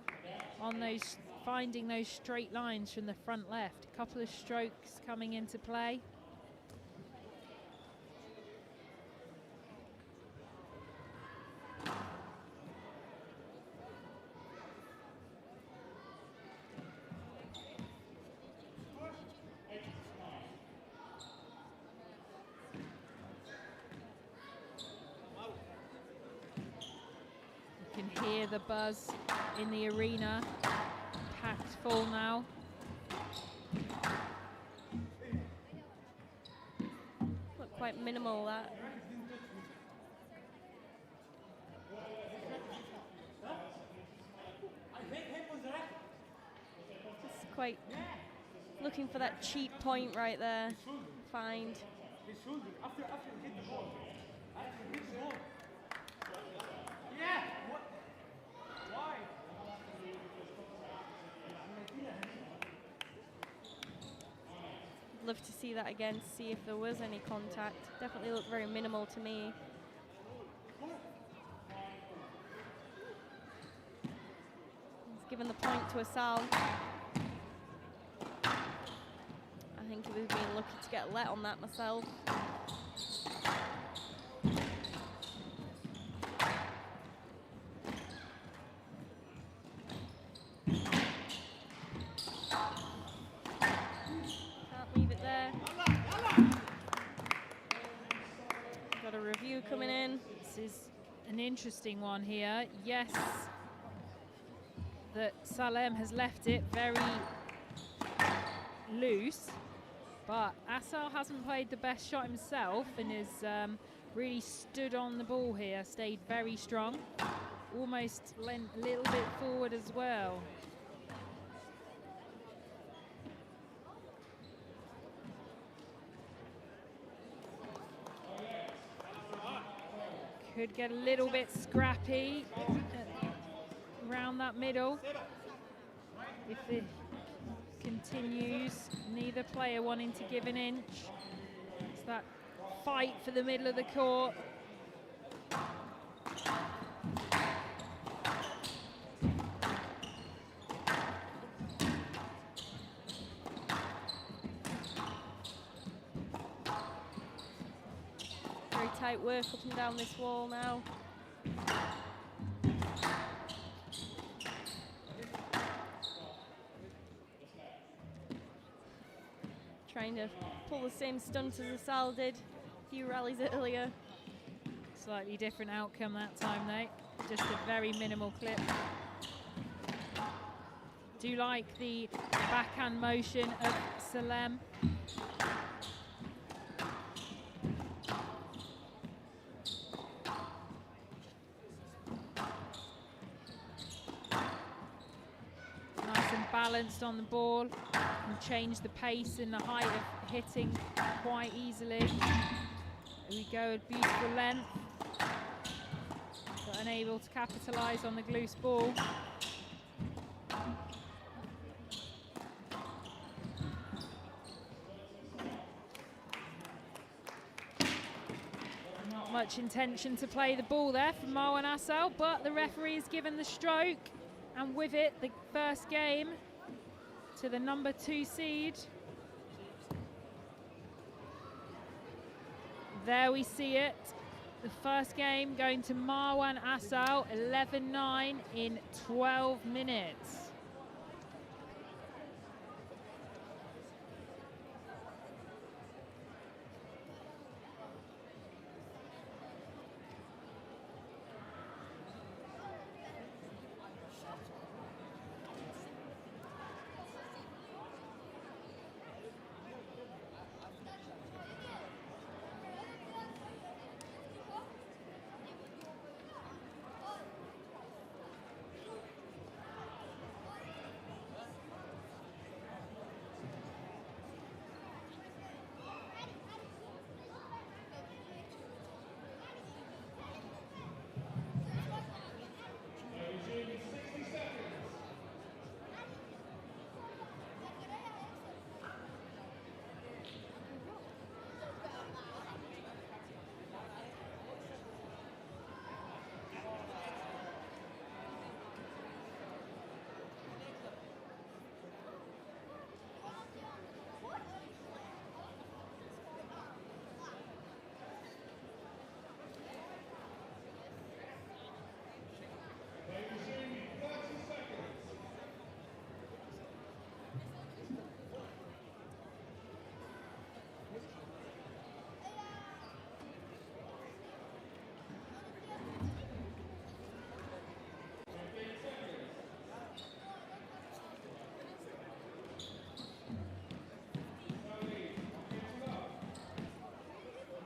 on those, finding those straight lines from the front left. A couple of strokes coming into play. You can hear the buzz in the arena. Packed full now. Look quite minimal, that. Just quite looking for that cheap point right there. Find. Love to see that again, see if there was any contact. Definitely looked very minimal to me. He's given the point to Asal. I think he was being lucky to get let on that myself. Can't leave it there. Got a review coming in. This is an interesting one here. Yes, that Salem has left it very loose, but Assal hasn't played the best shot himself and has really stood on the ball here, stayed very strong, almost lent a little bit forward as well. Could get a little bit scrappy around that middle if it continues. Neither player wanting to give an inch. It's that fight for the middle of the court. Very tight work up and down this wall now. Trying to pull the same stunt as Assal did a few rallies earlier. Slightly different outcome that time, though. Just a very minimal clip. Do like the backhand motion of Salem. Nice and balanced on the ball. Can change the pace and the height of hitting quite easily. Here we go, a beautiful length. But unable to capitalise on the loose ball. Not much intention to play the ball there from Marwan Assal, but the referee has given the stroke, and with it, the first game to the number 2 seed. There we see it. The first game going to Marwan Assal, 11-9 in 12 minutes.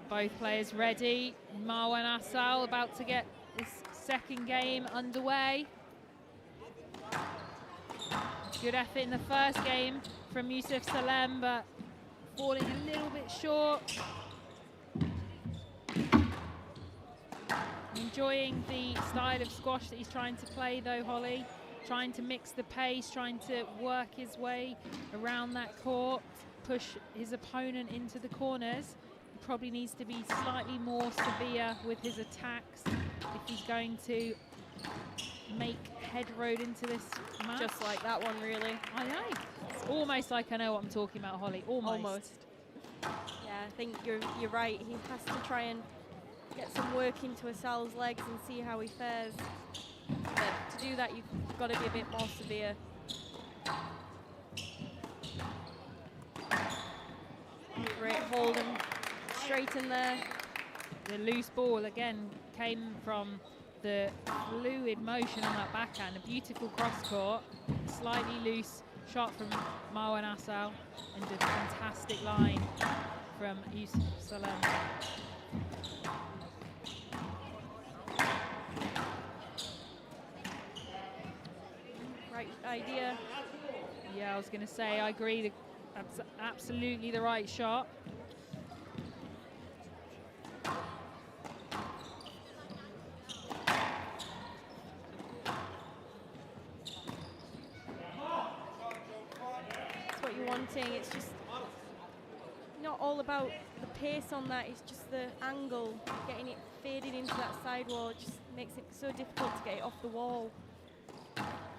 Both players ready. Marwan Assal about to get his second game underway. Good effort in the first game from Yusuf Salem, but falling a little bit short. Enjoying the style of squash that he's trying to play though, Holly. Trying to mix the pace, trying to work his way around that court, push his opponent into the corners. He probably needs to be slightly more severe with his attacks if he's going to make headroad into this match. Just like that one, really. I know. It's almost like I know what I'm talking about, Holly. Almost. Yeah, I think you're right. He has to try and get some work into Asal's legs and see how he fares. But to do that, you've got to be a bit more severe. Great hold and straight in there. The loose ball again came from the fluid motion on that backhand. A beautiful cross court, slightly loose shot from Marwan Asal, and a fantastic line from Yusuf Salem. Right idea. Yeah, I was going to say, I agree. That's absolutely the right shot. That's what you're wanting. It's just not all about the pace on that. It's just the angle, getting it faded into that sidewall. It just makes it so difficult to get it off the wall.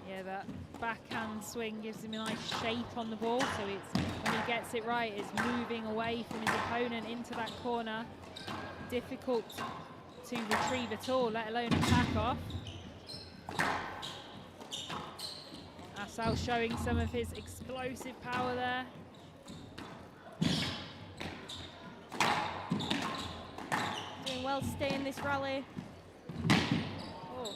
Yeah, that backhand swing gives him a nice shape on the ball, so it's, when he gets it right, it's moving away from his opponent into that corner. Difficult to retrieve at all, let alone attack off. Asal showing some of his explosive power there. Doing well to stay in this rally. Oh.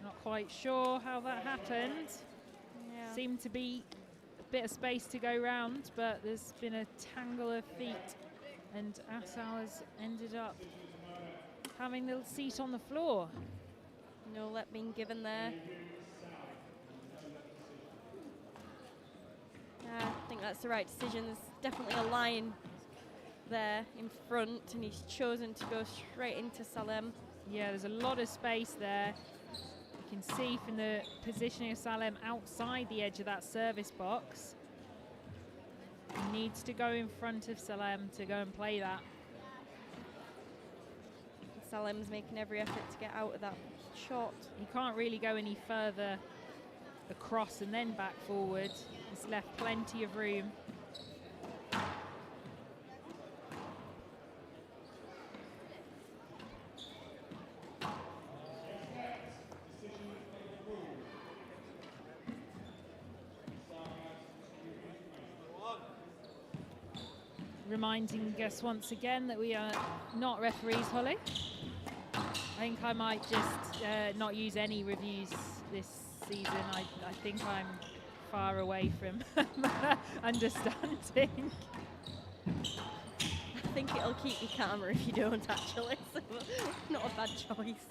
Not quite sure how that happened. Yeah. Seemed to be a bit of space to go round, but there's been a tangle of feet, and Asal has ended up having the seat on the floor. No let being given there. I think that's the right decision. There's definitely a line there in front, and he's chosen to go straight into Salem. Yeah, there's a lot of space there. You can see from the positioning of Salem outside the edge of that service box. He needs to go in front of Salem to go and play that. Salem's making every effort to get out of that shot. He can't really go any further across and then back forward. He's left plenty of room. Reminding us once again that we are not referees, Holly. I think I might just not use any reviews this season. I think I'm far away from understanding. I think it'll keep you calmer if you don't, actually. So not a bad choice.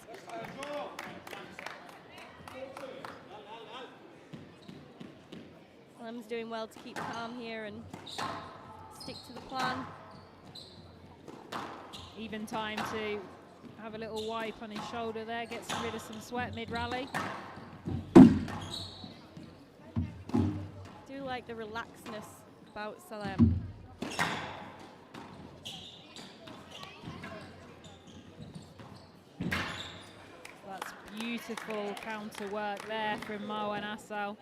Salem's doing well to keep calm here and stick to the plan. Even time to have a little wipe on his shoulder there, get rid of some sweat mid-rally. Do like the relaxedness about Salem. That's beautiful counter work there from Marwan Asal.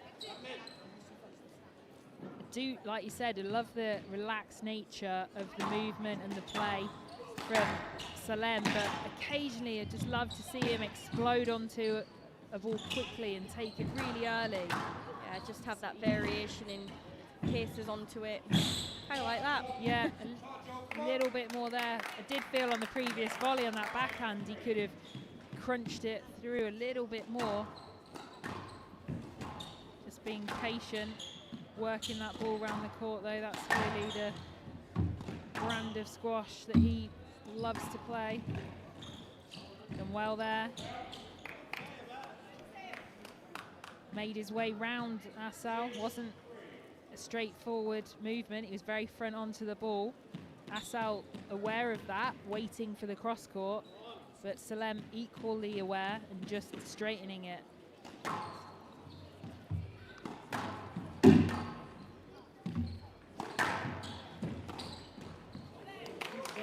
Like you said, I love the relaxed nature of the movement and the play from Salem, but occasionally I just love to see him explode onto a ball quickly and take it really early. Yeah, just have that variation in paces onto it. Kind of like that. Yeah, a little bit more there. I did feel on the previous volley on that backhand he could have crunched it through a little bit more. Just being patient. Working that ball around the court, though, that's really the brand of squash that he loves to play. Done well there. Made his way round Asal. Wasn't a straightforward movement. He was very front onto the ball. Asal aware of that, waiting for the cross court, but Salem equally aware and just straightening it.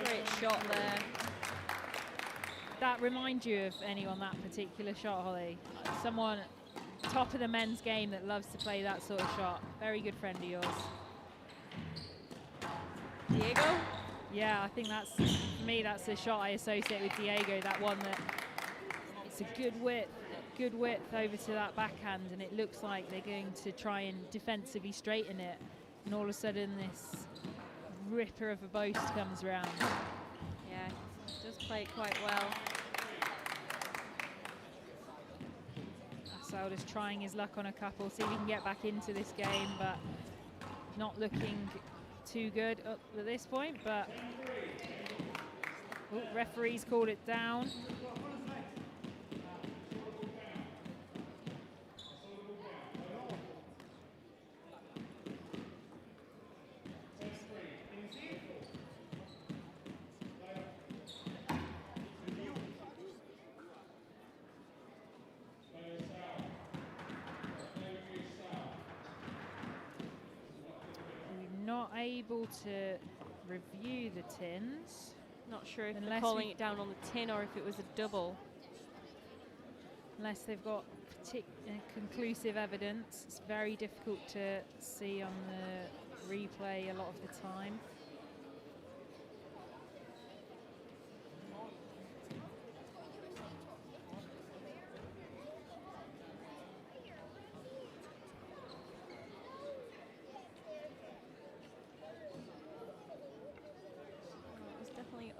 Great shot there. that remind you of anyone, that particular shot, Holly? Someone top of the men's game that loves to play that sort of shot. Very good friend of yours. Diego? Yeah, I think that's, for me, that's the shot I associate with Diego, that one that it's a good width over to that backhand, and it looks like they're going to try and defensively straighten it, and all of a sudden this ripper of a boast comes around. Yeah, he does play it quite well. Assal just trying his luck on a couple, see if he can get back into this game, but not looking too good up at this point. But referees called it down. Not able to review the tins. Not sure if they're calling it down on the tin or if it was a double. Unless they've got conclusive evidence. It's very difficult to see on the replay a lot of the time.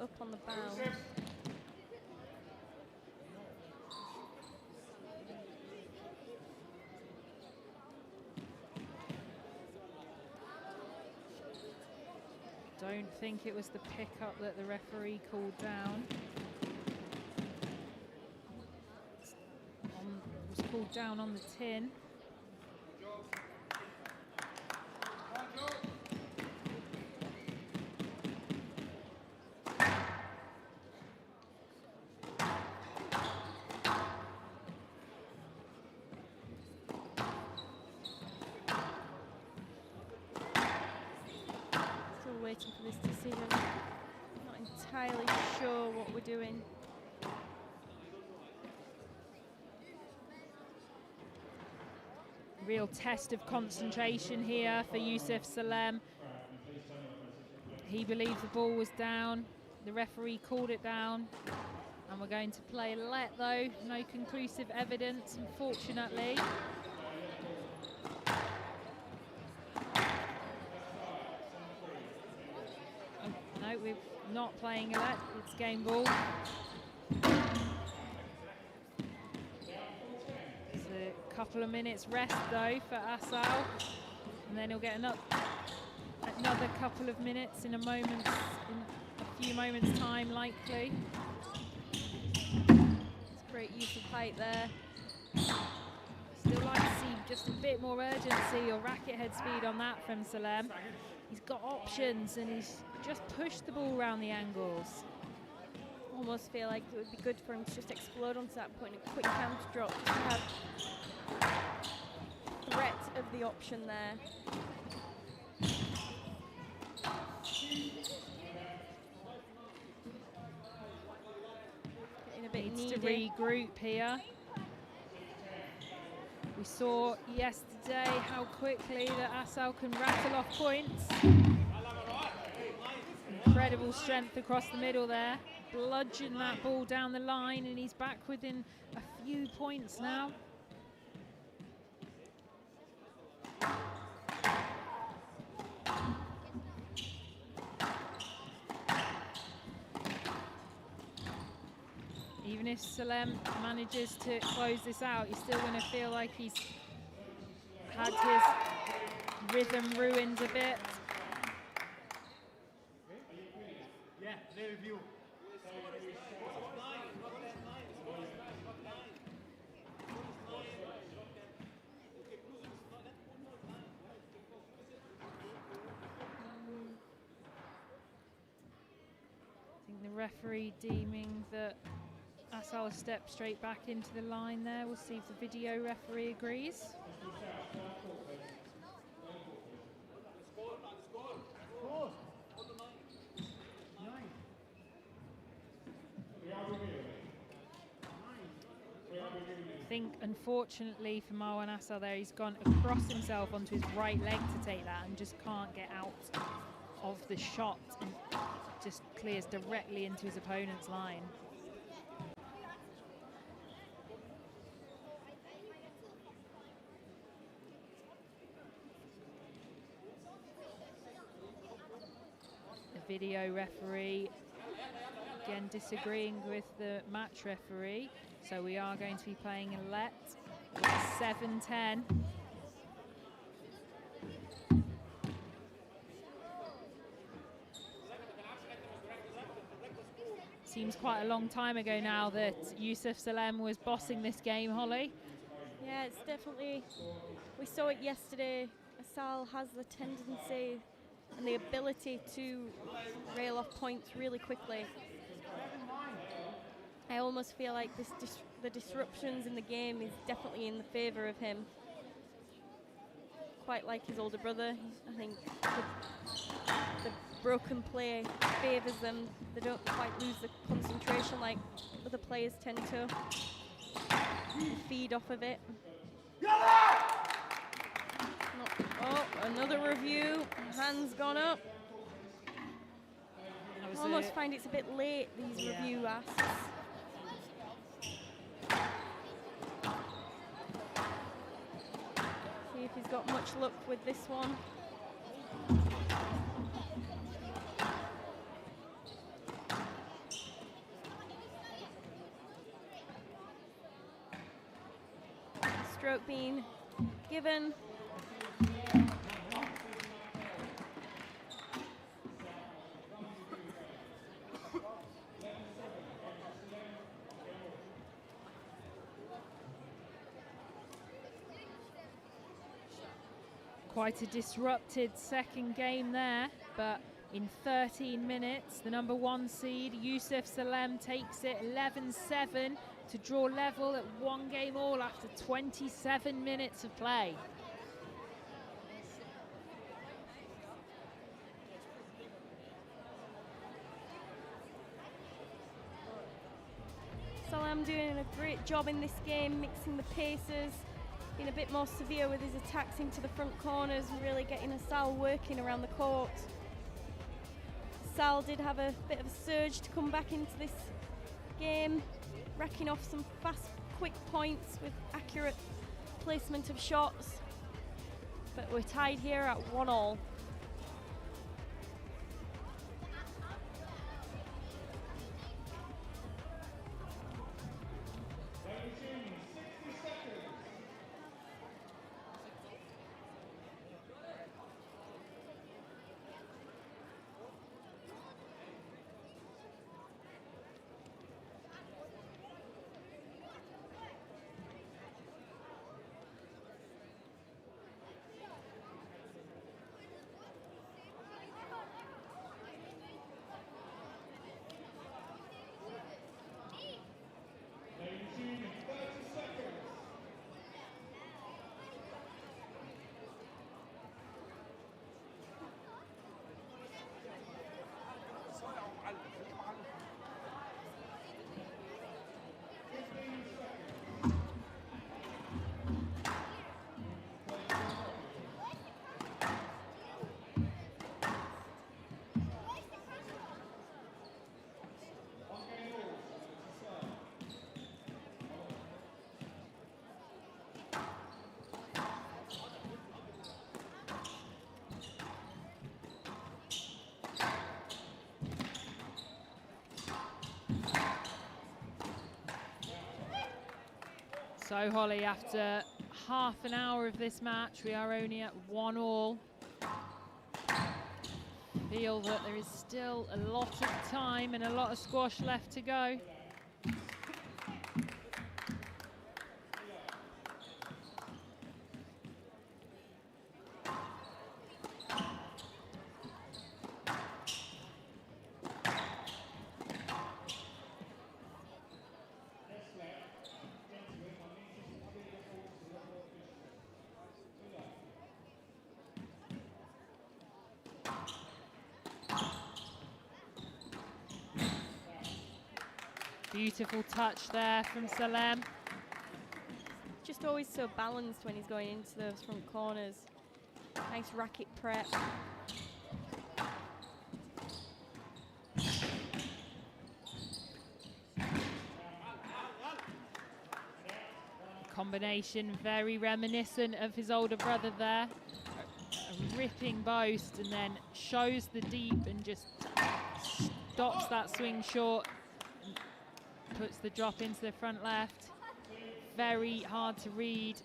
Up on the bounce. Don't think it was the pickup that the referee called down. It was called down on the tin. Waiting for this decision. Not entirely sure what we're doing. Real test of concentration here for Yusuf Salem. He believed the ball was down. The referee called it down. And we're going to play let though. No conclusive evidence, unfortunately. No, we're not playing a let, it's game ball. It's a couple of minutes rest though for Assal, and then he'll get another couple of minutes in a few moments time likely. It's great use of height there. Still like to see just a bit more urgency or racket head speed on that from Salem. He's got options and he's just pushed the ball around the angles. Almost feel like it would be good for him to just explode onto that point, a quick counter drop, just to have threat of the option there. Getting a bit Needs needy. to regroup here. We saw yesterday how quickly that Assal can rattle off points. Incredible strength across the middle there. Bludgeon that ball down the line, and he's back within a few points now. Even if Salem manages to close this out, he's still going to feel like he's had his rhythm ruined a bit. Yeah, they review. I think the referee deeming that Assal stepped straight back into the line there. We'll see if the video referee agrees. think, unfortunately for Marwan Assal there, he's gone across himself onto his right leg to take that and just can't get out of the shot and just clears directly into his opponent's line. The video referee again disagreeing with the match referee, so we are going to be playing a let. 7-10. Seems quite a long time ago now that Yusuf Salem was bossing this game, Holly. Yeah, it's definitely, we saw it yesterday. Assal has the tendency and the ability to rail off points really quickly. I almost feel like the disruptions in the game is definitely in the favour of him. Quite like his older brother, I think the broken play favours them. They don't quite lose the concentration like other players tend to. They feed off of it. Oh, another review. Hands gone up. I almost find it's a bit late, these review asks. See if he's got much luck with this one. Stroke being given. Quite a disrupted second game there, but in 13 minutes, the number 1 seed, Yusuf Salem, takes it 11-7 to draw level at 1 game all after 27 minutes of play. Salem doing a great job in this game, mixing the paces, being a bit more severe with his attacks into the front corners and really getting Assal working around the court. Assal did have a bit of a surge to come back into this game, racking off some fast, quick points with accurate placement of shots. But we're tied here at 1-1. So Holly, after half an hour of this match, we are only at 1-1. Feel that there is still a lot of time and a lot of squash left to go. Beautiful touch there from Salem. just always so balanced when he's going into those front corners. Nice racket prep. Combination very reminiscent of his older brother there. A ripping boast, and then shows the deep and just stops that swing short and puts the drop into the front left. Very hard to read,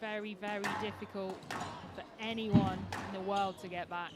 very, very difficult for anyone in the world to get back.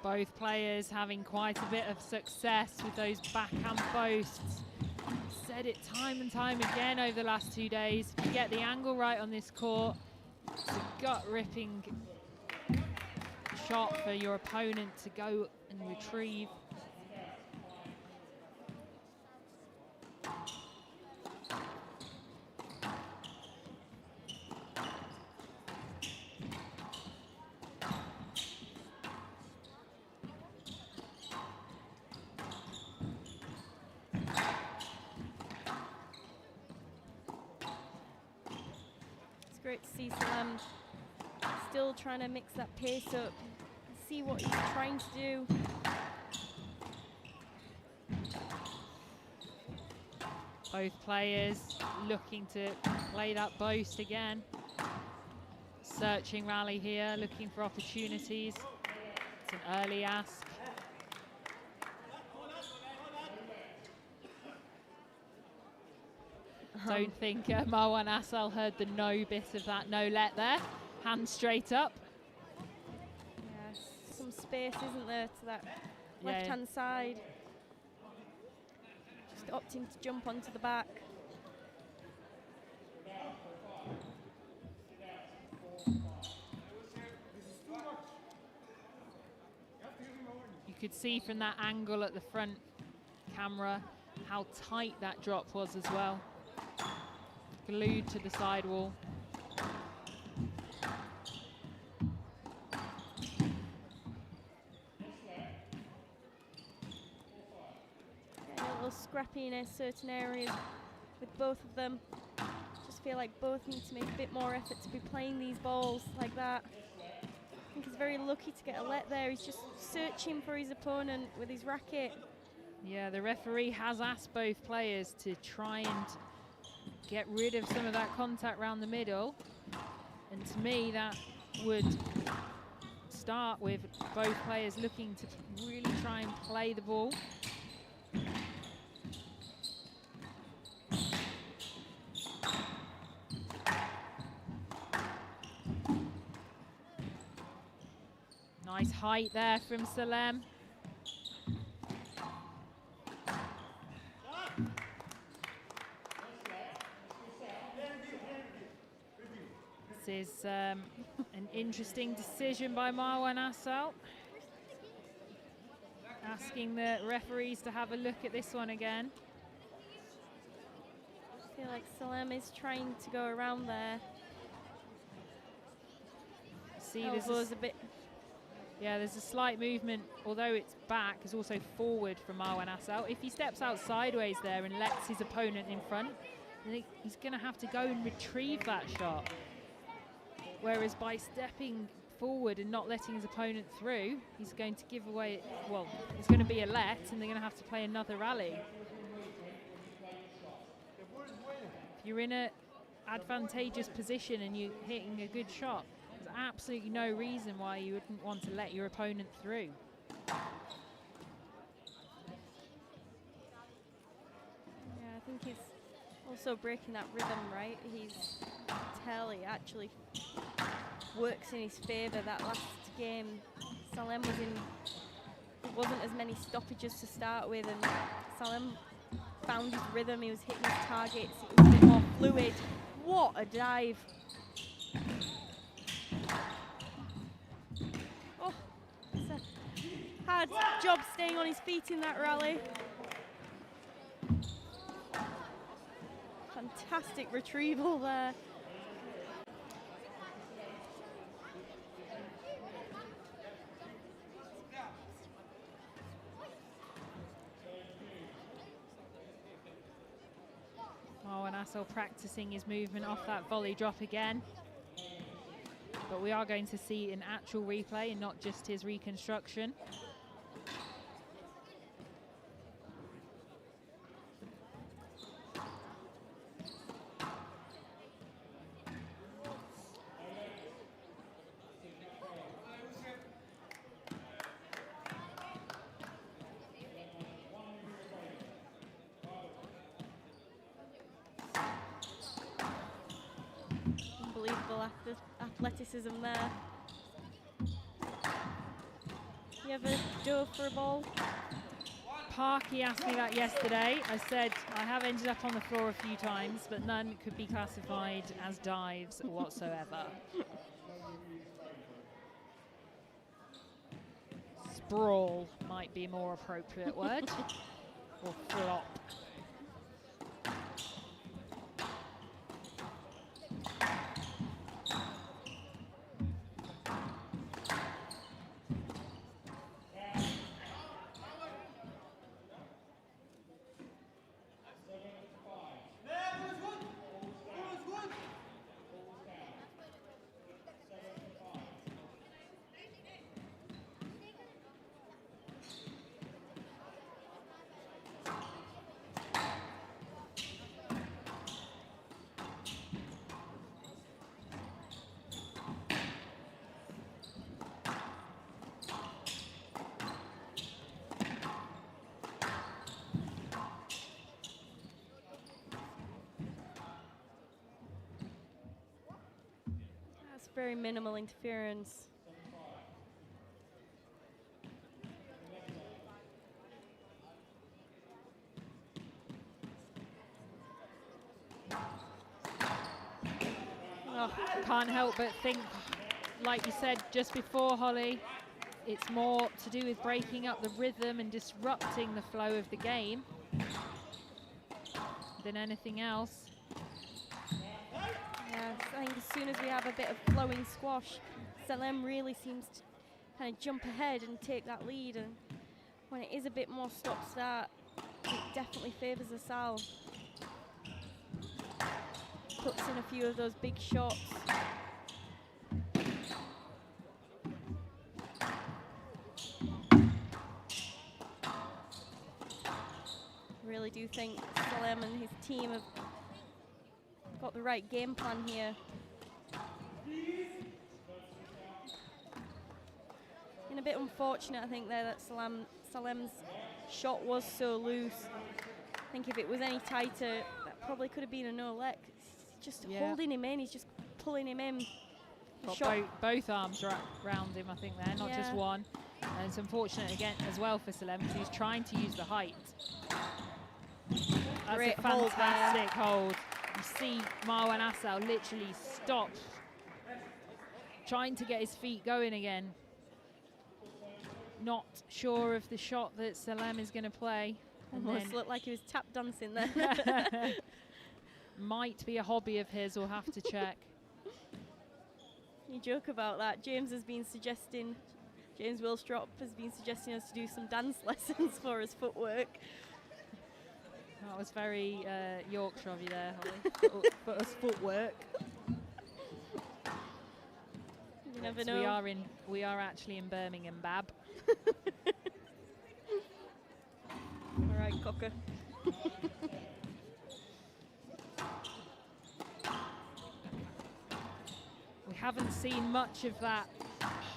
Both players having quite a bit of success with those backhand boasts. Said it time and time again over the last 2 days. If you get the angle right on this court, it's a gut-ripping shot for your opponent to go and retrieve. Great to see Salam still trying to mix that pace up, see what he's trying to do. Both players looking to play that boast again. Searching rally here, looking for opportunities. It's an early ask. Don't think Marwan Asal heard the no bit of that no let there. Hand straight up. Yeah, some space, isn't there, to that left-hand side. Just opting to jump onto the back. You could see from that angle at the front camera how tight that drop was as well. Glued to the sidewall. A little scrappy in certain areas with both of them. Just feel like both need to make a bit more effort to be playing these balls like that. I think he's very lucky to get a let there. He's just searching for his opponent with his racket. Yeah, the referee has asked both players to try and get rid of some of that contact around the middle. And to me, that would start with both players looking to really try and play the ball. Nice height there from Salem. This is an interesting decision by Marwan Asal. Asking the referees to have a look at this one again. I feel like Salem is trying to go around there. See, there's a bit. Yeah, there's a slight movement, although it's back, is also forward from Marwan Asal. If he steps out sideways there and lets his opponent in front, then he's going to have to go and retrieve that shot. Whereas by stepping forward and not letting his opponent through, he's going to give away, well, it's going to be a let, and they're going to have to play another rally. If you're in a advantageous position and you're hitting a good shot, there's absolutely no reason why you wouldn't want to let your opponent through. Yeah, I think he's also breaking that rhythm, right? He actually works in his favour. That last game, Salem was in, it wasn't as many stoppages to start with, and Salem found his rhythm, he was hitting his targets, it was a bit more fluid. What a dive. Oh, it's a hard job staying on his feet in that rally. Fantastic retrieval there. Oh, and Assel practicing his movement off that volley drop again. But we are going to see an actual replay and not just his reconstruction. Unbelievable athleticism there. You ever dove for a ball? Parky asked me that yesterday. I said I have ended up on the floor a few times, but none could be classified as dives whatsoever. Sprawl might be a more appropriate word. Or flop. Very minimal interference. Oh, can't help but think, like you said just before, Holly, it's more to do with breaking up the rhythm and disrupting the flow of the game than anything else. Yes, I think as soon as we have a bit of flowing squash, Salem really seems to kind of jump ahead and take that lead, and when it is a bit more stop-start, it definitely favours Assal. Puts in a few of those big shots. Really do think Salem and his team have got the right game plan here. And a bit unfortunate, I think, there that Salem's shot was so loose. I think if it was any tighter, that probably could have been a no-let. Just holding him in, he's just pulling him in. Got both arms round him, I think, there, not just one. And it's unfortunate again as well for Salem, because he's trying to use the height. That's Great a fantastic hold. You see Marwan Assal literally stop, trying to get his feet going again. Not sure of the shot that Salem is going to play. Almost looked like he was tap dancing there. Might be a hobby of his, we'll have to check. You joke about that. James Wilstrop has been suggesting us to do some dance lessons for his footwork. That was very Yorkshire of you there, Holly. For us footwork. You never know. We are actually in Birmingham, Bab. All right, Cocker. haven't seen much of that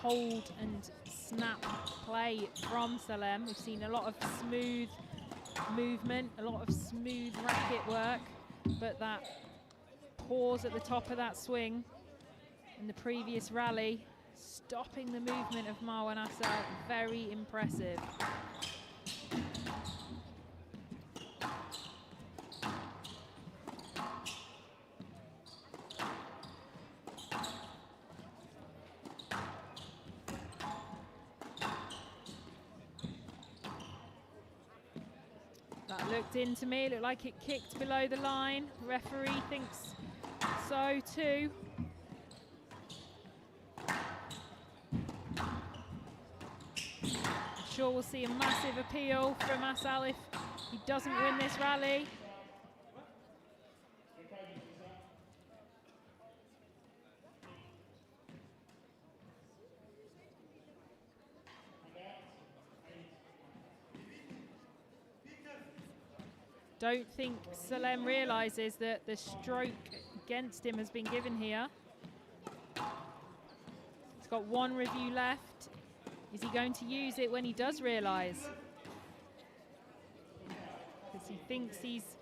hold and snap play from Salem. We've seen a lot of smooth movement, a lot of smooth racket work, but that pause at the top of that swing in the previous rally, stopping the movement of Marwan Asa, very impressive. That looked into me, it looked like it kicked below the line. Referee thinks so too. I'm sure we'll see a massive appeal from Asal if he doesn't win this rally. Don't think Salem realises that the stroke against him has been given here. He's got one review left. Is he going to use it when he does realise? Because he thinks he's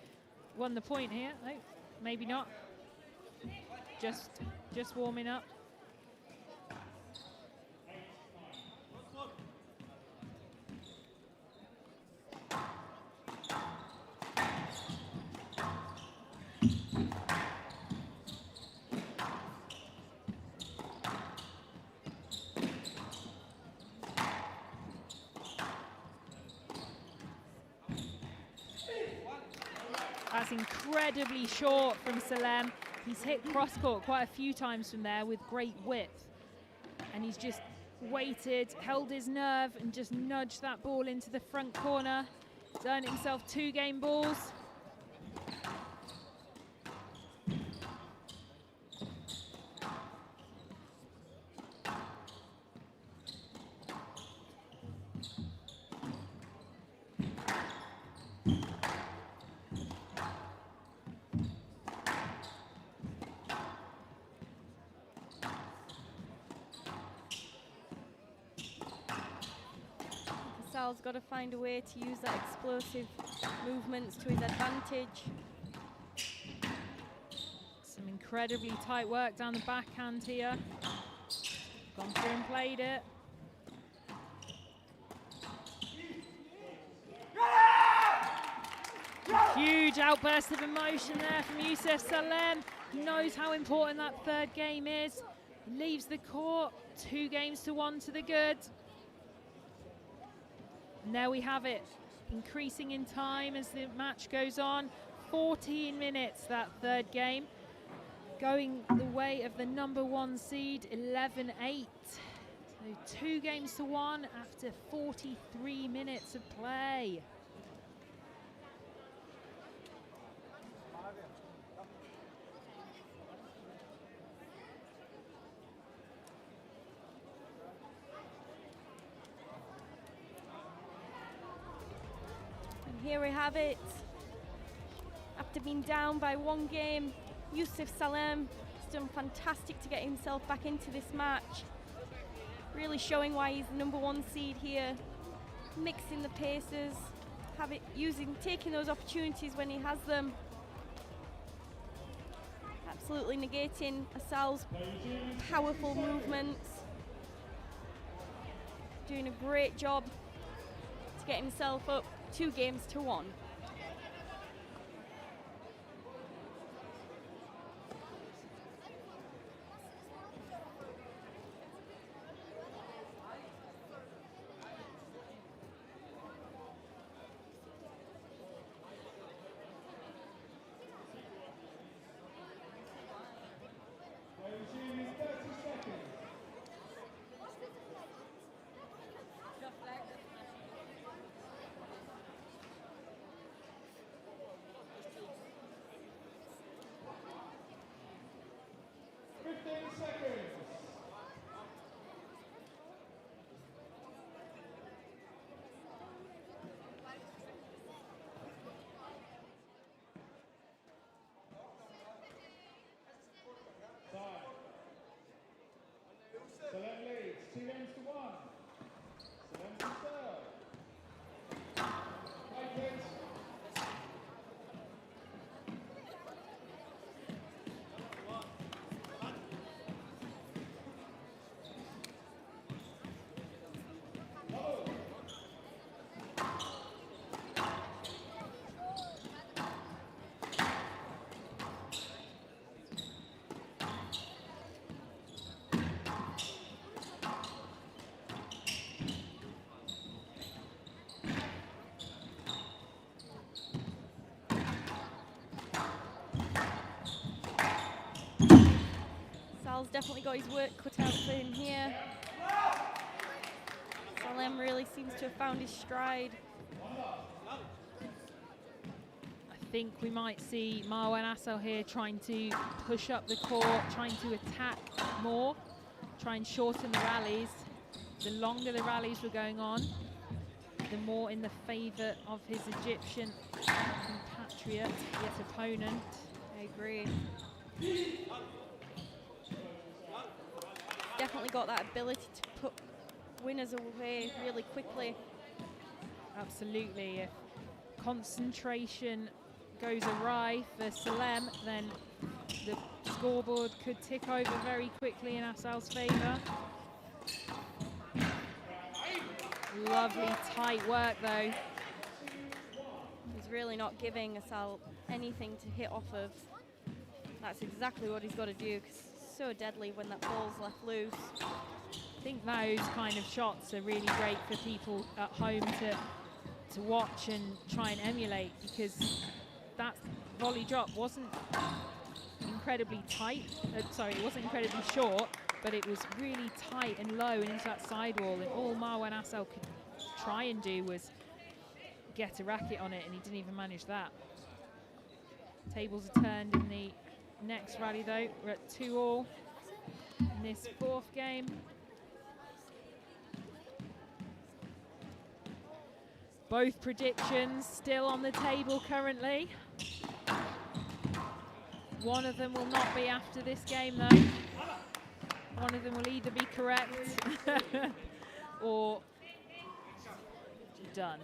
won the point here. No, maybe not. Just warming up. That's incredibly short from Salem. He's hit cross-court quite a few times from there with great width. And he's just waited, held his nerve, and just nudged that ball into the front corner. He's earned himself 2 game balls. Sal's got to find a way to use that explosive movements to his advantage. Some incredibly tight work down the backhand here. Gone through and played it. Huge outburst of emotion there from Youssef Salem. He knows how important that 3rd game is. He leaves the court, 2 games to 1 to the good. And there we have it, increasing in time as the match goes on. 14 minutes, that 3rd game. Going the way of the #1 seed, 11-8. So 2 games to 1 after 43 minutes of play. Here we have it. After being down by 1 game, Youssef Salem has done fantastic to get himself back into this match. Really showing why he's the #1 seed here. Mixing the paces, taking those opportunities when he has them. Absolutely negating Asal's powerful movements. Doing a great job to get himself up 2 games to 1. Sal's definitely got his work cut out for him here. Salem really seems to have found his stride. I think we might see Marwan Assal here trying to push up the court, trying to attack more, try and shorten the rallies. The longer the rallies were going on, the more in the favour of his Egyptian compatriot, yet opponent. I agree. Definitely got that ability to put winners away really quickly. Absolutely. If concentration goes awry for Salem, then the scoreboard could tick over very quickly in Asal's favour. Lovely tight work though. He's really not giving Asal anything to hit off of. That's exactly what he's got to do, because it's so deadly when that ball's left loose. I think those kind of shots are really great for people at home to watch and try and emulate, because that volley drop wasn't incredibly tight. It wasn't incredibly short, but it was really tight and low and into that sidewall, and all Marwan Assal could try and do was get a racket on it, and he didn't even manage that. Tables are turned in the next rally though. We're at 2-all in this fourth game. Both predictions still on the table currently. One of them will not be after this game though. One of them will either be correct or done.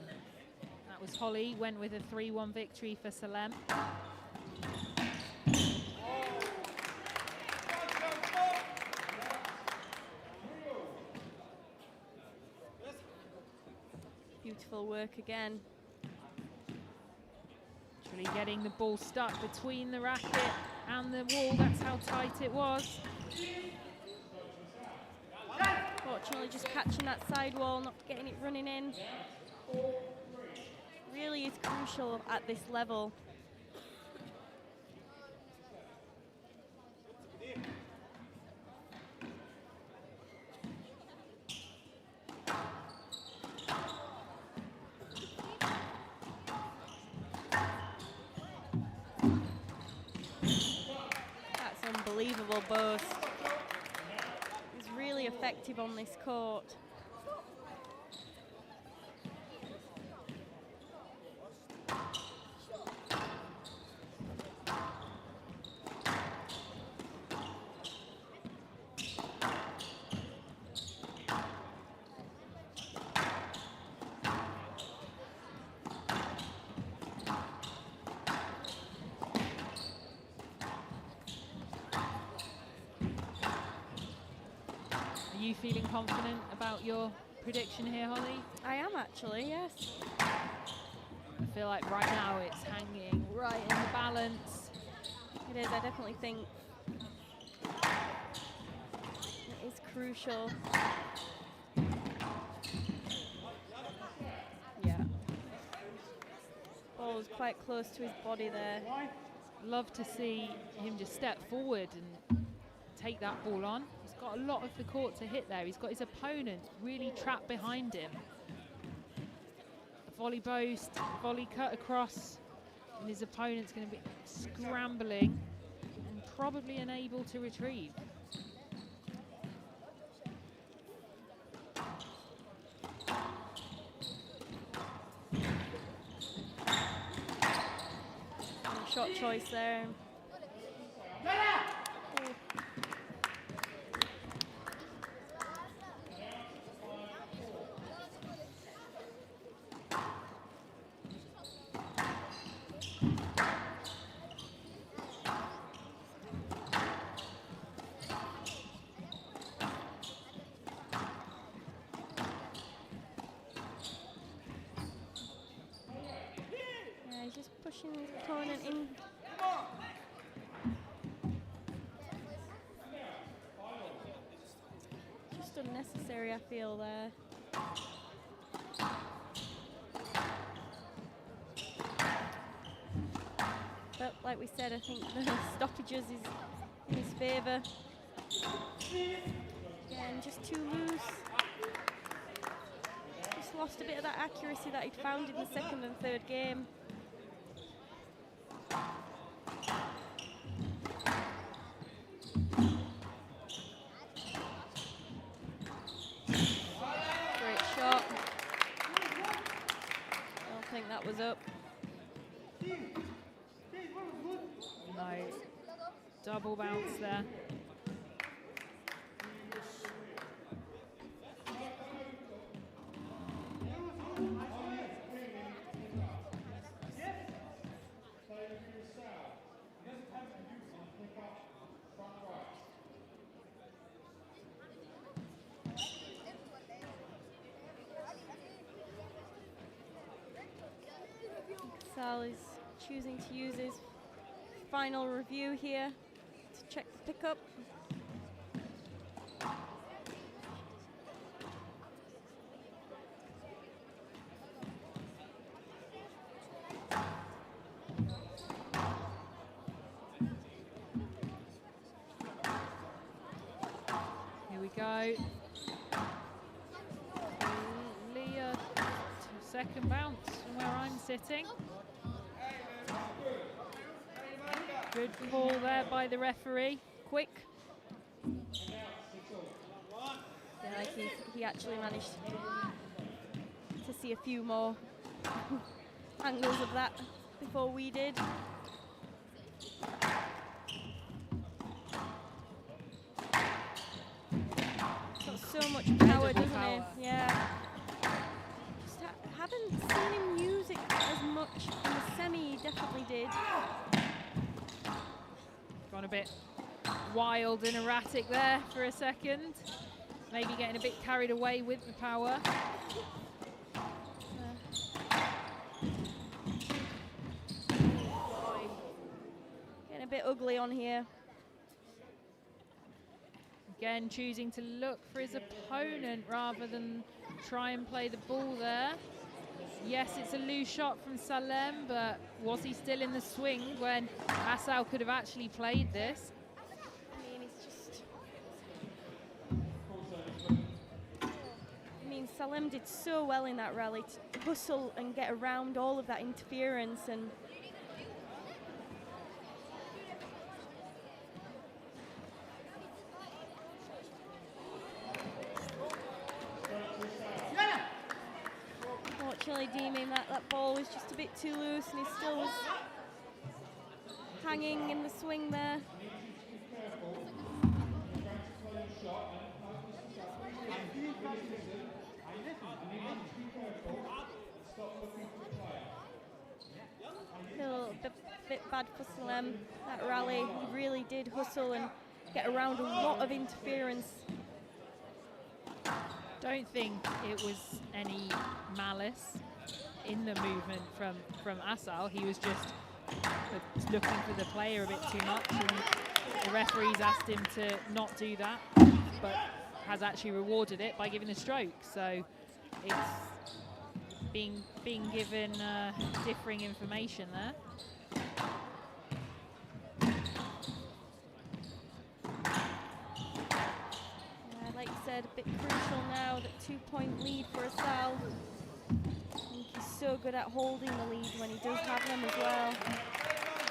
That was Holly, went with a 3-1 victory for Salem. Beautiful work again. Literally getting the ball stuck between the racket and the wall. That's how tight it was. Fortunately, just catching that sidewall, not getting it running in. Really is crucial at this level. That's unbelievable boast. He's really effective on this court. Are you feeling confident about your prediction here, Holly? I am actually, yes. I feel like right now it's hanging right in the balance. It is, I definitely think it is crucial. Yeah. Ball was quite close to his body there. Love to see him just step forward and take that ball on. He's got a lot of the court to hit there. He's got his opponent really trapped behind him. A volley boast, volley cut across, and his opponent's going to be scrambling and probably unable to retrieve. Shot choice there. Yeah, he's just pushing his opponent in. Just unnecessary, I feel, there. But like we said, I think the stoppages is in his favour. Again, just too loose. Just lost a bit of that accuracy that he'd found in the second and third game. Great shot. Don't think that was up. No. Double bounce there. Sal is choosing to use his final review here to check the pickup. Here we go. Leah, second bounce from where I'm sitting. Good call there by the referee. Quick. Yeah, like he actually managed to see a few more angles of that before we did. Got so much power, doesn't power. he? Yeah. Just haven't seen him use it as much in the semi. He definitely did. Gone a bit wild and erratic there for a second. Maybe getting a bit carried away with the power. Getting a bit ugly on here. Again, choosing to look for his opponent rather than try and play the ball there. Yes, it's a loose shot from Salem, but was he still in the swing when Asal could have actually played this? I mean, Salem did so well in that rally to hustle and get around all of that interference, and unfortunately deeming that ball was just a bit too loose, and he still was hanging in the swing there. Still a bit bad for Salem, that rally. He really did hustle and get around a lot of interference. Don't think it was any malice in the movement from Asal. He was just looking for the player a bit too much, and the referees asked him to not do that, but has actually rewarded it by giving a stroke. So it's being given differing information there. Like you said, a bit crucial now, that 2-point lead for Asal. I think he's so good at holding the lead when he does have them as well.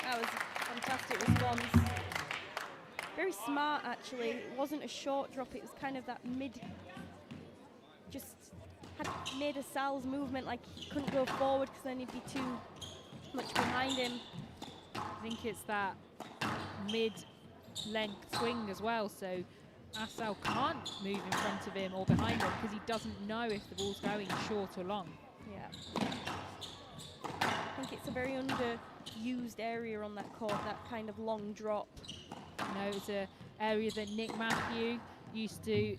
That was a fantastic response. Very smart, actually. It wasn't a short drop, it was kind of that mid, just had made Asal's movement like he couldn't go forward because then he'd be too much behind him. I think it's that mid-length swing as well, so Asal can't move in front of him or behind him because he doesn't know if the ball's going short or long. Yeah. I think it's a very underused area on that court, that kind of long drop. You know, it's an area that Nick Matthew used to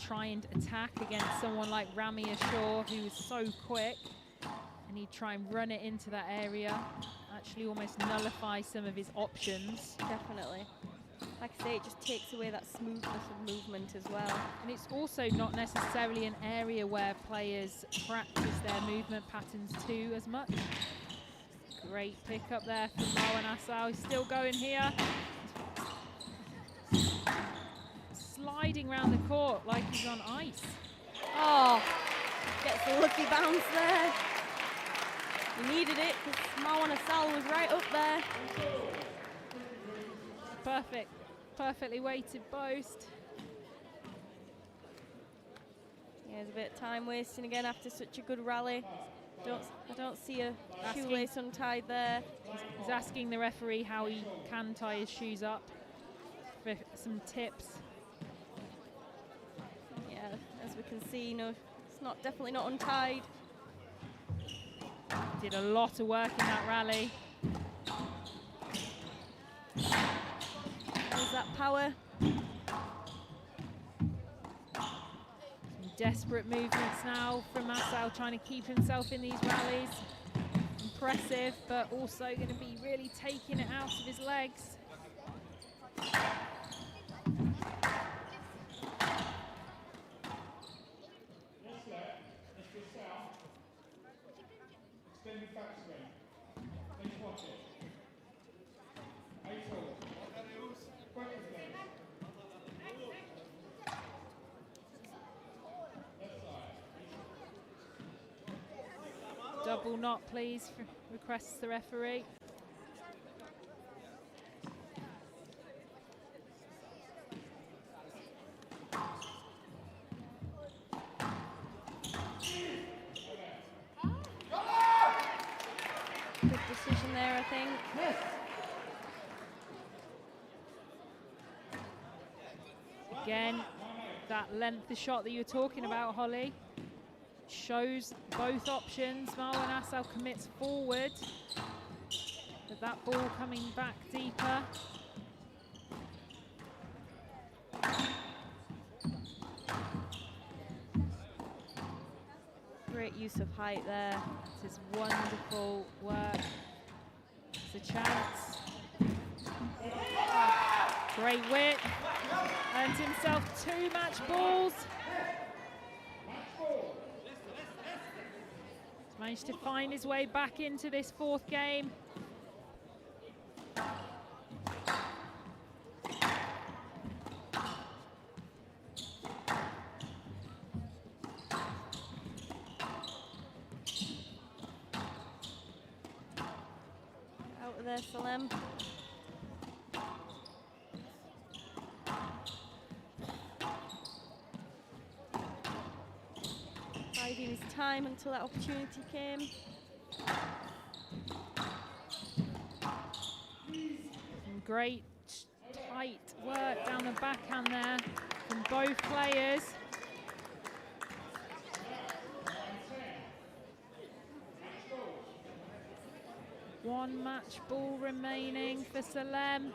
try and attack against someone like Rami Ashore, who was so quick, and he'd try and run it into that area, actually almost nullify some of his options. Definitely. Like I say, it just takes away that smoothness of movement as well. And it's also not necessarily an area where players practice their movement patterns too as much. Great pick up there from Marwan Asal. He's still going here. sliding around the court like he's on ice. Oh, gets a lucky bounce there. He needed it because Marwan Asal was right up there. Perfectly weighted boast. Yeah, there's a bit of time wasting again after such a good rally. I don't see a shoelace untied there. He's asking the referee how he can tie his shoes up for some tips. Yeah, as we can see, no, it's definitely not untied. Did a lot of work in that rally. There's that power. Desperate movements now from Asal, trying to keep himself in these rallies. Impressive, but also going to be really taking it out of his legs. Double knot, please, requests the referee. Good decision there, I think. Again, that length of shot that you were talking about, Holly, shows both options. Marwan Asal commits forward, but that ball coming back deeper. Great use of height there. This is wonderful work. It's a chance. Great width. Earned himself 2 match balls. Managed to find his way back into this 4th game. Out of there, Salem. Biding his time until that opportunity came. Some great tight work down the backhand there from both players. One match ball remaining for Salem.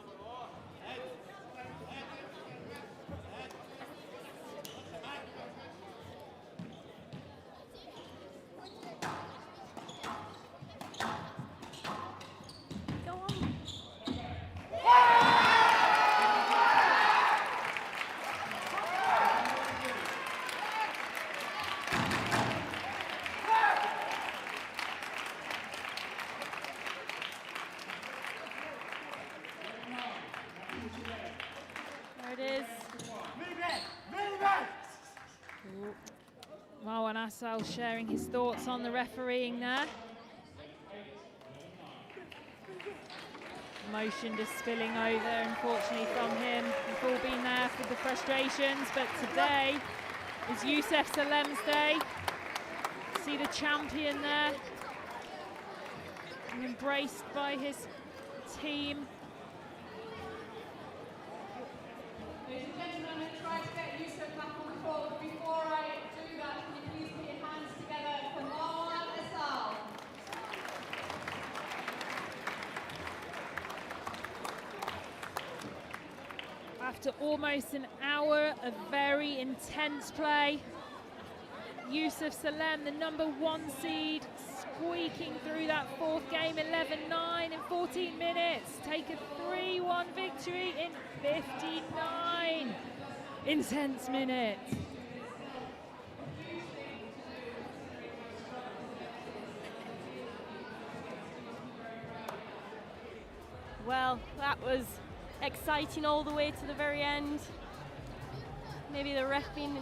Marwan Asal sharing his thoughts on the refereeing there. Emotion just spilling over, unfortunately, from him. We've all been there for the frustrations, but today is Youssef Salem's day. See the champion there, and embraced by his team. Ladies and gentlemen, I'm going to try to get Youssef back on the court, but before I do that, can you please put your hands together for Marwan Asal? After almost an hour of very intense play, Youssef Salem, the #1 seed, squeaking through that 4th game, 11-9 in 14 minutes. Take a 3-1 victory in 59 intense minutes. Well, that was exciting all the way to the very end. maybe the ref being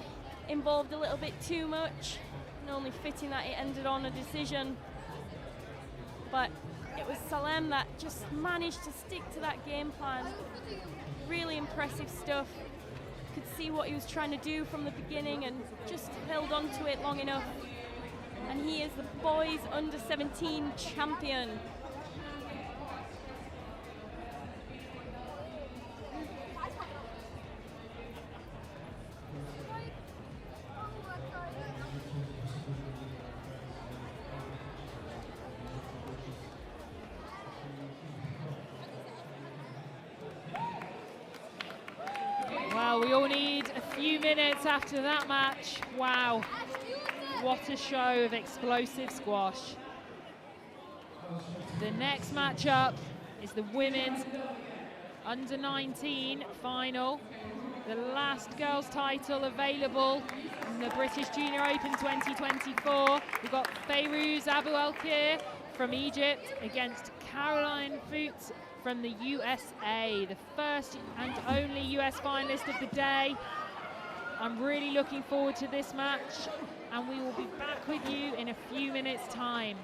involved a little bit too much, and only fitting that it ended on a decision. But it was Salem that just managed to stick to that game plan. Really impressive stuff. Could see what he was trying to do from the beginning and just held on to it long enough. And he is the boys under 17 champion. Well, we all need a few minutes after that match. Wow, what a show of explosive squash. The next matchup is the women's under 19 final. The last girls title available in the British Junior Open 2024. We've got Fayrouz Abu El-Kir from Egypt against Caroline Fuchs from the USA, the first and only US finalist of the day. I'm really looking forward to this match, and we will be back with you in a few minutes' time.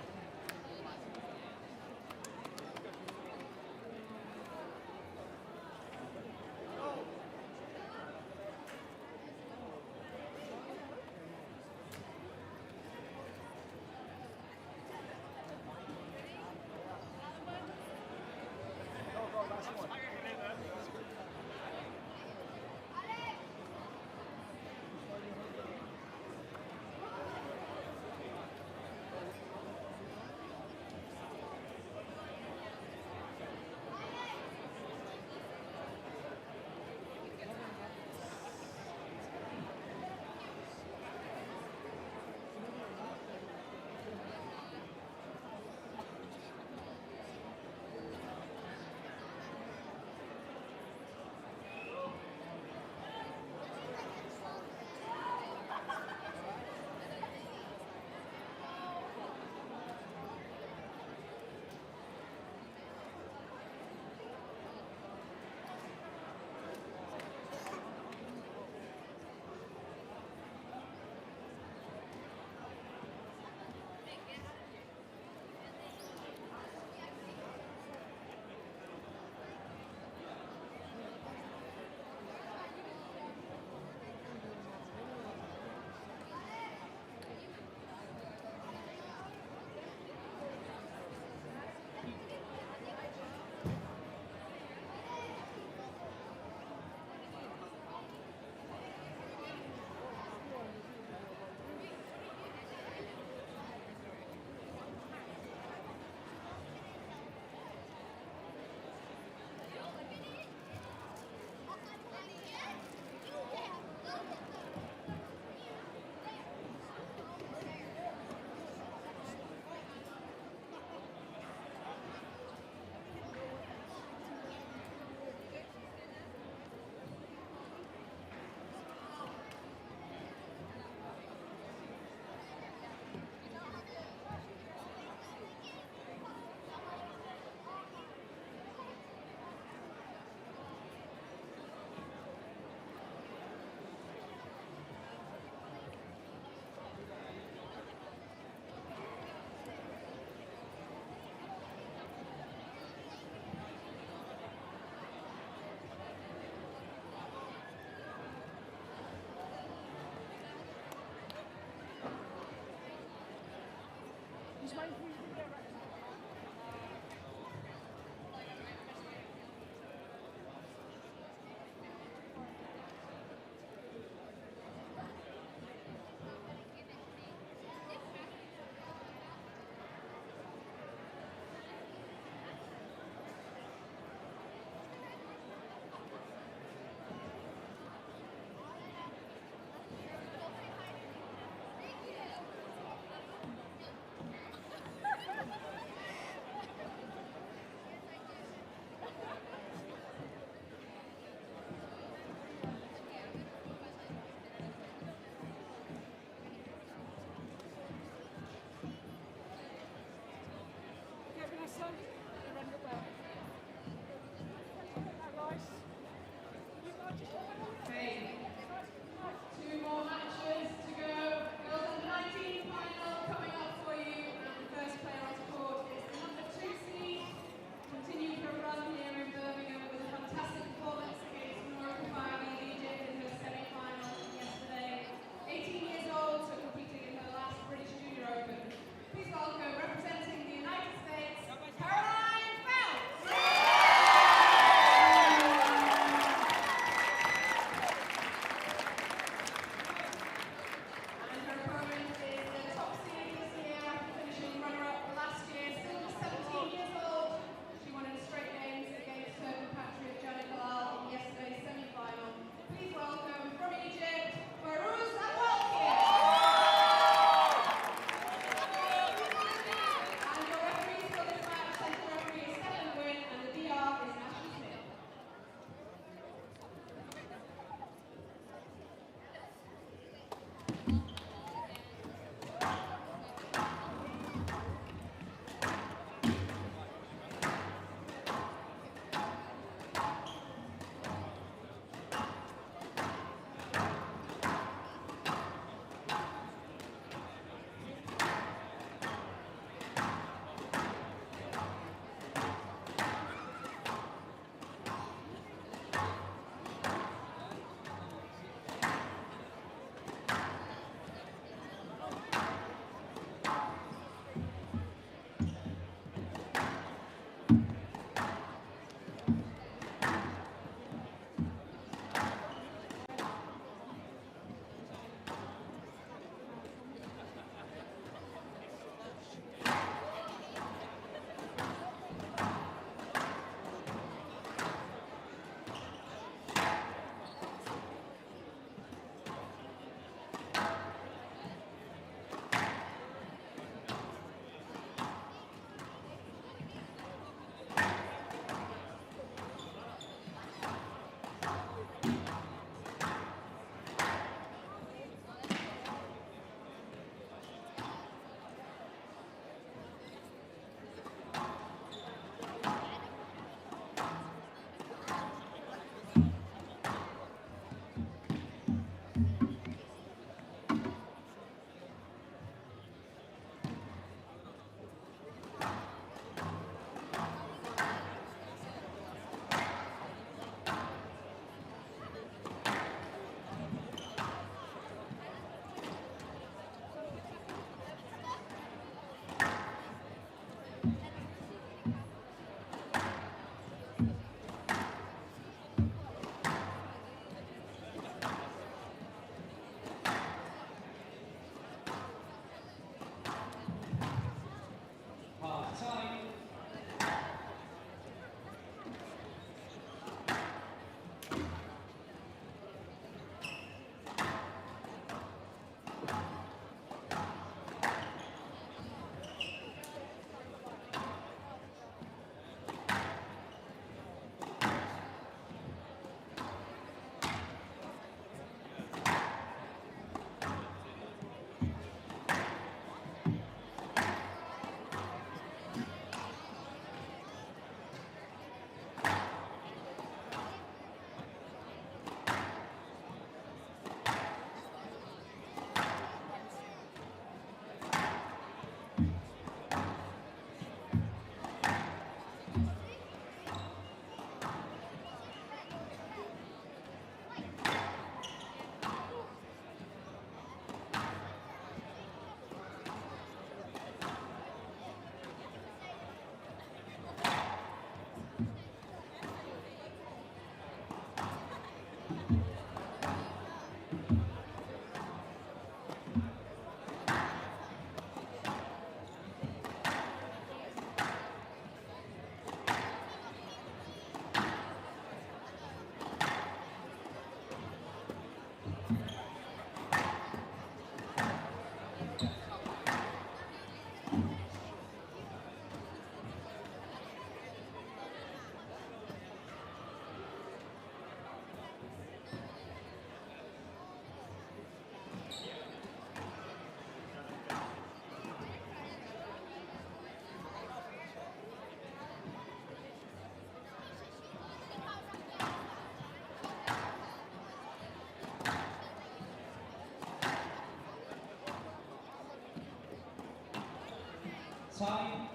Time.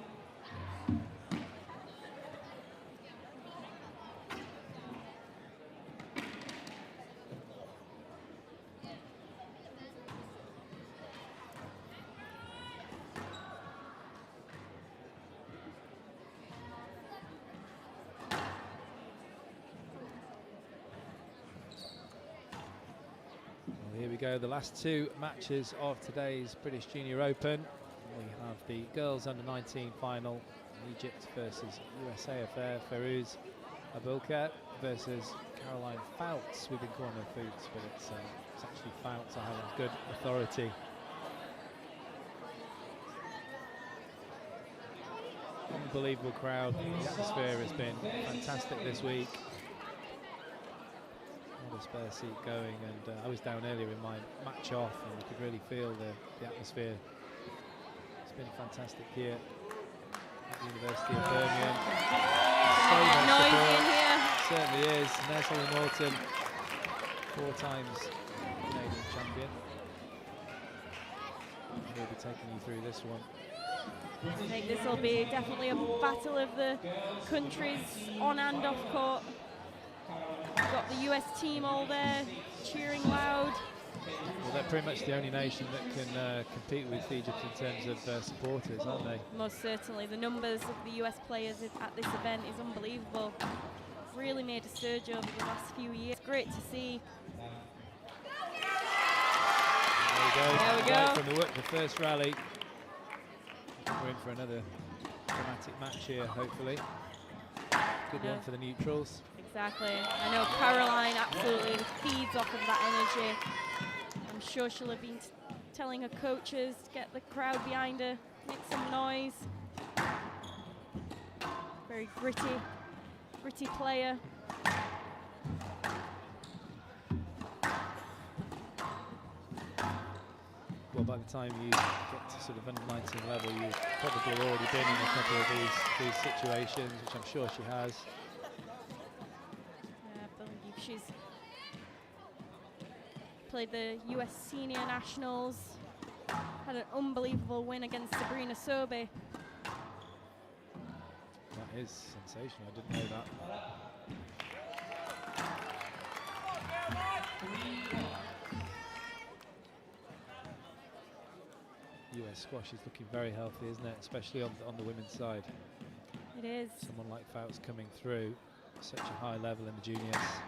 Well, here we go, the last two matches of today's British Junior Open. We have the girls under 19 final, Egypt versus USA affair, Ferouz Abulker versus Caroline Fouts. We've been calling her Fouts, but it's actually Fouts. I have a good authority. Unbelievable crowd. The atmosphere has been fantastic this week. Not a spare seat going, and I was down earlier in my match off, and you could really feel the atmosphere. It's been fantastic here at the University of Birmingham. So much noisy in here. Certainly is. And there's Holly Morton, 4 times Canadian champion. We'll be taking you through this one. I think this will be definitely a battle of the countries on and off court. We've got the US team all there cheering loud. Well, they're pretty much the only nation that can compete with Egypt in terms of supporters, aren't they? Most certainly. The numbers of the US players at this event is unbelievable. Really made a surge over the last few years. Great to see. There we go. Right from the first rally. We're in for another dramatic match here, hopefully. Good one for the neutrals. Exactly. I know Caroline absolutely feeds off of that energy. I'm sure she'll have been telling her coaches to get the crowd behind her, make some noise. Very gritty player. Well, by the time you get to sort of under 19 level, you've probably already been in a couple of these situations, which I'm sure she has. I believe she's played the US Senior Nationals, had an unbelievable win against Sabrina Sobe. That is sensational, I didn't know that. US squash is looking very healthy, isn't it? Especially on the women's side. It is. Someone like Fouts coming through such a high level in the juniors.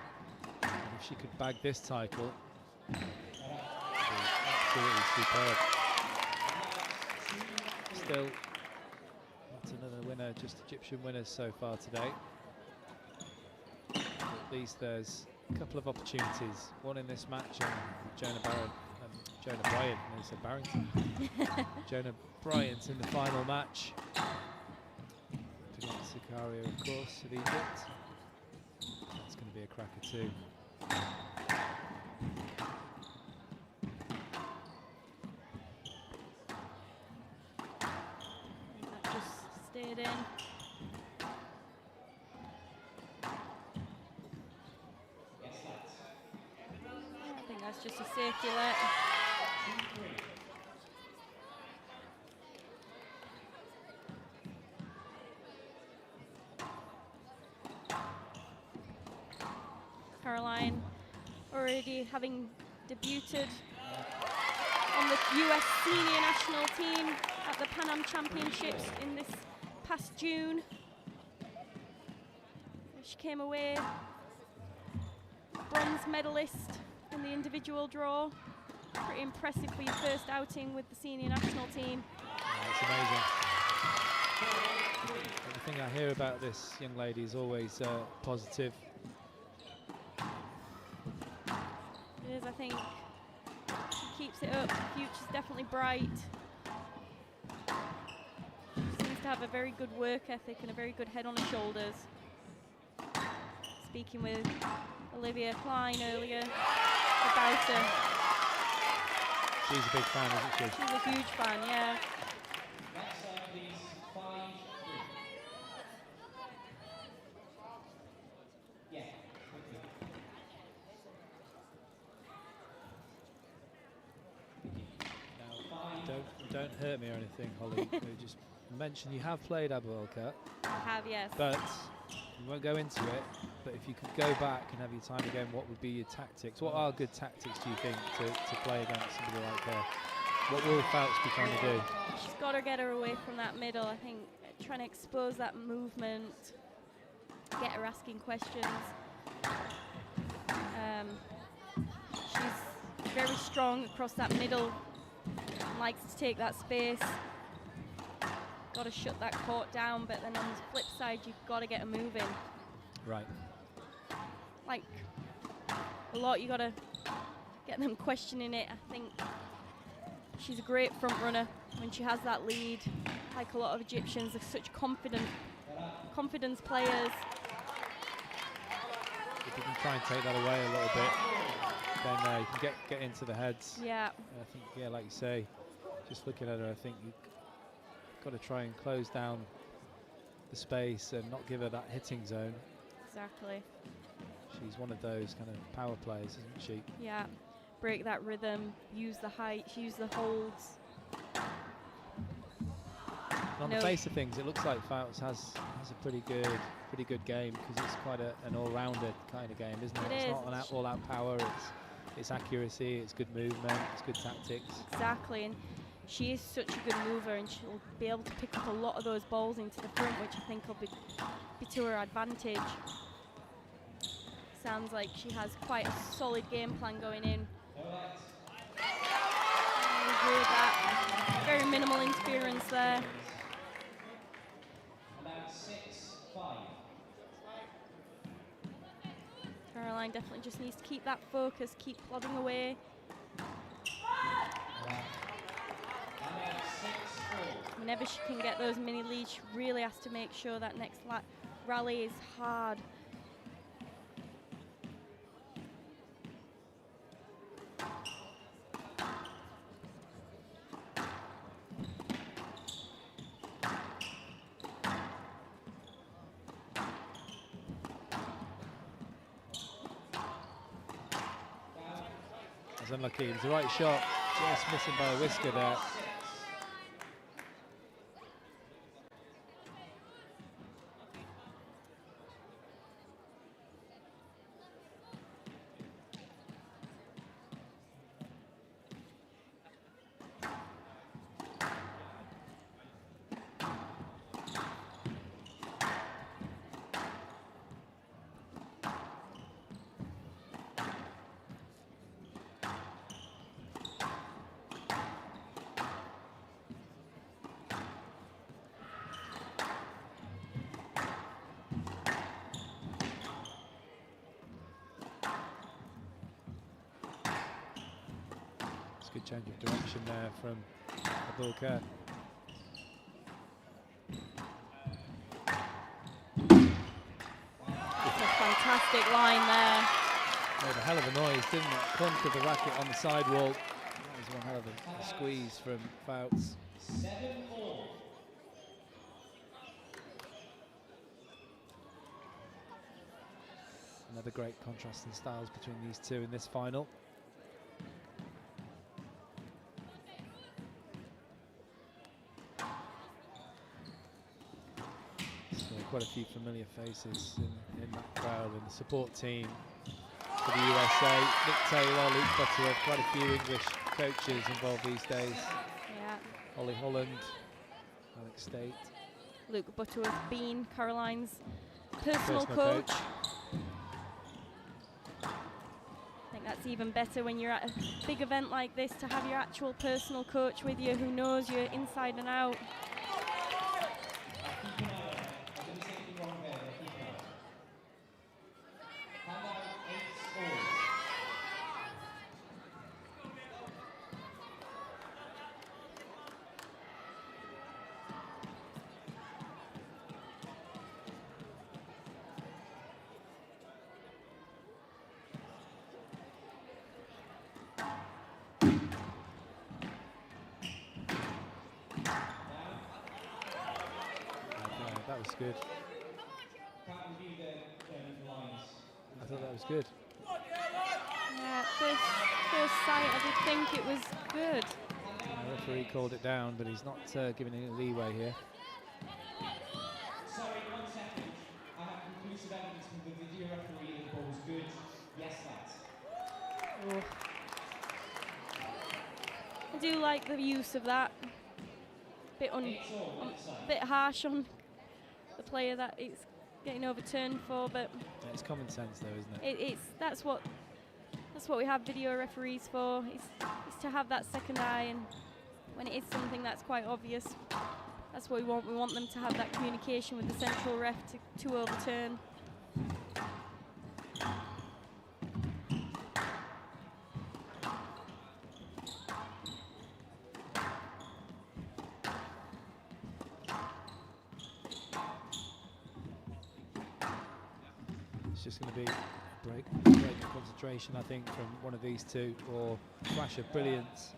And if she could bag this title, absolutely superb. Still, not another winner, just Egyptian winners so far today. At least there's a couple of opportunities. One in this match, and Jonah Bryant, I said Barrington. Jonah Bryant in the final match. Against Sicario, of course, of Egypt. That's going to be a cracker too. That just stayed in. I think that's just a safety let. Caroline already having debuted on the US Senior National Team at the Pan Am Championships in this past June. She came away bronze medalist in the individual draw. Pretty impressive for your first outing with the senior national team. That's amazing. Everything I hear about this young lady is always positive. It is, I think. She keeps it up. The future's definitely bright. She seems to have a very good work ethic and a very good head on her shoulders. Speaking with Olivia Klein earlier about her. She's a big fan, isn't she? She's a huge fan, yeah. Next time, please, 5-3. Yeah. Now, don't hurt me or anything, Holly. We're just mentioned you have played Abuelka, I have, yes. but we won't go into it. But if you could go back and have your time again, what would be your tactics? What are good tactics, do you think, to play against somebody like her? What will Fouts be trying to do? She's got to get her away from that middle. I think trying to expose that movement, get her asking questions. She's very strong across that middle, likes to take that space. Got to shut that court down, but then on the flip side, you've got to get her moving. Right. Like a lot, you got to get them questioning it. I think she's a great front runner when she has that lead. Like a lot of Egyptians, they're such confidence players. If you can try and take that away a little bit, then you can get into the heads. Yeah. I think, yeah, like you say, just looking at her, I think you've got to try and close down the space and not give her that hitting zone. Exactly. She's one of those kind of power players, isn't she? Yeah. Break that rhythm, use the height, use the holds. On the face of things, it looks like Fouts has a pretty good game, because it's quite an all-rounder kind of game, isn't it? It's not an all-out power. It's accuracy, it's good movement, it's good tactics. Exactly, and she is such a good mover, and she'll be able to pick up a lot of those balls into the front, which I think will be to her advantage. Sounds like she has quite a solid game plan going in. I agree with that. Very minimal interference there. Caroline definitely just needs to keep that focus, keep plodding away. Whenever she can get those mini leads, she really has to make sure that next rally is hard. That's unlucky. It was the right shot, just missing by a whisker there. Good change of direction there from Abuelka. That's a fantastic line there. Made a hell of a noise, didn't it? Clunk of the racket on the sidewall. That was one hell of a squeeze from Fouts. 7-4. Another great contrast in styles between these two in this final. Quite a few familiar faces in that crowd, and the support team for the USA. Nick Taylor, Luke Butterworth, quite a few English coaches involved these days. Yeah. Ollie Holland, Alex State. Luke Butterworth being Caroline's personal coach. I think that's even better when you're at a big event like this, to have your actual personal coach with you who knows you inside and out. That was good. I thought that was good. Yeah, first sight I did think it was good. The referee called it down, but he's not giving any leeway here. Oh. I do like the use of that. Bit bit harsh on the player that it's getting overturned for, but it's common sense, though, isn't it? That's what we have video referees for. It's to have that second eye, and when it is something that's quite obvious, that's what we want. We want them to have that communication with the central ref to overturn. It's just going to be a break of concentration, I think, from one of these two, or flash of brilliance.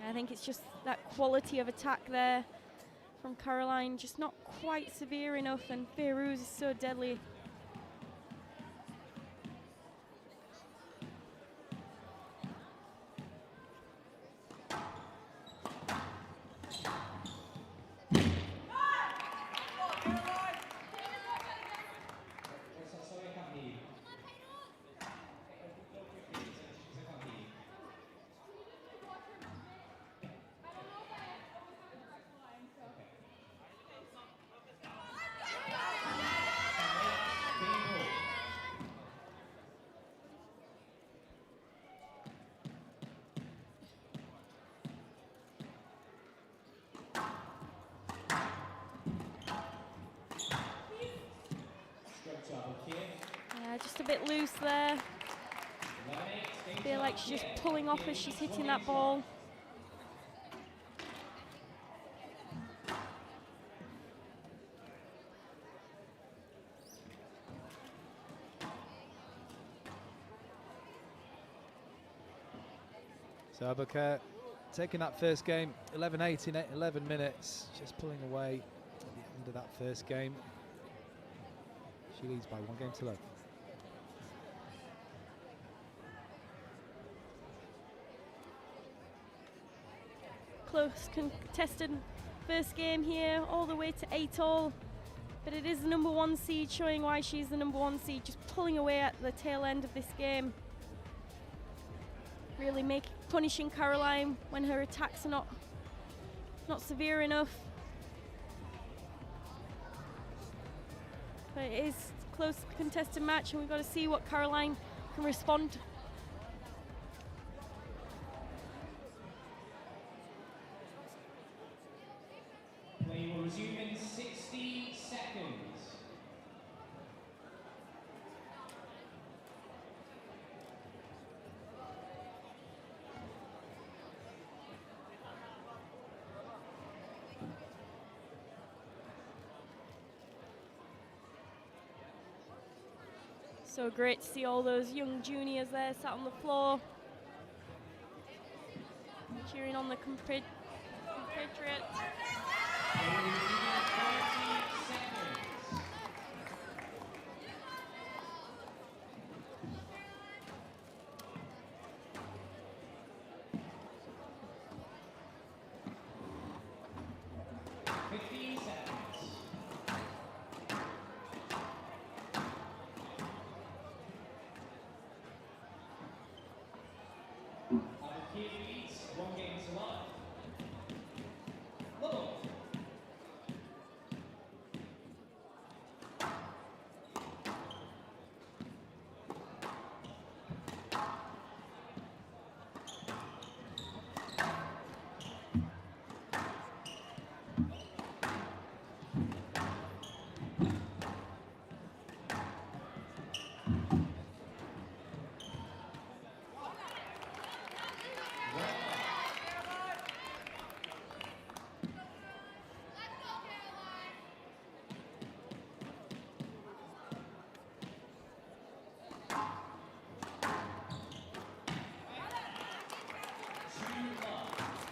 I think it's just that quality of attack there from Caroline, just not quite severe enough, and Feyrouz is so deadly. Yeah, just a bit loose there. I feel like she's just pulling off as she's hitting that ball. So Abubakar taking that first game, 11-8 in 11 minutes, just pulling away at the end of that first game. She leads by 1 game to love. Close contested first game here, all the way to 8-all. But it is the number 1 seed, showing why she's the number 1 seed, just pulling away at the tail end of this game. Really punishing Caroline when her attacks are not severe enough. But it is a close contested match, and we've got to see what Caroline can respond. Play will resume in 60 seconds. So great to see all those young juniors there sat on the floor, cheering on the compatriots.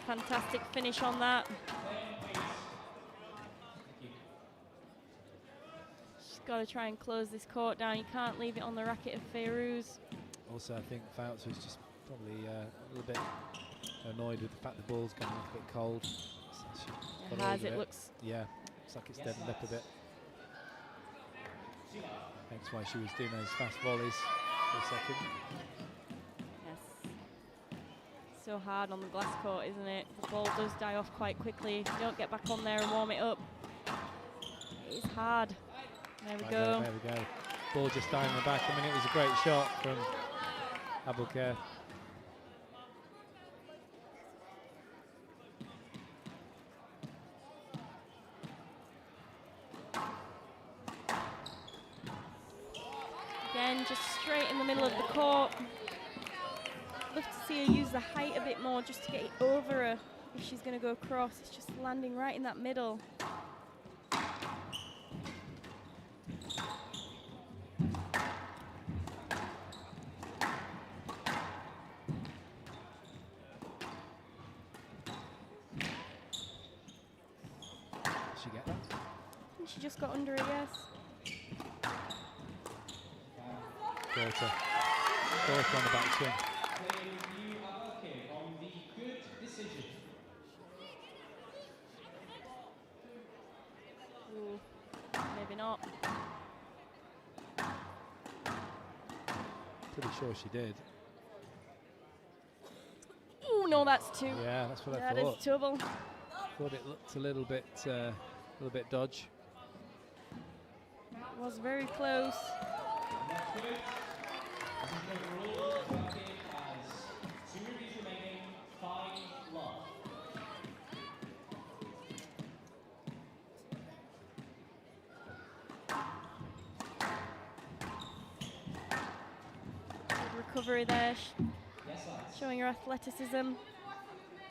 Fantastic finish on that. She's got to try and close this court down. You can't leave it on the racket of Feyrouz. Also, I think Fouts was just probably a little bit annoyed with the fact the ball's coming off a bit cold. So she got It hold has, of it it. looks... Yeah, looks like it's deadened up a bit. That's why she was doing those fast volleys for a second. Yes. So hard on the glass court, isn't it? The ball does die off quite quickly. If you don't get back on there and warm it up, it is hard. There we go. There we go. Ball just dying in the back. I mean, it was a great shot from Abulker. Again, just straight in the middle of the court. Love to see her use the height a bit more just to get it over her if she's going to go across. It's just landing right in that middle. Did she get that? I think she just got under it, yes. Quarter on the backswing. On the good decision. Ooh, maybe not. Pretty sure she did. Ooh, no, that's two. Yeah, that's what I That thought. is trouble. Thought it looked a little bit dodge. It was very close. That's good. Overall, bracket has 2 reviews remaining, 5 love. Good recovery there, Yes, lads. showing her athleticism.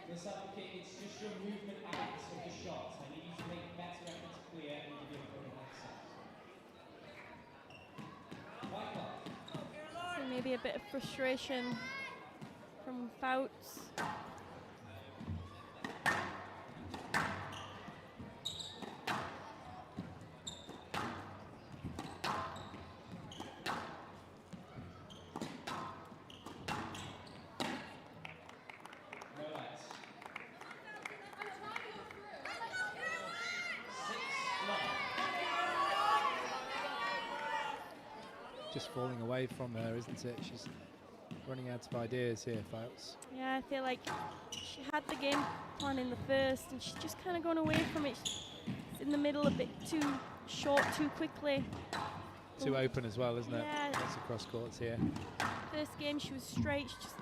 This advocate, it's just your movement out of the shot. I need you to make better efforts clear and give you a good access. Right love. So maybe a bit of frustration from Fouts. No lights. 6 love. Just falling away from her, isn't it? She's running out of ideas here, Fouts. Yeah, I feel like she had the game plan in the first and she's just kind of gone away from it. It's in the middle a bit too short, too quickly. Too open as well, isn't it? Yeah. Lots of cross courts here. First game she was straight, she's just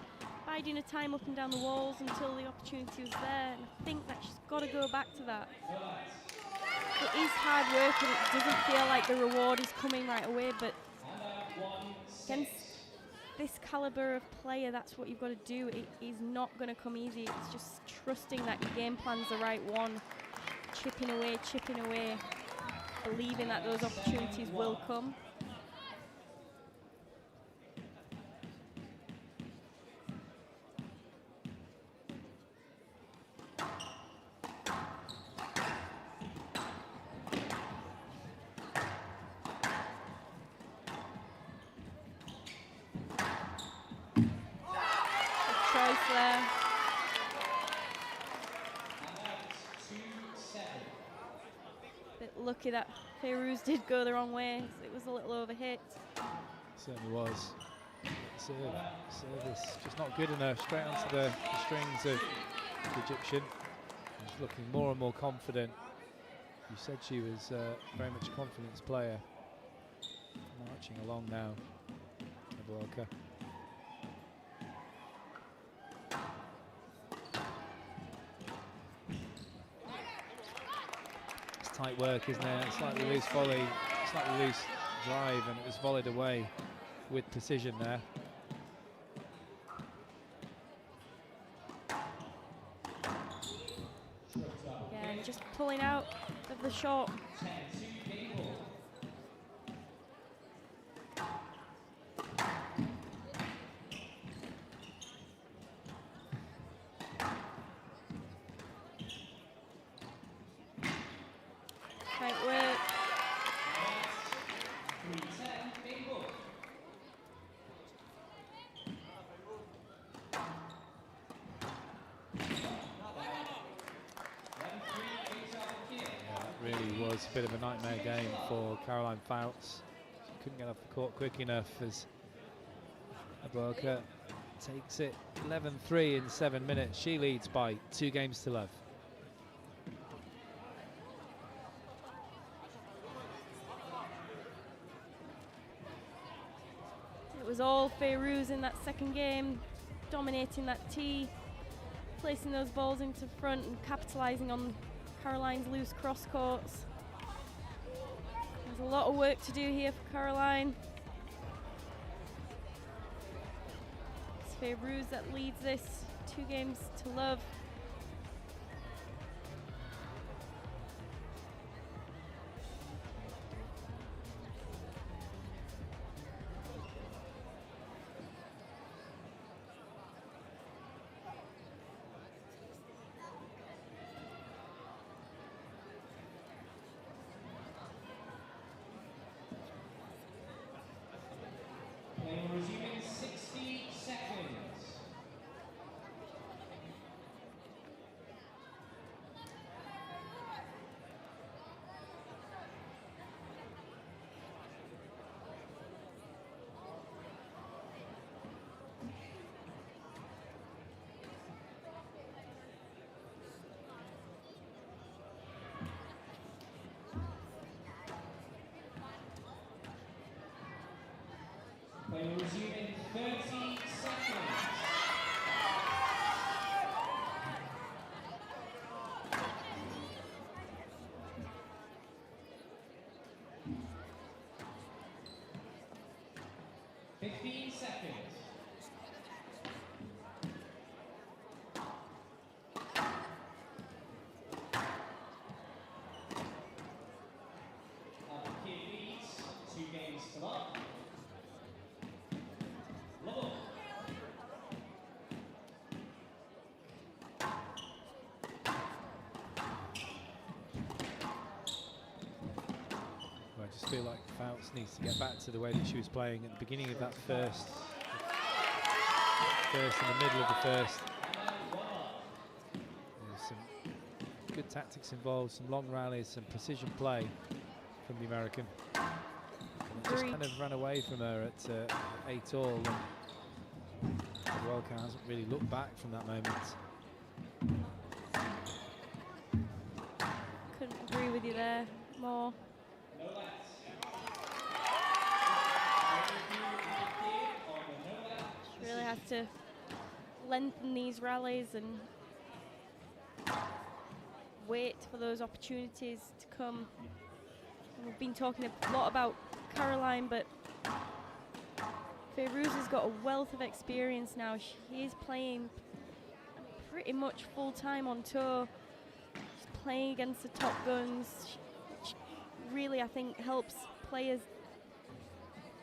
biding her time up and down the walls until the opportunity was there, and I think that she's got to go back to that. It is hard work and it doesn't feel like the reward is coming right away, but against this caliber of player, that's what you've got to do. It is not going to come easy. It's just trusting that your game plan's the right one, chipping away, believing that those opportunities will come. Bit lucky that Feyrouz did go the wrong way. It was a little overhit. Certainly was. Service just not good enough. Straight onto the strings of the Egyptian. She's looking more and more confident. You said she was very much a confidence player. Marching along now, Abulker. It's tight work, isn't it? Slightly loose volley, slightly loose drive, and it was volleyed away with precision there. Again, just pulling out of the shot. Great work. was a bit of a nightmare game for Caroline Fouts. She couldn't get off the court quick enough as Abuoka takes it 11-3 in 7 minutes. She leads by 2 games to love. It was all Fayrouz in that second game, dominating that tee, placing those balls into front and capitalising on Caroline's loose cross courts. There's a lot of work to do here for Caroline. It's Fayrouz that leads this, 2 games to love. Resuming 60 seconds. Play will resume in 30 seconds. I just feel like Fouts needs to get back to the way that she was playing at the beginning of that first in the middle of the first. There's some good tactics involved, some long rallies, some precision play from the American. And it just kind of ran away from her at 8-all. Abuoka hasn't really looked back from that moment. Couldn't agree with you there more. She really has to lengthen these rallies and wait for those opportunities to come. And we've been talking a lot about Caroline, but Fayrouz has got a wealth of experience now. She is playing pretty much full time on tour. She's playing against the top guns. She really, I think, helps players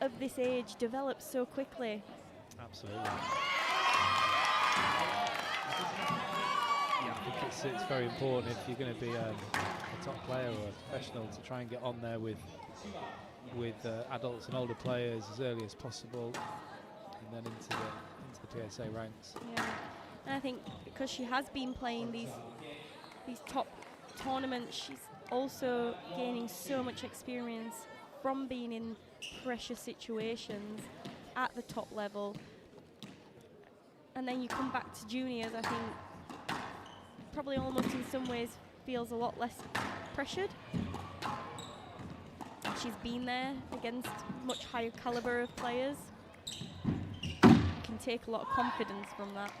of this age develop so quickly. Absolutely. Yeah, I think it's very important if you're going to be a top player or a professional to try and get on there with adults and older players as early as possible, and then into the PSA ranks. Yeah, and I think because she has been playing these top tournaments, she's also gaining so much experience from being in pressure situations at the top level. And then you come back to juniors, I think probably almost in some ways feels a lot less pressured. She's been there against much higher caliber of players. Can take a lot of confidence from that.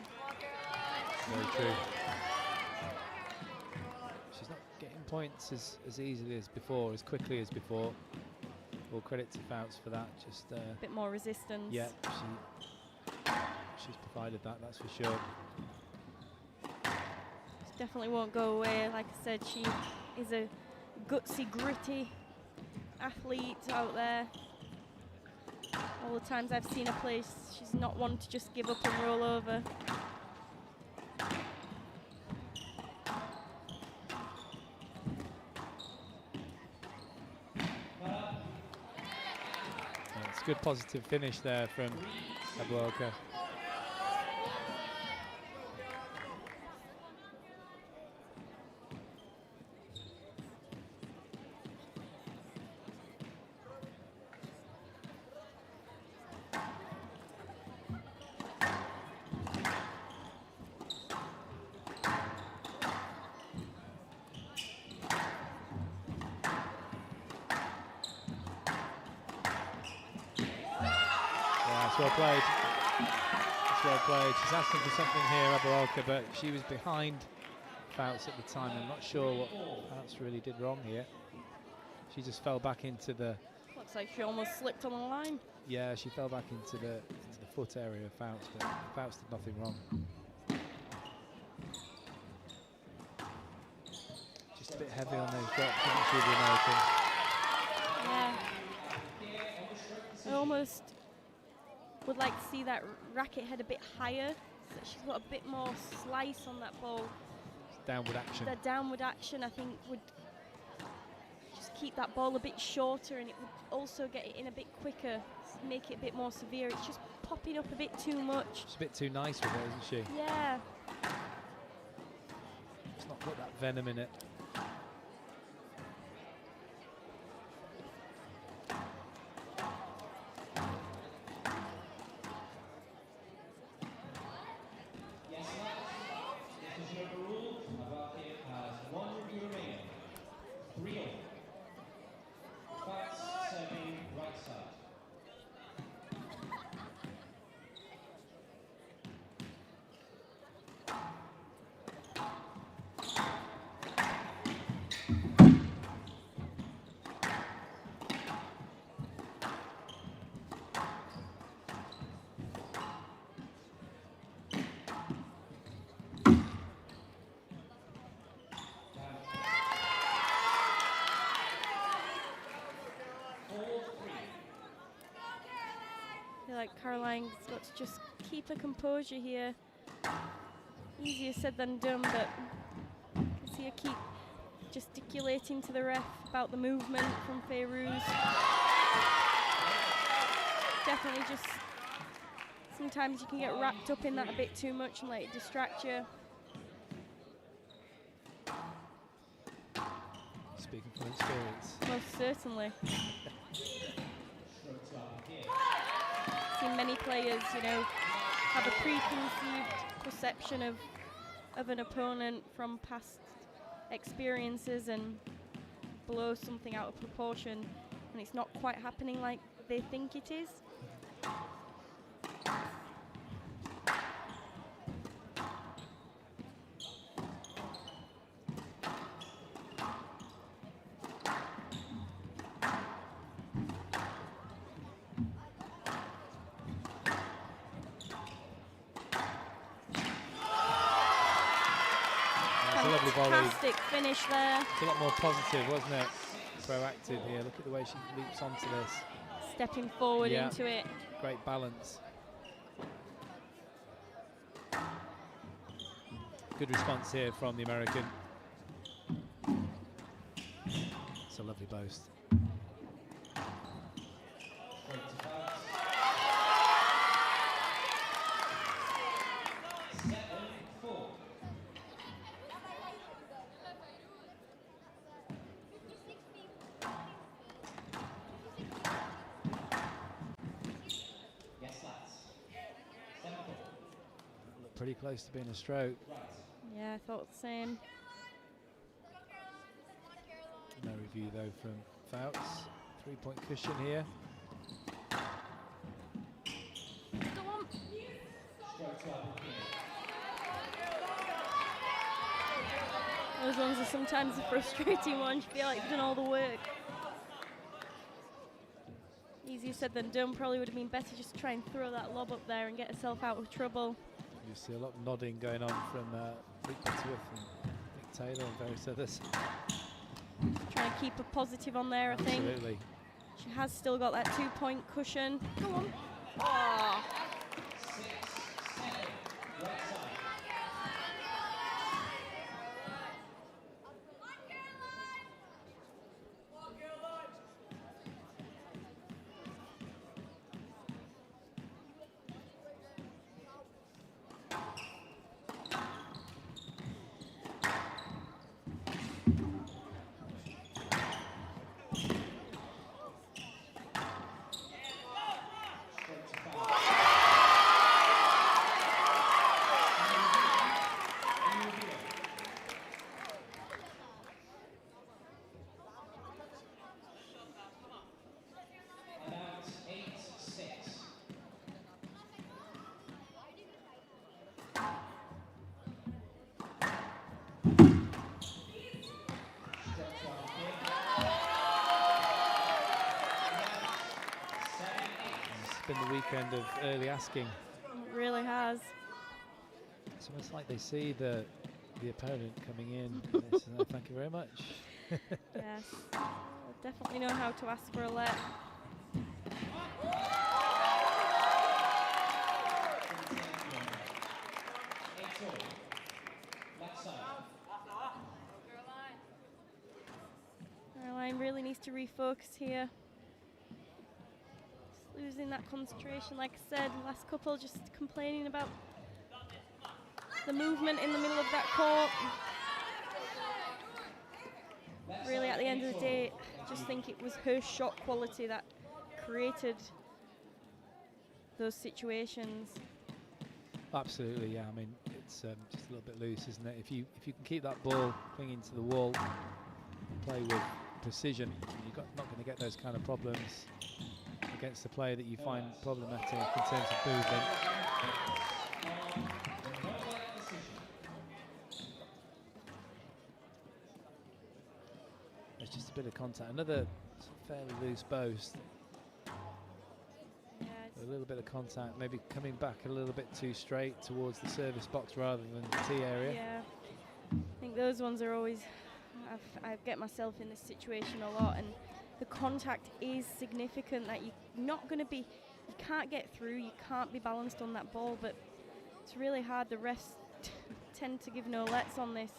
Very true. She's not getting points as easily as before, as quickly as before. All credit to Fouts for that. Just a bit more resistance. Yeah, she's provided that, that's for sure. She definitely won't go away. Like I said, she is a gutsy, gritty athlete out there. All the times I've seen her play, she's not one to just give up and roll over. It's a good positive finish there from Abuoka. That's well played. That's well played. She's asking for something here, Abarolka, but she was behind Fouts at the time. I'm not sure what Fouts really did wrong here. She just fell back into the... Looks like she almost slipped on the line. Yeah, she fell back into the foot area of Fouts, but Fouts did nothing wrong. Just a bit heavy on those drops, isn't she, the American? Yeah. I almost would like to see that racket head a bit higher, so that she's got a bit more slice on that ball. Downward action. The downward action, I think, would just keep that ball a bit shorter, and it would also get it in a bit quicker, make it a bit more severe. It's just popping up a bit too much. She's a bit too nice with it, isn't she? Yeah. It's not got that venom in it. Like Caroline's got to just keep her composure here. Easier said than done, but I can see her keep gesticulating to the ref about the movement from Fayrouz. Definitely just, sometimes you can get wrapped up in that a bit too much and let it distract you. Speaking from experience. Most certainly. Seen many players, you know, have a preconceived perception of an opponent from past experiences and blow something out of proportion, and it's not quite happening like they think it is. Fantastic finish there. It's a lot more positive, wasn't it? Proactive here. Look at the way she leaps onto this. Stepping forward into it. Great balance. Good response here from the American. It's a lovely boast. Pretty close to being a stroke. Yeah, I thought the same. No review though from Fouts. 3-point cushion here. Go on. Those ones are sometimes the frustrating ones. You feel like you've done all the work. Easier said than done. Probably would have been better just to try and throw that lob up there and get herself out of trouble. You see a lot of nodding going on from Rick Butterworth and Nick Taylor and various others. Trying to keep a positive on there, I think. Absolutely. She has still got that 2-point cushion. Go on. Oh. weekend of early asking. It really has. It's almost like they see the opponent coming in. And they say, "Oh, thank you very much." Yes, definitely know how to ask for a let. Caroline really needs to refocus here. Just losing that concentration, like I said, last couple just complaining about the movement in the middle of that court. Really, at the end of the day, I just think it was her shot quality that created those situations. Absolutely, yeah. I mean, it's just a little bit loose, isn't it? If you can keep that ball clinging to the wall, play with precision, you're not going to get those kind of problems against a player that you find problematic in terms of movement. There's just a bit of contact. Another fairly loose boast. A little bit of contact, maybe coming back a little bit too straight towards the service box rather than the tee area. Yeah, I think those ones are always, I get myself in this situation a lot, and the contact is significant, that you're not going to be, you can't get through, you can't be balanced on that ball, but it's really hard. The refs tend to give no lets on this.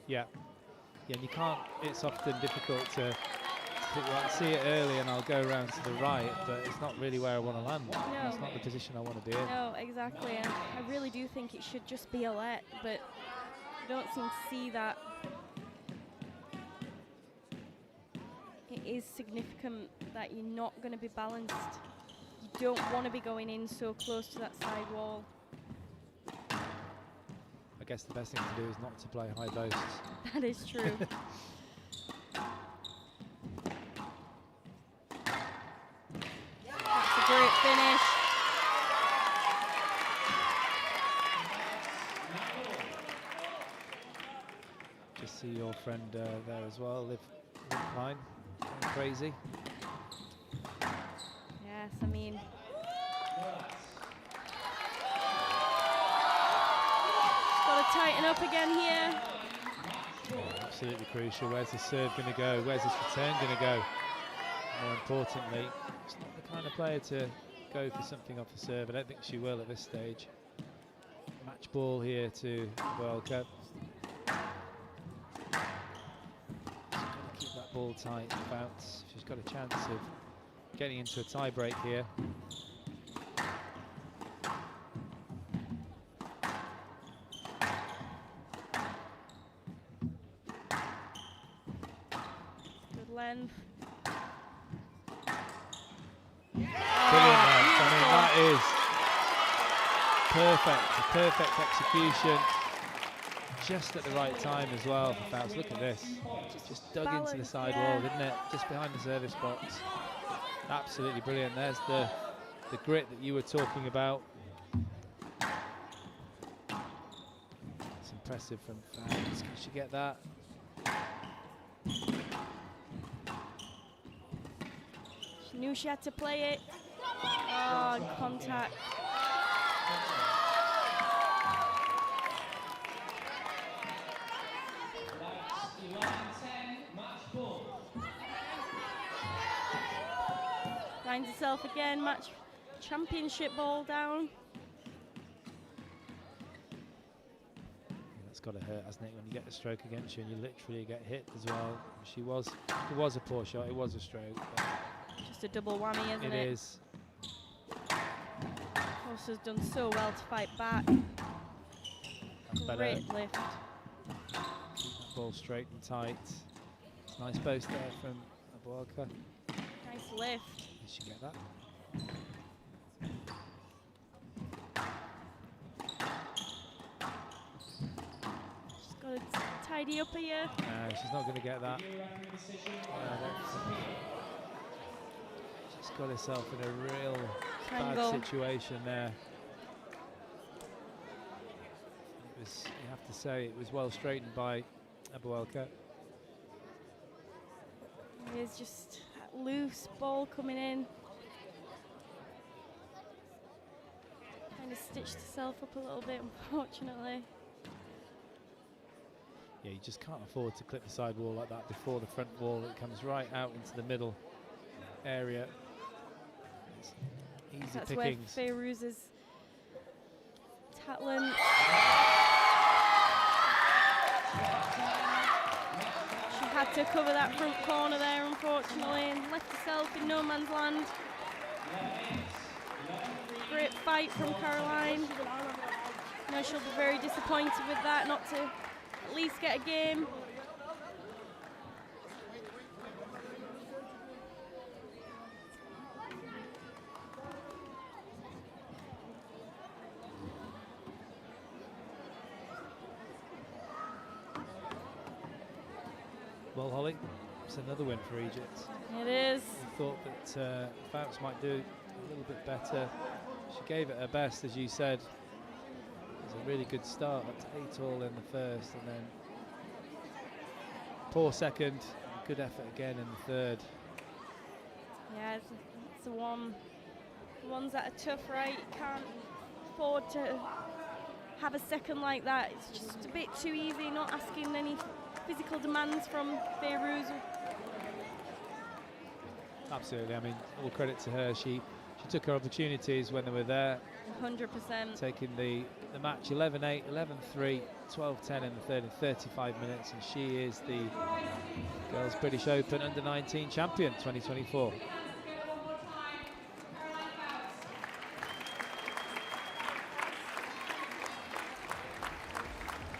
Yeah, and you can't, it's often difficult to see it early and I'll go around to the right, but it's not really where I want to land. No. It's not the position I want to be in. No, exactly, and I really do think it should just be a let, but I don't seem to see that. It is significant that you're not going to be balanced. You don't want to be going in so close to that side wall. I guess the best thing to do is not to play high boasts. That is true. That's a great finish. Just see your friend there as well, Liv Klein, crazy. Yes, I mean, got to tighten up again here. Absolutely crucial. Where's the serve going to go? Where's this return going to go? More importantly, she's not the kind of player to go for something off the serve. I don't think she will at this stage. Match ball here to World Cup. Keep that ball tight, bounce. She's got a chance of getting into a tie break here. Good length. Brilliant length. I mean, that is perfect execution. Just at the right time as well for Fouts. Look at this. Just dug into the side wall, didn't it? Just behind the service box. Absolutely brilliant. There's the grit that you were talking about. It's impressive from Fouts. Can she get that? She knew she had to play it. Oh, and contact. Finds herself again, match championship ball down. That's got to hurt, hasn't it, when you get a stroke against you and you literally get hit as well. It was a poor shot, it was a stroke. Just a double whammy, isn't it? It is. Horse has done so well to fight back. Great lift. Keep that ball straight and tight. It's a nice boast there from Abuaka. Nice lift. Did she get that? She's got to tidy up here. No, she's not going to get that. She's got herself in a real bad situation there. It was, you have to say, it was well straightened by Abuaka. There's just that loose ball coming in. Hitched herself up a little bit, unfortunately. Yeah, you just can't afford to clip the side wall like that before the front wall. It comes right out into the middle area. It's easy That's pickings. where Feyrouz's talent. She had to cover that front corner there, unfortunately, and left herself in no man's land. Great fight from Caroline. I know she'll be very disappointed with that, not to at least get a game. Well, Holly, it's another win for Egypt. It is. We thought that Fouts might do a little bit better. She gave it her best, as you said. It was a really good start, up to 8-all in the first, and then poor second, good effort again in the third. Yeah, it's the ones that are tough, right? You can't afford to have a second like that. It's just a bit too easy, not asking any physical demands from Feyrouz. Absolutely, I mean, all credit to her. She took her opportunities when they were there. 100%. Taking the match 11-8, 11-3, 12-10 in the third in 35 minutes, and she is the Girls British Open Under-19 champion 2024.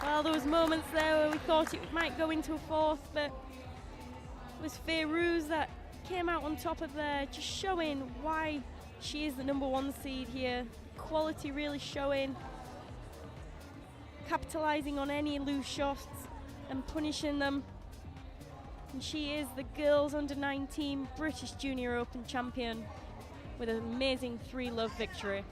Well, there was moments there where we thought it might go into a fourth, but it was Feyrouz that came out on top of there, just showing why she is the #1 seed here. Quality really showing, capitalising on any loose shots and punishing them. And she is the Girls Under-19 British Junior Open champion with an amazing 3-love victory.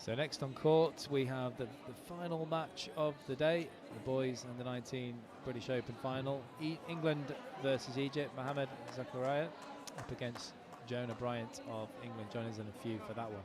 So next on court we have the final match of the day, the boys Under-19 British Open final. England versus Egypt. Mohamed Zakaria up against Jonah Bryant of England. Jonah's in a few for that one.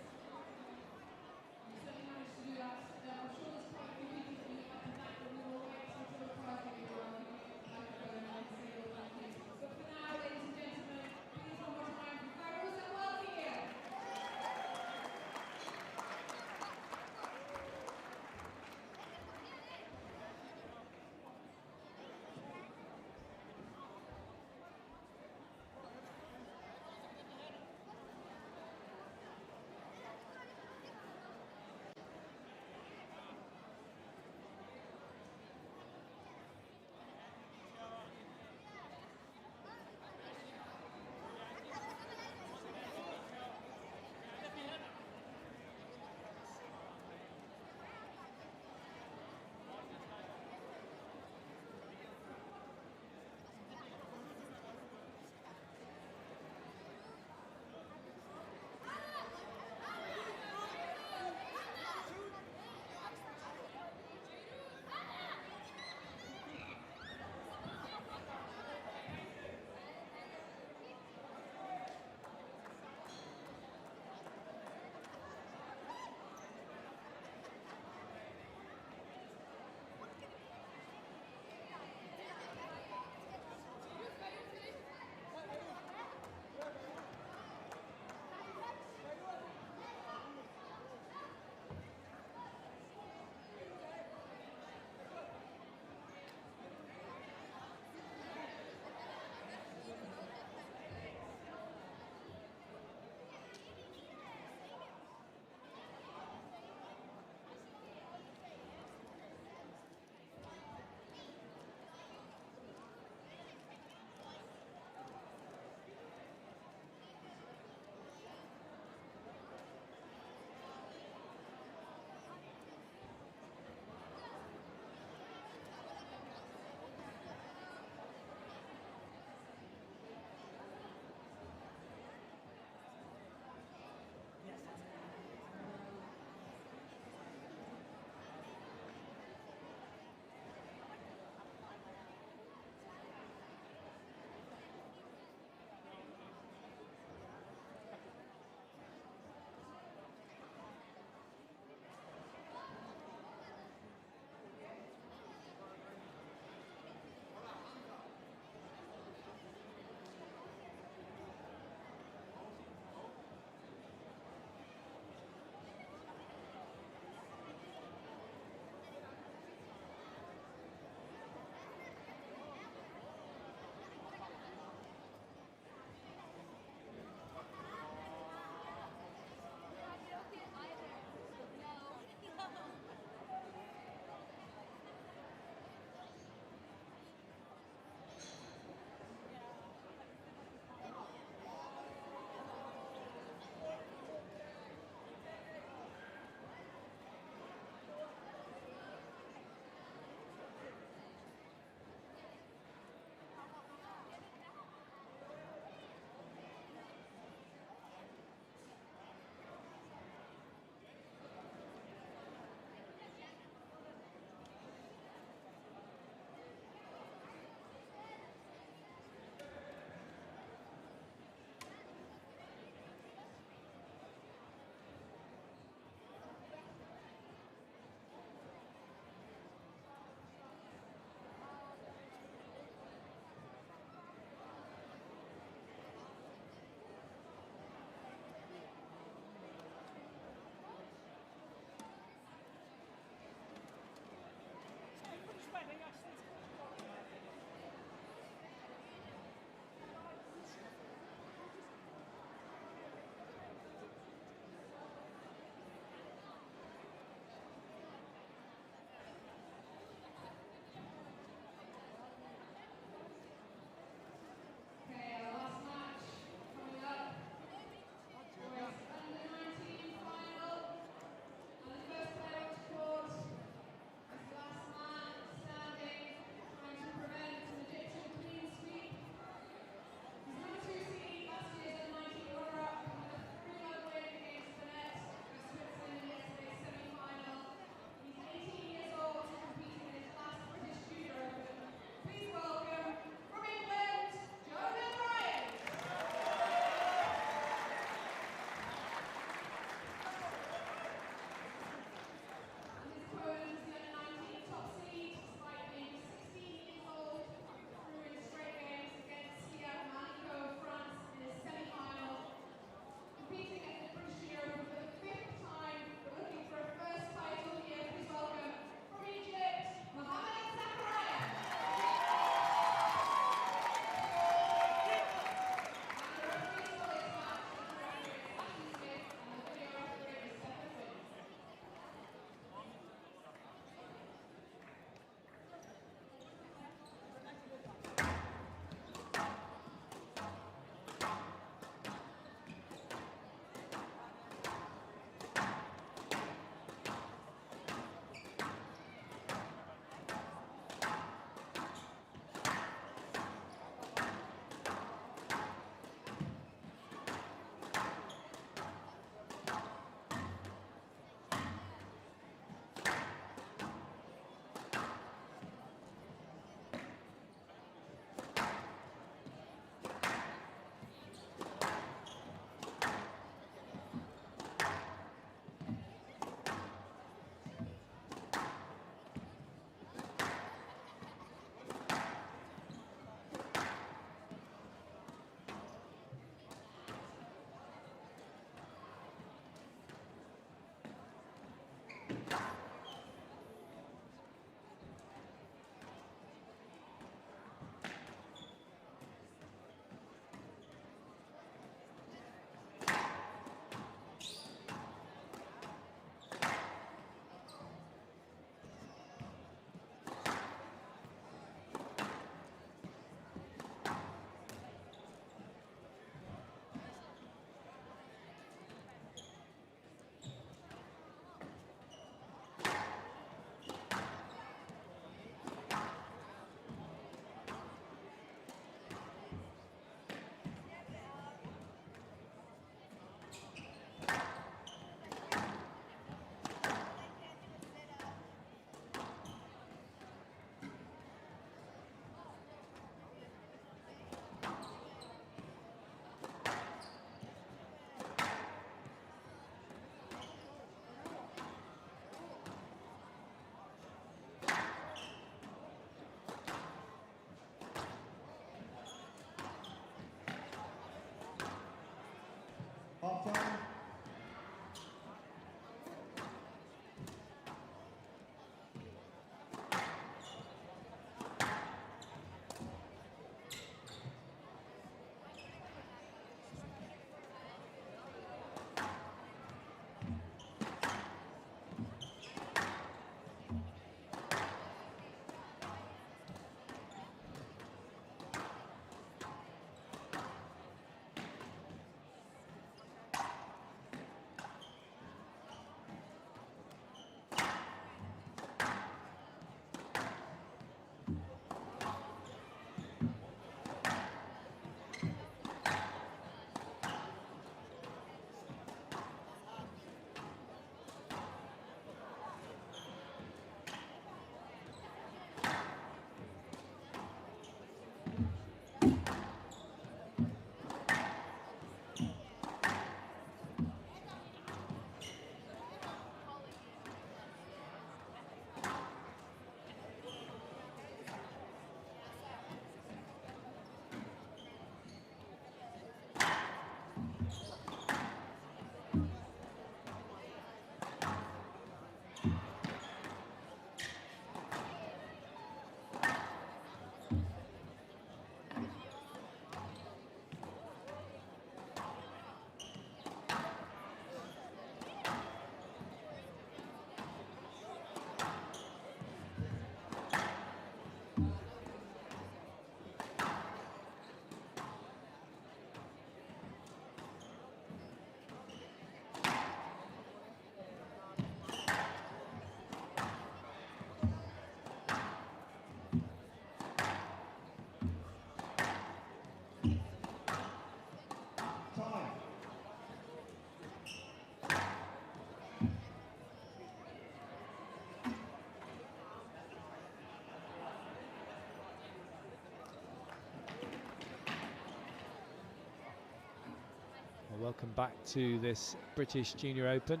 Welcome back to this British Junior Open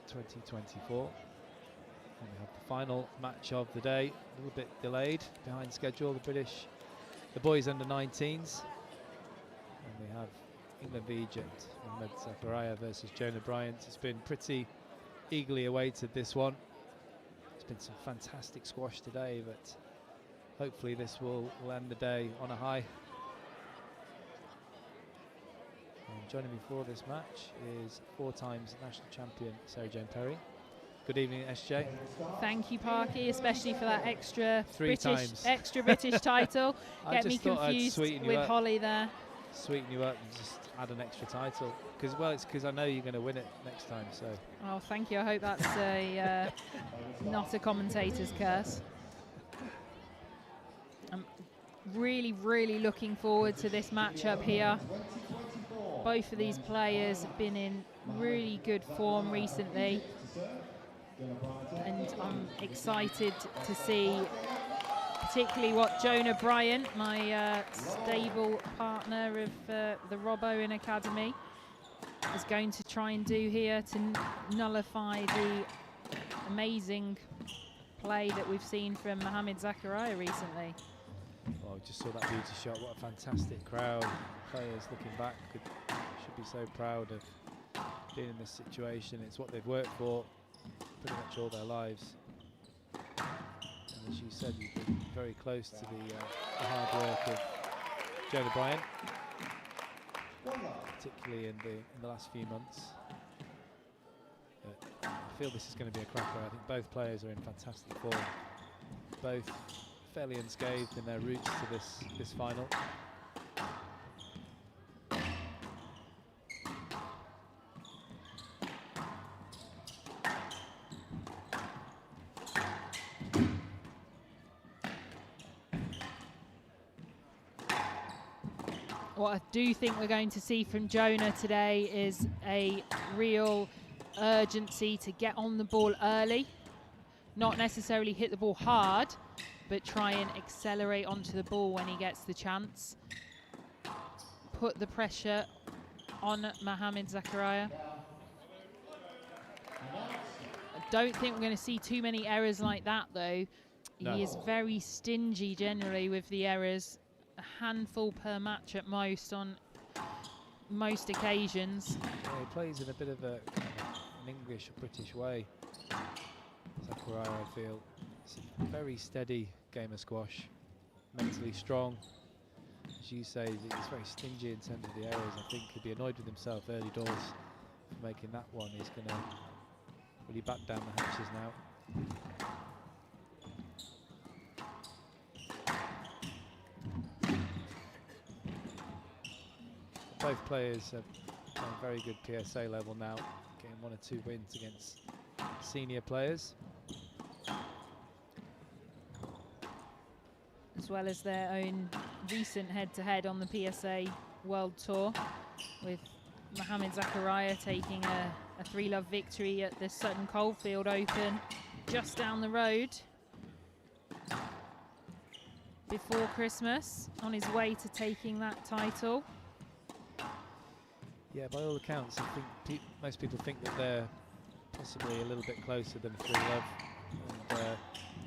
2024. And we have the final match of the day, a little bit delayed, behind schedule. The boys under 19s. And we have England v Egypt, Mohamed Zakaria versus Jonah Bryant. It's been pretty eagerly awaited, this one. It's been some fantastic squash today, but hopefully this will end the day on a high. And joining me for this match is 4 times national champion Sarah Jane Perry. Good evening, SJ. Thank you, Parky, especially for that extra British title. Get me confused with Holly there. Sweeten you up and just add an extra title. It's because I know you're going to win it next time. So. Oh, thank you. I hope that's not a commentator's curse. I'm really, really looking forward to this matchup here. Both of these players have been in really good form recently, and I'm excited to see particularly what Jonah Bryant, my stable partner of the Robbo in Academy, is going to try and do here to nullify the amazing play that we've seen from Mohamed Zakaria recently. Oh, just saw that beauty shot. What a fantastic crowd. Players looking back should be so proud of being in this situation. It's what they've worked for pretty much all their lives. And as you said, you've been very close to the hard work of Jonah Bryant, particularly in the last few months. But I feel this is going to be a cracker. I think both players are in fantastic form. Both fairly unscathed in their routes to this final. What I do think we're going to see from Jonah today is a real urgency to get on the ball early, not necessarily hit the ball hard, but try and accelerate onto the ball when he gets the chance. Put the pressure on Mohamed Zakaria. I don't think we're going to see too many errors like that, though. No. He is very stingy generally with the errors. A handful per match at most on most occasions. Yeah, he plays in a bit of an English or British way, Zakaria, I feel. It's a very steady game of squash, mentally strong. As you say, he's very stingy in terms of the errors. I think he'd be annoyed with himself early doors for making that one. He's going to really back down the hatches now. Both players have done very good PSA level now, getting 1 or 2 wins against senior players. As well as their own recent head-to-head on the PSA World Tour, with Mohamed Zakaria taking a 3-love victory at the Sutton Coldfield Open just down the road before Christmas, on his way to taking that title. Yeah, by all accounts, I think most people think that they're possibly a little bit closer than 3-love. And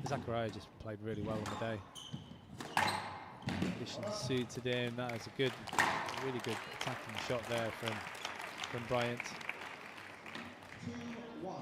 Zakaria just played really well on the day. Conditions suited in. That was a really good attacking shot there from Bryant. 2-1.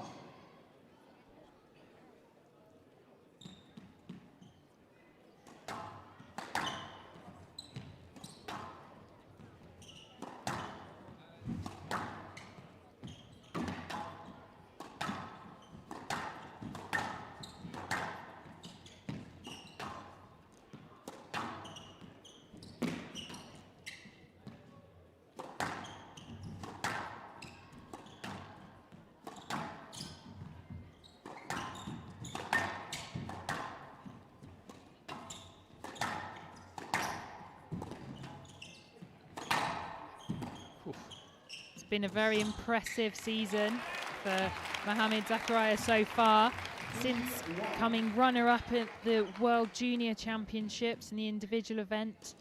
Been a very impressive season for Mohamed Zakaria so far, since coming runner-up at the World Junior Championships in the individual event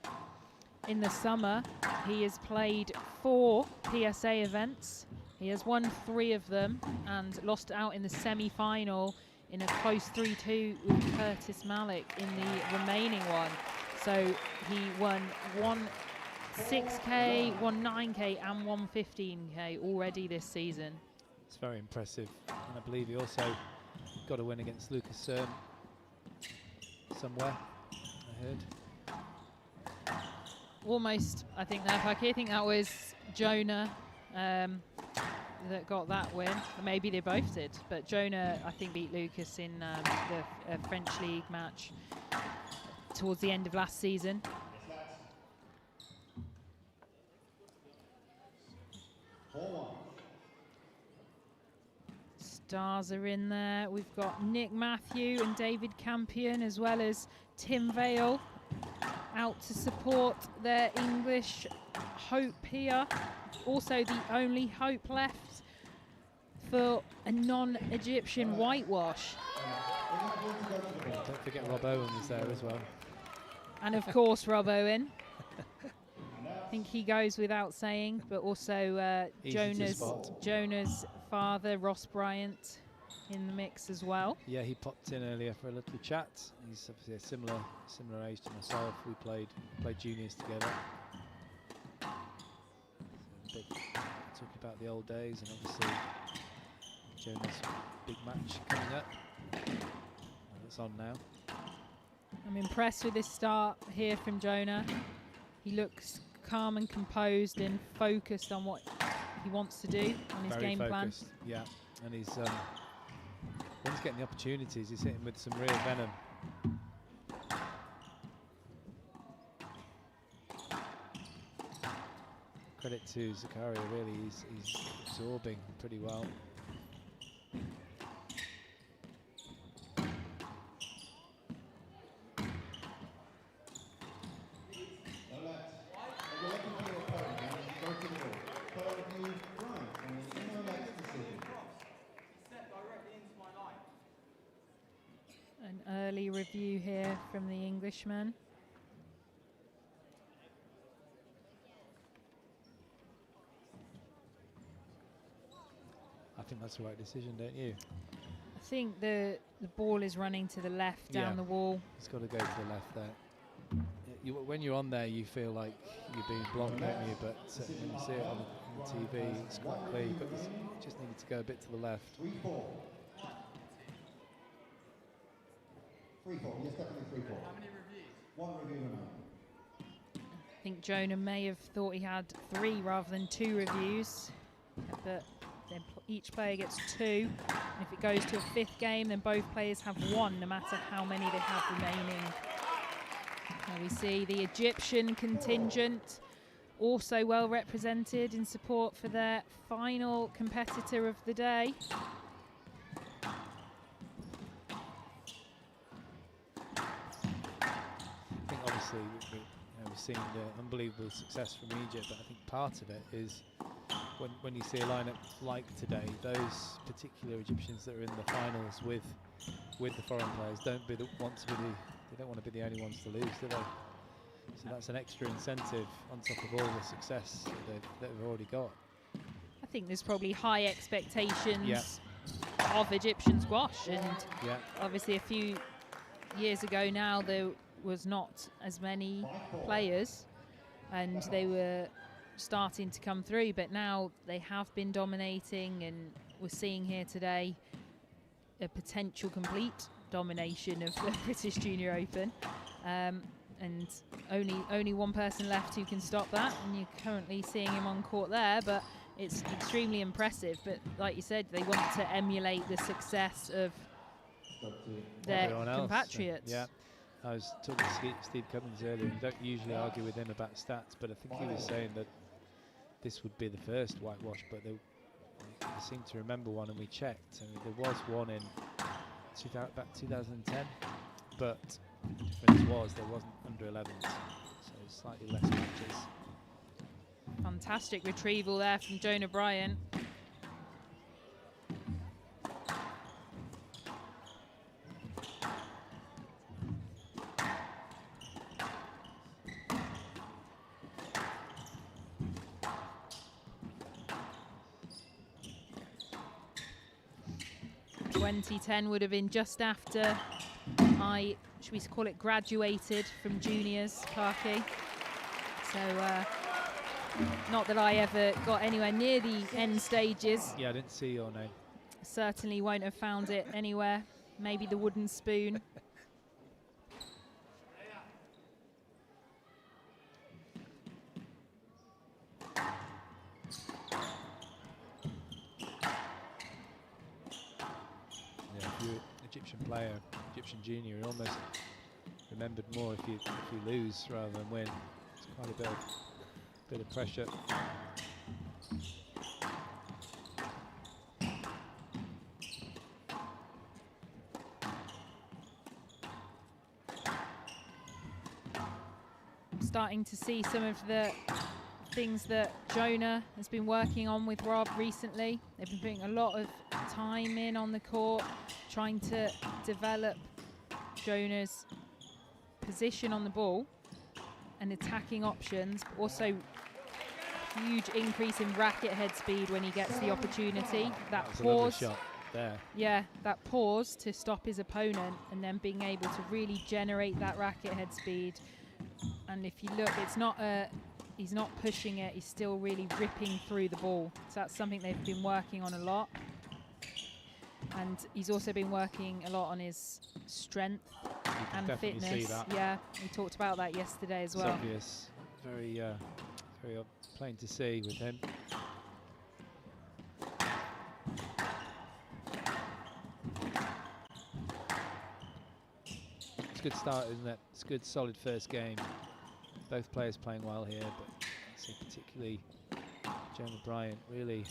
in the summer, he has played 4 PSA events. He has won 3 of them and lost out in the semi-final in a close 3-2 with Curtis Malik in the remaining one. So he won 1 6K, 1 9K and 1 15K already this season. It's very impressive. And I believe he also got a win against Lucas somewhere, I heard. Almost, I think, there, Paki. I think that was Jonah that got that win. Maybe they both did, but Jonah, I think, beat Lucas in the French League match towards the end of last season. Stars are in there. We've got Nick Matthew and David Campion, as well as Tim Vale, out to support their English hope here. Also the only hope left for a non-Egyptian whitewash. Don't forget Rob Owen was there as well. And of course Rob Owen. I think he goes without saying, but also Jonah's father, Ross Bryant, in the mix as well. Yeah, he popped in earlier for a little chat. He's obviously a similar age to myself. We played juniors together. So talking about the old days, and obviously Jonah's big match coming up. It's on now. I'm impressed with this start here from Jonah. He looks calm and composed and focused on what he wants to do on his game plan. Yeah, and he's when he's getting the opportunities, he's hitting with some real venom. Credit to Zakaria, really, he's absorbing pretty well. An early review here from the Englishman. I think that's the right decision, don't you? I think the ball is running to the left down the wall. It's got to go to the left there. When you're on there, you feel like you're being blocked, don't you? But when you see it on the TV, it's quite clear. You just needed to go a bit to the left. 3-4. 3-4. Yes, definitely 3-4. How many reviews? 1 review remaining. I think Jonah may have thought he had 3 rather than 2 reviews, but then each player gets 2. And if it goes to a 5th game, then both players have 1, no matter how many they have remaining. Now we see the Egyptian contingent also well represented in support for their final competitor of the day. I think obviously we've seen the unbelievable success from Egypt, but I think part of it is when you see a lineup like today, those particular Egyptians that are in the finals with the foreign players don't want to be the only ones to lose, do they? So that's an extra incentive on top of all the success that they've already got. I think there's probably high expectations of Egyptian squash, and obviously a few years ago now there was not as many players and they were starting to come through, but now they have been dominating, and we're seeing here today a potential complete domination of the British Junior Open, and only one person left who can stop that, and you're currently seeing him on court there, but it's extremely impressive. But like you said, they want to emulate the success of their compatriots. Yeah, I was talking to Steve Cummins earlier, and you don't usually argue with him about stats, but I think he was saying that this would be the first whitewash, but they seem to remember one, and we checked, and there was one in about 2010, but the difference was there wasn't under 11s, so slightly less matches. Fantastic retrieval there from Jonah Bryant. 2010 would have been just after should we call it, graduated from juniors, Parky. So not that I ever got anywhere near the end stages. Yeah, I didn't see your name. Certainly won't have found it anywhere. Maybe the wooden spoon. Yeah, if you're an Egyptian player, Egyptian junior, you're almost remembered more if you lose rather than win. It's quite a bit of pressure. Starting to see some of the things that Jonah has been working on with Rob recently. They've been putting a lot of time in on the court, trying to develop Jonah's position on the ball and attacking options, but also huge increase in racket head speed when he gets the opportunity. That pause shot there. Yeah, that pause to stop his opponent and then being able to really generate that racket head speed. And if you look, it's not he's not pushing it, he's still really ripping through the ball. So that's something they've been working on a lot. And he's also been working a lot on his strength and fitness. See that. Yeah, we talked about that yesterday as well. It's obvious. Very, very plain to see with him. It's a good start, isn't it? It's a good, solid first game. Both players playing well here, but I see particularly Jonah Bryant really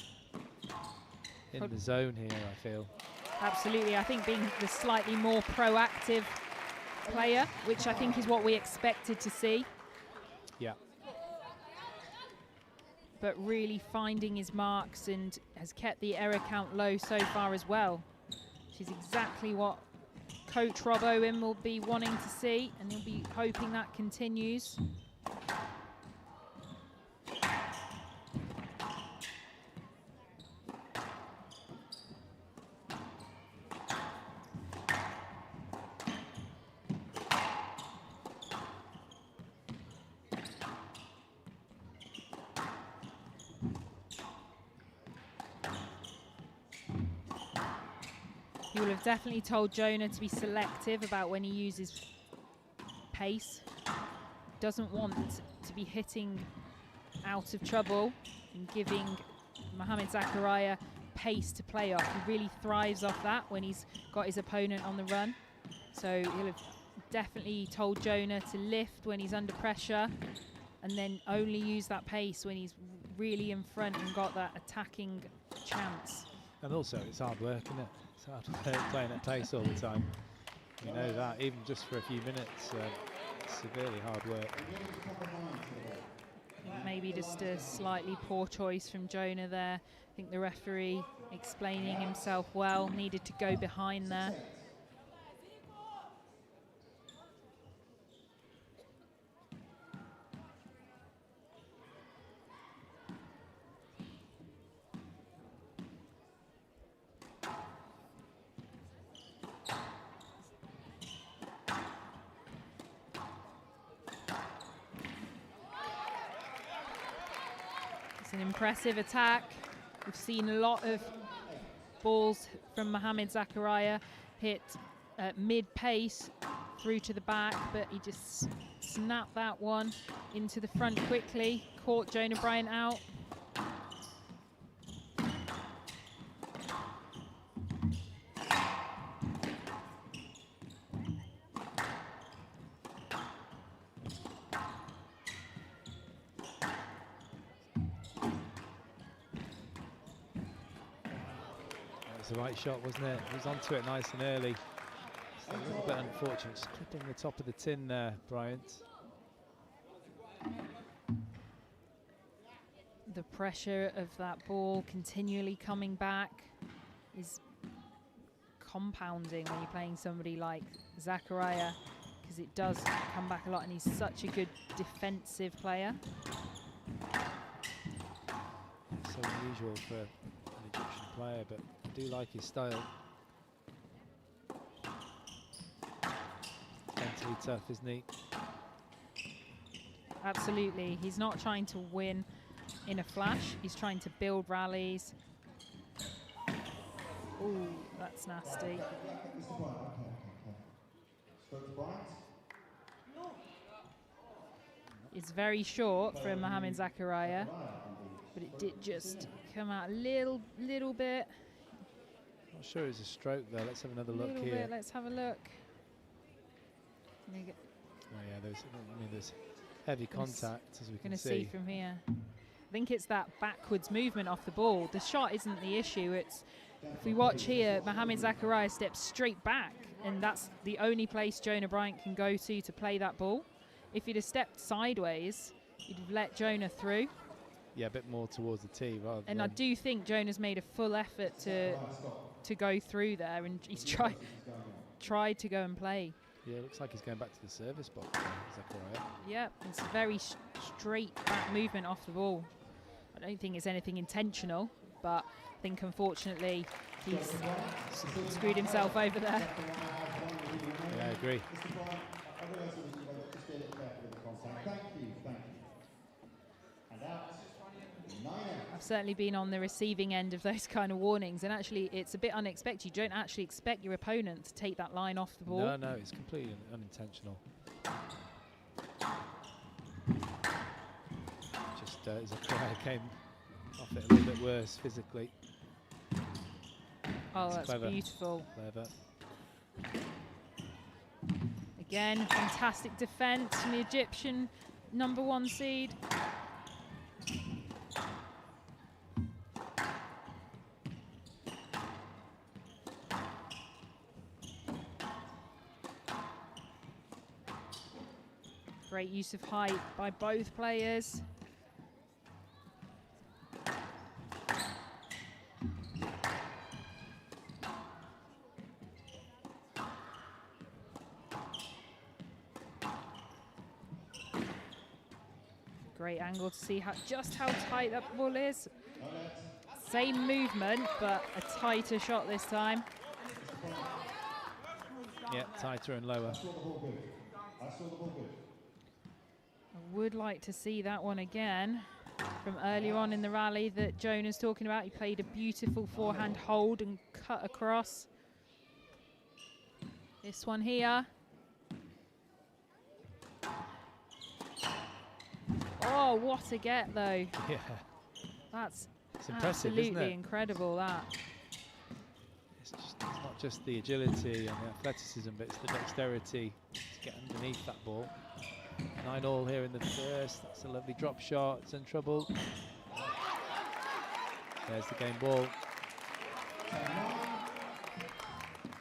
in the zone here, I feel. Absolutely, I think being the slightly more proactive player, which I think is what we expected to see. Yeah. But really finding his marks and has kept the error count low so far as well, which is exactly what Coach Rob Owen will be wanting to see, and he'll be hoping that continues. He will have definitely told Jonah to be selective about when he uses pace. Doesn't want to be hitting out of trouble and giving Mohamed Zakaria pace to play off. He really thrives off that when he's got his opponent on the run. So he'll have definitely told Jonah to lift when he's under pressure and then only use that pace when he's really in front and got that attacking chance. And also it's hard work, isn't it? It's hard work playing at pace all the time. You know that, even just for a few minutes, it's severely hard work. Maybe just a slightly poor choice from Jonah there. I think the referee explaining himself well, needed to go behind there. An impressive attack. We've seen a lot of balls from Mohamed Zakaria hit mid-pace through to the back, but he just snapped that one into the front quickly, caught Jonah Bryant out. The right shot, wasn't it? He was onto it nice and early. Just a little bit unfortunate, just clipping the top of the tin there, Bryant. The pressure of that ball continually coming back is compounding when you're playing somebody like Zakaria, because it does come back a lot, and he's such a good defensive player. So unusual for an Egyptian player, but I do like his style. mentally tough, isn't he? Absolutely. He's not trying to win in a flash. He's trying to build rallies. Ooh, that's nasty. It's very short from Mohamed Zakaria, but it did just come out a little bit. Not sure it's a stroke there. Let's have another look here. Bit. Let's have a look. Oh yeah, there's heavy contact, as we can see from here. I think it's that backwards movement off the ball. The shot isn't the issue. It's, if we watch here, Mohamed Zakaria steps straight back, and that's the only place Jonah Bryant can go to play that ball. If he'd have stepped sideways, he'd have let Jonah through. Yeah, a bit more towards the tee rather and than... I do think Jonah's made a full effort to go through there, and he's tried to go and play. Yeah, it looks like he's going back to the service box, Zakaria. Yeah, it's a very straight back movement off the ball. I don't think it's anything intentional, but I think unfortunately he's screwed himself over there. Yeah, I agree. I've certainly been on the receiving end of those kind of warnings, and actually it's a bit unexpected. You don't actually expect your opponent to take that line off the ball. No, it's completely unintentional. Just Zakaria came off it a little bit worse physically. Oh, that's clever. Beautiful. Clever. Again, fantastic defence from the Egyptian #1 seed. Great use of height by both players. Great angle to see just how tight that ball is. Same movement, but a tighter shot this time. Yeah, tighter and lower. I would like to see that one again from earlier on in the rally that Jonah's talking about. He played a beautiful forehand hold and cut across. This one here. Oh, what a get though. Yeah. That's impressive, absolutely isn't it? incredible, that. It's not just the agility and the athleticism, but it's the dexterity to get underneath that ball. 9-all here in the first. That's a lovely drop shot. It's in trouble. There's the game ball.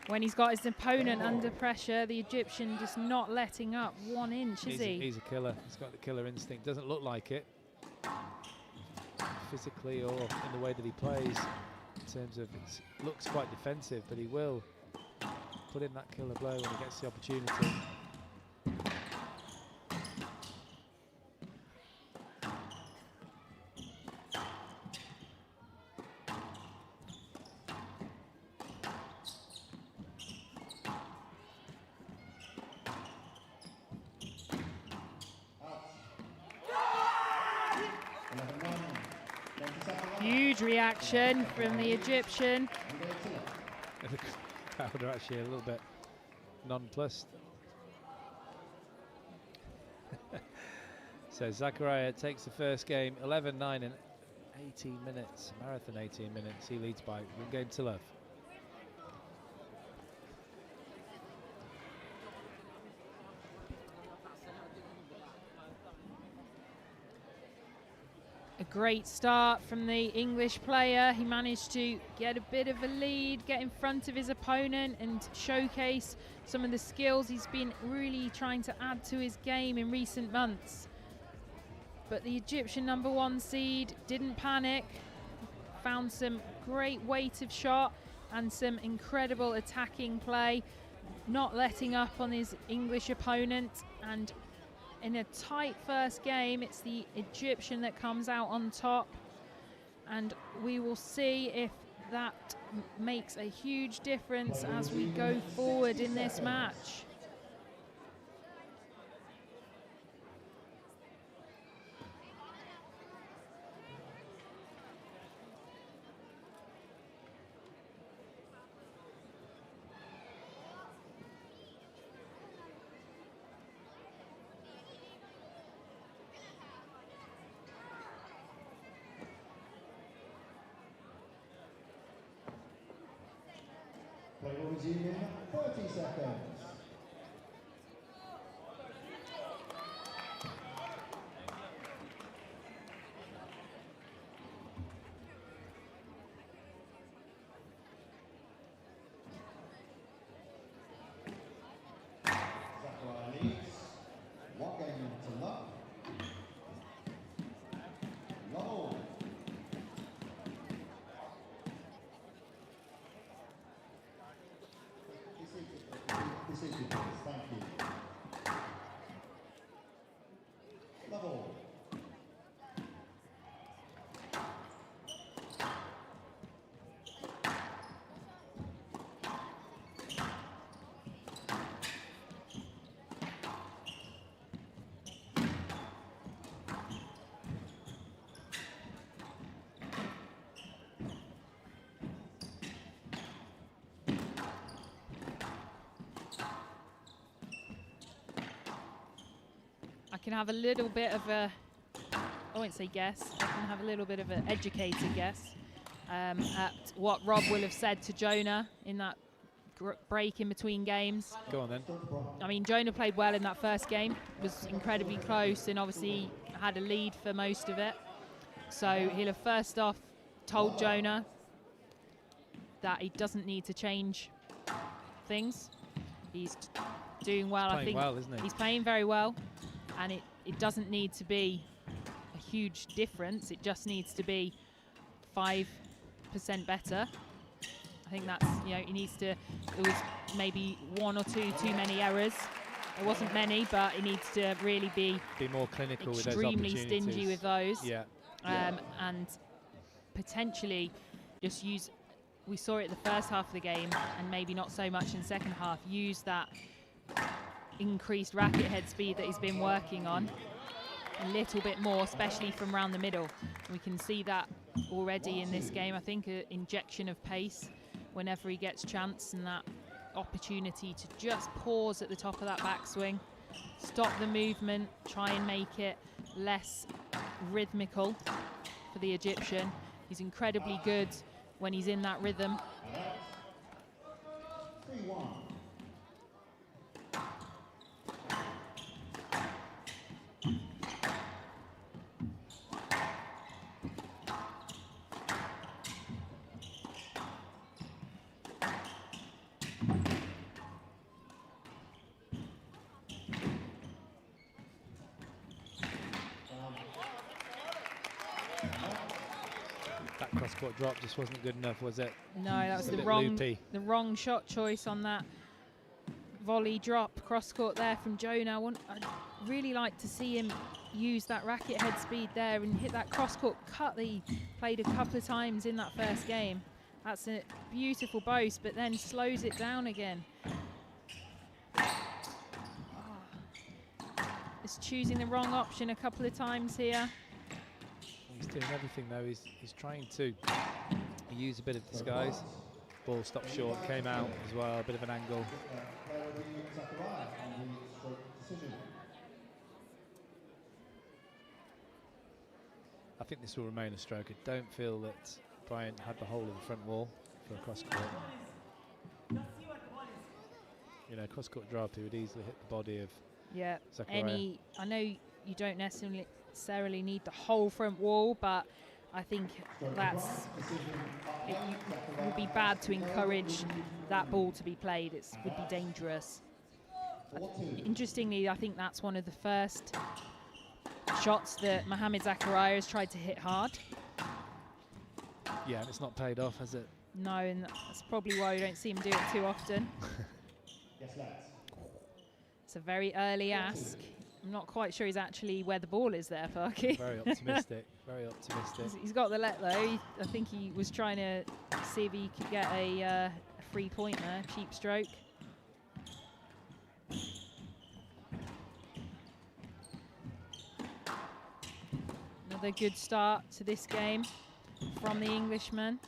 When he's got his opponent under pressure, the Egyptian just not letting up 1 inch, is he? He's a killer. He's got the killer instinct. Doesn't look like it physically or in the way that he plays. In terms of it looks quite defensive, but he will put in that killer blow when he gets the opportunity. Huge reaction from the Egyptian. The crowd are actually a little bit nonplussed. So Zakaria takes the first game, 11-9 in 18 minutes, marathon 18 minutes. He leads by 1 game to love. A great start from the English player. He managed to get a bit of a lead, get in front of his opponent and showcase some of the skills he's been really trying to add to his game in recent months. But the Egyptian #1 seed didn't panic, found some great weight of shot and some incredible attacking play, not letting up on his English opponent. And in a tight first game, it's the Egyptian that comes out on top, and we will see if that makes a huge difference as we go forward in this match. resume in 30 seconds. Zachariah leads. 1 game to love. Love. Be seated, please. Thank you. Level. I can have a little bit of a, I won't say guess, I can have a little bit of an educated guess at what Rob will have said to Jonah in that break in between games. Go on then. I mean, Jonah played well in that first game, was incredibly close and obviously had a lead for most of it. So he'll have first off told Jonah that he doesn't need to change things. He's doing well, I think. Well, isn't he? He's playing very well, and it doesn't need to be a huge difference. It just needs to be 5% better. I think that's, you know, he needs to, there was maybe 1 or 2 too many errors. There wasn't many, but he needs to really be more clinical with those extremely opportunities. stingy with those. Yeah. And potentially just use, we saw it the first half of the game and maybe not so much in the second half, use that increased racket head speed that he's been working on a little bit more, especially from around the middle. We can see that already in this game. I think an injection of pace whenever he gets chance, and that opportunity to just pause at the top of that backswing, stop the movement, try and make it less rhythmical for the Egyptian. He's incredibly good when he's in that rhythm. 3-1. That cross-court drop just wasn't good enough, was it? No, that was It's a the bit wrong shot choice on that volley drop cross-court there from Jonah. I'd really like to see him use that racket head speed there and hit that cross-court cut that he played a couple of times in that first game. That's a beautiful boast, but then slows it down again. It's choosing the wrong option a couple of times here. He's doing everything though. He's trying to use a bit of disguise. Ball stopped short, came out as well, a bit of an angle. I think this will remain a stroke. I don't feel that Bryant had the whole of the front wall for a cross-court. You know, cross-court drop, he would easily hit the body of Zachariah. I know you don't necessarily need the whole front wall, but I think it would be bad to encourage that ball to be played. It would be dangerous. Interestingly, I think that's one of the first shots that Mohamed Zachariah has tried to hit hard. Yeah, and it's not paid off, has it? No, and that's probably why we don't see him do it too often. It's a very early ask. I'm not quite sure he's actually where the ball is there, Parky. Very optimistic, very optimistic. He's got the let though. I think he was trying to see if he could get a free point there, cheap stroke. Another good start to this game from the Englishman.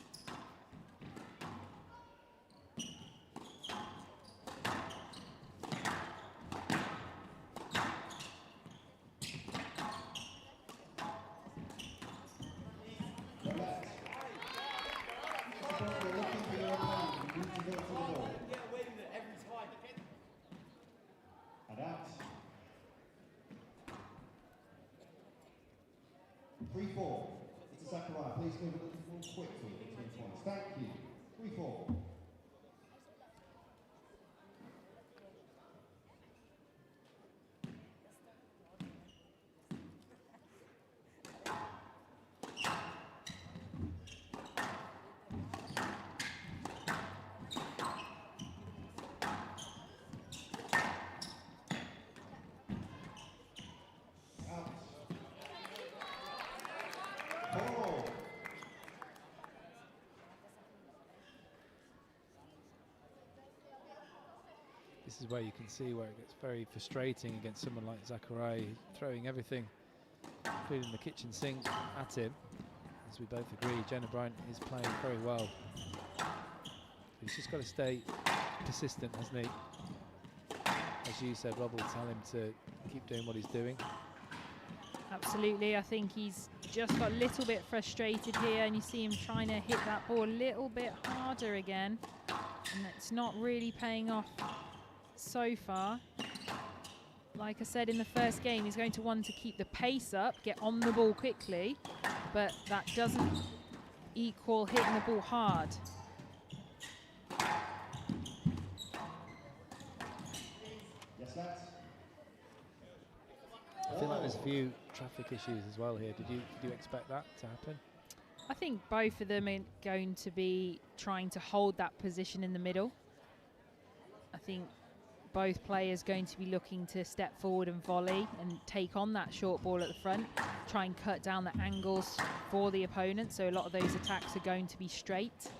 3-4. It's a Zachariah. Please move a little quickly between points. Thank you. 3-4. This is where you can see where it gets very frustrating against someone like Zachariah, throwing everything, including the kitchen sink, at him. As we both agree, Jonah Bryant is playing very well. He's just got to stay persistent, hasn't he? As you said, Rob will tell him to keep doing what he's doing. Absolutely, I think he's just got a little bit frustrated here, and you see him trying to hit that ball a little bit harder again, and it's not really paying off so far. Like I said in the first game, he's going to want to keep the pace up, get on the ball quickly, but that doesn't equal hitting the ball hard. Yes, lads. I feel like there's a few traffic issues as well here. Did you expect that to happen? I think both of them are going to be trying to hold that position in the middle. I think both players going to be looking to step forward and volley and take on that short ball at the front, try and cut down the angles for the opponent, so a lot of those attacks are going to be straight,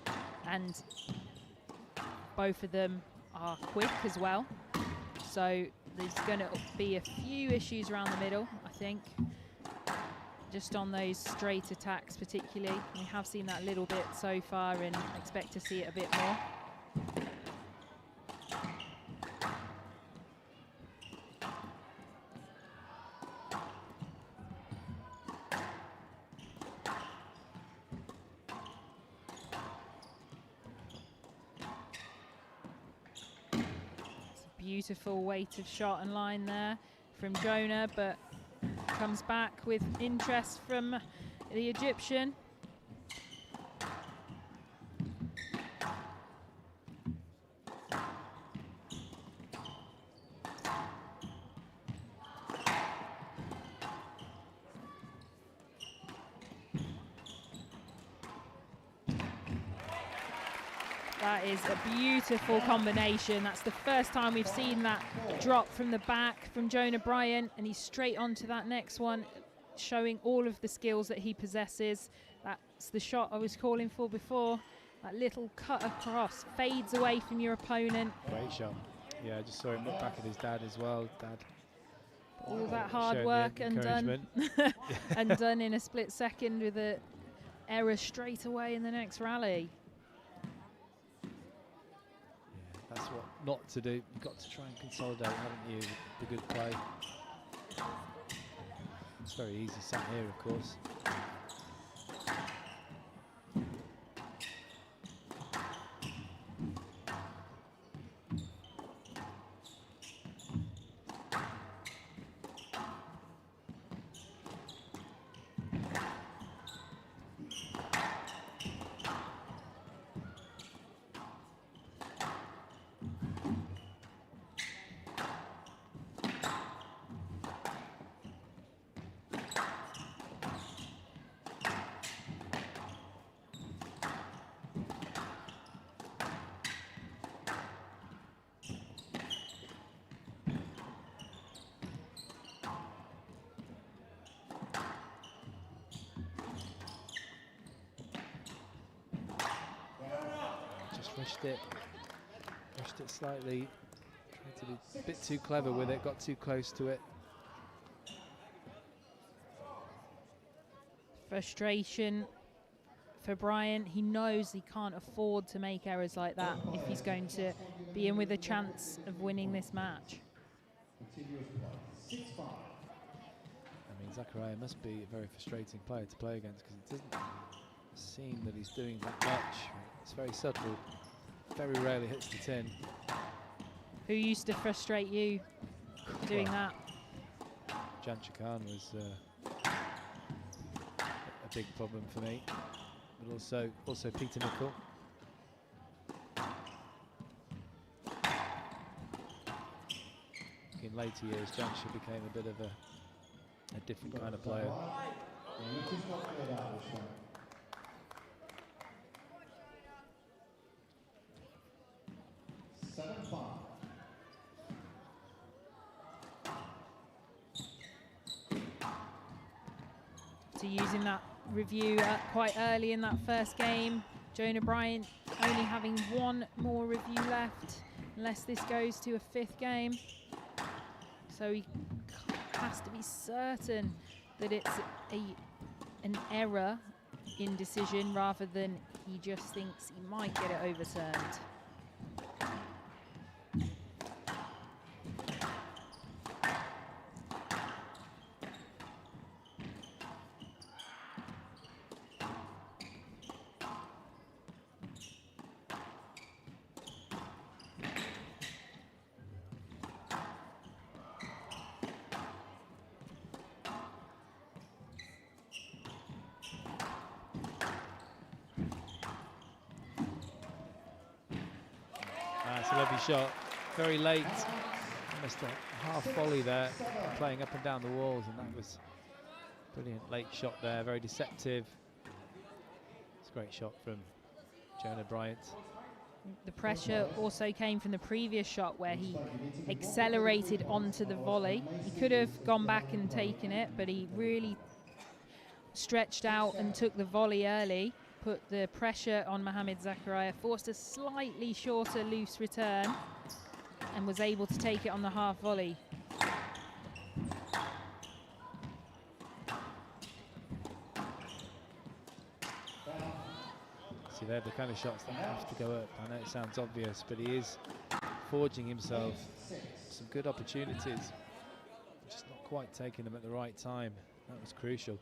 and both of them are quick as well, so there's going to be a few issues around the middle, I think, just on those straight attacks particularly. We have seen that a little bit so far and expect to see it a bit more. Beautiful weight of shot and line there from Jonah, but comes back with interest from the Egyptian. That is a beautiful combination. That's the first time we've seen that drop from the back from Jonah Bryant, and he's straight onto that next one, showing all of the skills that he possesses. That's the shot I was calling for before. That little cut across, fades away from your opponent. Great shot. Yeah, I just saw him look back at his dad as well. Dad. All that hard work undone, undone in a split second with an error straight away in the next rally. That's what not to do. You've got to try and consolidate, haven't you, the good play. It's very easy sat here, of course. Rushed it slightly, tried to be a bit too clever with it, got too close to it. Frustration for Bryant. He knows he can't afford to make errors like that if he's going to be in with a chance of winning this match. I mean, Zachariah must be a very frustrating player to play against, because it doesn't seem that he's doing that much. It's very subtle, very rarely hits the tin. Who used to frustrate you doing that? Jan Chakan was big problem for me. But also Peter Nicol. In later years, Jansha became a bit of a different kind of player. So using that review quite early in that first game, Jonah Bryant only having one more review left, unless this goes to a 5th game. So he has to be certain that it's an error in decision rather than he just thinks he might get it overturned. That's a lovely shot. Very late. Almost a half volley there, playing up and down the walls, and that was a brilliant late shot there. Very deceptive. It's a great shot from Jonah Bryant. The pressure also came from the previous shot where he accelerated onto the volley. He could have gone back and taken it, but he really stretched out and took the volley early, put the pressure on Mohamed Zakaria, forced a slightly shorter loose return, and was able to take it on the half volley. See, they're the kind of shots that have to go up. I know it sounds obvious, but he is forging himself some good opportunities. Just not quite taking them at the right time. That was crucial.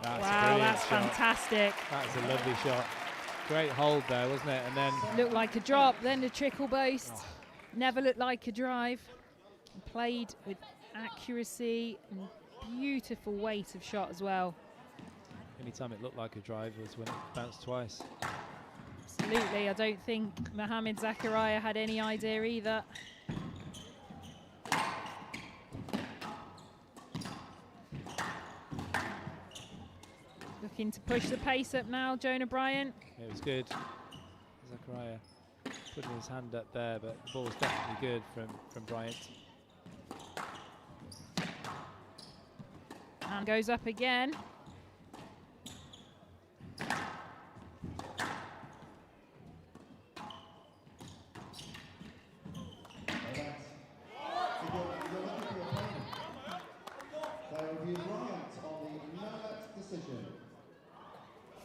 Wow, that's fantastic. That's a lovely shot. Great hold there, wasn't it? And then looked like a drop, then a trickle boast. Never looked like a drive. Played with accuracy and beautiful weight of shot as well. anytime it looked like a drive was when it bounced twice. Absolutely. I don't think Mohamed Zakaria had any idea either. Looking to push the pace up now, Jonah Bryant. It was good. Zakaria putting his hand up there, but the ball was definitely good from Bryant. And goes up again.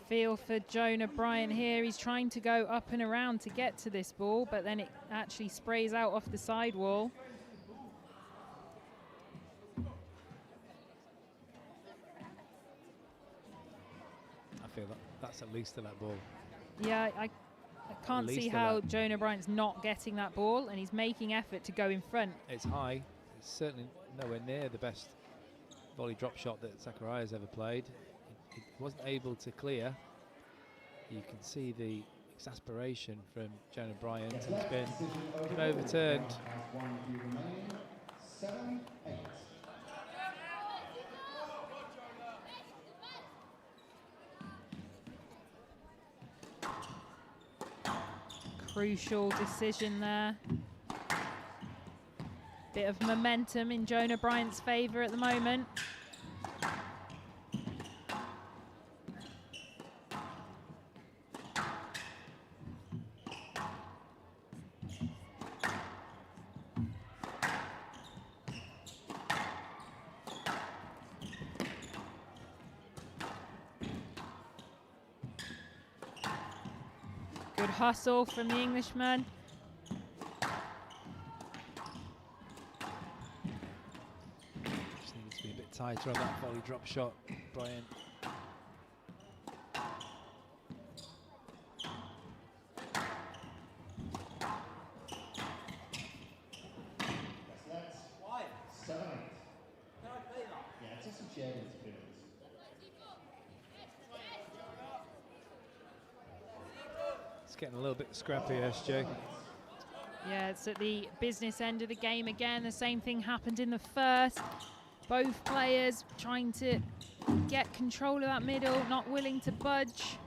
Feel for Jonah Bryant here. He's trying to go up and around to get to this ball, but then it actually sprays out off the sidewall. I feel that's at least to that ball. Yeah, I can't see how Jonah Bryant's not getting that ball, and he's making effort to go in front. It's high. It's certainly nowhere near the best volley drop shot that Zakaria's ever played. He wasn't able to clear. You can see the exasperation from Jonah Bryant. He's been overturned. Crucial decision there. Bit of momentum in Jonah Bryant's favour at the moment. Good hustle from the Englishman. Just needed to be a bit tighter on that volley drop shot, Bryant. It's getting a little bit scrappy, SJ. Yeah, it's at the business end of the game again. The same thing happened in the first. Both players trying to get control of that middle, not willing to budge.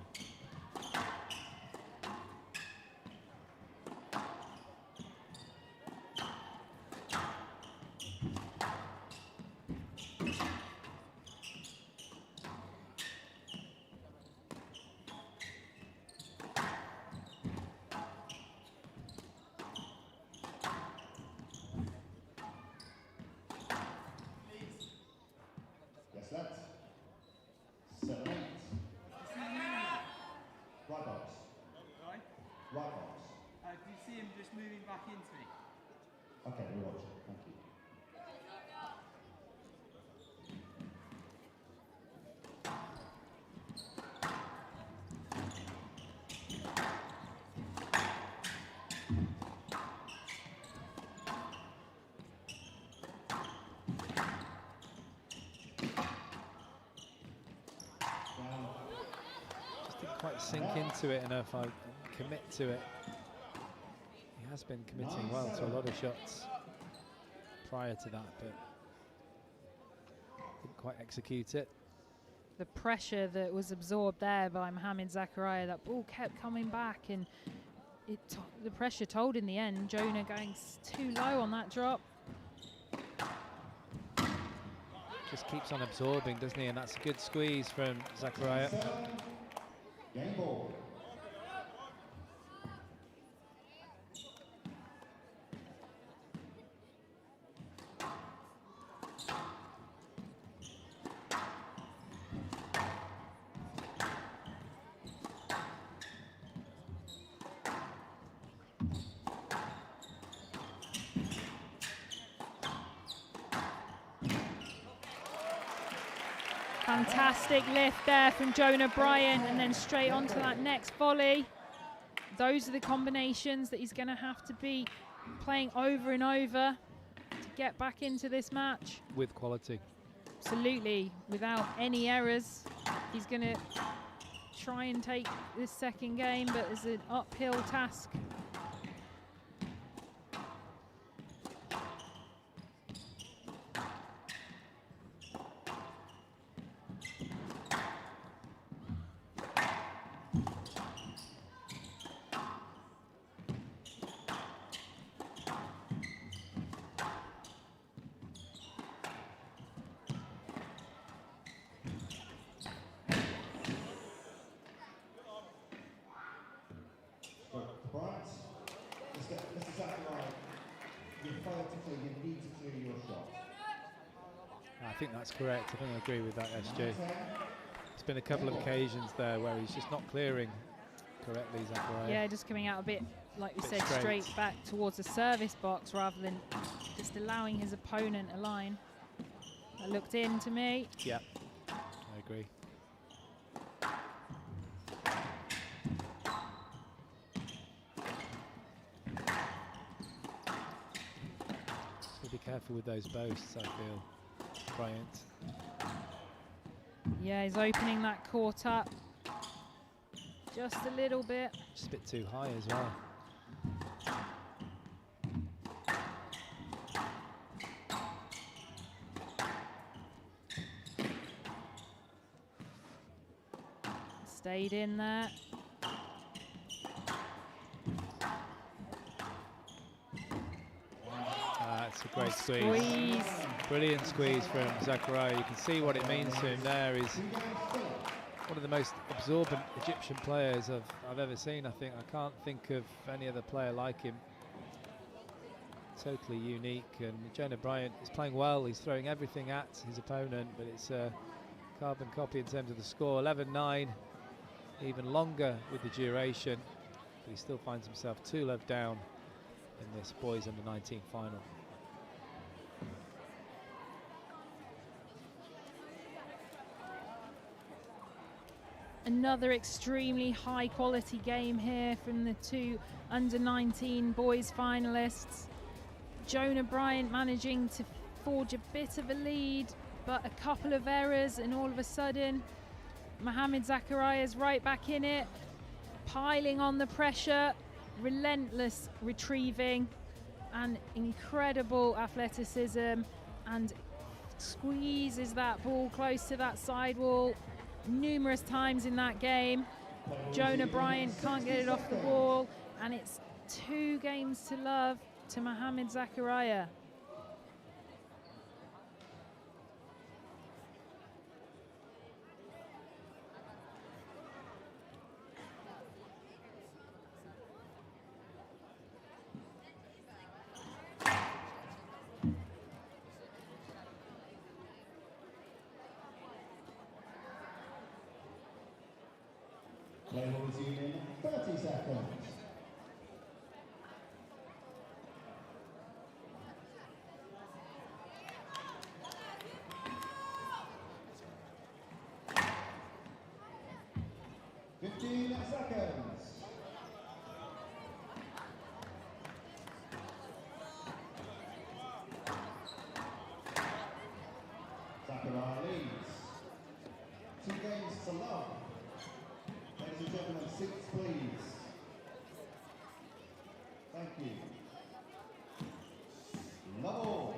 Okay, we're watching. Thank you. Just didn't quite sink into it enough. I commit to it. He has been committing well to a lot of shots prior to that, but didn't quite execute it. The pressure that was absorbed there by Mohamed Zakaria, that ball kept coming back, and the pressure told in the end. Jonah going too low on that drop. Just keeps on absorbing, doesn't he? And that's a good squeeze from Zakaria. Game ball. Fantastic lift there from Jonah Bryant, and then straight onto that next volley. Those are the combinations that he's going to have to be playing over and over to get back into this match. With quality. Absolutely, without any errors. He's going to try and take this second game, but it's an uphill task. I think that's correct. I think I agree with that, SJ. There's been a couple of occasions there where he's just not clearing correctly, Zakaria. Yeah, just coming out a bit, like we said, straight back towards the service box rather than just allowing his opponent a line. That looked in to me. Yeah, I agree. So be careful with those boasts, I feel. Bryant. Yeah, he's opening that court up just a little bit. Just a bit too high as well. Stayed in there. It's a great squeeze. Brilliant squeeze from Zakaria. You can see what it means to him there. He's one of the most absorbent Egyptian players I've ever seen. I can't think of any other player like him. Totally unique, and Jonah Bryant is playing well. He's throwing everything at his opponent, but it's a carbon copy in terms of the score. 11-9, even longer with the duration, but he still finds himself 2-love down in this boys under-19 final. Another extremely high quality game here from the two under-19 boys finalists. Jonah Bryant managing to forge a bit of a lead, but a couple of errors, and all of a sudden Mohamed Zakaria is right back in it, piling on the pressure, relentless retrieving and incredible athleticism, and squeezes that ball close to that sidewall numerous times in that game. Jonah Bryant can't get it off the wall, and it's 2 games to love to Mohamed Zakaria. Play will resume in 30 seconds. Zakaria leads. 2 games to love. Ladies and gentlemen, seats please. Thank you. Love all.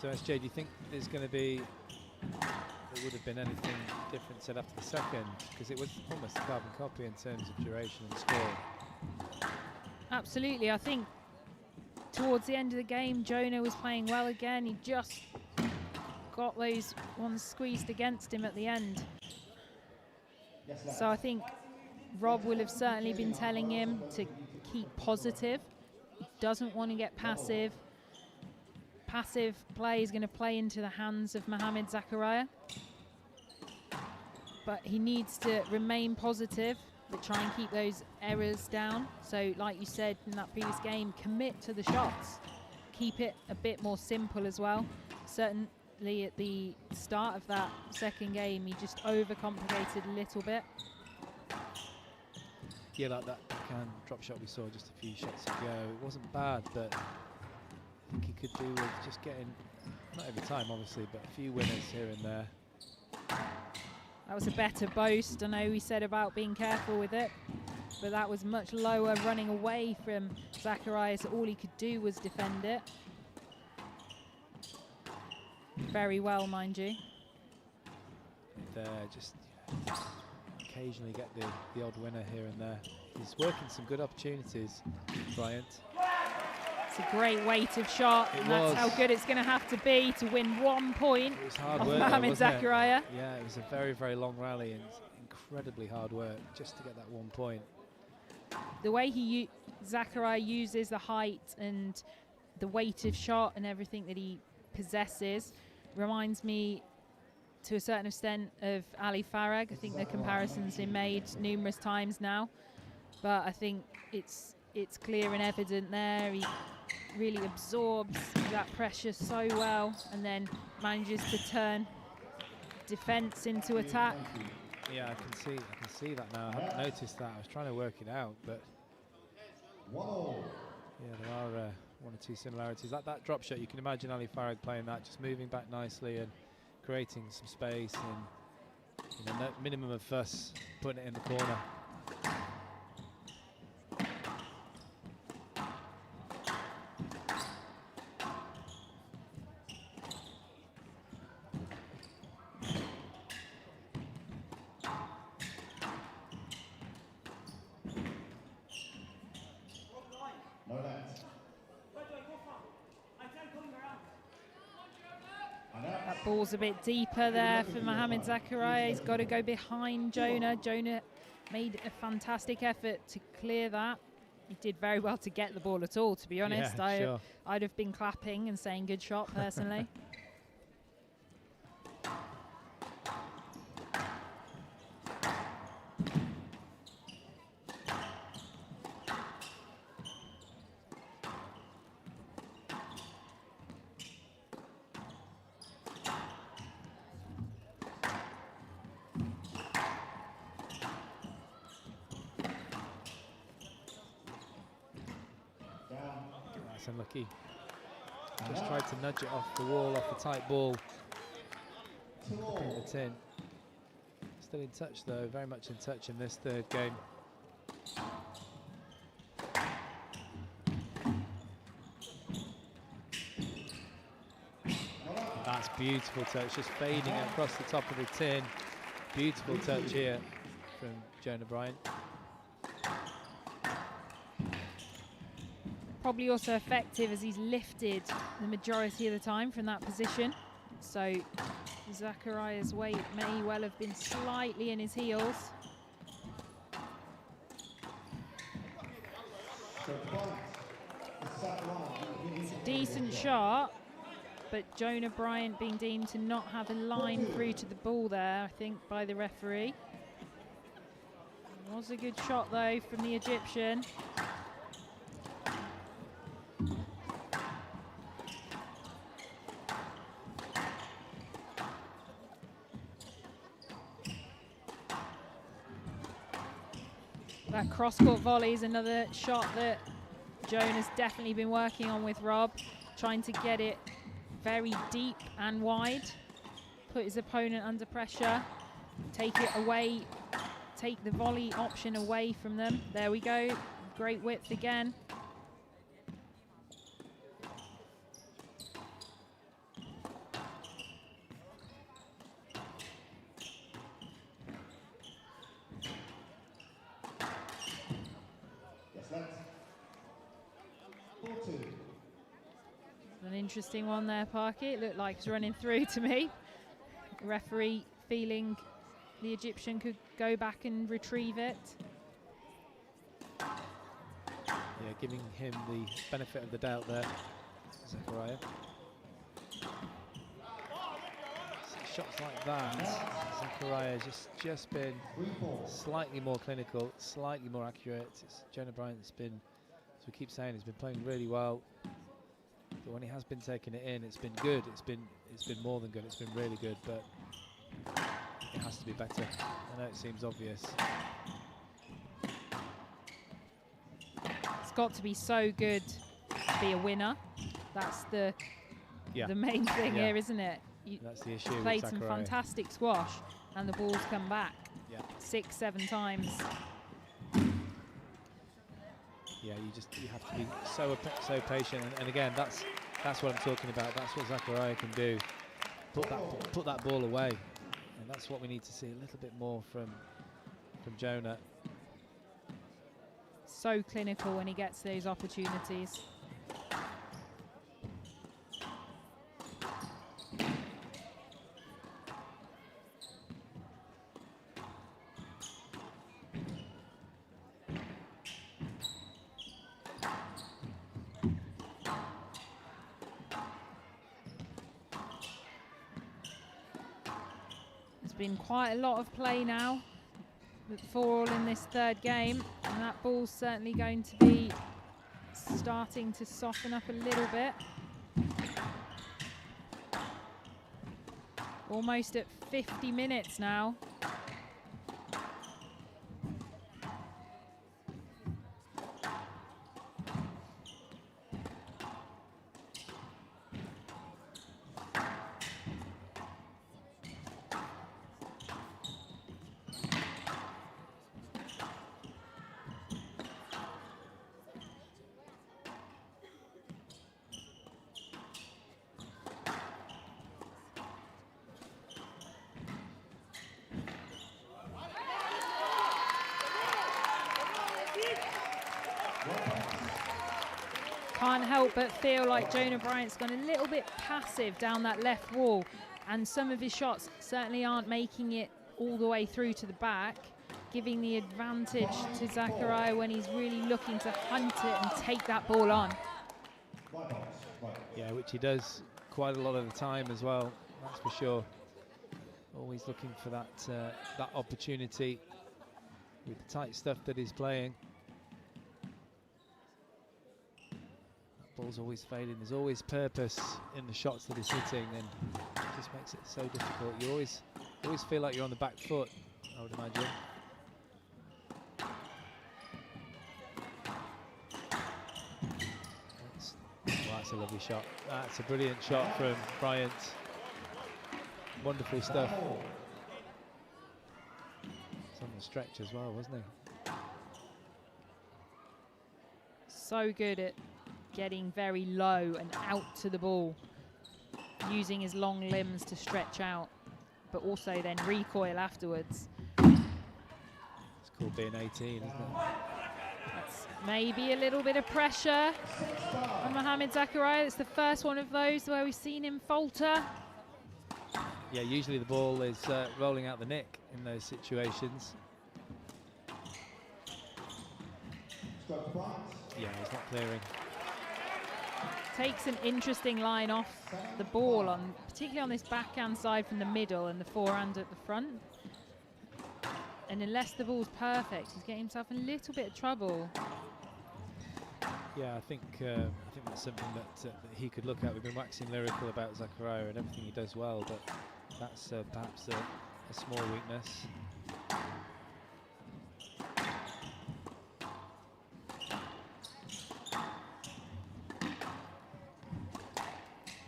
So SJ, do you think there's going to be, there would have been anything different said after the second? Because it was almost a carbon copy in terms of duration and score. Absolutely. I think towards the end of the game, Jonah was playing well again. He just got those ones squeezed against him at the end. So I think Rob will have certainly been telling him to keep positive. He doesn't want to get passive. Passive play is going to play into the hands of Mohamed Zakaria. But he needs to remain positive, but try and keep those errors down. So like you said in that previous game, commit to the shots. Keep it a bit more simple as well. Certainly at the start of that second game, he just overcomplicated a little bit. Yeah, like that backhand drop shot we saw just a few shots ago. It wasn't bad, but I think he could do with just getting, not every time obviously, but a few winners here and there. That was a better boast. I know we said about being careful with it, but that was much lower, running away from Zakaria, so all he could do was defend it. Very well, mind you. Just occasionally get the odd winner here and there. He's working some good opportunities, Bryant. It's a great weighted shot, and that's how good it's going to have to be to win 1 point. It was hard off work, Mohamed Zakaria. Yeah, it was a very, very long rally and incredibly hard work just to get that 1 point. The way Zakaria uses the height and the weighted shot and everything that he possesses reminds me to a certain extent of Ali Farag. I think the comparison's been made numerous times now, but I think it's clear and evident there. He really absorbs that pressure so well and then manages to turn defense into attack. Yeah, I can see that now. I hadn't noticed that. I was trying to work it out, but yeah, there are 1 or 2 similarities. Like that drop shot, you can imagine Ali Farag playing that, just moving back nicely and creating some space and no minimum of fuss, putting it in the corner. No net. That ball's a bit deeper there for Mohamed Zakaria. He's got to go behind Jonah. Jonah made a fantastic effort to clear that. He did very well to get the ball at all, to be honest. Yeah, sure. I'd have been clapping and saying good shot personally. That's unlucky. Just tried to nudge it off the wall, off the tight ball. Up in the tin. Still in touch though, very much in touch in this third game. That's beautiful touch, just fading it across the top of the tin. Beautiful touch here from Jonah Bryant. Probably also effective as he's lifted the majority of the time from that position. So Zakaria's weight may well have been slightly in his heels. It's a decent shot, but Jonah Bryant being deemed to not have a line through to the ball there, I think, by the referee. It was a good shot though from the Egyptian. That cross-court volley is another shot that Jonah's definitely been working on with Rob, trying to get it very deep and wide, put his opponent under pressure, take it away, take the volley option away from them. There we go, great width again. An interesting one there, Parky. It looked like it's running through to me. The referee feeling the Egyptian could go back and retrieve it. Yeah, giving him the benefit of the doubt there, Zakaria. Shots like that, Zakaria just been slightly more clinical, slightly more accurate. Jonah Bryant's been, as we keep saying, he's been playing really well. But when he has been taking it in, it's been good. It's been more than good. It's been really good, but it has to be better. I know it seems obvious. It's got to be so good to be a winner. That's the main thing here, isn't it? That's the issue. Played some fantastic squash, and the ball's come back 6, 7 times. Yeah, you have to be so patient, and again, that's what I'm talking about. That's what Zakaria can do. Put that ball away, and that's what we need to see a little bit more from Jonah. So clinical when he gets those opportunities. Been quite a lot of play now for all in this third game, and that ball's certainly going to be starting to soften up a little bit. Almost at 50 minutes now. can't help but feel like Jonah Bryant's gone a little bit passive down that left wall, and some of his shots certainly aren't making it all the way through to the back, giving the advantage to Zachariah when he's really looking to hunt it and take that ball on. Yeah, which he does quite a lot of the time as well, that's for sure. Always looking for that that opportunity with the tight stuff that he's playing. That ball's always fading. There's always purpose in the shots that he's hitting, and it just makes it so difficult. You always feel like you're on the back foot, I would imagine. That's a lovely shot. That's a brilliant shot from Bryant. Wonderful stuff. It's on the stretch as well, wasn't he? So good at getting very low and out to the ball, using his long limbs to stretch out, but also then recoil afterwards. It's called being 18, isn't it? That's maybe a little bit of pressure on Mohamed Zachariah. It's the first one of those where we've seen him falter. Yeah, usually the ball is rolling out the nick in those situations. Yeah, he's not clearing. Takes an interesting line off the ball, on particularly on this backhand side from the middle and the forehand at the front. And unless the ball's perfect, he's getting himself in a little bit of trouble. Yeah, I think that's something that he could look at. We've been waxing lyrical about Zachariah and everything he does well, but that's perhaps a small weakness.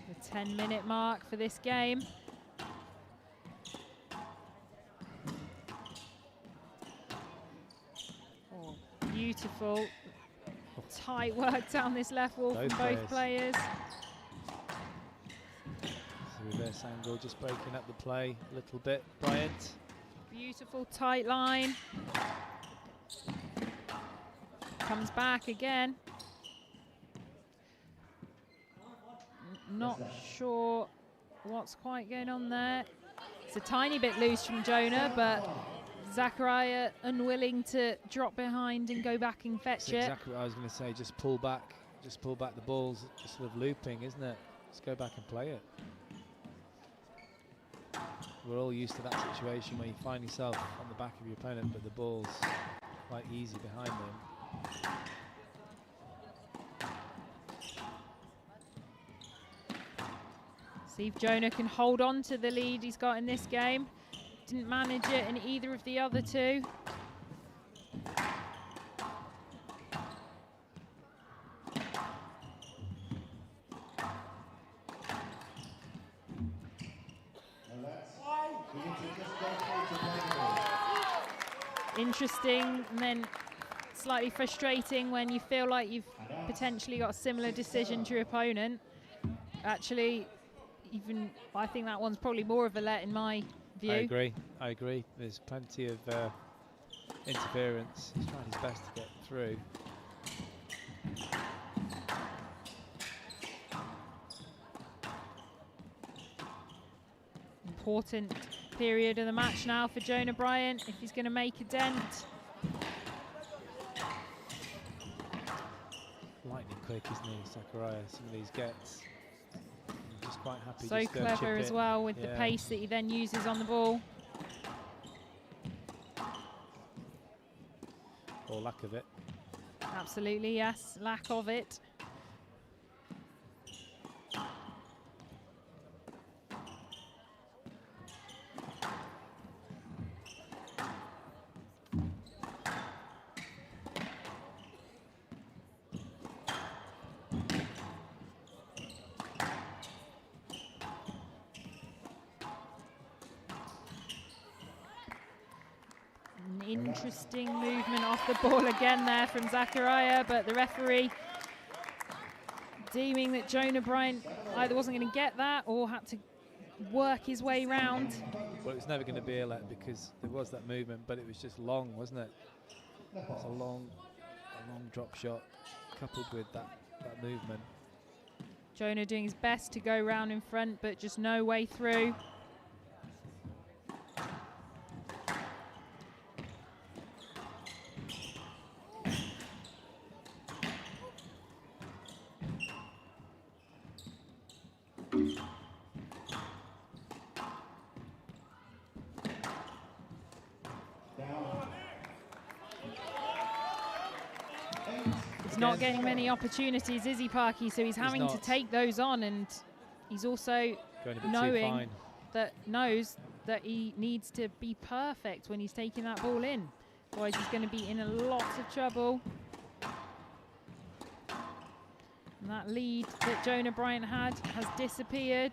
The 10-minute mark for this game. Oh, beautiful. Tight work down this left wall from both players. Reverse angle, just breaking up the play a little bit. Bryant. Beautiful tight line. Comes back again. Not sure what's quite going on there. It's a tiny bit loose from Jonah, but Zachariah unwilling to drop behind and go back and fetch it. Exactly what I was going to say. Just pull back the balls. Just sort of looping, isn't it? Just go back and play it. We're all used to that situation where you find yourself on the back of your opponent, but the ball's quite easy behind them. See if Jonah can hold on to the lead he's got in this game. Didn't manage it in either of the other two. Interesting, and then slightly frustrating when you feel like you've potentially got a similar decision to your opponent. Actually, even I think that one's probably more of a let in my view. I agree. There's plenty of interference. He's trying his best to get through. Important period of the match now for Jonah Bryant if he's going to make a dent. Lightning quick, isn't he, Zachariah? Some of these gets. I'm just quite happy. So just clever as well with the pace that he then uses on the ball. Or lack of it. Absolutely, yes. Lack of it. Interesting movement off the ball again there from Zachariah, but the referee deeming that Jonah Bryant either wasn't going to get that or had to work his way round. Well, it was never going to be a let because there was that movement, but it was just long, wasn't it? It's a long drop shot coupled with that that movement. Jonah doing his best to go round in front, but just no way through. He's not getting many opportunities, is he, Parky? So he's having to take those on, and he's also knows that he needs to be perfect when he's taking that ball in. Otherwise he's going to be in a lot of trouble. And that lead that Jonah Bryant had has disappeared.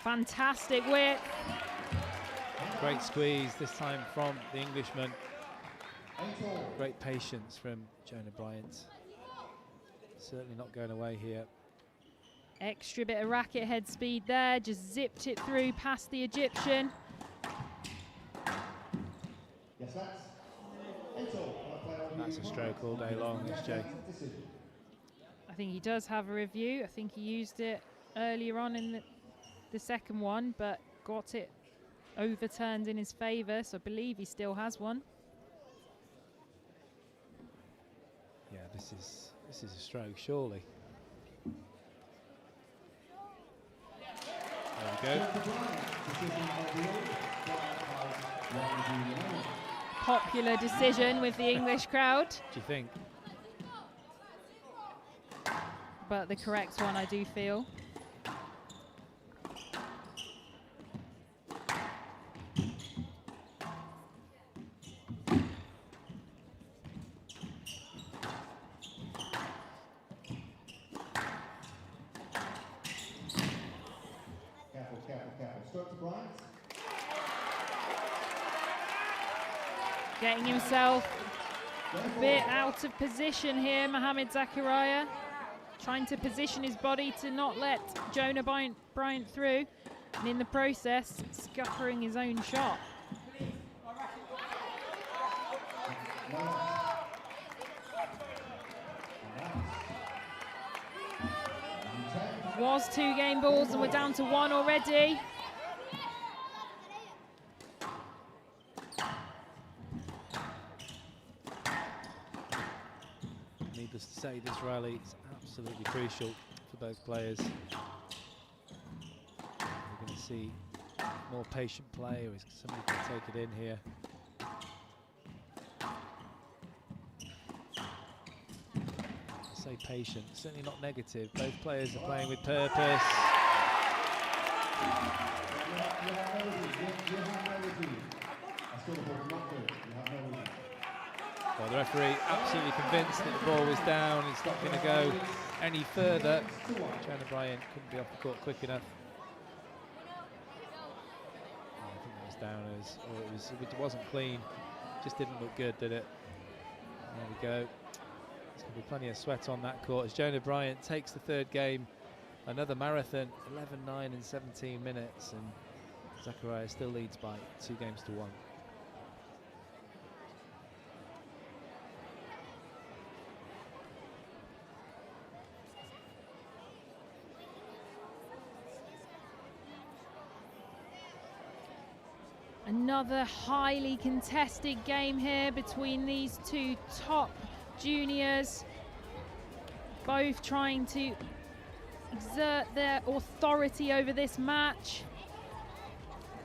Fantastic width. Great squeeze this time from the Englishman. Great patience from Jonah Bryant. Certainly not going away here. Extra bit of racket head speed there, just zipped it through past the Egyptian. That's a stroke all day long, SJ. I think he does have a review. I think he used it earlier on in the second one, but got it overturned in his favour, so I believe he still has one. Yeah, this is a stroke, surely. There we go. Popular decision with the English crowd. Do you think? But the correct one, I do feel. Getting himself a bit out of position here, Mohamed Zakaria. Trying to position his body to not let Jonah Bryant through, and in the process, scuppering his own shot. Was 2 game balls and we're down to 1 already. Needless to say, this rally is absolutely crucial for both players. We're going to see more patient play, or is somebody can take it in here. I say patient, certainly not negative. Both players are playing with purpose. Well, the referee absolutely convinced that the ball was down. It's not going to go any further. Jonah Bryant couldn't be off the court quick enough. I think that was down or it wasn't clean. Just didn't look good, did it? There we go. There's going to be plenty of sweat on that court as Jonah Bryant takes the 3rd game. Another marathon, 11-9 in 17 minutes, and Zakaria still leads by 2 games to 1. Another highly contested game here between these 2 top juniors, both trying to exert their authority over this match.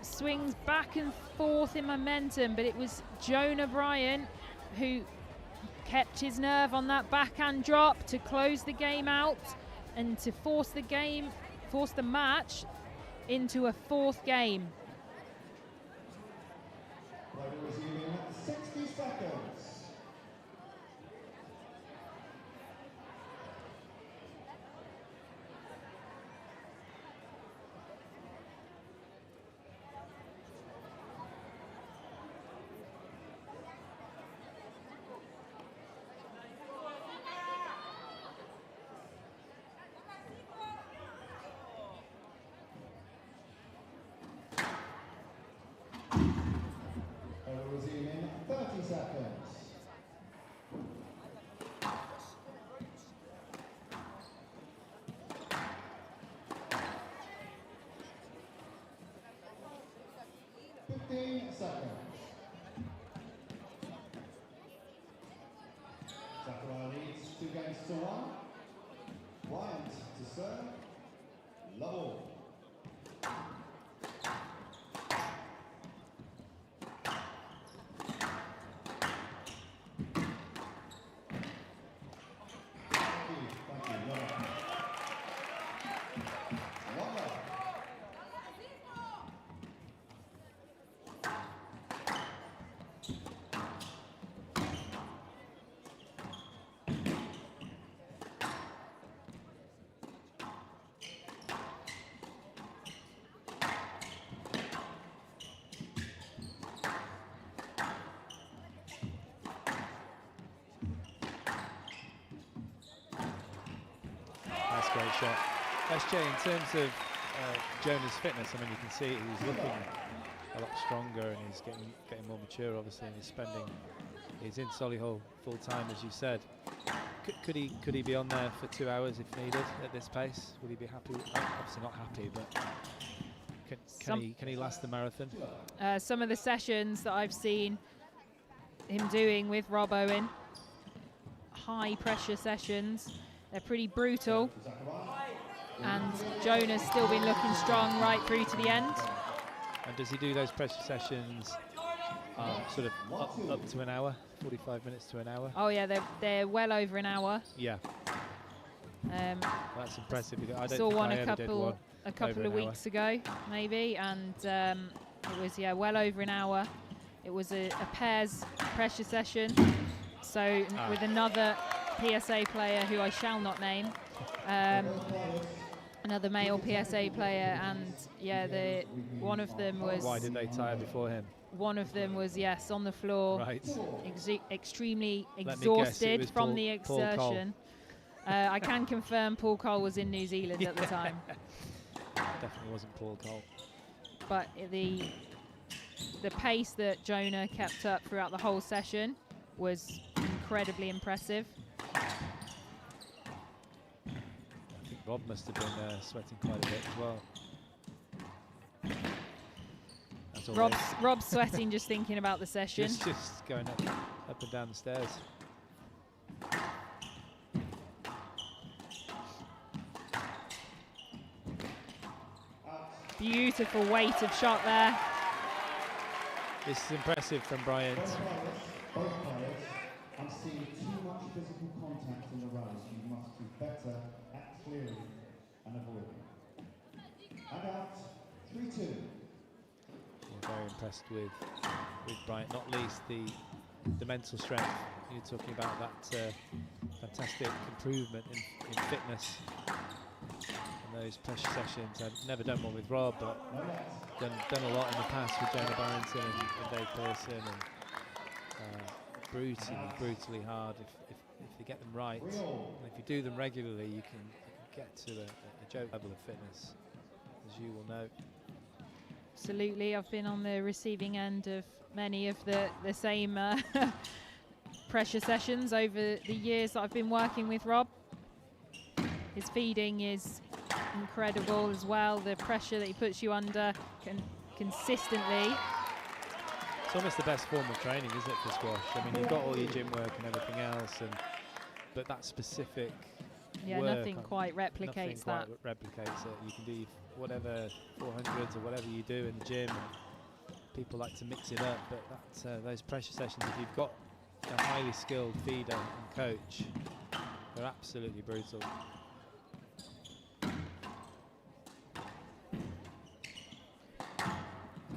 Swings back and forth in momentum, but it was Jonah Bryant who kept his nerve on that backhand drop to close the game out and to force the match into a 4th game. Resuming at 60 seconds. seconds. Zachariah leads 2 games to 1. Bryant to serve. Lovell. That's a great shot. SJ, in terms of Jonah's fitness, I mean, you can see he's looking a lot stronger and he's getting more mature, obviously, and he's in Solihull full time, as you said. Could he be on there for 2 hours if needed at this pace? Would he be happy? Obviously not happy, but can he last the marathon? Some of the sessions that I've seen him doing with Rob Owen, high pressure sessions, they're pretty brutal, and Jonah's still been looking strong right through to the end. And does he do those pressure sessions sort of up to an hour, 45 minutes to an hour? Oh yeah, they're well over an hour. Yeah. That's impressive. I don't saw think one I a ever did one couple of weeks ago, maybe, and it was well over an hour. It was a pairs pressure session, so with another PSA player who I shall not name, another male PSA player, and one of them was. Why did they tire before him? One of them was on the floor, right, extremely exhausted from the exertion. I can confirm Paul Cole was in New Zealand at the time. Definitely wasn't Paul Cole. But the pace that Jonah kept up throughout the whole session was incredibly impressive. I think Rob must have been sweating quite a bit as well. Rob's sweating just thinking about the session. Just going up and down the stairs. Beautiful weight of shot there. This is impressive from Bryant. Both players, I'm seeing too much physical contact in the runs. You must be better at clearing and avoiding. And out, 3-2. Very impressed with Bryant, not least the mental strength. You're talking about that fantastic improvement in fitness in those pressure sessions. I've never done one with Rob, but done a lot in the past with Jonah Barrington and Dave Pearson, and brutally hard if they get them right. And if you do them regularly, you can get to a joke level of fitness, as you will know. Absolutely, I've been on the receiving end of many of the same pressure sessions over the years that I've been working with Rob. His feeding is incredible as well. The pressure that he puts you under consistently. It's almost the best form of training, isn't it, for squash? I mean, you've got all your gym work and everything else, but that specific work, nothing quite replicates that. Replicates it. You can do whatever 400s or whatever you do in the gym, and people like to mix it up, but those pressure sessions, if you've got a highly skilled feeder and coach, they're absolutely brutal.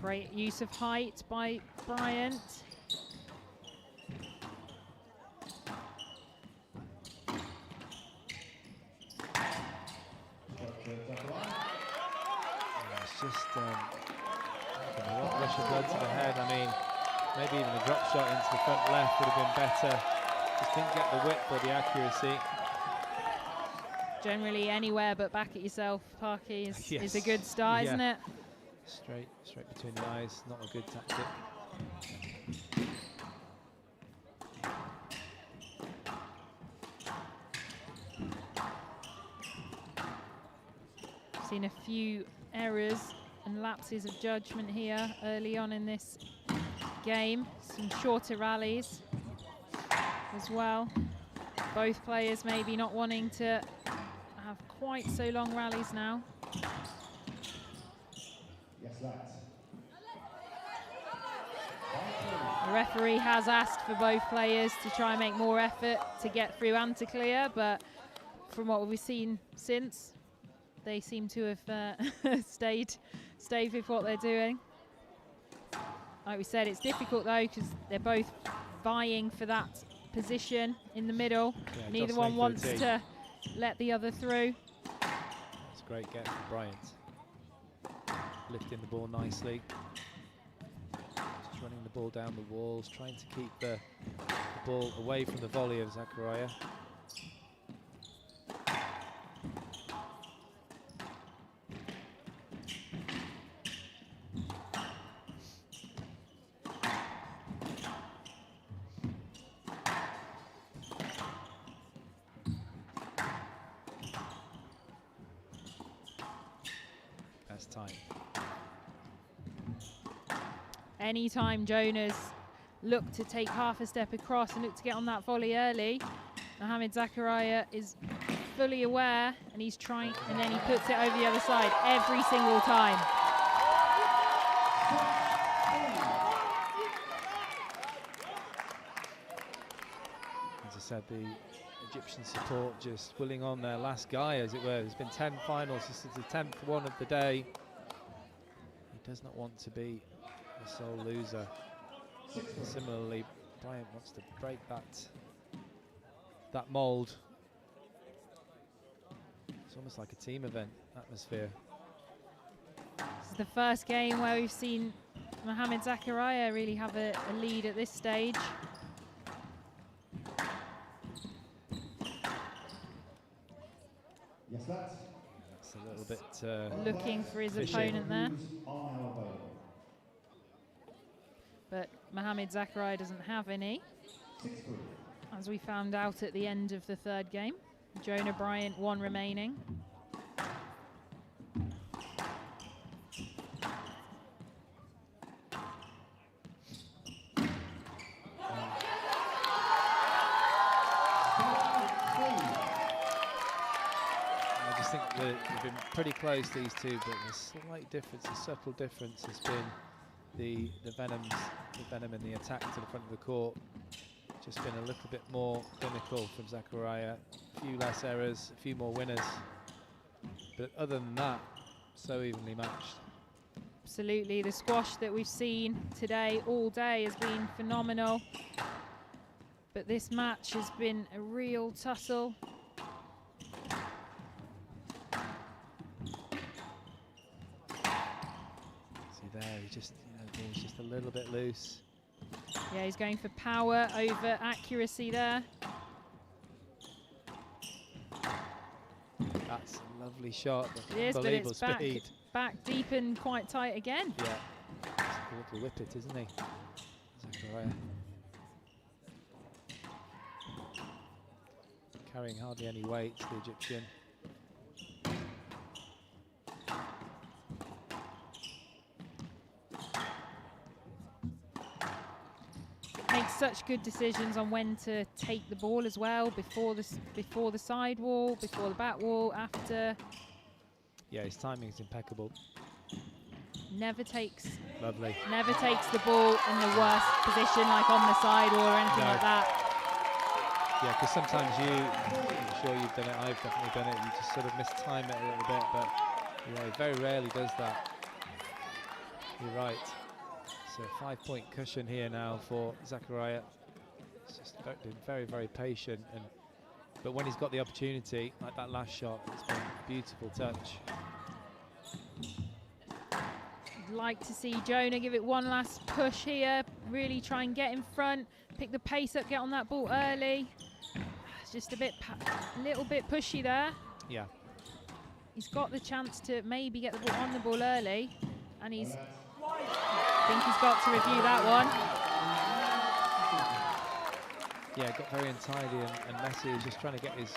Great use of height by Bryant. It's just a rush of blood to the head. I mean, maybe even a drop shot into the front left would have been better. Just didn't get the width or the accuracy. Generally anywhere but back at yourself, Parky, is Yes. a good start, isn't it? Straight between the eyes, not a good tactic. Seen a few errors and lapses of judgment here early on in this game. Some shorter rallies as well. Both players maybe not wanting to have quite so long rallies now. Yes, that's. The referee has asked for both players to try and make more effort to get through and to clear, but from what we've seen since, they seem to have stayed with what they're doing. Like we said, it's difficult though because they're both vying for that position in the middle. Yeah, neither one wants to let the other through. That's a great get from Bryant. Lifting the ball nicely. Just running the ball down the walls, trying to keep the ball away from the volley of Zachariah. Time. Anytime Jonas look to take half a step across and look to get on that volley early, Mohamed Zachariah is fully aware and he's trying, and then he puts it over the other side every single time. As I said, the Egyptian support just willing on their last guy, as it were. There's been 10 finals. This is the 10th one of the day. He does not want to be the sole loser. Similarly, Bryant wants to break that mould. It's almost like a team event atmosphere. This is the first game where we've seen Mohamed Zachariah really have a lead at this stage. Yes, that's a little bit looking for his opponent there. But Mohamed Zachariah doesn't have any, as we found out at the end of the third game. Jonah Bryant, one remaining. They've been pretty close, these two, but the slight difference, the subtle difference, has been the venom in the attack to the front of the court. Just been a little bit more clinical from Zachariah. A few less errors, a few more winners. But other than that, so evenly matched. Absolutely, the squash that we've seen today, all day, has been phenomenal. But this match has been a real tussle. There, he just, the ball's just a little bit loose. Yeah, he's going for power over accuracy there. That's a lovely shot. It is, but it's speed. Back deep and quite tight again. Yeah, he's a little whippet, isn't he? Zachariah. Carrying hardly any weight, the Egyptian. Makes such good decisions on when to take the ball as well, before the side wall, before the back wall, after. Yeah, his timing is impeccable. Never takes the ball in the worst position, like on the side wall or anything like that. Yeah, because sometimes I'm sure you've done it, I've definitely done it, you just sort of mistime it a little bit, but yeah, he very rarely does that. You're right. So 5-point cushion here now for Zachariah. He's just been very, very patient, but when he's got the opportunity, like that last shot, it's been a beautiful touch. I'd like to see Jonah give it one last push here, really try and get in front, pick the pace up, get on that ball early. It's just a little bit pushy there. Yeah. He's got the chance to maybe get the ball on the ball early, and I think he's got to review that one. Yeah, got very untidy and messy. He was just trying to get his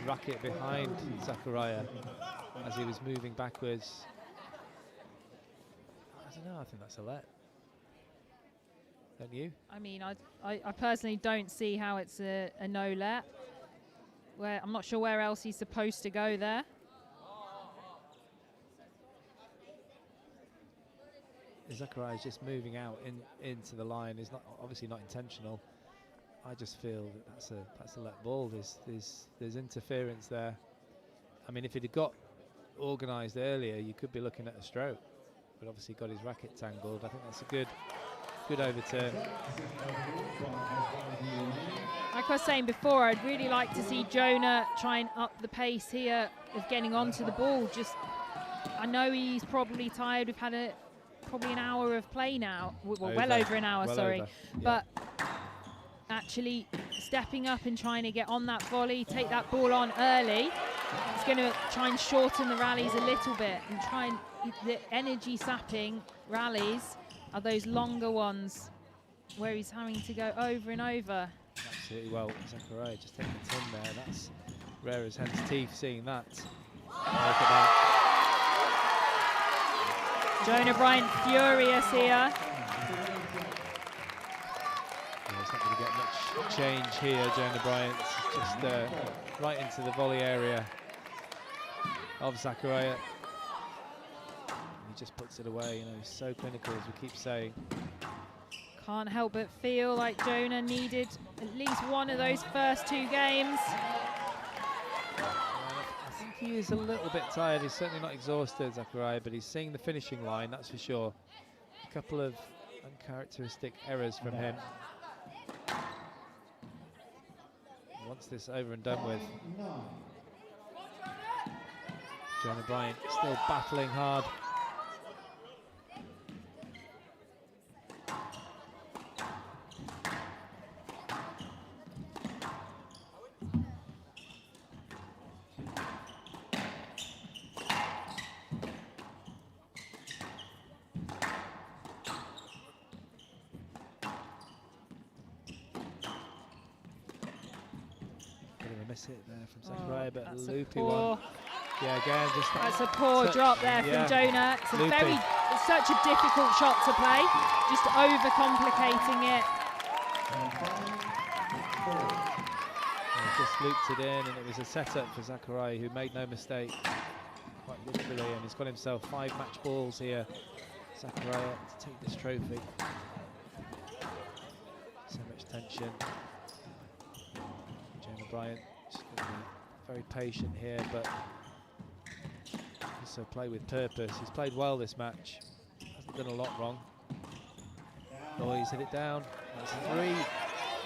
racket behind Zachariah as he was moving backwards. I don't know, I think that's a let. don't you? I mean, I personally don't see how it's a no-let. Where I'm not sure where else he's supposed to go there. Zakaria is just moving out into the line. Is not obviously not intentional. I just feel that that's a let ball. There's interference there. I mean, if it had got organised earlier, you could be looking at a stroke. But obviously got his racket tangled. I think that's a good overturn. Like I was saying before, I'd really like to see Jonah try and up the pace here of getting onto the ball. Just, I know he's probably tired. We've had probably an hour of play now. Well over an hour, sorry. But actually stepping up and trying to get on that volley, take that ball on early. It's going to try and shorten the rallies a little bit and try and the energy sapping rallies are those longer ones where he's having to go over and over. Absolutely. Well, Zakaria just taking the tin there. That's rare as hen's teeth seeing that. Look at that. Jonah Bryant furious here. He's not going to get much change here, Jonah Bryant. Just right into the volley area of Zakaria. He just puts it away. You know, he's so clinical, as we keep saying. Can't help but feel like Jonah needed at least one of those first two games. I think he is a little bit tired. He's certainly not exhausted, Zakaria, but he's seeing the finishing line, that's for sure. A couple of uncharacteristic errors from him. He wants this over and done with. Jonah Bryant still battling hard. Miss it there from Zakaria, but a loopy one. Yeah, again, just that's a poor drop there from Jonah. It's it's such a difficult shot to play, just overcomplicating it. Just looped it in, and it was a setup for Zakaria, who made no mistake, quite literally, and he's got himself 5 match balls here. Zakaria to take this trophy. So much tension. Jonah Bryant just going to be very patient here, but also play with purpose. He's played well this match. Hasn't done a lot wrong. Oh, he's hit it down. That's 3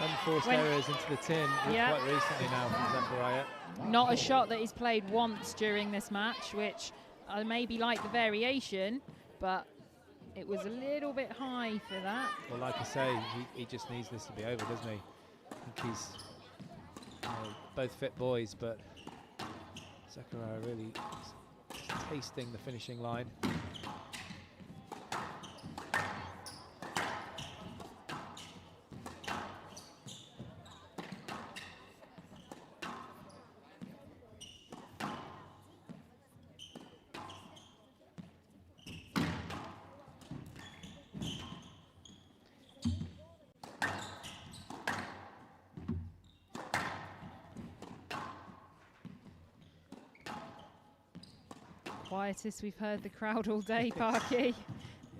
unforced errors into the tin quite recently now from Zakaria. Not a shot that he's played once during this match, which I maybe like the variation, but it was a little bit high for that. Well, like I say, he just needs this to be over, doesn't he? I think he's both fit boys, but Zakaria really is tasting the finishing line. Quietest we've heard the crowd all day, Parky.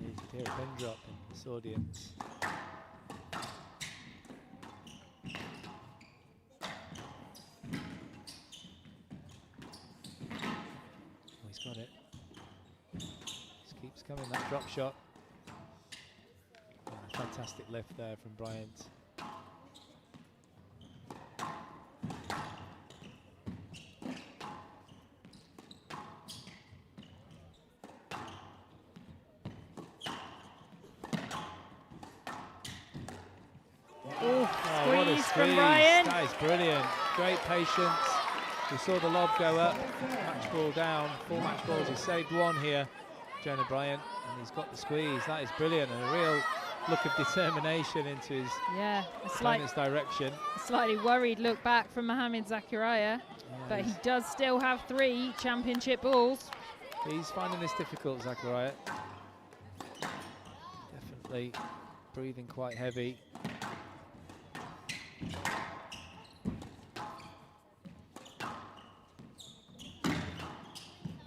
You can hear a pin drop in this audience. Oh, he's got it. Just keeps coming, that drop shot. Yeah, fantastic lift there from Bryant. From Bryant. That is brilliant. Great patience. We saw the lob go up, match ball down, 4 match balls. He saved 1 here, Jonah Bryant, and he's got the squeeze. That is brilliant, and a real look of determination into his opponent's direction. A slightly worried look back from Mohamed Zakaria, but he does still have 3 championship balls. He's finding this difficult, Zakaria. Definitely breathing quite heavy.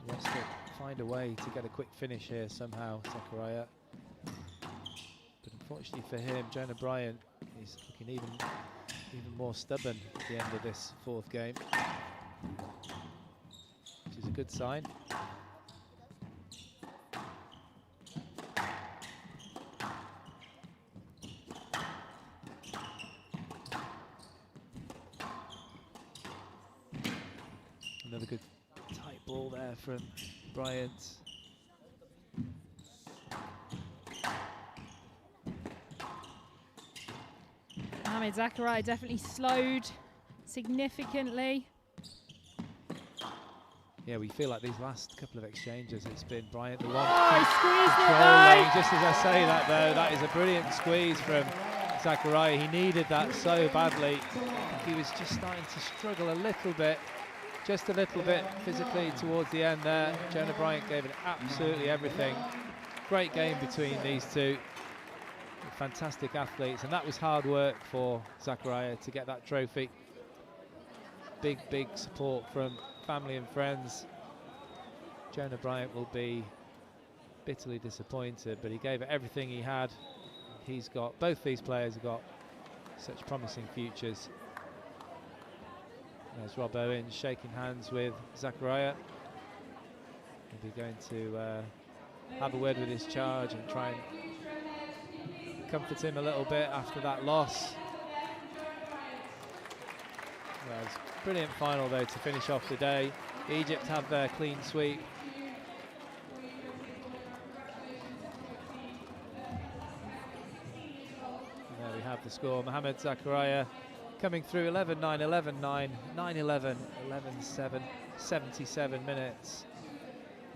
Wants to find a way to get a quick finish here somehow, Zachariah. But unfortunately for him, Jonah Bryant is looking even more stubborn at the end of this fourth game, which is a good sign. Another good tight ball there from Bryant. Mohamed Zachariah definitely slowed significantly. Yeah, we feel like these last couple of exchanges, it's been Bryant the one Squeezed it. Just as I say that though, that is a brilliant squeeze from Zachariah. He needed that so badly. He was just starting to struggle a little bit, just a little bit physically towards the end there. Jonah Bryant gave it absolutely everything. Great game between these two. Fantastic athletes, and that was hard work for Zachariah to get that trophy. Big support from family and friends. Jonah Bryant will be bitterly disappointed, but he gave it everything he had. Both these players have got such promising futures. There's Rob Owens shaking hands with Zachariah. He'll be going to have a word with his charge and try and comfort him a little bit after that loss. Well, it's a brilliant final though to finish off the day. Egypt have their clean sweep. And there we have the score. Mohamed Zachariah coming through 11-9, 11-9, 9-11, 11-7, 77 minutes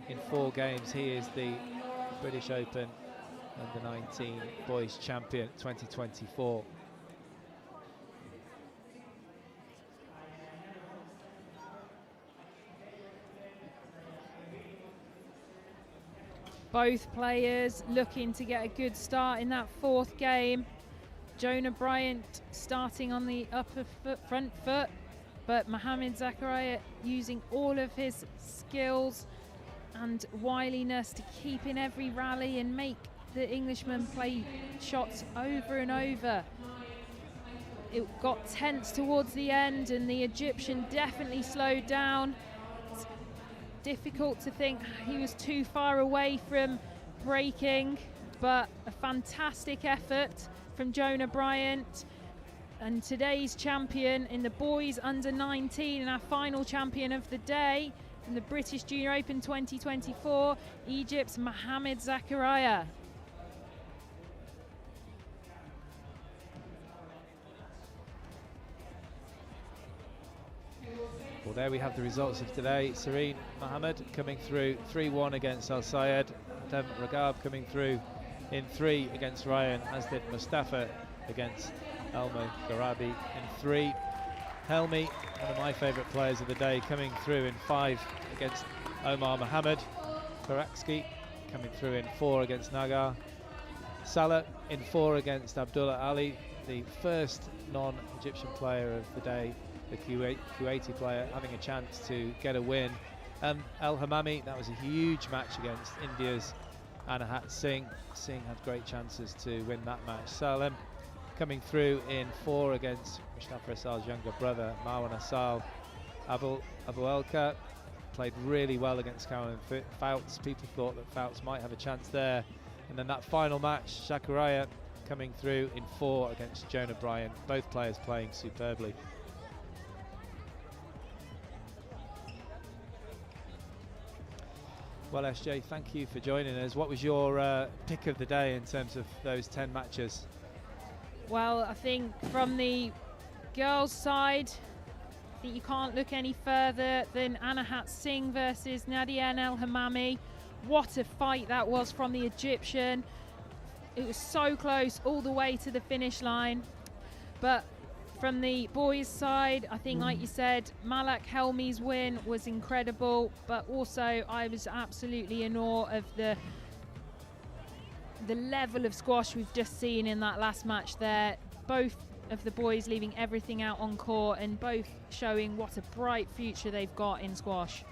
in 4 games. He is the British Open Under-19 Boys Champion 2024. Both players looking to get a good start in that 4th game. Jonah Bryant starting on the front foot, but Mohamed Zachariah using all of his skills and wiliness to keep in every rally and make the Englishman play shots over and over. It got tense towards the end and the Egyptian definitely slowed down. It's difficult to think he was too far away from breaking, but a fantastic effort from Jonah Bryant, and today's champion in the boys under-19 and our final champion of the day from the British Junior Open 2024, Egypt's Mohamed Zachariah. Well, there we have the results of today. Serene Mohamed coming through 3-1 against Al Sayed. Dem Ragab coming through in 3 against Ryan, as did Mustafa against Elmo Garabi in 3. Helmi, one of my favourite players of the day, coming through in 5 against Omar Mohamed. Karakski coming through in 4 against Nagar. Salah in 4 against Abdullah Ali, the first non-Egyptian player of the day, the Kuwaiti player, having a chance to get a win. El Hamami, that was a huge match against India's Anahat Singh. Singh had great chances to win that match. Salem coming through in 4 against Mustafa Asal's younger brother, Marwan Asal. Abu Elka played really well against Cameron Fouts. People thought that Fouts might have a chance there. And then that final match, Zachariah coming through in 4 against Jonah Bryant. Both players playing superbly. Well, SJ, thank you for joining us. What was your pick of the day in terms of those 10 matches? Well, I think from the girls' side, I think you can't look any further than Anahat Singh versus Nadia El Hamami. What a fight that was from the Egyptian. It was so close all the way to the finish line. But from the boys' side, I think, like you said, Malak Helmi's win was incredible, but also I was absolutely in awe of the the level of squash we've just seen in that last match there. Both of the boys leaving everything out on court and both showing what a bright future they've got in squash.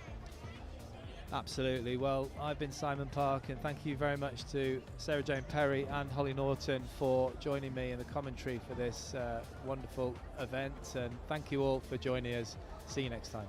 Absolutely. Well, I've been Simon Park, and thank you very much to Sarah Jane Perry and Holly Norton for joining me in the commentary for this wonderful event, and thank you all for joining us. See you next time.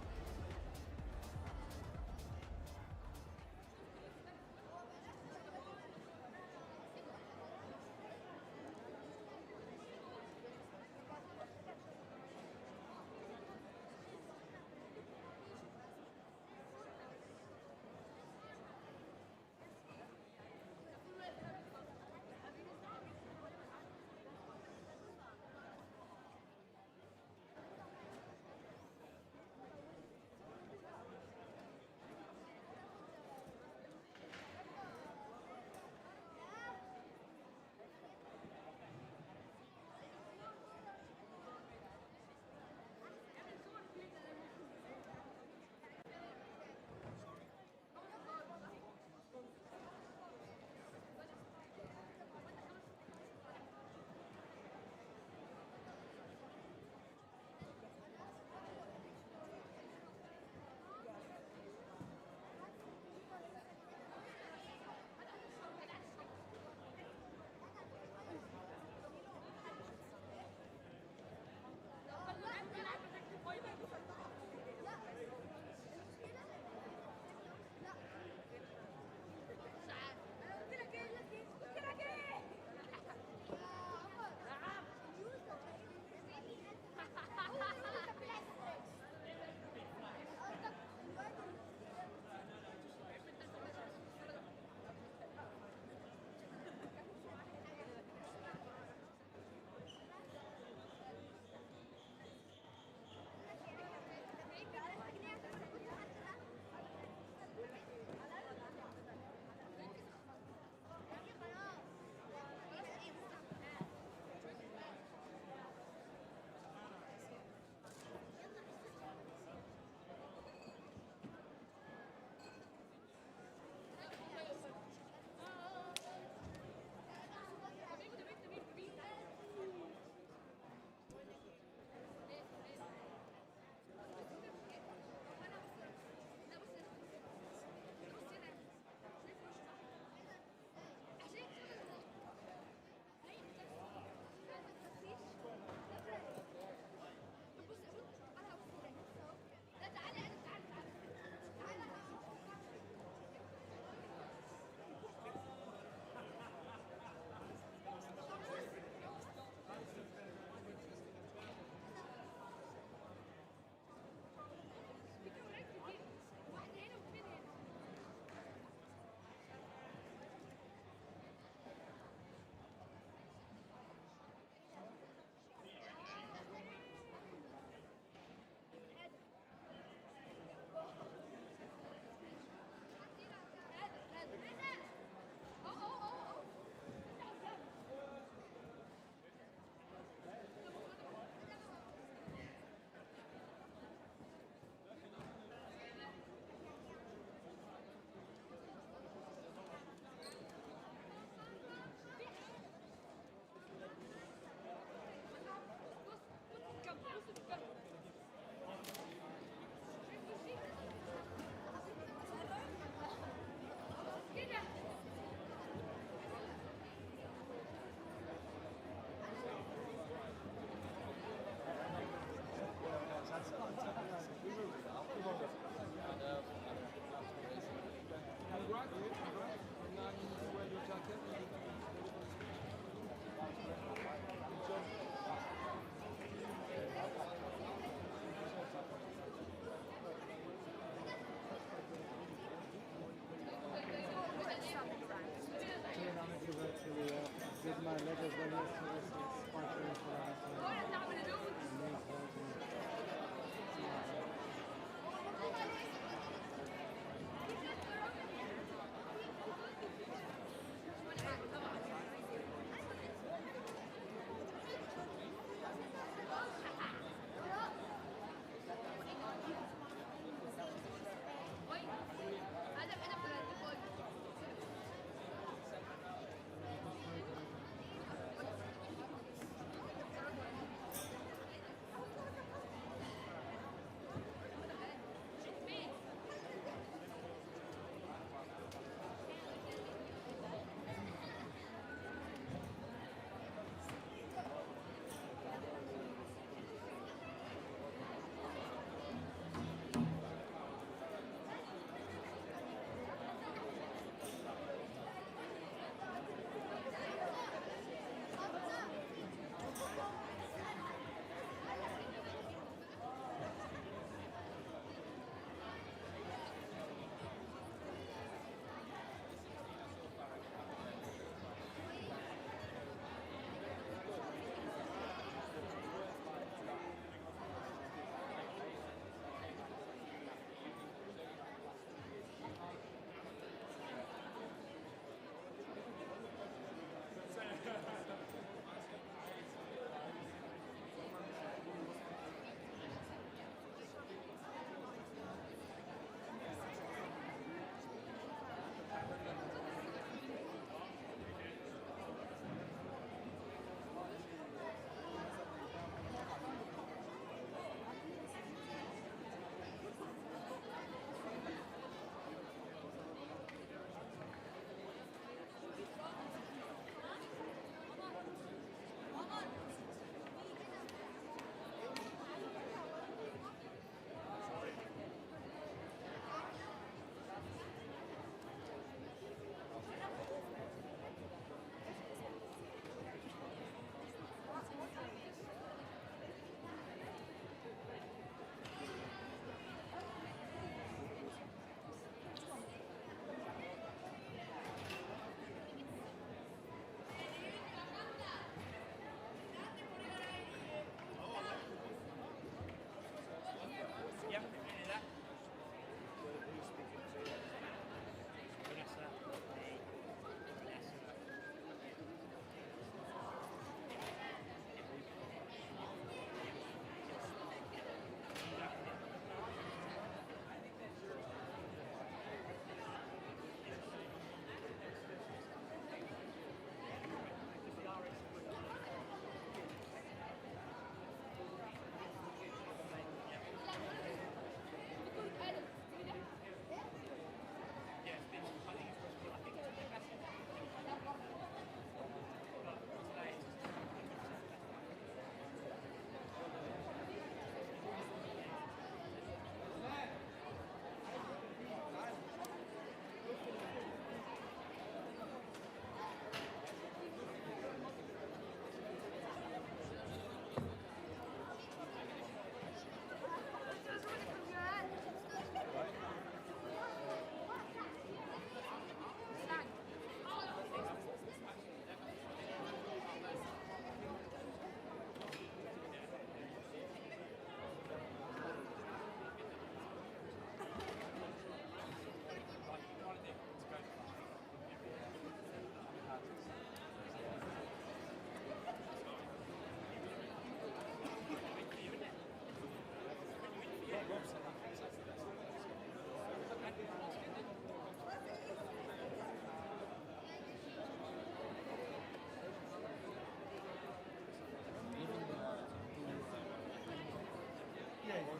So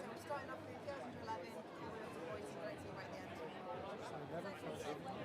we're starting off with girls under 11, boys under 18 right at the end.